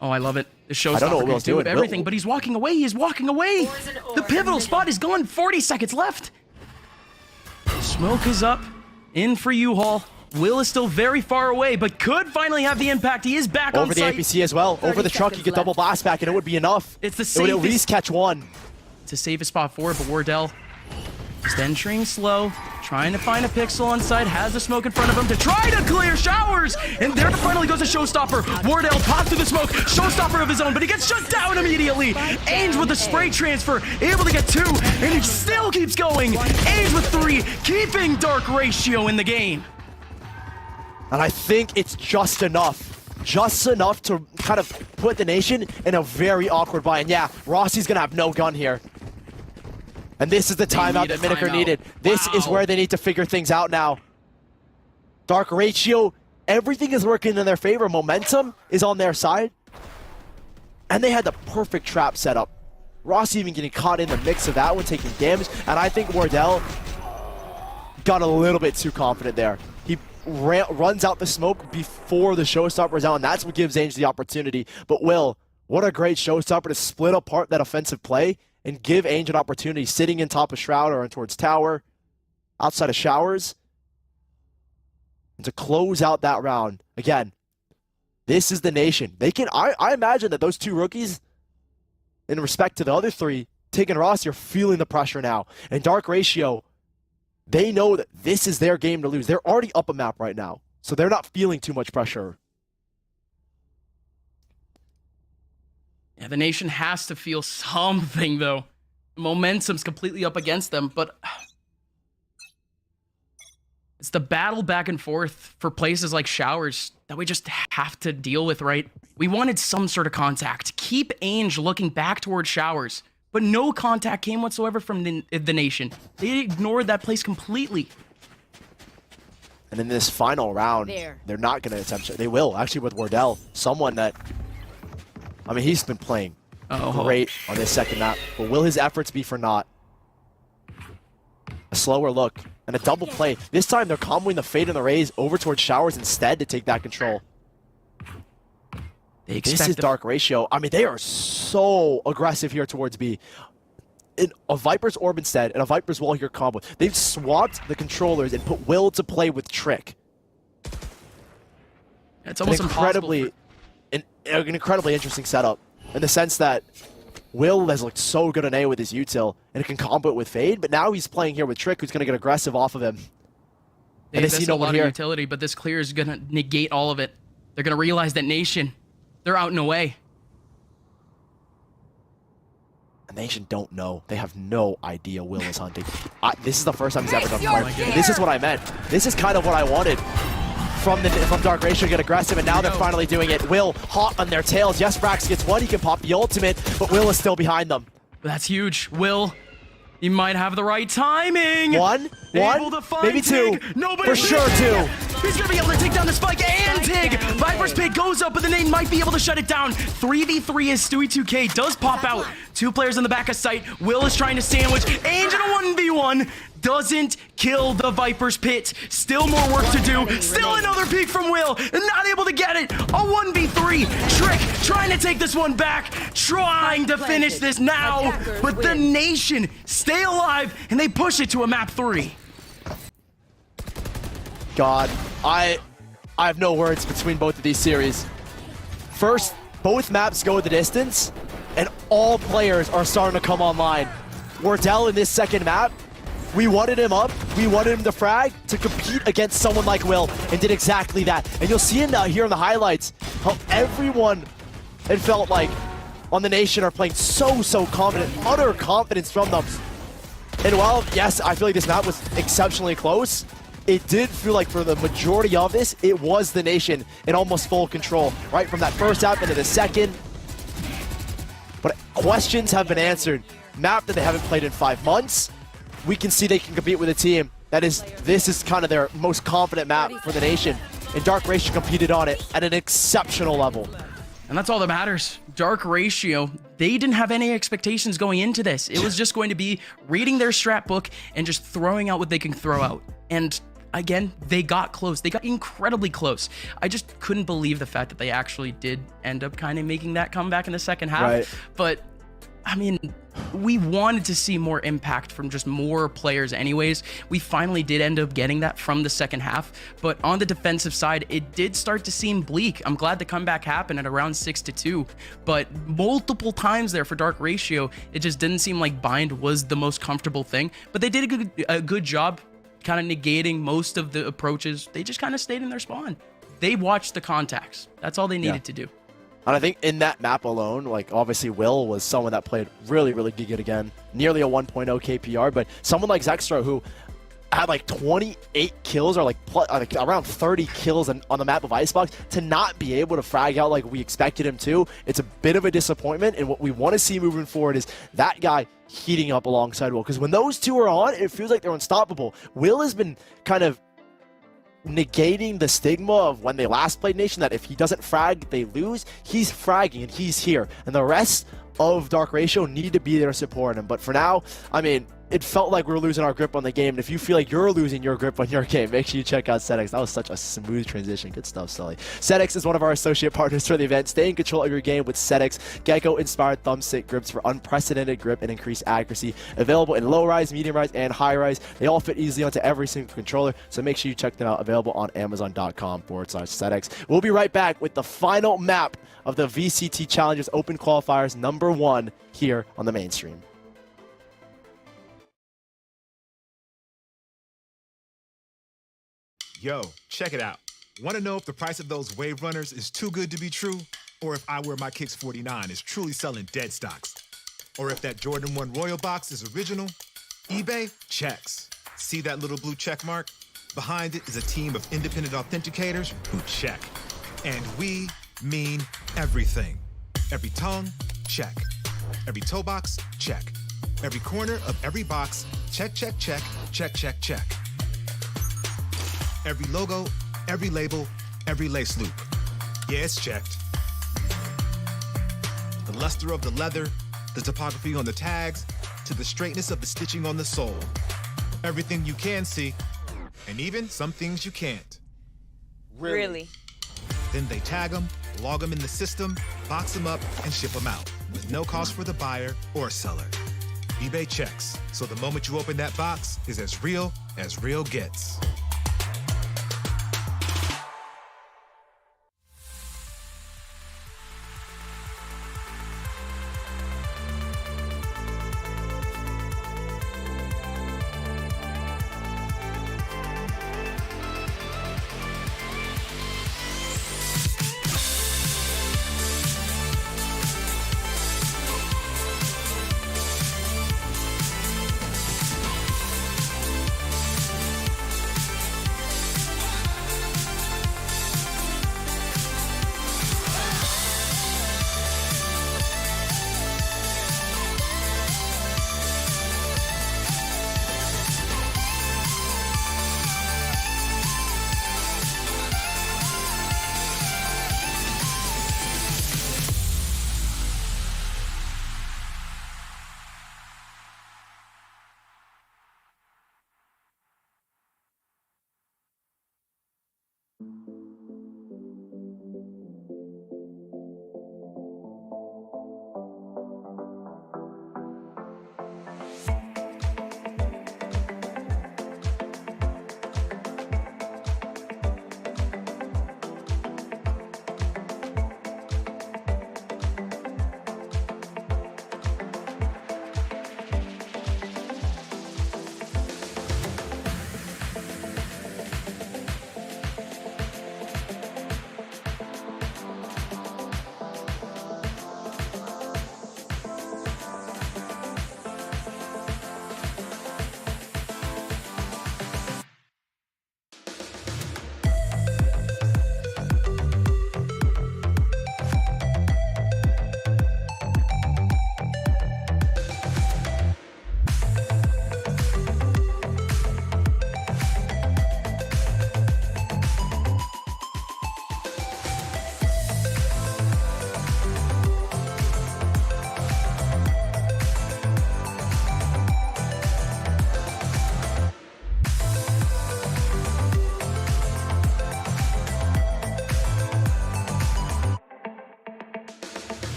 Oh, I love it. The showstopper I don't know what Will's can do doing. everything, but he's walking away. He's walking away. The pivotal spot is gone. 40 seconds left. Smoke is up. In for U-Haul. Will is still very far away, but could finally have the impact. He is back on over the site. APC as well. Over the truck, you get double blast back, and it would be enough. It's the It would safest. at least catch 1. It's a safest spot for it, but Wardell just entering slow, trying to find a pixel on site, has the smoke in front of him to try to clear showers, and there finally goes a showstopper. Wardell pops through the smoke, showstopper of his own, but he gets shut down immediately. Ainge with the spray transfer, able to get 2, and he still keeps going. Ainge with 3, keeping Dark Ratio in the game. And I think it's just enough to kind of put the nation in a very awkward bind. And yeah, Rossi's going to have no gun here. And this is the timeout that Miniker needed. This is where they need to figure things out now. Dark Ratio, everything is working in their favor. Momentum is on their side. And they had the perfect trap set up. Rossi even getting caught in the mix of that one, taking damage. And I think Wardell got a little bit too confident there. He runs out the smoke before the showstopper's out, and that's what gives Ainge the opportunity. But Will, what a great showstopper to split apart that offensive play and give Ainge an opportunity sitting in top of Shroud or towards Tower, outside of Showers, and to close out that round. Again, this is the nation. They can. I imagine that those 2 rookies, in respect to the other 3, Tig and Ross, are feeling the pressure now. And Dark Ratio, they know that this is their game to lose. They're already up a map right now, so they're not feeling too much pressure. Yeah, the nation has to feel something, though. Momentum's completely up against them, but it's the battle back and forth for places like Showers that we just have to deal with, right? We wanted some sort of contact. Keep Ainge looking back towards Showers, but no contact came whatsoever from the nation. They ignored that place completely. And in this final round, they're not going to attempt it. They will, actually, with Wardell, someone that, I mean, he's been playing great on this second map, but will his efforts be for naught? A slower look and a double play. This time they're comboing the Fade and the Raze over towards Showers instead to take that control. This is Dark Ratio. I mean, they are so aggressive here towards B. In a Viper's Orb instead and a Viper's Wall here combo. They've swapped the controllers and put Will to play with Trick. It's almost an incredibly interesting setup in the sense that Will has looked so good on A with his util and can combo it with Fade, but now he's playing here with Trick, who's going to get aggressive off of him. They see no one here. Utility, but this clear is going to negate all of it. They're going to realize that Nation, they're out and away. The Nation don't know. They have no idea Will is hunting. This is the first time he's ever done fire. This is what I meant. This is kind of what I wanted from Dark Ratio to get aggressive, and now they're finally doing it. Will hot on their tails. Yes, Brax gets one. He can pop the ultimate, but Will is still behind them. That's huge. Will, you might have the right timing. One, maybe two. For sure two. He's going to be able to take down the Spike and Tig. Viper's pick goes up, but the name might be able to shut it down. 3v3 as Stewie2K does pop out. 2 players in the back of sight. Will is trying to sandwich. Angel 1v1. Doesn't kill the Viper's Pit. Still more work to do. Still another peek from Will. And not able to get it. A 1v3. Trick trying to take this one back. Trying to finish this now. But the Nation stay alive and they push it to a map 3. God, I have no words between both of these series. First, both maps go the distance, and all players are starting to come online. Wardell in this second map, we wanted him up, we wanted him to frag to compete against someone like Will, and did exactly that. And you'll see it now here in the highlights, how everyone, it felt like, on the Nation are playing so confident, utter confidence from them. And while, yes, I feel like this map was exceptionally close, it did feel like for the majority of this, it was the Nation in almost full control, right from that first half into the second. But questions have been answered. Map that they haven't played in 5 months. We can see they can compete with a team this is kind of their most confident map for the Nation. And Dark Ratio competed on it at an exceptional level. And that's all that matters. Dark Ratio, they didn't have any expectations going into this. It was just going to be reading their strat book and just throwing out what they can throw out. And again, they got close. They got incredibly close. I just couldn't believe the fact that they actually did end up kind of making that comeback in the second half. Right. But, I mean, we wanted to see more impact from just more players anyways. We finally did end up getting that from the second half. But on the defensive side, it did start to seem bleak. I'm glad the comeback happened at around 6-2. But multiple times there for Dark Ratio, it just didn't seem like Bind was the most comfortable thing. But they did a good job kind of negating most of the approaches. They just kind of stayed in their spawn. They watched the contacts. That's all they needed to do. And I think in that map alone, like obviously Will was someone that played really good again. Nearly a 1.0 KPR, but someone like Zextra who had like 28 kills or like around 30 kills on the map of Icebox, to not be able to frag out like we expected him to, it's a bit of a disappointment. And what we want to see moving forward is that guy heating up alongside Will. Because when those two are on, it feels like they're unstoppable. Will has been kind of negating the stigma of when they last played Nation, that if he doesn't frag, they lose. He's fragging and he's here. And the rest of Dark Ratio need to be there to support him. But for now, I mean, it felt like we were losing our grip on the game. And if you feel like you're losing your grip on your game, make sure you check out Sedex. That was such a smooth transition. Good stuff, Sully. Sedex is one of our associate partners for the event. Stay in control of your game with Sedex Gecko-inspired thumbstick grips for unprecedented grip and increased accuracy. Available in low rise, medium rise, and high rise. They all fit easily onto every single controller, so make sure you check them out. Available on Amazon.com/Sedex. We'll be right back with the final map of the VCT Challengers Open Qualifiers #1 here on the mainstream. Yo, check it out. Want to know if the price of those wave runners is too good to be true? Or if I Wear My Kicks 49 is truly selling dead stocks? Or if that Jordan 1 Royal Box is original? eBay checks. See that little blue check mark? Behind it is a team of independent authenticators who check. And we mean everything. Every tongue, check. Every toe box, check. Every corner of every box, check, check, check, check, check, check. Every logo, every label, every lace loop. Yeah, it's checked. The luster of the leather, the topography on the tags, to the straightness of the stitching on the sole. everything you can see, and even some things you can't. Really? Then they tag them, log them in the system, box them up, and ship them out with no cost for the buyer or seller. eBay checks, so the moment you open that box is as real gets.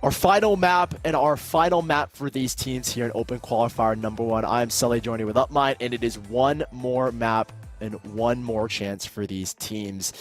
Our final map and our final map for these teams here in Open Qualifier number 1. I'm Sully joining with UpMind, and it is one more map and one more chance for these teams.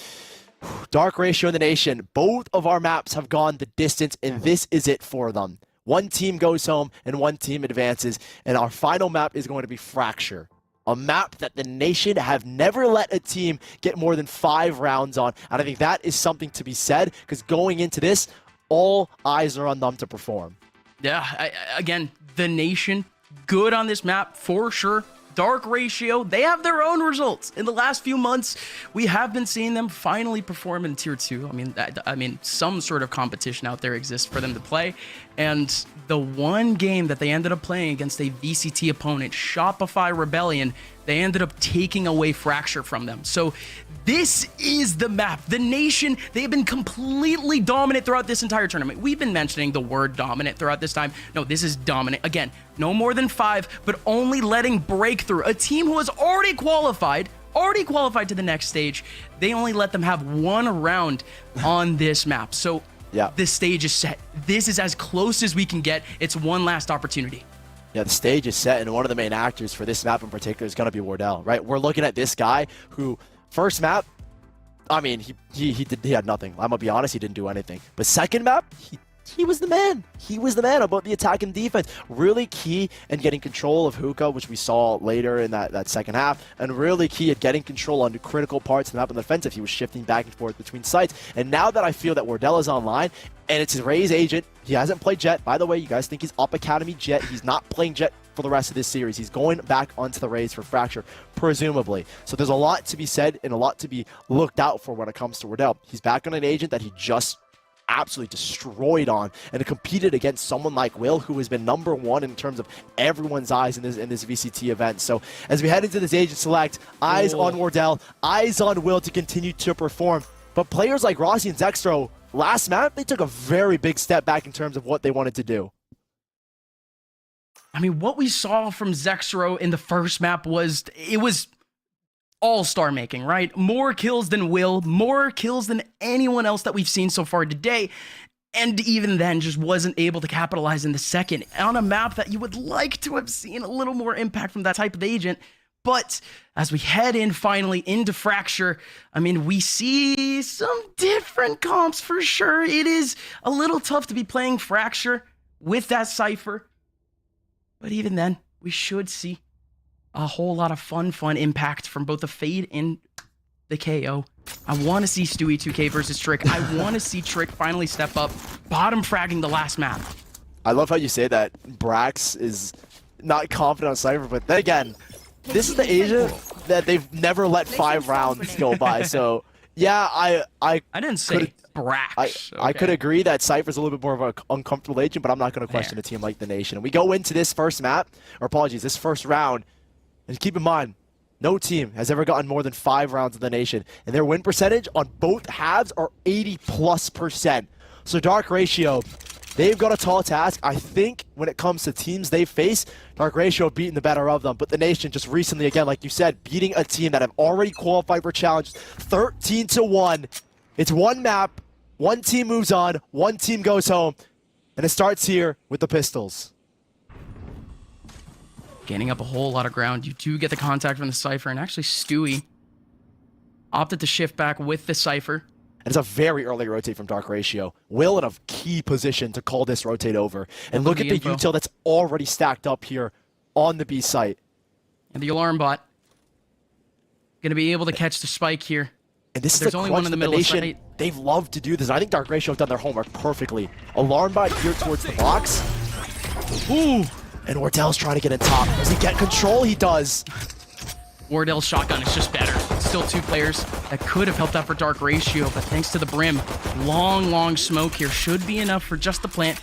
Dark Ratio and the Nation, both of our maps have gone the distance, and this is it for them. One team goes home and one team advances, and our final map is going to be Fracture. A map that the Nation have never let a team get more than 5 rounds on, and I think that is something to be said, because going into this, all eyes are on them to perform. Yeah, again, the Nation, good on this map for sure. Dark Ratio, they have their own results. In the last few months, we have been seeing them finally perform in Tier 2. I mean, some sort of competition out there exists for them to play. And the one game that they ended up playing against a VCT opponent, Shopify Rebellion, they ended up taking away Fracture from them. So this is the map. The Nation, they've been completely dominant throughout this entire tournament. We've been mentioning the word dominant throughout this time. No, this is dominant. Again, no more than 5, but only letting Breakthrough, a team who has already qualified to the next stage, they only let them have 1 round on this map. So yeah, this stage is set. This is as close as we can get. It's one last opportunity. Yeah, the stage is set, and one of the main actors for this map in particular is going to be Wardell, right? We're looking at this guy who, first map, I mean, he had nothing. I'm going to be honest, he didn't do anything. But second map, he he was the man. He was the man about the attack and defense. Really key in getting control of Hookah, which we saw later in that second half, and really key at getting control on the critical parts of the map on the defensive. He was shifting back and forth between sites. And now that I feel that Wardell is online, and it's Ray's agent, he hasn't played Jet. By the way, you guys think he's up Academy Jet. He's not playing Jet for the rest of this series. He's going back onto the Rays for Fracture, presumably. So there's a lot to be said and a lot to be looked out for when it comes to Wardell. He's back on an agent that he just absolutely destroyed on, and competed against someone like Will, who has been #1 in terms of everyone's eyes in this VCT event. So as we head into this agent select, eyes on Wardell, eyes on Will to continue to perform. But players like Rossi and Zextro, last map, they took a very big step back in terms of what they wanted to do. I mean, what we saw from Zextro in the first map was all-star making, right? More kills than Will, more kills than anyone else that we've seen so far today. And even then, just wasn't able to capitalize in the second on a map that you would like to have seen a little more impact from that type of agent. But as we head in finally into Fracture, I mean, we see some different comps for sure. It is a little tough to be playing Fracture with that Cypher. But even then, we should see a whole lot of fun impact from both the Fade and the KO. I want to see Stewie 2K versus Trick. I want to see Trick finally step up, bottom fragging the last map. I love how you say that Brax is not confident on Cypher, but then again, this is the agent that they've never let 5 rounds go by. So yeah, I didn't say Brax. I could agree that Cypher's a little bit more of an uncomfortable agent, but I'm not going to question a team like the Nation. And we go into this first map, or apologies, this first round, and keep in mind, no team has ever gotten more than 5 rounds in the Nation, and their win percentage on both halves are 80+%. So Dark Ratio, they've got a tall task. I think when it comes to teams they face, Dark Ratio beating the better of them. But the Nation just recently, again, like you said, beating a team that have already qualified for Challengers 13-1. It's one map, one team moves on, one team goes home, and it starts here with the Pistols. Gaining up a whole lot of ground. You do get the contact from the Cypher, and actually Stewie opted to shift back with the Cypher. And it's a very early rotate from Dark Ratio. Will in a key position to call this rotate over. And look at the util that's already stacked up here on the B site. And the alarm bot going to be able to catch the spike here. And this There's is only one in the middle of sight. They've loved to do this. And I think Dark Ratio have done their homework perfectly. Alarm bot here towards the box. Ooh. And Wardell's trying to get in top. Does he get control? He does. Wardell's shotgun is just better. Still 2 players that could have helped out for Dark Ratio, but thanks to the Brim, long smoke here should be enough for just the plant.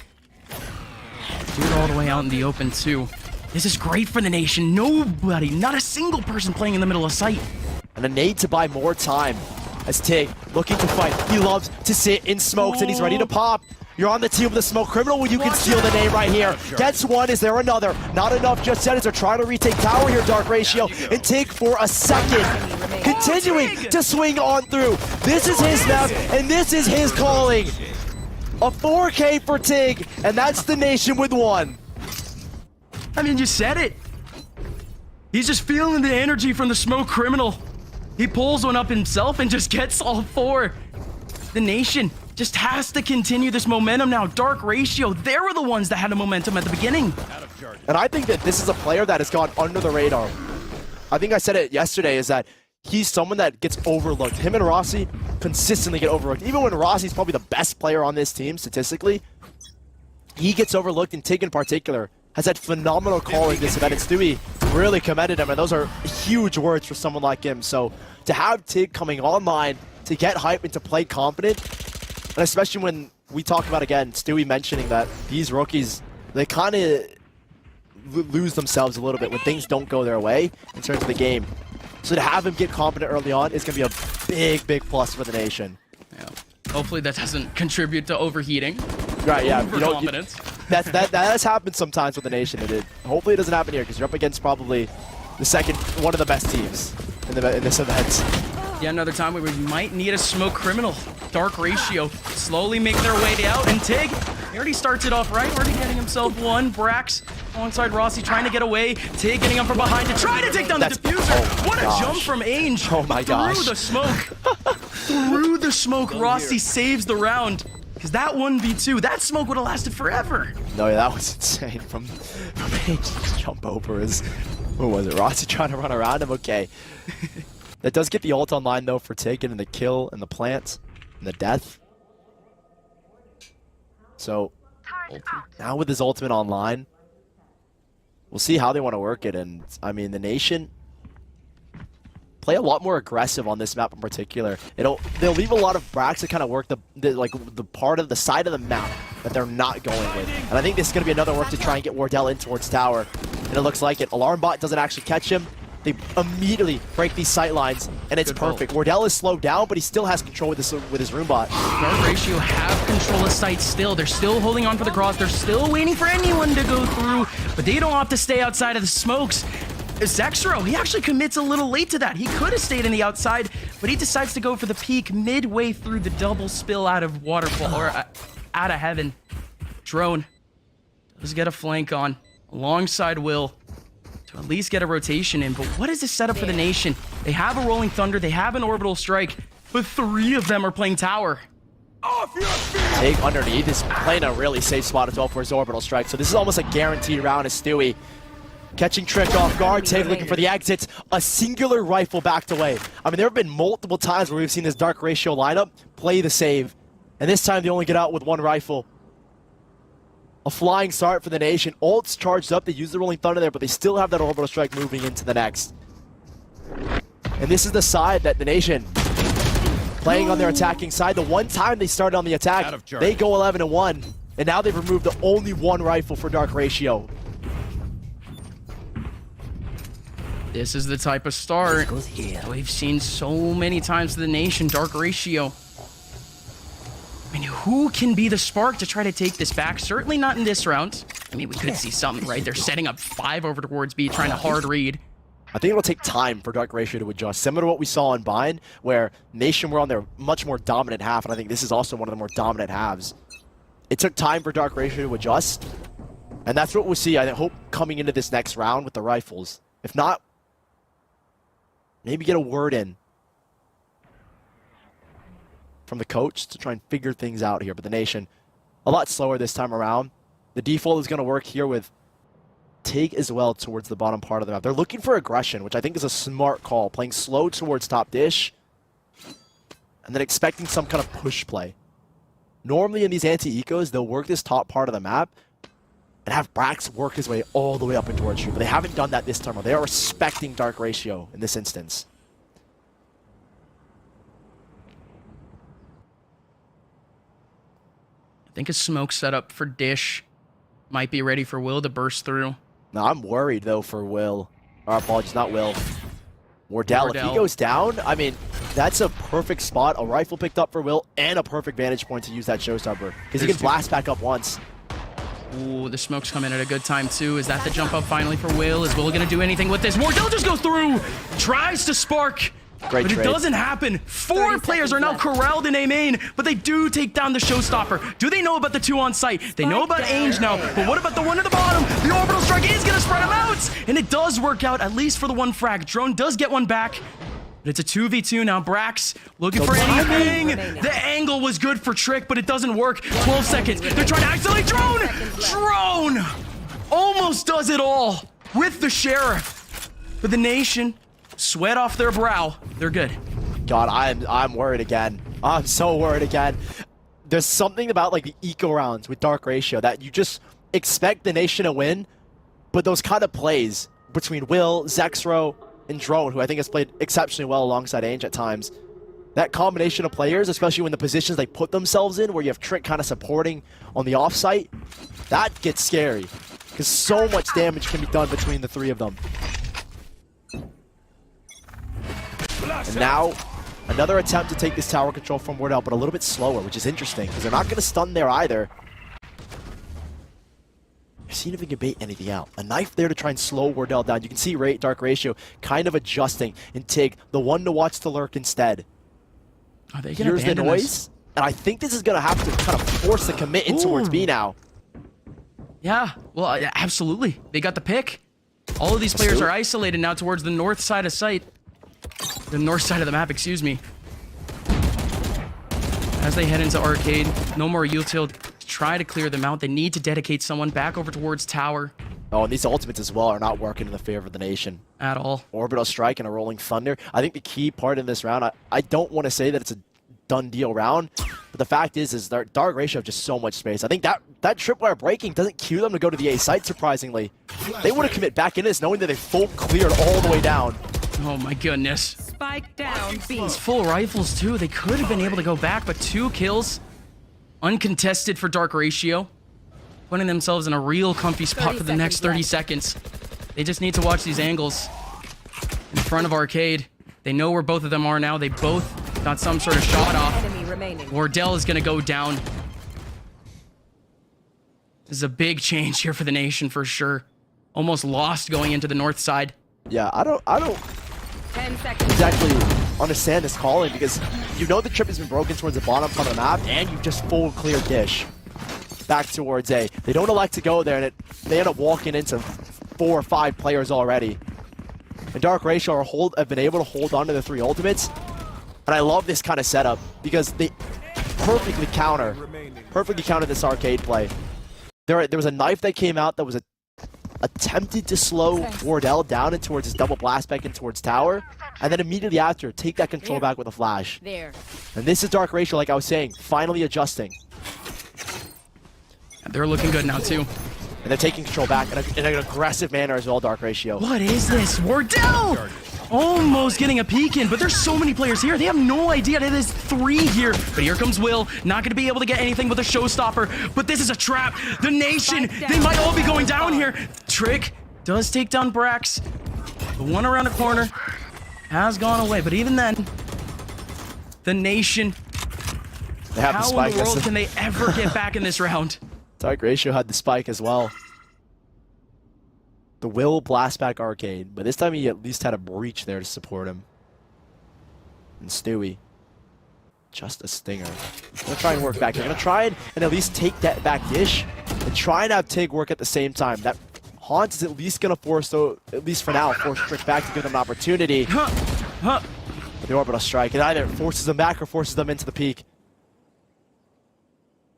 Do it all the way out in the open too. This is great for the Nation. Nobody, not a single person playing in the middle of sight. And a nade to buy more time as Tig looking to fight. He loves to sit in smokes and he's ready to pop. You're on the team with the Smoke Criminal. Well, you can steal the name right here. Gets one. Is there another? Not enough just yet as they're trying to retake tower here, Dark Ratio. And Tig for a second. Continuing to swing on through. This is his map, and this is his calling. A 4K for Tig, and that's the Nation with 1. I mean, you said it. He's just feeling the energy from the Smoke Criminal. He pulls one up himself and just gets all 4. The Nation just has to continue this momentum now. Dark Ratio, they were the ones that had the momentum at the beginning. And I think that this is a player that has gone under the radar. I think I said it yesterday, is that he's someone that gets overlooked. Him and Rossi consistently get overlooked. Even when Rossi's probably the best player on this team statistically, he gets overlooked, and Tig in particular has had phenomenal calling this event. And Stewie really commended him, and those are huge words for someone like him. So to have Tig coming online, to get hype and to play confident, and especially when we talk about, again, Stewie mentioning that these rookies, they kind of lose themselves a little bit when things don't go their way in terms of the game. So to have him get confident early on is going to be a big plus for the Nation. Yeah. Hopefully that doesn't contribute to overheating. Right, yeah. Overconfidence. That has happened sometimes with the Nation. Hopefully it doesn't happen here, because you're up against probably one of the best teams in this event. Yeah, another time where we might need a Smoke Criminal. Dark Ratio slowly making their way out, and Tig, he already starts it off right, already getting himself 1. Brax alongside Rossi trying to get away. Tig getting up from behind to try to take down the diffuser. What a jump from Ainge. Oh my gosh. Through the smoke. Through the smoke, Rossi saves the round. because that 1v2, that smoke would have lasted forever. No, yeah, that was insane. From H just jump over his, what was it, Rossi trying to run around him? Okay. That does get the ult online though for taking and the kill and the plant and the death. So now with his ultimate online, we'll see how they want to work it. And I mean, the Nation play a lot more aggressive on this map in particular. They'll leave a lot of bracks to kind of work the part of the side of the map that they're not going with. And I think this is going to be another work to try and get Wardell in towards tower. And it looks like it. Alarm bot doesn't actually catch him. They immediately break these sight lines, and it's perfect. Wardell is slowed down, but he still has control with his room bot. Dark Ratio have control of sight still. They're still holding on for the cross. They're still waiting for anyone to go through, but they don't have to stay outside of the smokes. Zexro, he actually commits a little late to that. He could have stayed in the outside, but he decides to go for the peak midway through the double spill out of waterfall, or out of heaven. Drone does get a flank on alongside Will to at least get a rotation in. But what is this setup for the Nation? They have a Rolling Thunder, they have an Orbital Strike, but 3 of them are playing tower. Take underneath is playing a really safe spot as well for his Orbital Strike. So this is almost a guaranteed round as Stewie. Catching Trick off guard, Take looking for the exits, a singular rifle backed away. I mean, there have been multiple times where we've seen this Dark Ratio lineup play the save, and this time they only get out with 1 rifle. A flying start for the Nation. Ult's charged up, they use the Rolling Thunder there, but they still have that Orbital Strike moving into the next. And this is the side that the Nation, playing on their attacking side, the one time they started on the attack, they go 11-1, and now they've removed the only 1 rifle for Dark Ratio. This is the type of start we've seen so many times to the Nation. Dark Ratio. I mean, who can be the spark to try to take this back? Certainly not in this round. I mean, we could see something, right? They're setting up 5 over towards B, trying to hard read. I think it'll take time for Dark Ratio to adjust. Similar to what we saw in Bind, where Nation were on their much more dominant half, and I think this is also one of the more dominant halves. It took time for Dark Ratio to adjust, and that's what we'll see, I hope, coming into this next round with the rifles. If not, maybe get a word in from the coach to try and figure things out here. But the Nation, a lot slower this time around. The default is going to work here with Tig as well towards the bottom part of the map. They're looking for aggression, which I think is a smart call. Playing slow towards top dish, and then expecting some kind of push play. Normally in these anti-ecos, they'll work this top part of the map and have Brax work his way all the way up and towards you. But they haven't done that this time. They are respecting Dark Ratio in this instance. I think a smoke setup for Dish might be ready for Will to burst through. No, I'm worried though for Will. Or apologies, not Will. Wardell. If he goes down, I mean, that's a perfect spot. A rifle picked up for Will and a perfect vantage point to use that showstopper. Because he can blast back up once. Ooh, the smoke's coming at a good time too. Is that the jump up finally for Will? Is Will gonna do anything with this? Wardell just goes through! Tries to spark! Great but trade. It doesn't happen. 4 players are now corralled in A main, but they do take down the showstopper. Do they know about the 2 on site? They know about Ainge now, but what about the 1 at the bottom? The orbital strike is gonna spread them out! And it does work out, at least for the 1 frag. Drone does get 1 back. But it's a 2v2 now. Brax looking for anything. The angle was good for Trick, but it doesn't work. 12 seconds. They're trying to isolate Drone. Drone almost does it all with the Sheriff. But the Nation, sweat off their brow. They're good. God, I'm worried again. I'm so worried again. There's something about like the eco rounds with Dark Ratio that you just expect the Nation to win, but those kind of plays between Will, Zexro, and Drone, who I think has played exceptionally well alongside Ainge at times. That combination of players, especially when the positions they put themselves in, where you have Trick kind of supporting on the offsite, that gets scary. Because so much damage can be done between the 3 of them. And now, another attempt to take this tower control from Wardell, but a little bit slower, which is interesting, because they're not going to stun there either. Seeing if we can bait anything out. A knife there to try and slow Wardell down. You can see Dark Ratio kind of adjusting and take the 1 to watch the lurk instead. Are they Here's the noise, and I think this is going to have to kind of force the commit in towards B now. Yeah, well, absolutely. They got the pick. All of these players are isolated now towards the north side of site. The north side of the map, excuse me. As they head into arcade, no more util to try to clear them out. They need to dedicate someone back over towards tower. Oh, and these ultimates as well are not working in the favor of the nation. At all. Orbital strike and a rolling thunder. I think the key part in this round, I don't want to say that it's a done deal round, but the fact is their Dark Ratio have just so much space. I think that tripwire breaking doesn't cue them to go to the A site, surprisingly. They want to commit back into this knowing that they full cleared all the way down. Oh my goodness. Spike down B. These full rifles too. They could have been able to go back, but 2 kills uncontested for Dark Ratio, putting themselves in a real comfy spot for the next 30 seconds. They just need to watch these angles in front of arcade. They know where both of them are now. They both got some sort of shot off. Enemy remaining. Wardell is going to go down. This is a big change here for the nation for sure. Almost lost going into the north side. Yeah, I don't 10 seconds. exactly understand this calling, because you know the trip has been broken towards the bottom part of the map, and you just full clear dish back towards A. They don't elect to go there, and they end up walking into 4 or 5 players already. And Dark Ratio have been able to hold on to the 3 ultimates. And I love this kind of setup because they perfectly counter this arcade play. There was a knife that came out that was attempted to slow Wardell down and towards his double blast back and towards tower, and then immediately after take that control back with a flash. There. And this is Dark Ratio, like I was saying, finally adjusting. They're looking good now too. And they're taking control back in an aggressive manner as well, Dark Ratio. What is this? Wardell! Almost getting a peek in, but there's so many players here. They have no idea that there's 3 here. But here comes Will. Not going to be able to get anything with a showstopper. But this is a trap. The nation, they might all be going down here. Trick does take down Brax. The one around the corner has gone away. But even then, the nation, They have the how spike. in the world can they ever get back in this round? Dark Ratio had the spike as well. The Will blast back arcade, but this time he at least had a breach there to support him. And Stewie, just a stinger. Gonna try and work back. They're gonna try and at least take that back dish and try and have Tig work at the same time. That Haunt is at least gonna force, though, at least for now, force Trick back to give them an opportunity. The orbital strike, it either forces them back or forces them into the peak.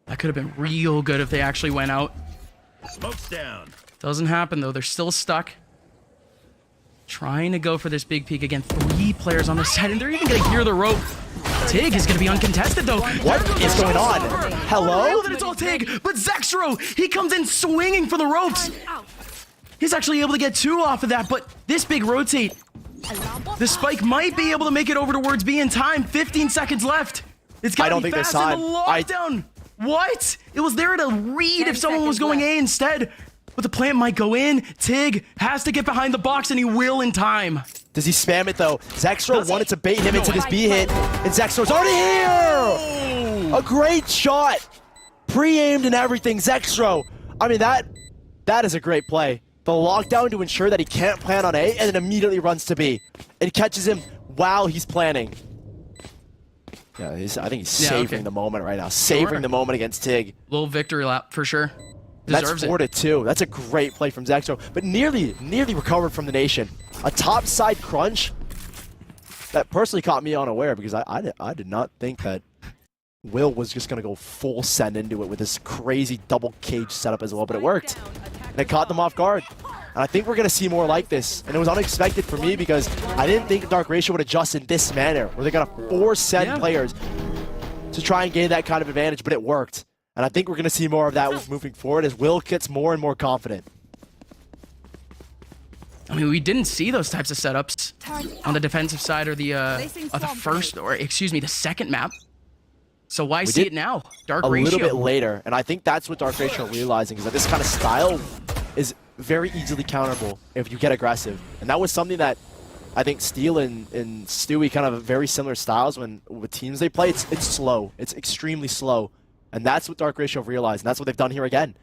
That could have been real good if they actually went out. Smoke's down. Doesn't happen though. They're still stuck. Trying to go for this big peek again. 3 players on the side, and they're even gonna gear the rope. Tig is gonna be uncontested though. What is going on? Hello? I know that it's all Tig, but Zextro, he comes in swinging for the ropes. He's actually able to get 2 off of that, but this big rotate, the spike might be able to make it over towards B in time. 15 seconds left. It's gotta I don't be think fast there's in the time. lockdown. What? It was there to read if someone was going A instead. But the plant might go in. Tig has to get behind the box, and he will in time. Does he spam it though? Zextro wanted to bait him into this B hit, and Zextro's already here! A great shot! Pre-aimed and everything, Zextro. I mean, that is a great play. The lockdown to ensure that he can't plan on A, and then immediately runs to B. It catches him while he's planning. Yeah, I think he's savoring the moment right now. Savoring the moment against Tig. Little victory lap for sure. That's 4-2. That's a great play from Zextro, but nearly recovered from the nation. A top side crunch that personally caught me unaware, because I did not think that Will was just going to go full send into it with this crazy double cage setup as well, but it worked. And it caught them off guard. And I think we're going to see more like this. And it was unexpected for me because I didn't think Dark Ratio would adjust in this manner, where they're going to force send players to try and gain that kind of advantage, but it worked. And I think we're going to see more of that moving forward as Will gets more and more confident. I mean, we didn't see those types of setups on the defensive side or the second map. So why see it now? Dark Ratio. A little bit later, and I think that's what Dark Ratio are realizing, is that this kind of style is very easily counterable if you get aggressive. And that was something that I think Steel and Stewie kind of have very similar styles when with teams they play. It's slow. It's extremely slow. And that's what Dark Ratio have realized, and that's what they've done here again.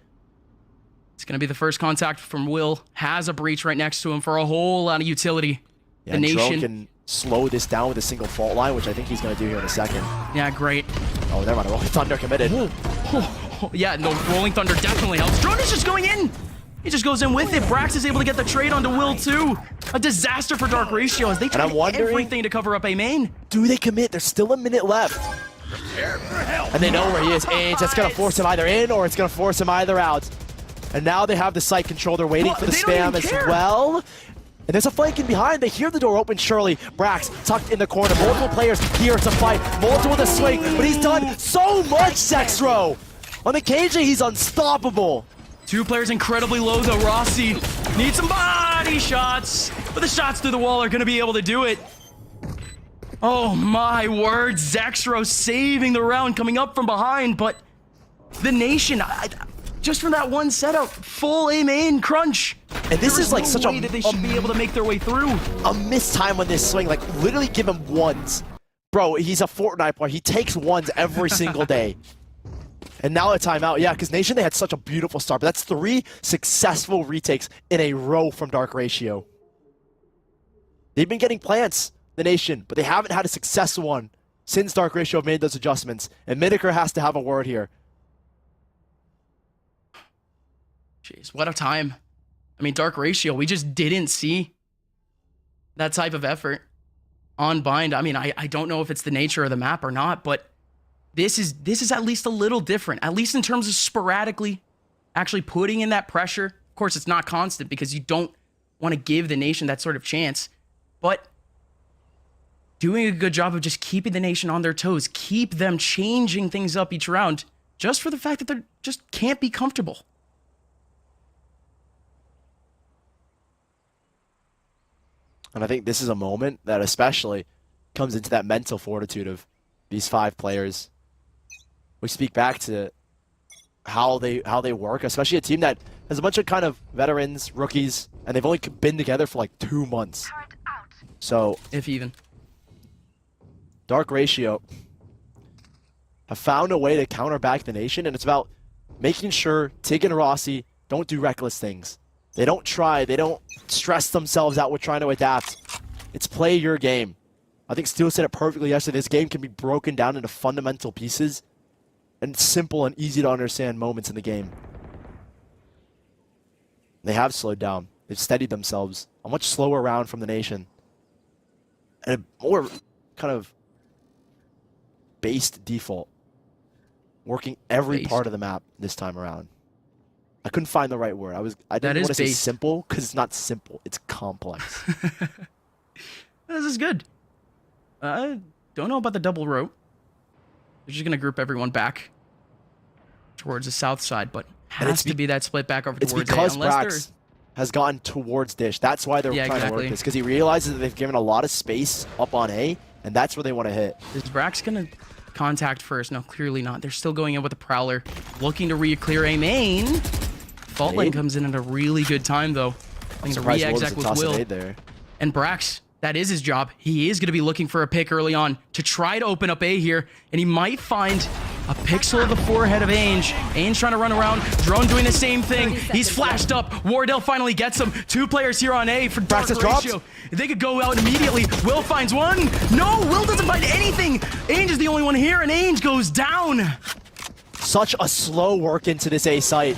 It's going to be the first contact from Will. Has a breach right next to him for a whole lot of utility. Yeah, the nation Drone can slow this down with a single fault line, which I think he's going to do here in a second. Yeah, great. Oh, never mind. Rolling Thunder committed. Yeah, no, Rolling Thunder definitely helps. Drone is just going in. He just goes in with it. Brax is able to get the trade onto Will, too. A disaster for Dark Ratio as they try everything to cover up A main. Do they commit? There's still a minute left. And they know where he is. Ainge, that's going to force him either in or it's going to force him either out. And now they have the site control. They're waiting for the spam as well. And there's a flanking behind. They hear the door open, surely. Brax tucked in the corner. Multiple players here to fight. Multiple to swing, but he's done so much, Zexro. On the KJ, he's unstoppable. 2 players incredibly low though. Rossi needs some body shots, but the shots through the wall are going to be able to do it. Oh my word, Zexro saving the round coming up from behind, but the Nation, just from that one setup, full A main crunch. And this is like such way that they should be able to make their way through. A missed time on this swing, like literally give him ones. Bro, he's a Fortnite player. He takes ones every single day. And now a timeout. Yeah, because Nation, they had such a beautiful start. But that's 3 successful retakes in a row from Dark Ratio. They've been getting plants, the Nation, but they haven't had a successful one since Dark Ratio have made those adjustments. And Miniker has to have a word here. Jeez, what a time. I mean, Dark Ratio, we just didn't see that type of effort on Bind. I mean, I don't know if it's the nature of the map or not, but this is at least a little different, at least in terms of sporadically actually putting in that pressure. Of course, it's not constant because you don't want to give the Nation that sort of chance, but doing a good job of just keeping the Nation on their toes, keep them changing things up each round, just for the fact that they just can't be comfortable. And I think this is a moment that especially comes into that mental fortitude of these 5 players. We speak back to how they work, especially a team that has a bunch of kind of veterans, rookies, and they've only been together for like 2 months. So, if even. Dark Ratio have found a way to counter back the Nation, and it's about making sure Tig and Rossi don't do reckless things. They don't try, they don't stress themselves out with trying to adapt. It's play your game. I think Steel said it perfectly yesterday. This game can be broken down into fundamental pieces and simple and easy to understand moments in the game. They have slowed down. They've steadied themselves. A much slower round from the Nation. And a more kind of based default. Working every part of the map this time around. I couldn't find the right word. I didn't want to say simple because it's not simple. It's complex. This is good. I don't know about the double rope. They're just going to group everyone back towards the south side, but has to be that split back over towards A. It's because Brax has gone towards Dish. That's why they're trying to work this, because he realizes that they've given a lot of space up on A, and that's where they want to hit. Is Brax going to contact first? No, clearly not. They're still going in with the Prowler, looking to re-clear A main. Fault Line comes in at a really good time, though. I'm surprised Wolves would toss an aid there. And Brax, that is his job. He is going to be looking for a pick early on to try to open up A here, and he might find a pixel of the forehead of Ainge. Ainge trying to run around. Drone doing the same thing. He's flashed up. Wardell finally gets him. 2 players here on A for Dark Ratio. They could go out immediately. Will finds one. No, Will doesn't find anything. Ainge is the only one here, and Ainge goes down. Such a slow work into this A site.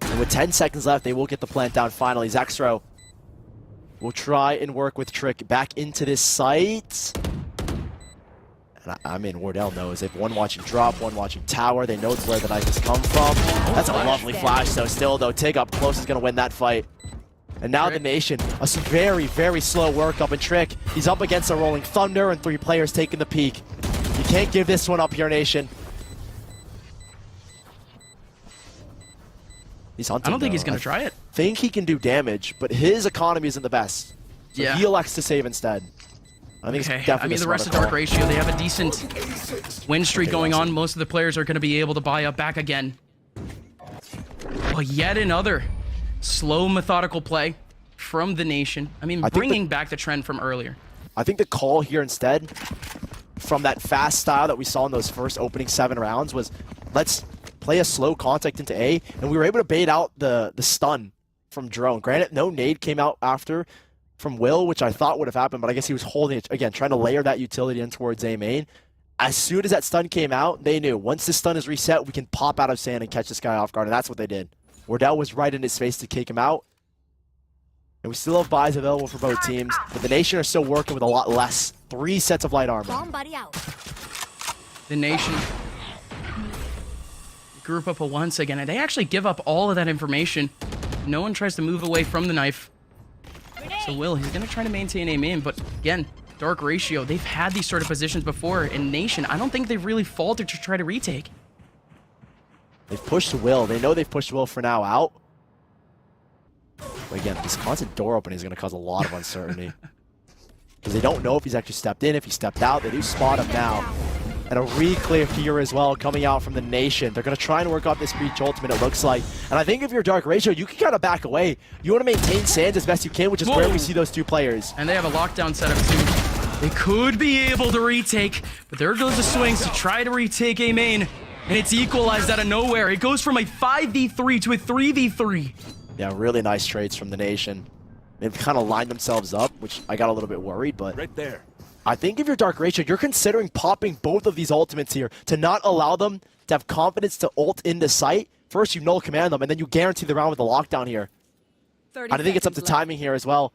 And with 10 seconds left, they will get the plant down finally. Zexro will try and work with Trick back into this site. And I mean, Wardell knows. They've one watching drop, one watching tower. They know where the knife has come from. That's a lovely flash, though. Still, though, Tig up close is going to win that fight. And now the Nation, a very, very slow work up in Trick. He's up against a Rolling Thunder and 3 players taking the peak. You can't give this one up here, Nation. He's hunting, I don't think though. he's going to try it. I think he can do damage, but his economy isn't the best. So he elects to save instead. I think it's definitely the rest of Dark Ratio, they have a decent win streak going on. Most of the players are going to be able to buy up back again. Well, yet another slow, methodical play from the Nation. I mean, bringing back the trend from earlier. I think the call here instead, from that fast style that we saw in those first opening 7 rounds, was let's play a slow contact into A, and we were able to bait out the stun from Drone. Granted, no nade came out after from Will, which I thought would have happened, but I guess he was holding it, again, trying to layer that utility in towards A main. As soon as that stun came out, they knew, once this stun is reset, we can pop out of sand and catch this guy off guard, and that's what they did. Wardell was right in his face to kick him out. And we still have buys available for both teams, but the Nation are still working with a lot less 3 sets of light armor. Somebody out. The Nation group up once again, and they actually give up all of that information. No one tries to move away from the knife. So Will, he's going to try to maintain aim in, but again, Dark Ratio, they've had these sort of positions before. In Nation, I don't think they've really faltered to try to retake. They've pushed Will. They know they've pushed Will for now out. But again, this constant door opening is going to cause a lot of uncertainty. Because they don't know if he's actually stepped in, if he stepped out. They do spot him now. And a re-clear here as well coming out from the Nation. They're going to try and work off this breach ultimate, it looks like. And I think if you're Dark Ratio, you can kind of back away. You want to maintain Sands as best you can, which is where we see those 2 players. And they have a lockdown setup too. They could be able to retake, but there goes the swings to try to retake A main. And it's equalized out of nowhere. It goes from a 5v3 to a 3v3. Yeah, really nice trades from the Nation. They've kind of lined themselves up, which I got a little bit worried, but Right there. I think if you're Dark Ratio, you're considering popping both of these ultimates here to not allow them to have confidence to ult into sight. First, you null command them, and then you guarantee the round with the lockdown here. I think it's up to timing here as well.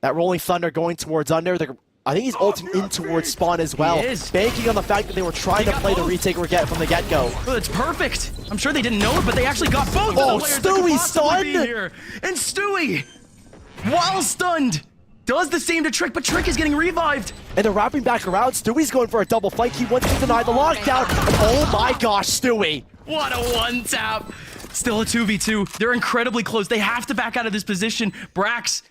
That Rolling Thunder going towards under. I think he's ulting in towards spawn as well. He is. Banking on the fact that they were trying to play the retake or get from the get-go. Oh, it's perfect. I'm sure they didn't know it, but they actually got both Oh, of the players that could Stewie possibly be stunned! here. And Stewie, while stunned, does the same to Trick, but Trick is getting revived. And they're wrapping back around. Stewie's going for a double flank. He wants to deny the lockdown. Oh my gosh, Stewie. What a one tap. Still a 2v2. They're incredibly close. They have to back out of this position. Brax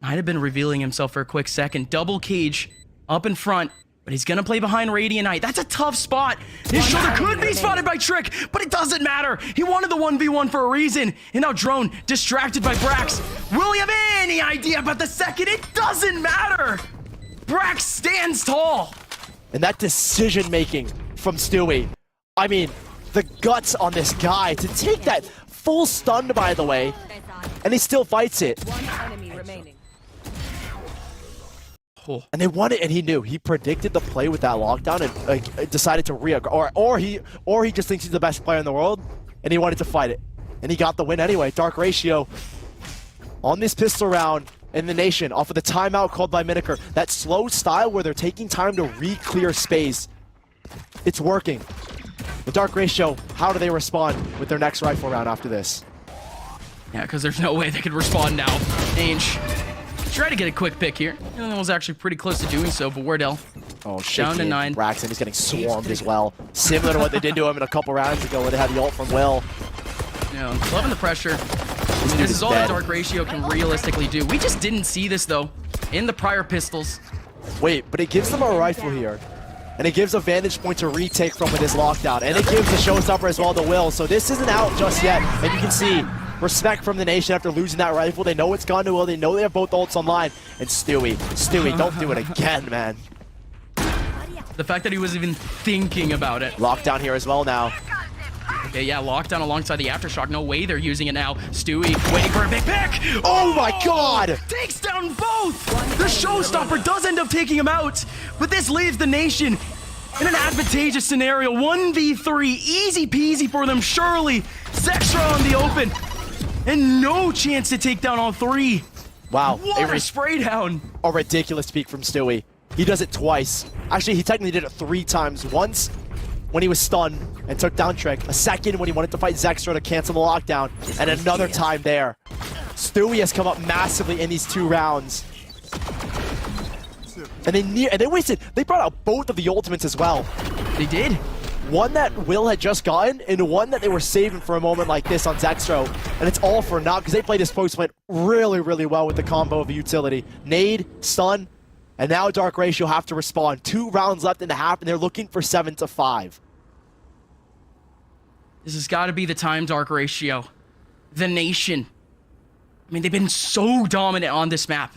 might have been revealing himself for a quick second. Double cage up in front, but he's gonna play behind Radiant Knight. That's a tough spot. His shoulder could be spotted by Trick, but it doesn't matter. He wanted the 1v1 for a reason. And now Drone distracted by Brax. Will he have any idea about the second? It doesn't matter. Brax stands tall. And that decision making from Stewie. I mean, the guts on this guy to take that full stun, by the way, and he still fights it. One enemy remaining. Oh. And they won it, and he knew. He predicted the play with that lockdown and decided to or he just thinks he's the best player in the world, and he wanted to fight it. And he got the win anyway. Dark Ratio on this pistol round in the Nation off of the timeout called by Miniker. That slow style where they're taking time to re-clear space. It's working. The Dark Ratio, how do they respond with their next rifle round after this? Yeah, because there's no way they could respond now. Ange, try to get a quick pick here. And was actually pretty close to doing so, but Wardell Oh, down to shaky 9. Braxton, he's getting swarmed as well. Similar to what they did to him in a couple rounds ago when they had the ult from Will. Yeah, loving the pressure. This is all that Dark Ratio can realistically do. We just didn't see this, though, in the prior pistols. Wait, but it gives them a rifle here. And it gives a vantage point to retake from with this lockdown. And it gives the showstopper as well to Will. So this isn't out just yet. And you can see respect from the Nation after losing that rifle. They know it's gone to Will. They know they have both ults online. And Stewie, don't do it again, man. The fact that he was even thinking about it. Lockdown here as well now. Okay, yeah, lockdown alongside the Aftershock. No way they're using it now. Stewie waiting for a big pick. Oh my god! Takes down both! The showstopper does end up taking him out, but this leaves the Nation in an advantageous scenario. 1v3, easy peasy for them, surely. Zextra on the open, and no chance to take down all 3. Wow. What a spray down. A ridiculous peek from Stewie. He does it twice. Actually, he technically did it 3 times. Once when he was stunned and took down Trick. A second when he wanted to fight Zextra to cancel the lockdown. And another time there. Stewie has come up massively in these 2 rounds. And they brought out both of the ultimates as well. They did. One that Will had just gotten, and one that they were saving for a moment like this on Zextro. And it's all for naught, because they played this post went really, really well with the combo of utility. Nade, stun, and now Dark Ratio have to respond. 2 rounds left in the half, and they're looking for 7 to 5. This has got to be the time, Dark Ratio. The Nation. I mean, they've been so dominant on this map.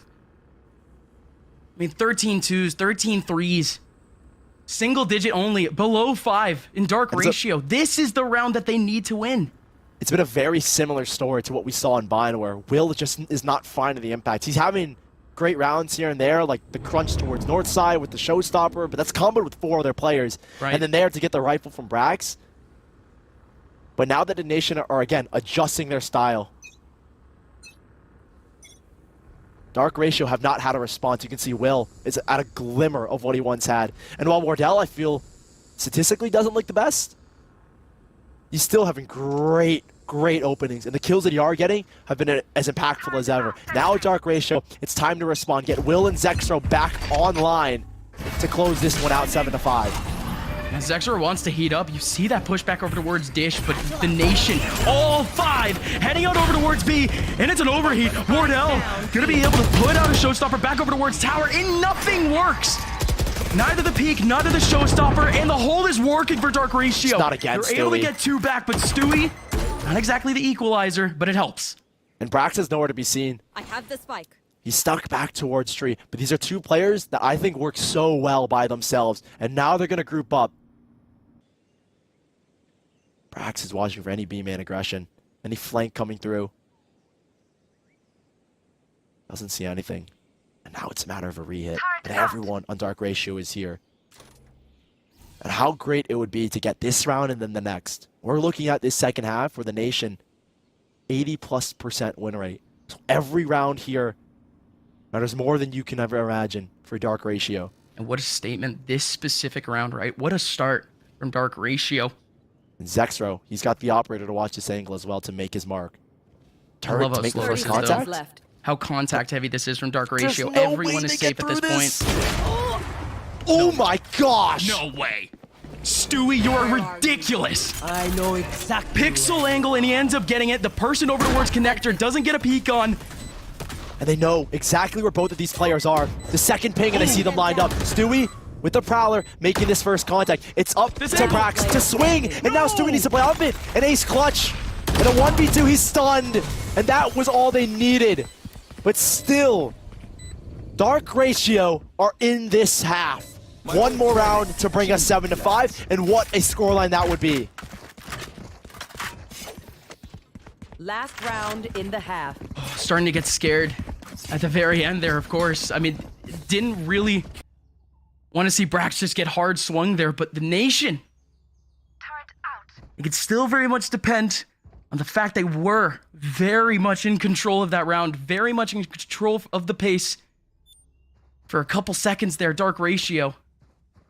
I mean, 13 twos, 13 threes. Single digit only, below 5 in Dark Ratio. This is the round that they need to win. It's been a very similar story to what we saw in Bind, where Will just is not finding the impact. He's having great rounds here and there, like the crunch towards North Side with the showstopper, but that's comboed with 4 other players. Right. And then there to get the rifle from Brax. But now that the Nation are, again, adjusting their style. Dark Ratio have not had a response. You can see Will is at a glimmer of what he once had. And while Wardell, I feel, statistically doesn't look the best, he's still having great openings. And the kills that you are getting have been as impactful as ever. Now Dark Ratio, it's time to respond. Get Will and Zexro back online to close this one out 7-5. And Zexor wants to heat up. You see that push back over towards Dish, but the Nation, all 5, heading out over towards B, and it's an overheat. Wardell gonna be able to put out a showstopper back over towards Tower, and nothing works. Neither the peak, neither the showstopper, and the hold is working for Dark Ratio. It's not again, They're able to get 2 back, but Stewie, not exactly the equalizer, but it helps. And Brax is nowhere to be seen. I have the spike. He's stuck back towards Tree, but these are 2 players that I think work so well by themselves, and now they're gonna group up. Brax is watching for any B-man aggression, any flank coming through. Doesn't see anything. And now it's a matter of a re-hit. And everyone on Dark Ratio is here. And how great it would be to get this round and then the next. We're looking at this second half where the Nation, 80+% win rate. So every round here matters more than you can ever imagine for Dark Ratio. And what a statement this specific round, right? What a start from Dark Ratio. And Zexro, he's got the operator to watch this angle as well to make his mark. Turret to make the first contact. Left. How contact heavy this is from Dark Ratio. No Everyone is safe at this point. Oh my gosh! No way. Stewie, you're ridiculous. I know exactly. Pixel angle, and he ends up getting it. The person over towards Connector doesn't get a peek on. And they know exactly where both of these players are. The second ping, and they see them lined up. Stewie with the Prowler making this first contact. It's up to Brax to swing, and now Stewie needs to play up it. An ace clutch, and a 1v2, he's stunned. And that was all they needed. But still, Dark Ratio are in this half. One more round to bring us 7-5, and what a scoreline that would be. Last round in the half. Starting to get scared at the very end there, of course. I mean, didn't really want to see Brax just get hard swung there, but the Nation, it could still very much depend on the fact they were very much in control of that round, very much in control of the pace for a couple seconds there. Dark Ratio.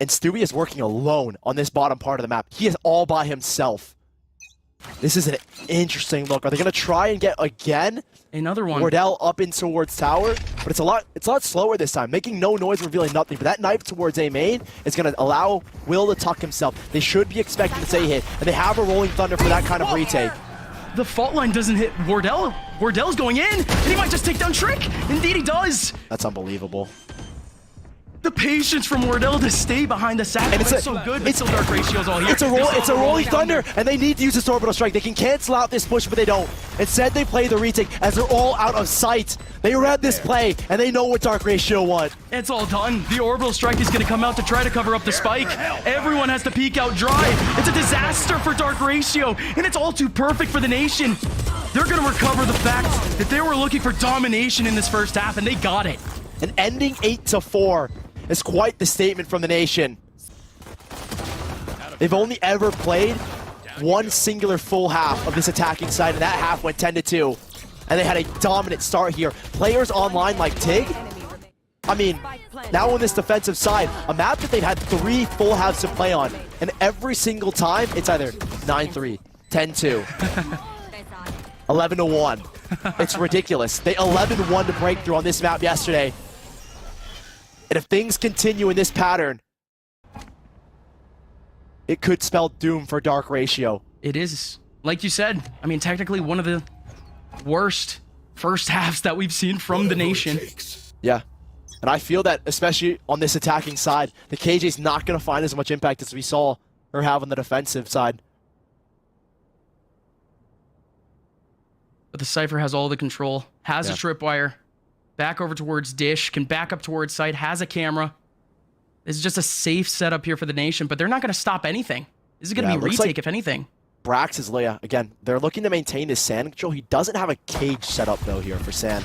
And Stewie is working alone on this bottom part of the map. He is all by himself. This is an interesting look. Are they going to try and get again? Another one. Wardell up in towards Tower, but it's a lot slower this time, making no noise, revealing nothing. But that knife towards A main is going to allow Will to tuck himself. They should be expecting to say hit, and they have a Rolling Thunder for that kind of retake. The fault line doesn't hit Wardell. Wardell's going in, and he might just take down Trick. Indeed he does. That's unbelievable. The patience from Wardell to stay behind the sack is so good, but still Dark Ratio's all here. It's a Rolling Thunder, and they need to use this Orbital Strike. They can cancel out this push, but they don't. Instead, they play the retake as they're all out of sight. They read this play, and they know what Dark Ratio want. It's all done. The Orbital Strike is going to come out to try to cover up the spike. Everyone has to peek out dry. It's a disaster for Dark Ratio, and it's all too perfect for the Nation. They're going to recover the fact that they were looking for domination in this first half, and they got it. And ending 8-4 is quite the statement from the Nation. They've only ever played one singular full half of this attacking side, and that half went 10-2. And they had a dominant start here. Players online like Tig, I mean, now on this defensive side, a map that they've had 3 full halves to play on, and every single time, it's either 9-3, 10-2, 11-1. It's ridiculous. They 11-1 to break through on this map yesterday. And if things continue in this pattern, it could spell doom for Dark Ratio. It is. Like you said, I mean, technically one of the worst first halves that we've seen from the Nation. Yeah. And I feel that, especially on this attacking side, the KJ's not going to find as much impact as we saw her have on the defensive side. But the Cypher has all the control, has a tripwire. Back over towards Dish, can back up towards site, has a camera. This is just a safe setup here for the Nation, but they're not going to stop anything. This is going to be retake, like, if anything. Brax is Leia. Again, they're looking to maintain his sand control. He doesn't have a cage set up, though, here for sand.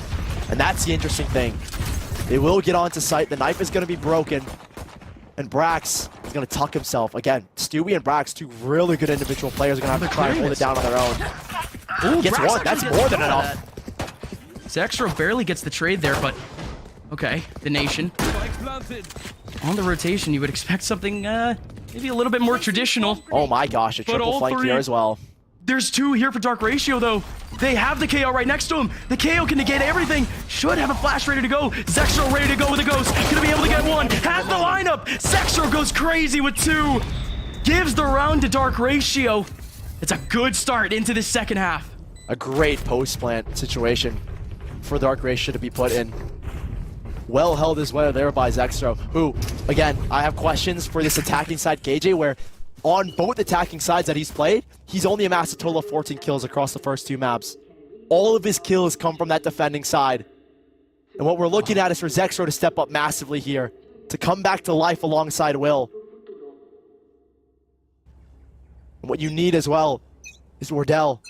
And that's the interesting thing. They will get onto site. The knife is going to be broken. And Brax is going to tuck himself. Again, Stewie and Brax, 2 really good individual players, are going to have to try and hold it down on their own. Ooh, Gets Brax one. That's more than enough. Zexro barely gets the trade there, but okay, the Nation. On the rotation, you would expect something maybe a little bit more traditional. Oh my gosh, a triple flank here as well. There's 2 here for Dark Ratio, though. They have the KO right next to him. The KO can negate everything. Should have a flash ready to go. Zexro ready to go with a ghost. Gonna be able to get 1. Has the lineup. Zexro goes crazy with 2. Gives the round to Dark Ratio. It's a good start into the second half. A great post-plant situation for Dark Ratio to be put in. Well held as well there by Zexro, who, again, I have questions for this attacking side KJ, where on both attacking sides that he's played, he's only amassed a total of 14 kills across the first 2 maps. All of his kills come from that defending side. And what we're looking at is for Zexro to step up massively here, to come back to life alongside Will. And what you need as well is Wardell.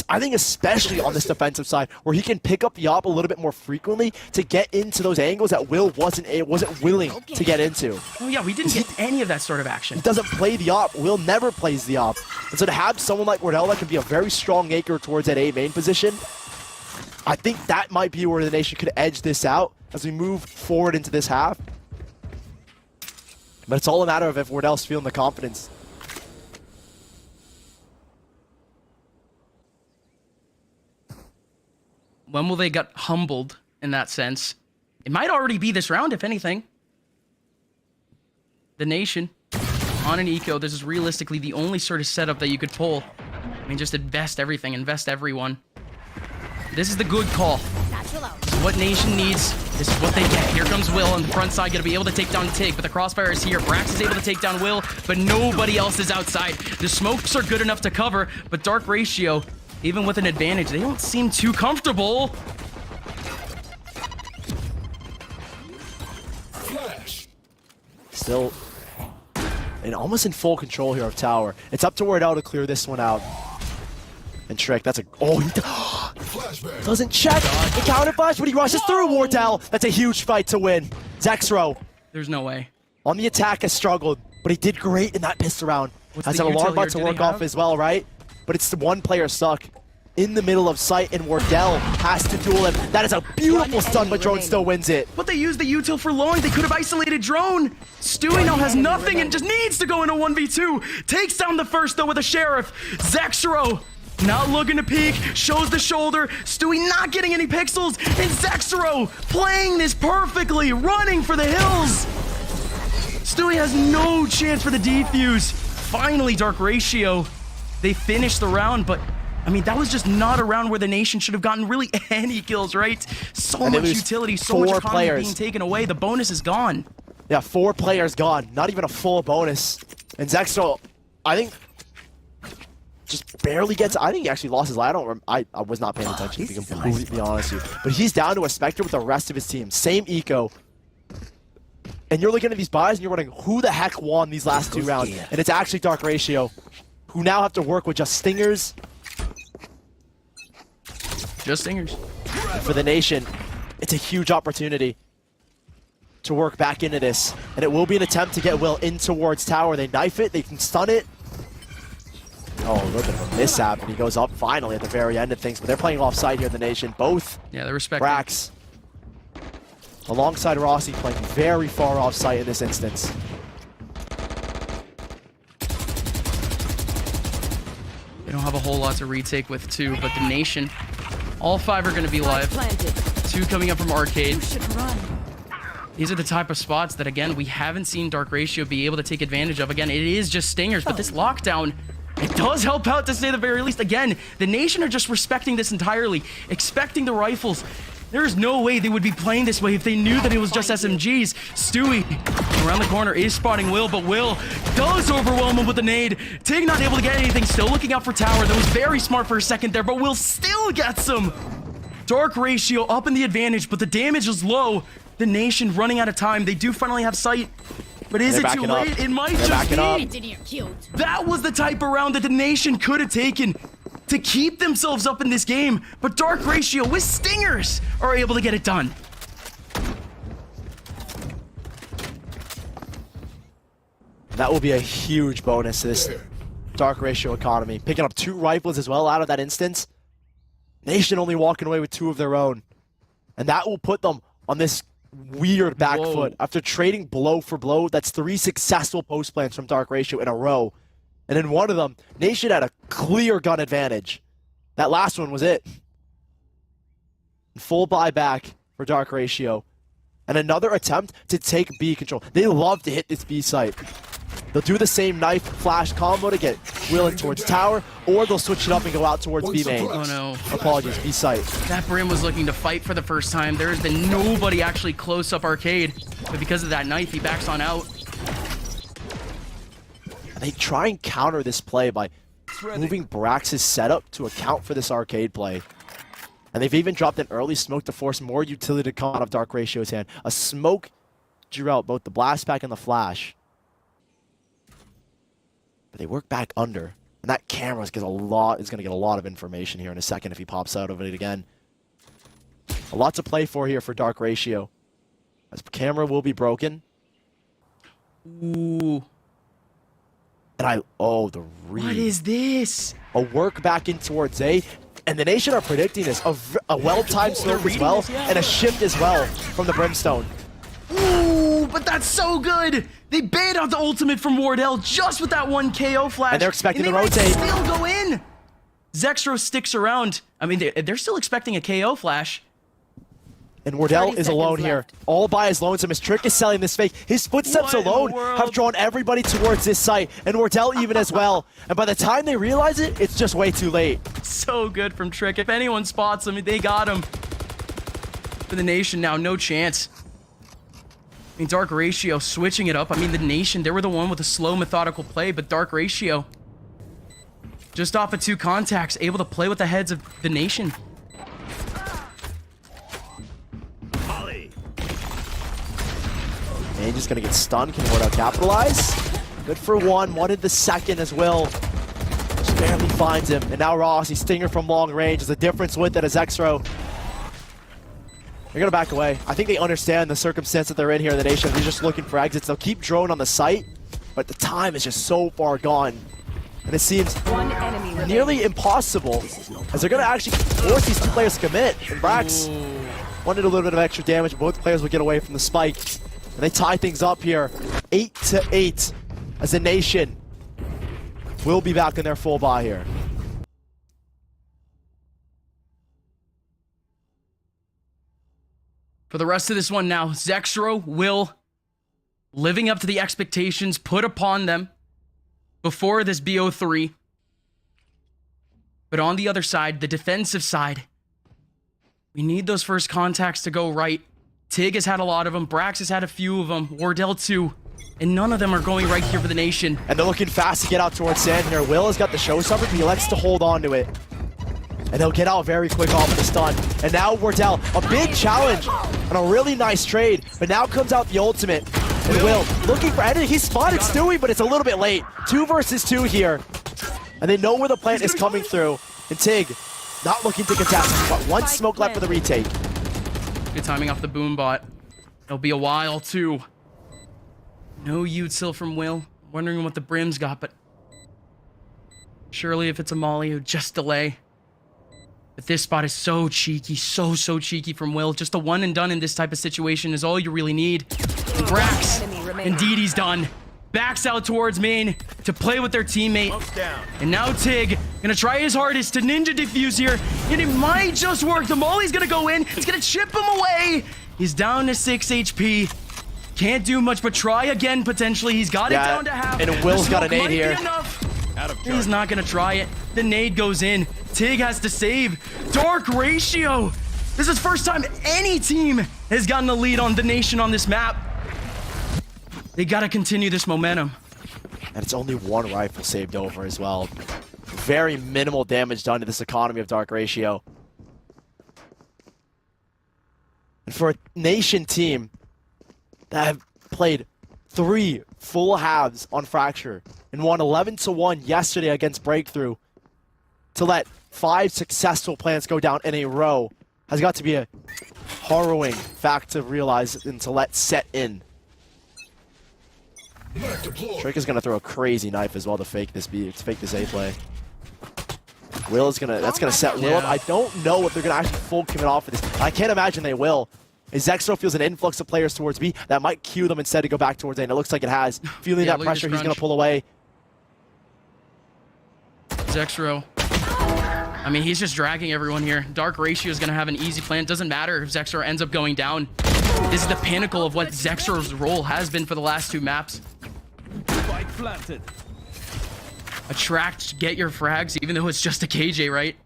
I think especially on this defensive side, where he can pick up the op a little bit more frequently to get into those angles that Will wasn't willing to get into. Oh yeah, we didn't get any of that sort of action. He doesn't play the op. Will never plays the op. And so to have someone like Wardell that can be a very strong anchor towards that A main position, I think that might be where the Nation could edge this out as we move forward into this half. But it's all a matter of if Wardell's feeling the confidence. When will they get humbled in that sense? It might already be this round, if anything. The Nation on an eco. This is realistically the only sort of setup that you could pull. I mean, just invest everything, invest everyone. This is the good call. This is what Nation needs. This is what they get. Here comes Will on the front side, gonna be able to take down Tig, but the crossfire is here. Brax is able to take down Will, but nobody else is outside. The smokes are good enough to cover, but Dark Ratio, even with an advantage, they don't seem too comfortable. Still, and almost in full control here of Tower. It's up to Wardell to clear this one out. And Trick, that's a... Oh, he doesn't check the counter flash, but he rushes through Wardell. That's a huge fight to win. Zexro. There's no way. On the attack has struggled, but he did great in that pistol round. Has an alarm bot to work off as well, right? But it's the one player stuck in the middle of sight, and Wardell has to duel him. That is a beautiful stun, but Drone still wins it. But they used the util for lowering. They could have isolated Drone. Stewie now has nothing and just needs to go in a 1v2. Takes down the first, though, with a Sheriff. Zexro not looking to peek, shows the shoulder. Stewie not getting any pixels, and Zexro playing this perfectly, running for the hills. Stewie has no chance for the defuse. Finally, Dark Ratio. They finished the round, but I mean, that was just not a round where the Nation should have gotten really any kills, right? So much utility, so much economy being taken away. The bonus is gone. Yeah, 4 players gone. Not even a full bonus. And Zexro, I think, just barely gets... I think he actually lost his life. I was not paying attention, to be completely honest with you. But he's down to a Spectre with the rest of his team. Same eco. And you're looking at these buys and you're wondering, who the heck won these last 2 rounds? And it's actually Dark Ratio, who now have to work with just Stingers. Just Stingers. And for the Nation, it's a huge opportunity to work back into this. And it will be an attempt to get Will in towards Tower. They knife it, they can stun it. Oh, a little bit of a mishap, and he goes up finally at the very end of things. But they're playing offside here, the Nation. Both. Yeah, they're respecting. Brax, alongside Rossi, playing very far offside in this instance. They don't have a whole lot to retake with, too, but the Nation, all 5 are going to be live. 2 coming up from Arcade. These are the type of spots that, again, we haven't seen Dark Ratio be able to take advantage of. Again, it is just Stingers, but this lockdown, it does help out, to say the very least. Again, the Nation are just respecting this entirely, expecting the rifles. There's no way they would be playing this way if they knew that it was just SMGs. Stewie around the corner is spotting Will, but Will does overwhelm him with the nade. Tig not able to get anything, still looking out for Tower. That was very smart for a second there, but Will still gets him. Dark Ratio up in the advantage, but the damage is low. The Nation running out of time. They do finally have sight, but is it too late? It might just be. That was the type of round that the Nation could have taken to keep themselves up in this game, but Dark Ratio with Stingers are able to get it done. That will be a huge bonus to this Dark Ratio economy. Picking up 2 rifles as well out of that instance. Nation only walking away with 2 of their own. And that will put them on this weird back Whoa. foot. After trading blow for blow, that's 3 successful post plans from Dark Ratio in a row. And in one of them, Nation had a clear gun advantage. That last one was it. Full buyback for Dark Ratio. And another attempt to take B control. They love to hit this B site. They'll do the same knife flash combo to get Will in towards tower, or they'll switch it up and go out towards B main. Oh no. Apologies, B site. That Brim was looking to fight for the first time. There has been nobody actually close up arcade. But because of that knife, he backs on out. And they try and counter this play by moving Brax's setup to account for this arcade play. And they've even dropped an early smoke to force more utility to come out of Dark Ratio's hand. A smoke drew out both the blast pack and the flash. But they work back under. And that camera is going to get a lot of information here in a second if he pops out of it again. A lot to play for here for Dark Ratio. As camera will be broken. Ooh. And the read. What is this? A work back in towards A. And the Nation are predicting this. A well-timed smoke as well, and a shift as well from the Brimstone. Ooh, but that's so good. They bait out the ultimate from Wardell just with that one KO flash. And they're expecting and to rotate. Might still go in. Zexro sticks around. I mean, they're still expecting a KO flash. And Wardell 30 is alone seconds here, left. all by his lonesome. His trick is selling this fake. His footsteps What in the alone world? have drawn everybody towards this site, and Wardell even as well. And by the time they realize it, it's just way too late. So good from Trick. If anyone spots him, they got him. For the Nation now, no chance. I mean, Dark Ratio switching it up. I mean, the Nation, they were the one with a slow, methodical play, but Dark Ratio, just off of 2 contacts, able to play with the heads of the Nation. And just gonna get stunned. Can Wardell capitalize? Good for one. Wanted the second as well. Just barely finds him. And now Rossi, stinger from long range. There's a difference with it as Xro. They're gonna back away. I think they understand the circumstance that they're in here. The Nation, they're just looking for exits. They'll keep drone on the site, but the time is just so far gone. And it seems One enemy remaining. nearly impossible, as they're gonna actually force these 2 players to commit. And Brax wanted a little bit of extra damage. Both players would get away from the spike. And they tie things up here, 8-8, as the Nation will be back in their full buy here. For the rest of this one now, Zexro will, living up to the expectations put upon them before this BO3. But on the other side, the defensive side, we need those first contacts to go right. Tig has had a lot of them. Brax has had a few of them. Wardell too. And none of them are going right here for the Nation. And they're looking fast to get out towards Sand here. Will has got the showstopper, but he likes to hold on to it. And he'll get out very quick off the stun. And now Wardell, a big challenge and a really nice trade. But now comes out the ultimate. And Will looking for editing. He spotted Stewie, but it's a little bit late. 2 versus 2 here. And they know where the plant is coming through. And Tig not looking to contest, but 1 smoke left for the retake. Good timing off the boom bot. It'll be a while too. No util from Will. Wondering what the Brim's got, but surely if it's a molly, it would just delay. But this spot is so cheeky, so cheeky from Will. Just a one and done in this type of situation is all you really need. And Brax, Enemy remaining. indeed he's done. Backs out towards main to play with their teammate. Smoke's down. And now Tig gonna try his hardest to ninja defuse here, and it might just work. The molly's gonna go in. It's gonna chip him away. He's down to 6 HP. Can't do much, but try again potentially. He's got it down to half. And Will's The got a smoke nade might be here. enough. Out of He's charge. not gonna try it. The nade goes in. Tig has to save. Dark Ratio. This is the first time any team has gotten a lead on the Nation on this map. They gotta continue this momentum. And it's only 1 rifle saved over as well. Very minimal damage done to this economy of Dark Ratio. And for a Nation team that have played 3 full halves on Fracture and won 11-1 yesterday against Breakthrough, to let 5 successful plants go down in a row has got to be a harrowing fact to realize and to let set in. Trick is gonna throw a crazy knife as well to fake this A play. Will is that's gonna set Will up. I don't know if they're gonna actually full commit off of this. I can't imagine they will. As Zexro feels an influx of players towards B, that might cue them instead to go back towards A, and it looks like it has. Feeling that pressure, he's gonna pull away. Zexro. I mean, he's just dragging everyone here. Dark Ratio is gonna have an easy plan. It doesn't matter if Zexro ends up going down. This is the pinnacle of what Zexro's role has been for the last 2 maps. Spike planted. Attract, get your frags, even though it's just a KJ, right?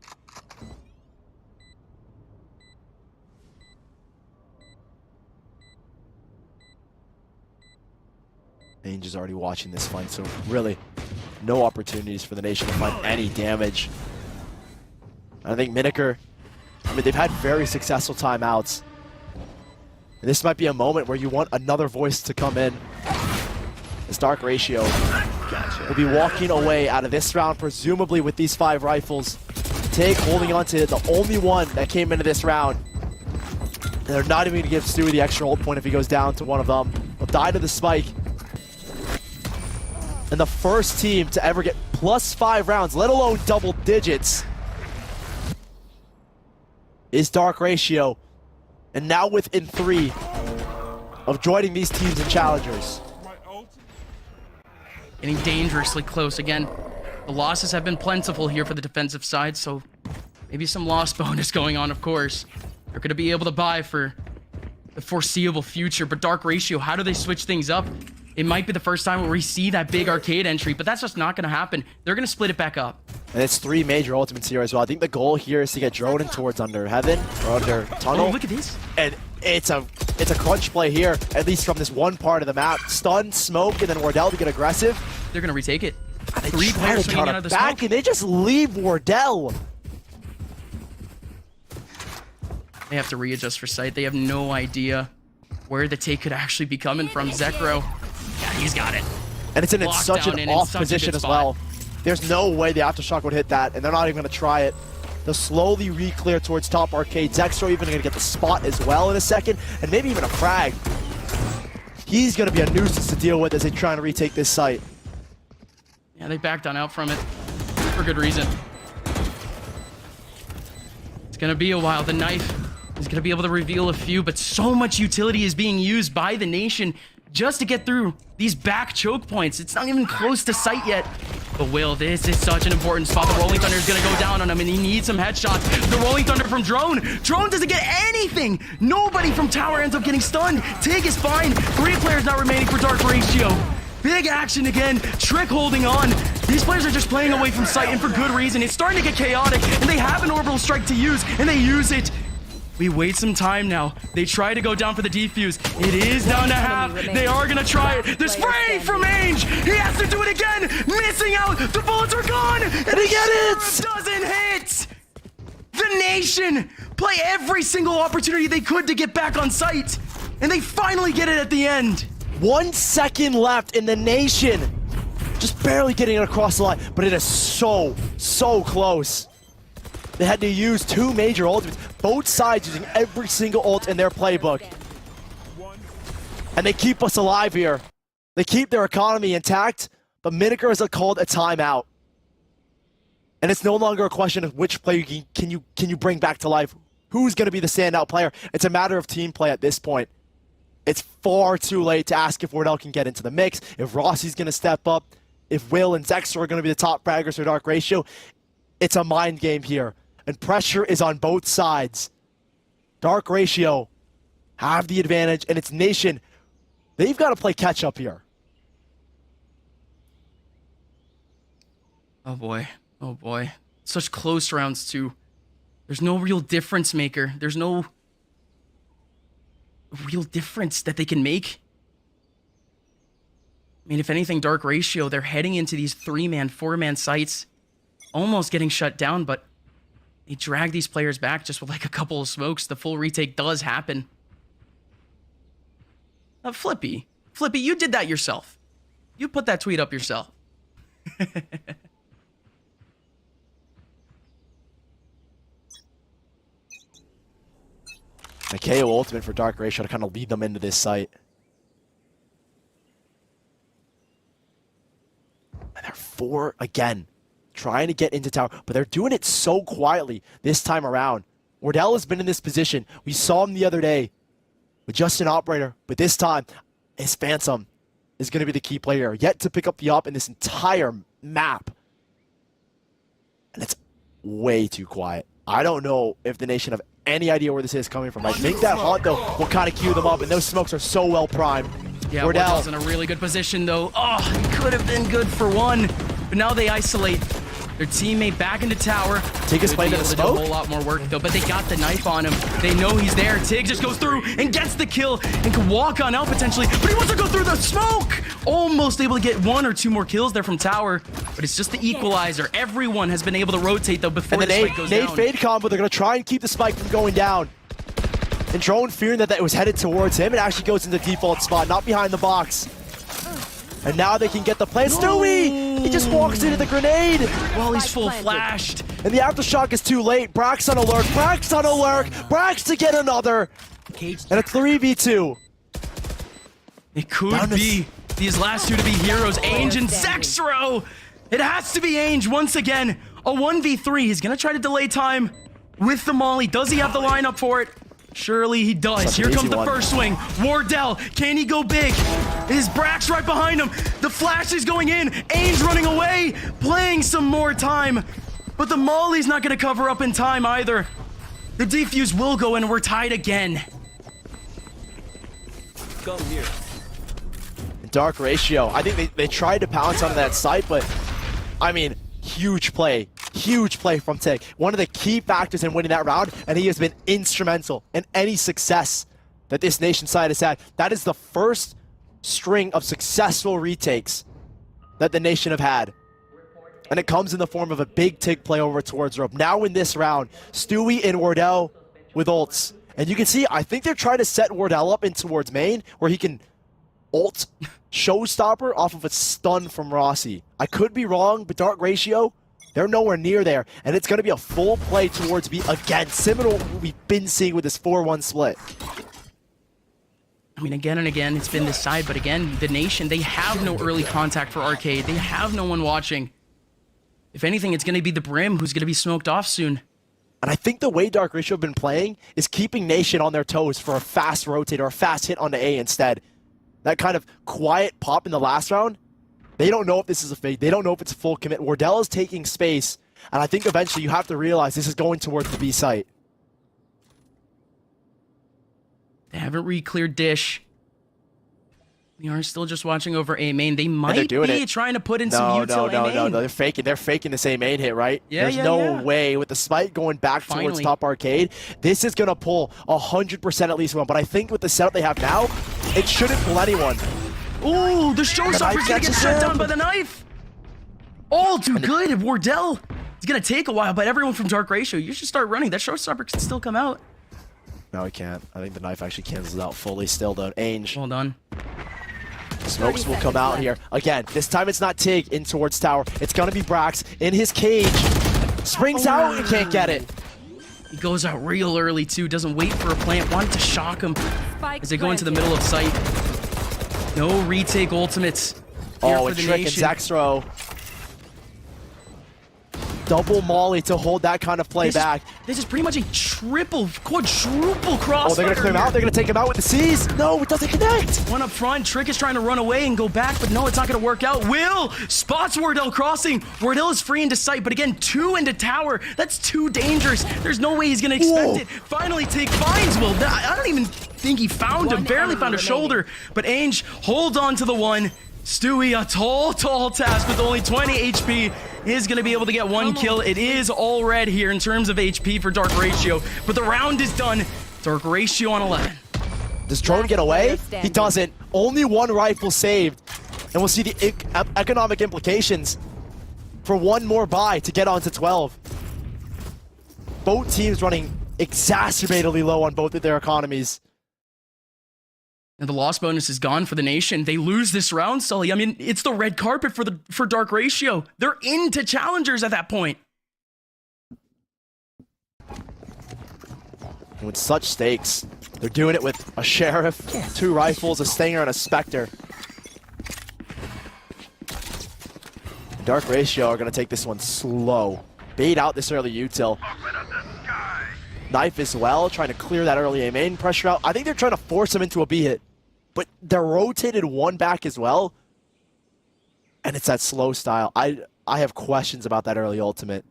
Ainge is already watching this fight, so really no opportunities for the Nation to find any damage. I think Miniker, I mean, they've had very successful timeouts. And this might be a moment where you want another voice to come in. This Dark Ratio will be walking away out of this round, presumably with these 5 rifles. Tig holding on to the only one that came into this round. And they're not even going to give Stewie the extra hold point if he goes down to one of them. He'll die to the spike. And the first team to ever get +5 rounds, let alone double digits, is Dark Ratio. And now within 3 of joining these teams in Challengers. Getting dangerously close again. The losses have been plentiful here for the defensive side, so maybe some loss bonus going on, of course. They're going to be able to buy for the foreseeable future, but Dark Ratio, how do they switch things up? It might be the first time where we see that big arcade entry, but that's just not going to happen. They're going to split it back up. And it's 3 major ultimates here as well. I think the goal here is to get Drone towards under heaven or under tunnel. Oh, look at this. And it's a crunch play here, at least from this one part of the map. Stun, smoke, and then Wardell to get aggressive. They're going to retake it. They 3 players swinging out of the back smoke. and they just leave Wardell. They have to readjust for sight. They have no idea where the take could actually be coming from. Zekro, yeah, he's got it. And it's in Locked such down an and in off such a position good as spot. well. There's no way the Aftershock would hit that, and they're not even going to try it. They'll slowly re-clear towards top arcade. Zexro even going to get the spot as well in a second, and maybe even a frag. He's going to be a nuisance to deal with as they try to retake this site. Yeah, they backed on out from it for good reason. It's going to be a while. The knife is going to be able to reveal a few, but so much utility is being used by the Nation just to get through these back choke points. It's not even close to sight yet. But Will, this is such an important spot. The Rolling Thunder is going to go down on him, and he needs some headshots. The Rolling Thunder from Drone. Drone doesn't get anything. Nobody from Tower ends up getting stunned. Tig is fine. 3 players now remaining for Dark Ratio. Big action again. Trick holding on. These players are just playing away from sight, and for good reason. It's starting to get chaotic, and they have an orbital strike to use, and they use it. We wait some time now. They try to go down for the defuse. It is down to half. They are going to try it. The spray from Ainge. He has to do it again. Missing out. The bullets are gone. And he get it. Doesn't hit. The Nation play every single opportunity they could to get back on site. And they finally get it at the end. 1 second left in the Nation. Just barely getting it across the line. But it is so close. They had to use 2 major ultimates, both sides using every single ult in their playbook. And they keep us alive here. They keep their economy intact, but Miniker has called a timeout. And it's no longer a question of which player can you bring back to life. Who's going to be the standout player? It's a matter of team play at this point. It's far too late to ask if Wardell can get into the mix, if Rossi's going to step up, if Will and Zexor are going to be the top fraggers for Dark Ratio. It's a mind game here. And pressure is on both sides. Dark Ratio have the advantage, and it's Nation. They've got to play catch up here. Oh boy. Oh boy. Such close rounds too. There's no real difference maker. There's no real difference that they can make. I mean, if anything, Dark Ratio, they're heading into these 3-man, 4-man sites, almost getting shut down, but they drag these players back just with like a couple of smokes. The full retake does happen. Flippy, you did that yourself. You put that tweet up yourself. The KO ultimate for Dark Ratio to kind of lead them into this site. And they're 4 again. trying to get into tower, but they're doing it so quietly this time around. Wardell has been in this position. We saw him the other day with just an operator, but this time, his Phantom is going to be the key player, yet to pick up the op in this entire map. And it's way too quiet. I don't know if the Nation have any idea where this is coming from. I think that haunt, though, will kind of cue them up, and those smokes are so well primed. Yeah, Wardell. Wardell's in a really good position, though. Oh, he could have been good for one, but now they isolate their teammate back into tower. Tig is playing in the do a smoke. whole lot more work, though, but they got the knife on him. They know he's there. Tig just goes through and gets the kill and can walk on out potentially, but he wants to go through the smoke. Almost able to get 1 or 2 more kills there from tower, but it's just the equalizer. Everyone has been able to rotate, though, before And the the spike goes Nade down. fade combo, they're going to try and keep the spike from going down. And Drone, fearing that it was headed towards him, it actually goes into default spot, not behind the box. And now they can get the play. Stewie! He just walks into the grenade! Well, he's full flashed. And the aftershock is too late. Brax on alert. Brax on alert. Brax to get another. And it's 3v2. It could be these last two to be heroes, Ainge and Zexro. It has to be Ainge once again. A 1v3. He's going to try to delay time with the molly. Does he have the lineup for it? Surely he does. Such Here an comes easy the one. first swing. Wardell, can he go big? Is Brax right behind him? The flash is going in. Ainge running away, playing some more time. But the molly's not going to cover up in time either. The defuse will go in. We're tied again. Come here. Dark Ratio. I think they tried to pounce onto that site, but I mean, huge play from Tig. One of the key factors in winning that round, and he has been instrumental in any success that this Nation side has had. That is the first string of successful retakes that the Nation have had. And it comes in the form of a big Tig play over towards rope. Now in this round, Stewie and Wardell with ults. And you can see, I think they're trying to set Wardell up in towards main, where he can ult Showstopper off of a stun from Rossi. I could be wrong, but Dark Ratio, they're nowhere near there. And it's going to be a full play towards B again, similar to what we've been seeing with this 4-1 split. I mean, again and again, it's been this side, but again, the Nation, they have no early contact for Arcade. They have no one watching. If anything, it's going to be the Brim who's going to be smoked off soon. And I think the way Dark Ratio have been playing is keeping Nation on their toes for a fast rotate or a fast hit onto A instead. That kind of quiet pop in the last round, they don't know if this is a fake. They don't know if it's a full commit. Wardell is taking space, and I think eventually you have to realize this is going towards the B site. They haven't re-cleared Dish. They are still just watching over A main. They might be trying to put in some util A main. No, they're faking. They're faking the same main hit, right? Yeah, There's no way with the spike going back towards top arcade. This is gonna pull 100% at least one. But I think with the setup they have now, it shouldn't pull anyone. Ooh, the Showstopper's gonna get shut down by the knife. All too good. Wardell. It's gonna take a while, but everyone from Dark Ratio, you should start running. That Showstopper can still come out. No, it can't. I think the knife actually cancels out fully still though. Ainge. Hold on. Smokes will come out here. Again, this time it's not Tig in towards tower. It's gonna be Brax in his cage. Springs out and can't get it. He goes out real early too. Doesn't wait for a plant. Wanted to shock him as they go into the middle of sight. No retake ultimates. Oh, and Trick and Zexro. Double molly to hold that kind of play back. This is pretty much a quadruple crossfire. Oh, they're gonna clear him out. They're gonna take him out with the C's. No, it doesn't connect. One up front. Trick is trying to run away and go back, but no, it's not gonna work out. Will spots Wardell crossing. Wardell is free into sight, but again, 2 into tower. That's too dangerous. There's no way he's gonna expect it. Finally, Tig finds Will. I don't even think he found him. Barely found a shoulder, but Ainge hold on to the one. Stewie, a tall task with only 20 HP, is going to be able to get 1 kill. It is all red here in terms of HP for Dark Ratio, but the round is done. Dark Ratio on 11. Does Drone get away? He doesn't. Only 1 rifle saved. And we'll see the economic implications for 1 more buy to get onto 12. Both teams running exacerbatedly low on both of their economies. And the loss bonus is gone for the Nation. They lose this round, Sully. I mean, it's the red carpet for Dark Ratio. They're into Challengers at that point. And with such stakes, they're doing it with a Sheriff, 2 rifles, a Stinger, and a Spectre. Dark Ratio are going to take this one slow. Bait out this early util. Knife as well, trying to clear that early A main pressure out. I think they're trying to force him into a B hit. But they're rotated one back as well. And it's that slow style. I have questions about that early ultimate.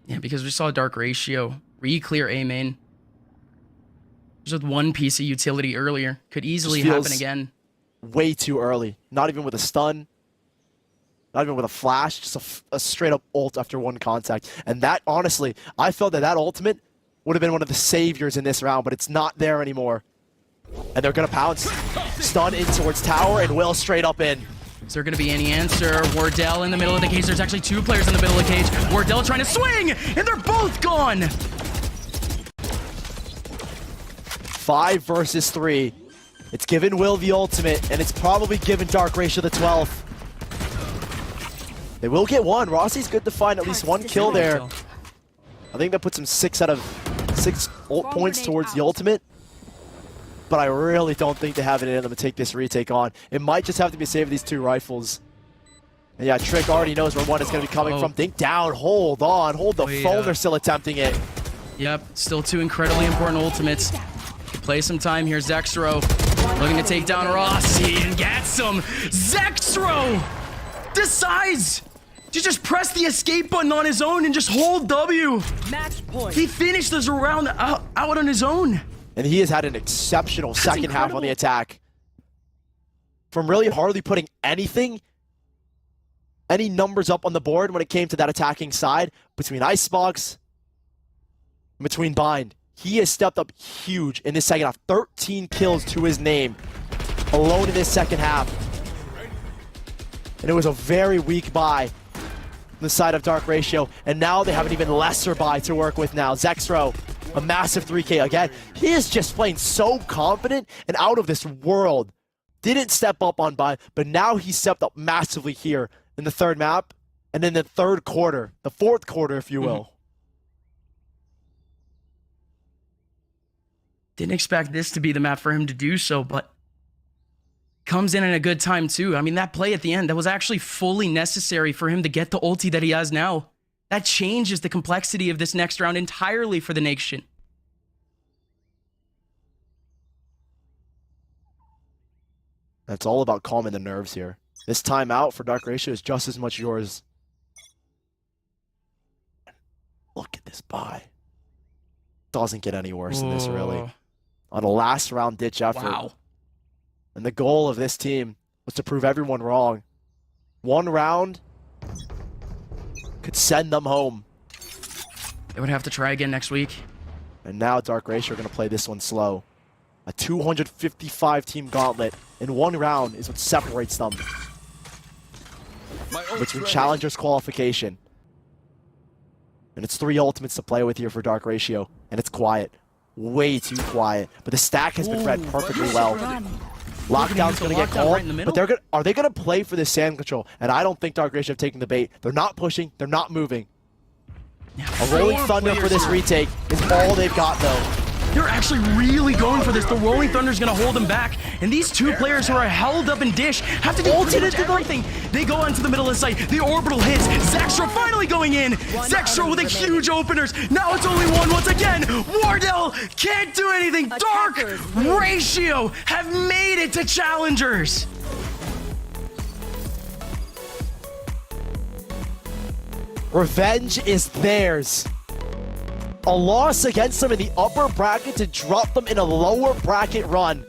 Yeah, because we saw Dark Ratio re-clear A main. Just with one piece of utility earlier. Could easily happen again. Way too early. Not even with a stun. Not even with a flash. Just a straight up ult after one contact. And that, honestly, I felt that ultimate would have been one of the saviors in this round, but it's not there anymore. And they're going to pounce. Stun in towards tower, and Will straight up in. Is there going to be any answer? Wardell in the middle of the cage. There's actually 2 players in the middle of the cage. Wardell trying to swing, and they're both gone. 5 versus 3. It's given Will the ultimate, and it's probably given Dark Ratio the 12th. They will get one. Rossi's good to find at least one kill there. I think that puts him 6 out of 6 ult points towards the ultimate. But I really don't think they have it in them to take this retake on. It might just have to be saved these 2 rifles. And yeah, Trick already knows where one is going to be coming from. Think down, hold on, hold the phone. They're still attempting it. Yep, still 2 incredibly important ultimates. Play some time here, Zextro. Looking to take down Rossi and gets him. Zextro decides to just press the escape button on his own and just hold W. Match point. He finished this round out on his own. And he has had an exceptional second half on the attack. From really hardly putting any numbers up on the board when it came to that attacking side, between Icebox, between Bind. He has stepped up huge in this second half. 13 kills to his name, alone in this second half. And it was a very weak buy on the side of Dark Ratio. And now they have an even lesser buy to work with now. Zextro, a massive 3K again. He is just playing so confident and out of this world. Didn't step up on buy, but now he stepped up massively here in the 3rd map. And in the 3rd quarter, the 4th quarter, if you will. Didn't expect this to be the map for him to do so, but comes in a good time too. I mean, that play at the end, that was actually fully necessary for him to get the ulti that he has now. That changes the complexity of this next round entirely for the nation. It's all about calming the nerves here. This timeout for Dark Ratio is just as much yours. Look at this buy. Doesn't get any worse than this, really. On a last round ditch effort. Wow. And the goal of this team was to prove everyone wrong. One round could send them home. They would have to try again next week. And now Dark Ratio are going to play this one slow. A 255 team gauntlet in one round is what separates them between Challengers qualification. And it's 3 ultimates to play with here for Dark Ratio. And it's quiet. Way too quiet. But the stack has been read perfectly well. Lockdown's going to get called. But are they going to play for this sand control? And I don't think Dark Ratio have taken the bait. They're not pushing. They're not moving. A Rolling Thunder for this retake is all they've got, though. They're actually really going for this. The Rolling Thunder's going to hold them back. And these 2 players who are held up in Dish have to do pretty much everything. They go onto the middle of the site. The orbital hits. Zextro finally going in. Zextro with a huge openers. Now it's only 1 once again. Wardell can't do anything. Dark Ratio have made it to Challengers. Revenge is theirs. A loss against them in the upper bracket to drop them in a lower bracket run.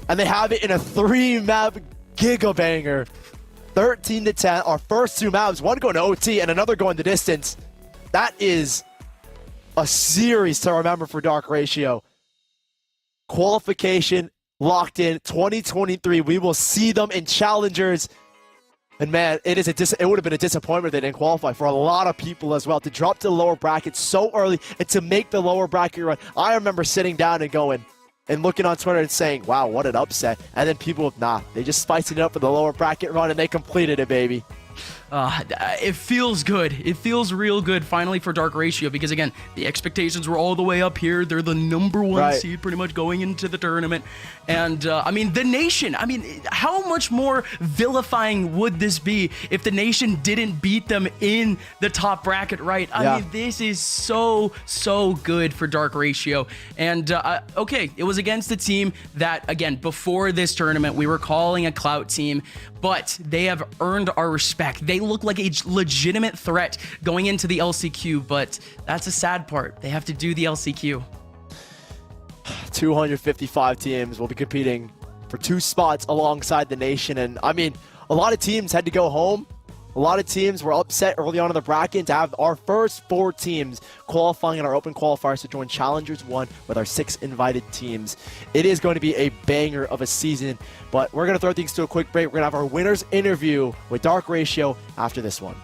And they have it in a 3-map gigabanger. 13-10, our first 2 maps, one going to OT and another going the distance. That is a series to remember for Dark Ratio. Qualification locked in 2023. We will see them in Challengers. And man, it would have been a disappointment they didn't qualify for a lot of people as well. To drop to the lower bracket so early and to make the lower bracket run. I remember sitting down and going and looking on Twitter and saying, wow, what an upset. And then people, nah, they just spiced it up for the lower bracket run and they completed it, baby. It feels good. It feels real good finally for Dark Ratio because, again, the expectations were all the way up here. They're the number one seed pretty much going into the tournament. And, I mean, the Nation, I mean, how much more vilifying would this be if the Nation didn't beat them in the top bracket, right? I mean, this is so good for Dark Ratio. And, okay, it was against a team that, again, before this tournament, we were calling a clout team, but they have earned our respect. They look like a legitimate threat going into the LCQ, but that's a sad part. They have to do the LCQ. 255 teams will be competing for 2 spots alongside the Nation. And I mean, a lot of teams had to go home. A lot of teams were upset early on in the bracket to have our first 4 teams qualifying in our Open Qualifiers to join Challengers 1 with our 6 invited teams. It is going to be a banger of a season, but we're going to throw things to a quick break. We're going to have our winners interview with Dark Ratio after this one.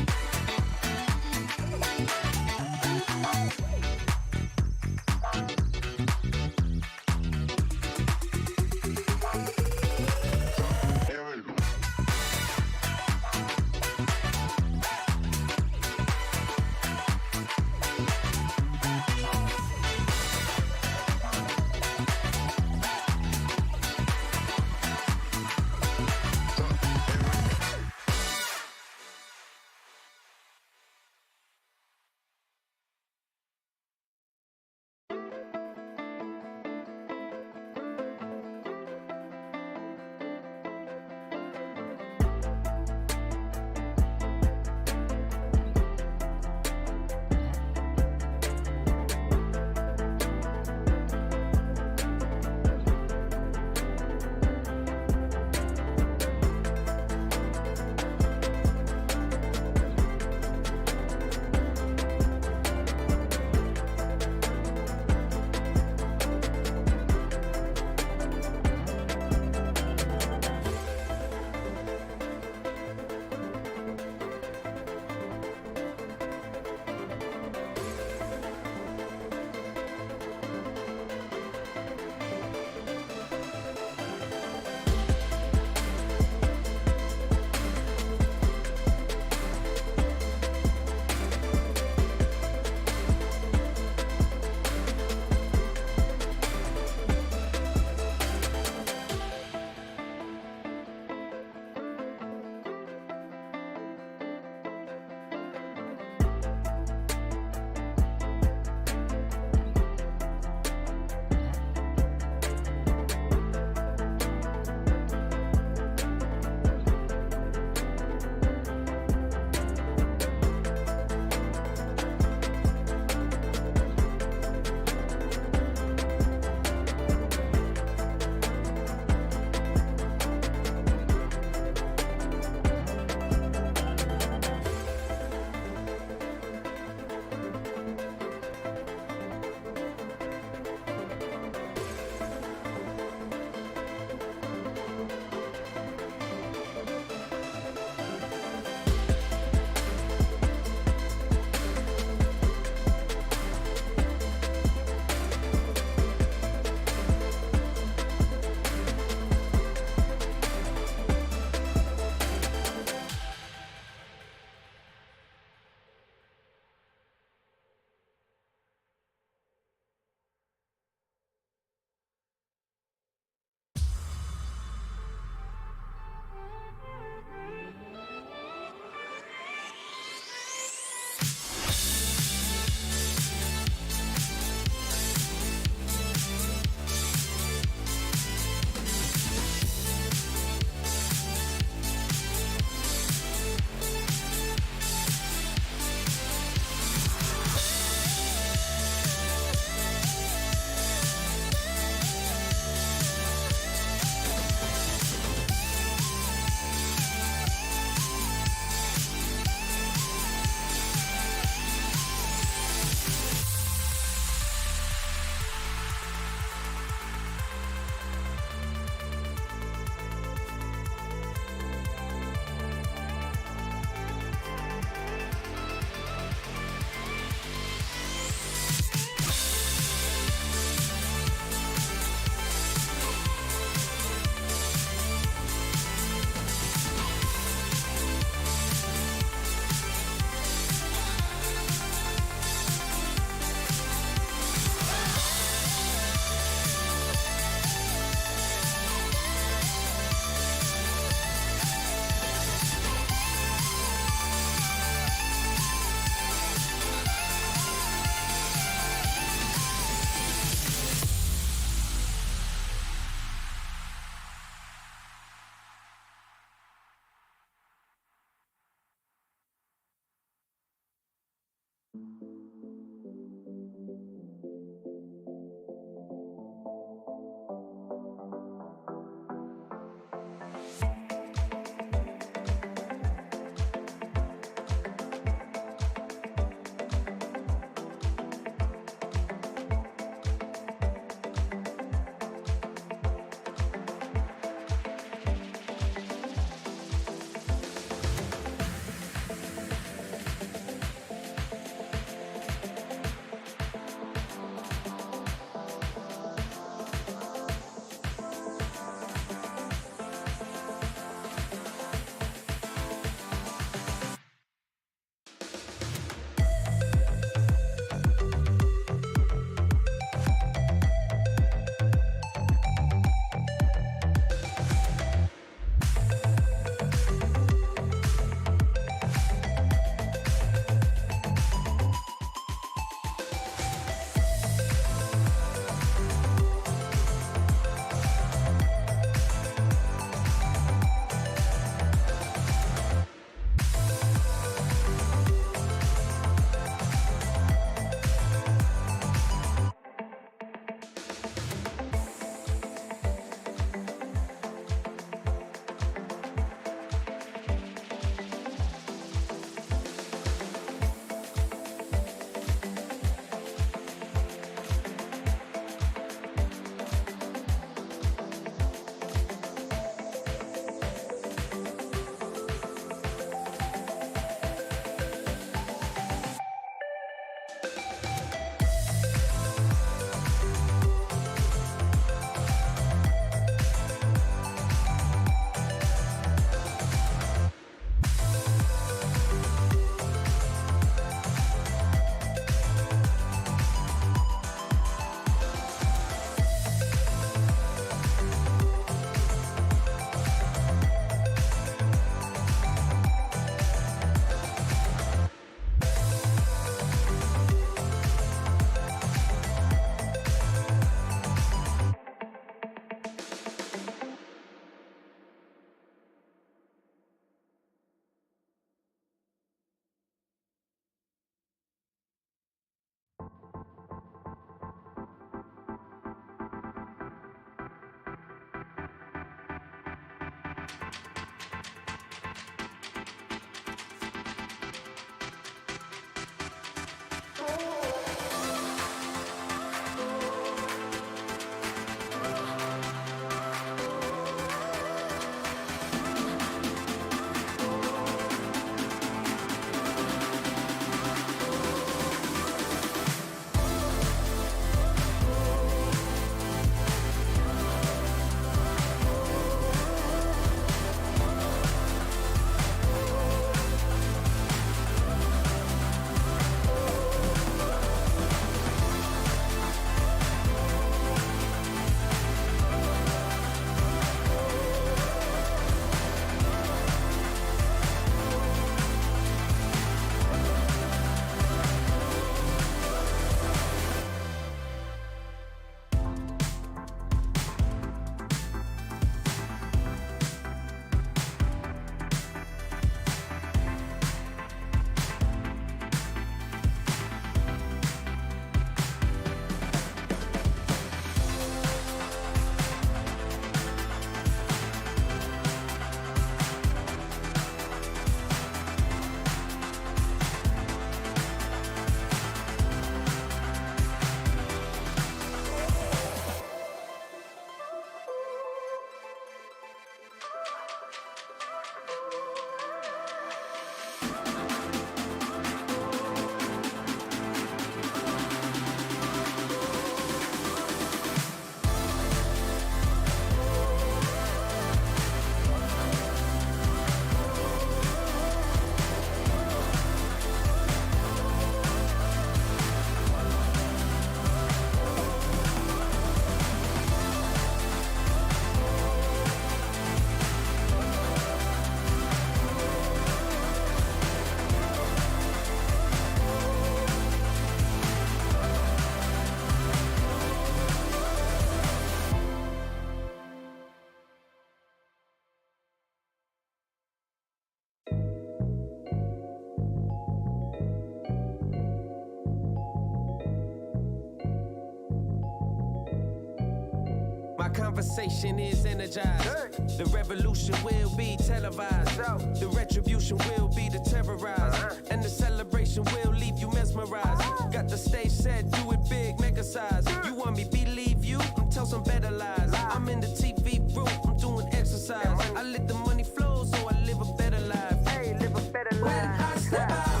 conversation is energized. The revolution will be televised. The retribution will be to terrorize. And the celebration will leave you mesmerized. Got the stage set, do it big, mega size. You want me believe you? Tell some better lies. I'm in the TV room, I'm doing exercise. I let the money flow, so I live a better life. Hey, live a better life. When I step out.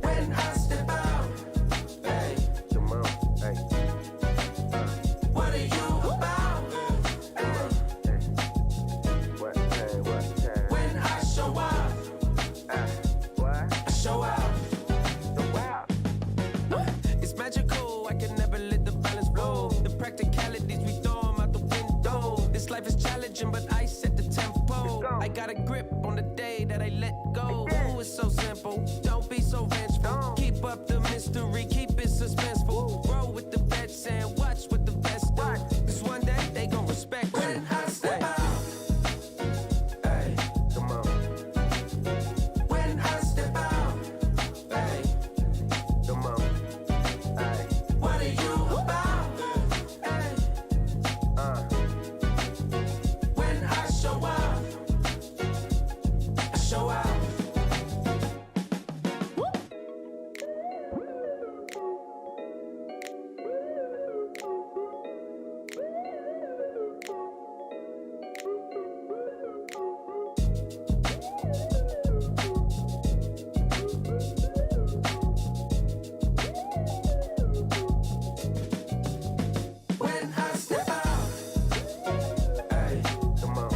When I step out. Hey, come on. Hey. What are you about? When I show up. I show out. It's magical, I can never let the balance blow. The practicalities, we throw them out the window. This life is challenging, but I set the tempo. I got a grip on the day that I let go. Ooh, it's so simple, don't be so vengeful. Keep up the mystery, keep it suspenseful. Roll with the vets and watch what the vets do. Cause one day, they gon' respect you. When I step out. Hey, come on. When I step out. Hey, come on. What are you about? Hey. When I show up, I show out. When I step out, hey, come on.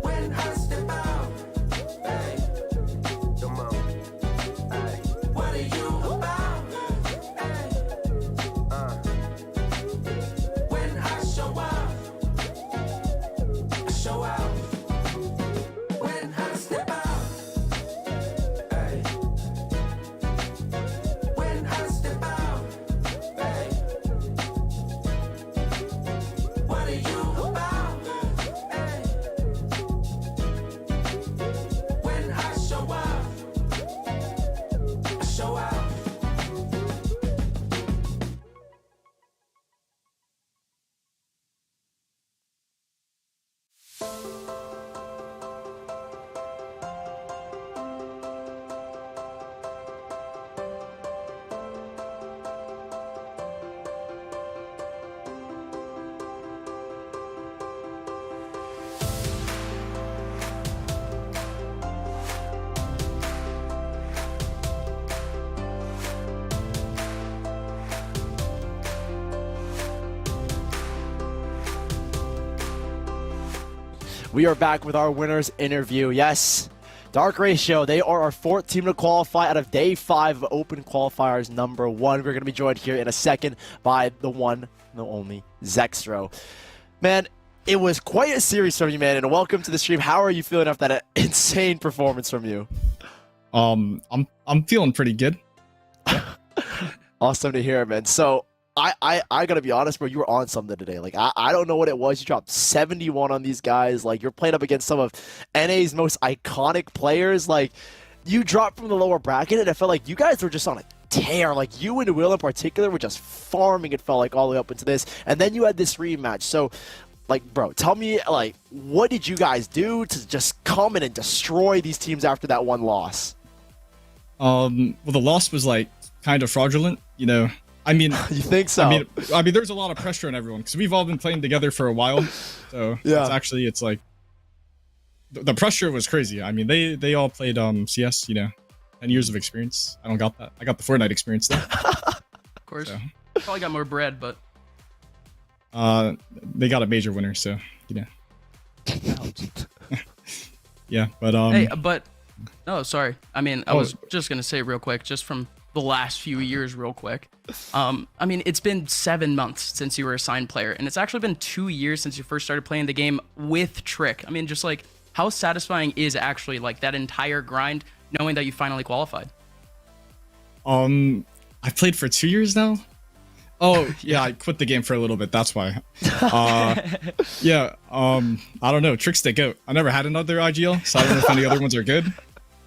When I step out, hey, come on. Hey, what are you about? Hey, when I show up, I show out. When I step out, hey, when I step out, hey. What are you about? Hey. When I show up, I show out. We are back with our winners interview. Yes, Dark Ratio, they are our fourth team to qualify out of day 5 of Open Qualifiers number 1. We're going to be joined here in a second by the one, the only, Zextro. Man, it was quite a series from you, man, and welcome to the stream. How are you feeling after that insane performance from you? I'm feeling pretty good. Awesome to hear, man. So, I gotta be honest, bro, you were on something today. Like, I don't know what it was. You dropped 71 on these guys. Like, you're playing up against some of NA's most iconic players. Like, you dropped from the lower bracket, and it felt like you guys were just on a tear. Like, you and Will in particular were just farming, it felt like, all the way up into this. And then you had this rematch. So, like, bro, tell me, like, what did you guys do to just come in and destroy these teams after that one loss? Well, the loss was, like, kind of fraudulent, you know. I mean, you think so? I mean, there's a lot of pressure on everyone because we've all been playing together for a while. So yeah, it's like the pressure was crazy. I mean, they all played CS, you know, 10 years of experience. I don't got that. I got the Fortnite experience though. Of course, so. Probably got more bread, but they got a major winner, so you know. Yeah, but hey, but no, sorry. I mean, I was just gonna say real quick, just from the last few years real quick. I mean, it's been 7 months since you were a signed player, and it's actually been 2 years since you first started playing the game with Trick. I mean, just like, how satisfying is actually like that entire grind, knowing that you finally qualified? I played for 2 years now. Oh yeah, I quit the game for a little bit. That's why. Yeah. I don't know. Trick's the GOAT. I never had another IGL, so I don't know if any other ones are good.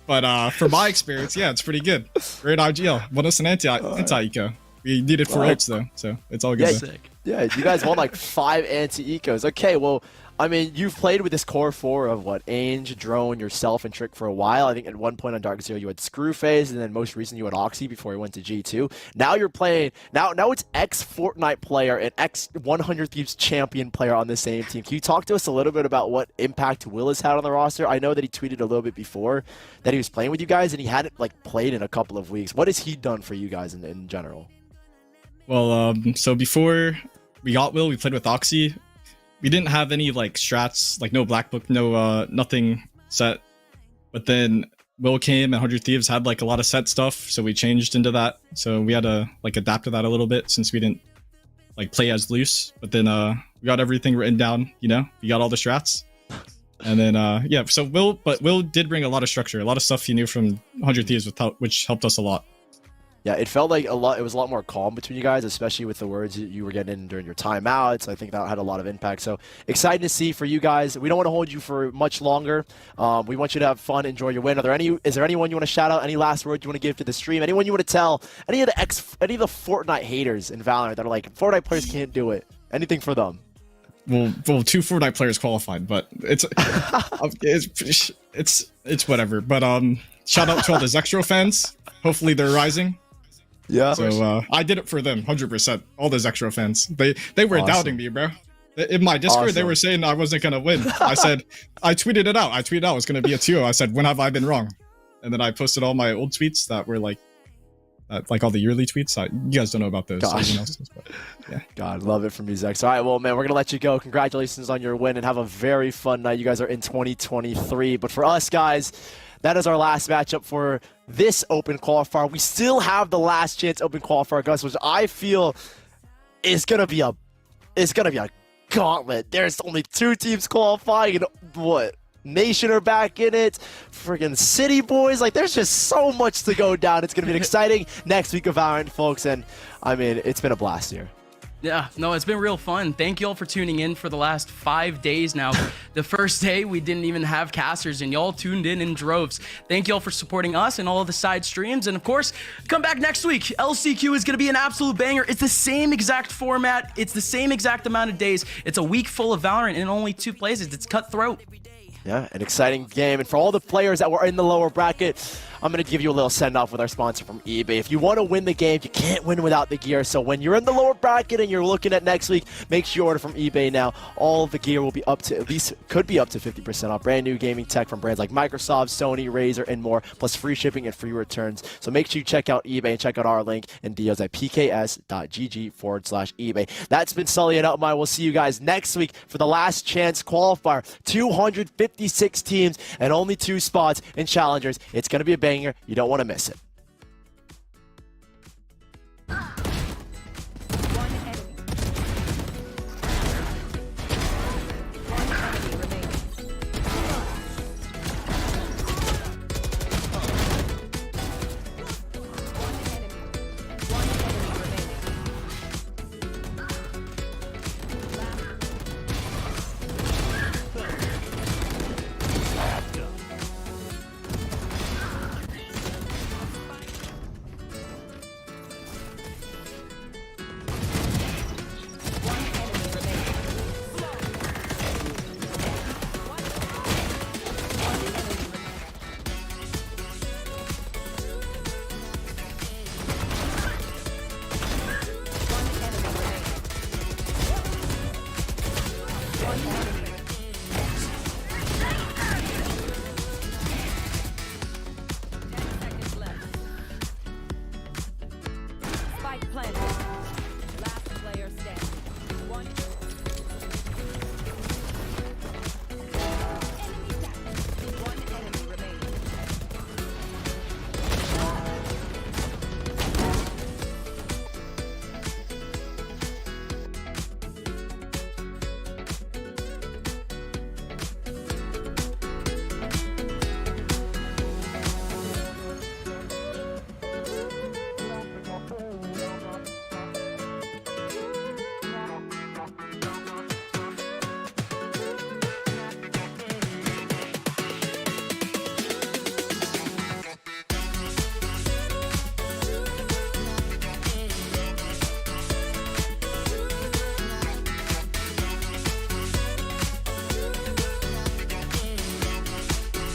But for my experience, yeah, it's pretty good. Great IGL. What is an anti-eco? We need it for Right. ults though, so it's all good. Yeah, though. Sick. Yeah, you guys won like 5 anti-ecos. Okay, well, I mean, you've played with this core 4 of what? Ange, Drone, yourself, and Trick for a while. I think at one point on Dark Zero you had Screwface, and then most recently you had Oxy before he went to G2. Now you're playing, now it's ex-Fortnite player and ex-100 Thieves champion player on the same team. Can you talk to us a little bit about what impact Will has had on the roster? I know that he tweeted a little bit before that he was playing with you guys, and he hadn't like played in a couple of weeks. What has he done for you guys in general? Well, so before we got Will, we played with Oxy. We didn't have any like strats, like no black book, no nothing set. But then Will came and 100 Thieves had like a lot of set stuff, so we changed into that. So we had to like adapt to that a little bit since we didn't like play as loose. But then we got everything written down, you know, we got all the strats. And then yeah, so Will did bring a lot of structure, a lot of stuff he knew from 100 Thieves, which helped us a lot. Yeah, it felt like it was a lot more calm between you guys, especially with the words you were getting in during your timeouts. I think that had a lot of impact. So excited to see for you guys. We don't want to hold you for much longer. We want you to have fun, enjoy your win. Is there anyone you want to shout out? Any last words you want to give to the stream? Anyone you want to tell? Any of the Fortnite haters in Valorant that are like, Fortnite players can't do it? Anything for them? Well, 2 Fortnite players qualified, but it's whatever. But shout out to all the Zextro fans. Hopefully they're rising. Yeah. So I did it for them, 100%. All the Zextro fans. They were Awesome. doubting me, bro. In my Discord, they Awesome. were saying I wasn't gonna win. I tweeted it out. I tweeted out it's gonna be a 2-0. I said, when have I been wrong? And then I posted all my old tweets that were like all the yearly tweets. You guys don't know about those. So Gosh. everyone else does, but, yeah. God, love it from you, Zex. All right, well, man, we're going to let you go. Congratulations on your win and have a very fun night. You guys are in 2023. But for us, guys, that is our last matchup for this Open Qualifier. We still have the last chance Open Qualifier, Gus, which I feel is going to be a gauntlet. There's only 2 teams qualifying, and what? Nation are back in it. Friggin' City Boys. Like, there's just so much to go down. It's going to be an exciting next week of Valorant, folks. And, I mean, it's been a blast here. Yeah, no, it's been real fun. Thank you all for tuning in for the last 5 days now. The first day, we didn't even have casters, and y'all tuned in droves. Thank you all for supporting us and all of the side streams. And, of course, come back next week. LCQ is going to be an absolute banger. It's the same exact format. It's the same exact amount of days. It's a week full of Valorant in only 2 places. It's cutthroat. Yeah, an exciting game. And for all the players that were in the lower bracket, I'm going to give you a little send-off with our sponsor from eBay. If you want to win the game, you can't win without the gear. So when you're in the lower bracket and you're looking at next week, make sure you order from eBay now. All of the gear will be could be up to 50% off. Brand new gaming tech from brands like Microsoft, Sony, Razer, and more, plus free shipping and free returns. So make sure you check out eBay and check out our link in deals at pks.gg/eBay. That's been Sully and Upmine. We'll see you guys next week for the last chance qualifier. 256 teams and only 2 spots in Challengers. It's going to be a banger. You don't want to miss it.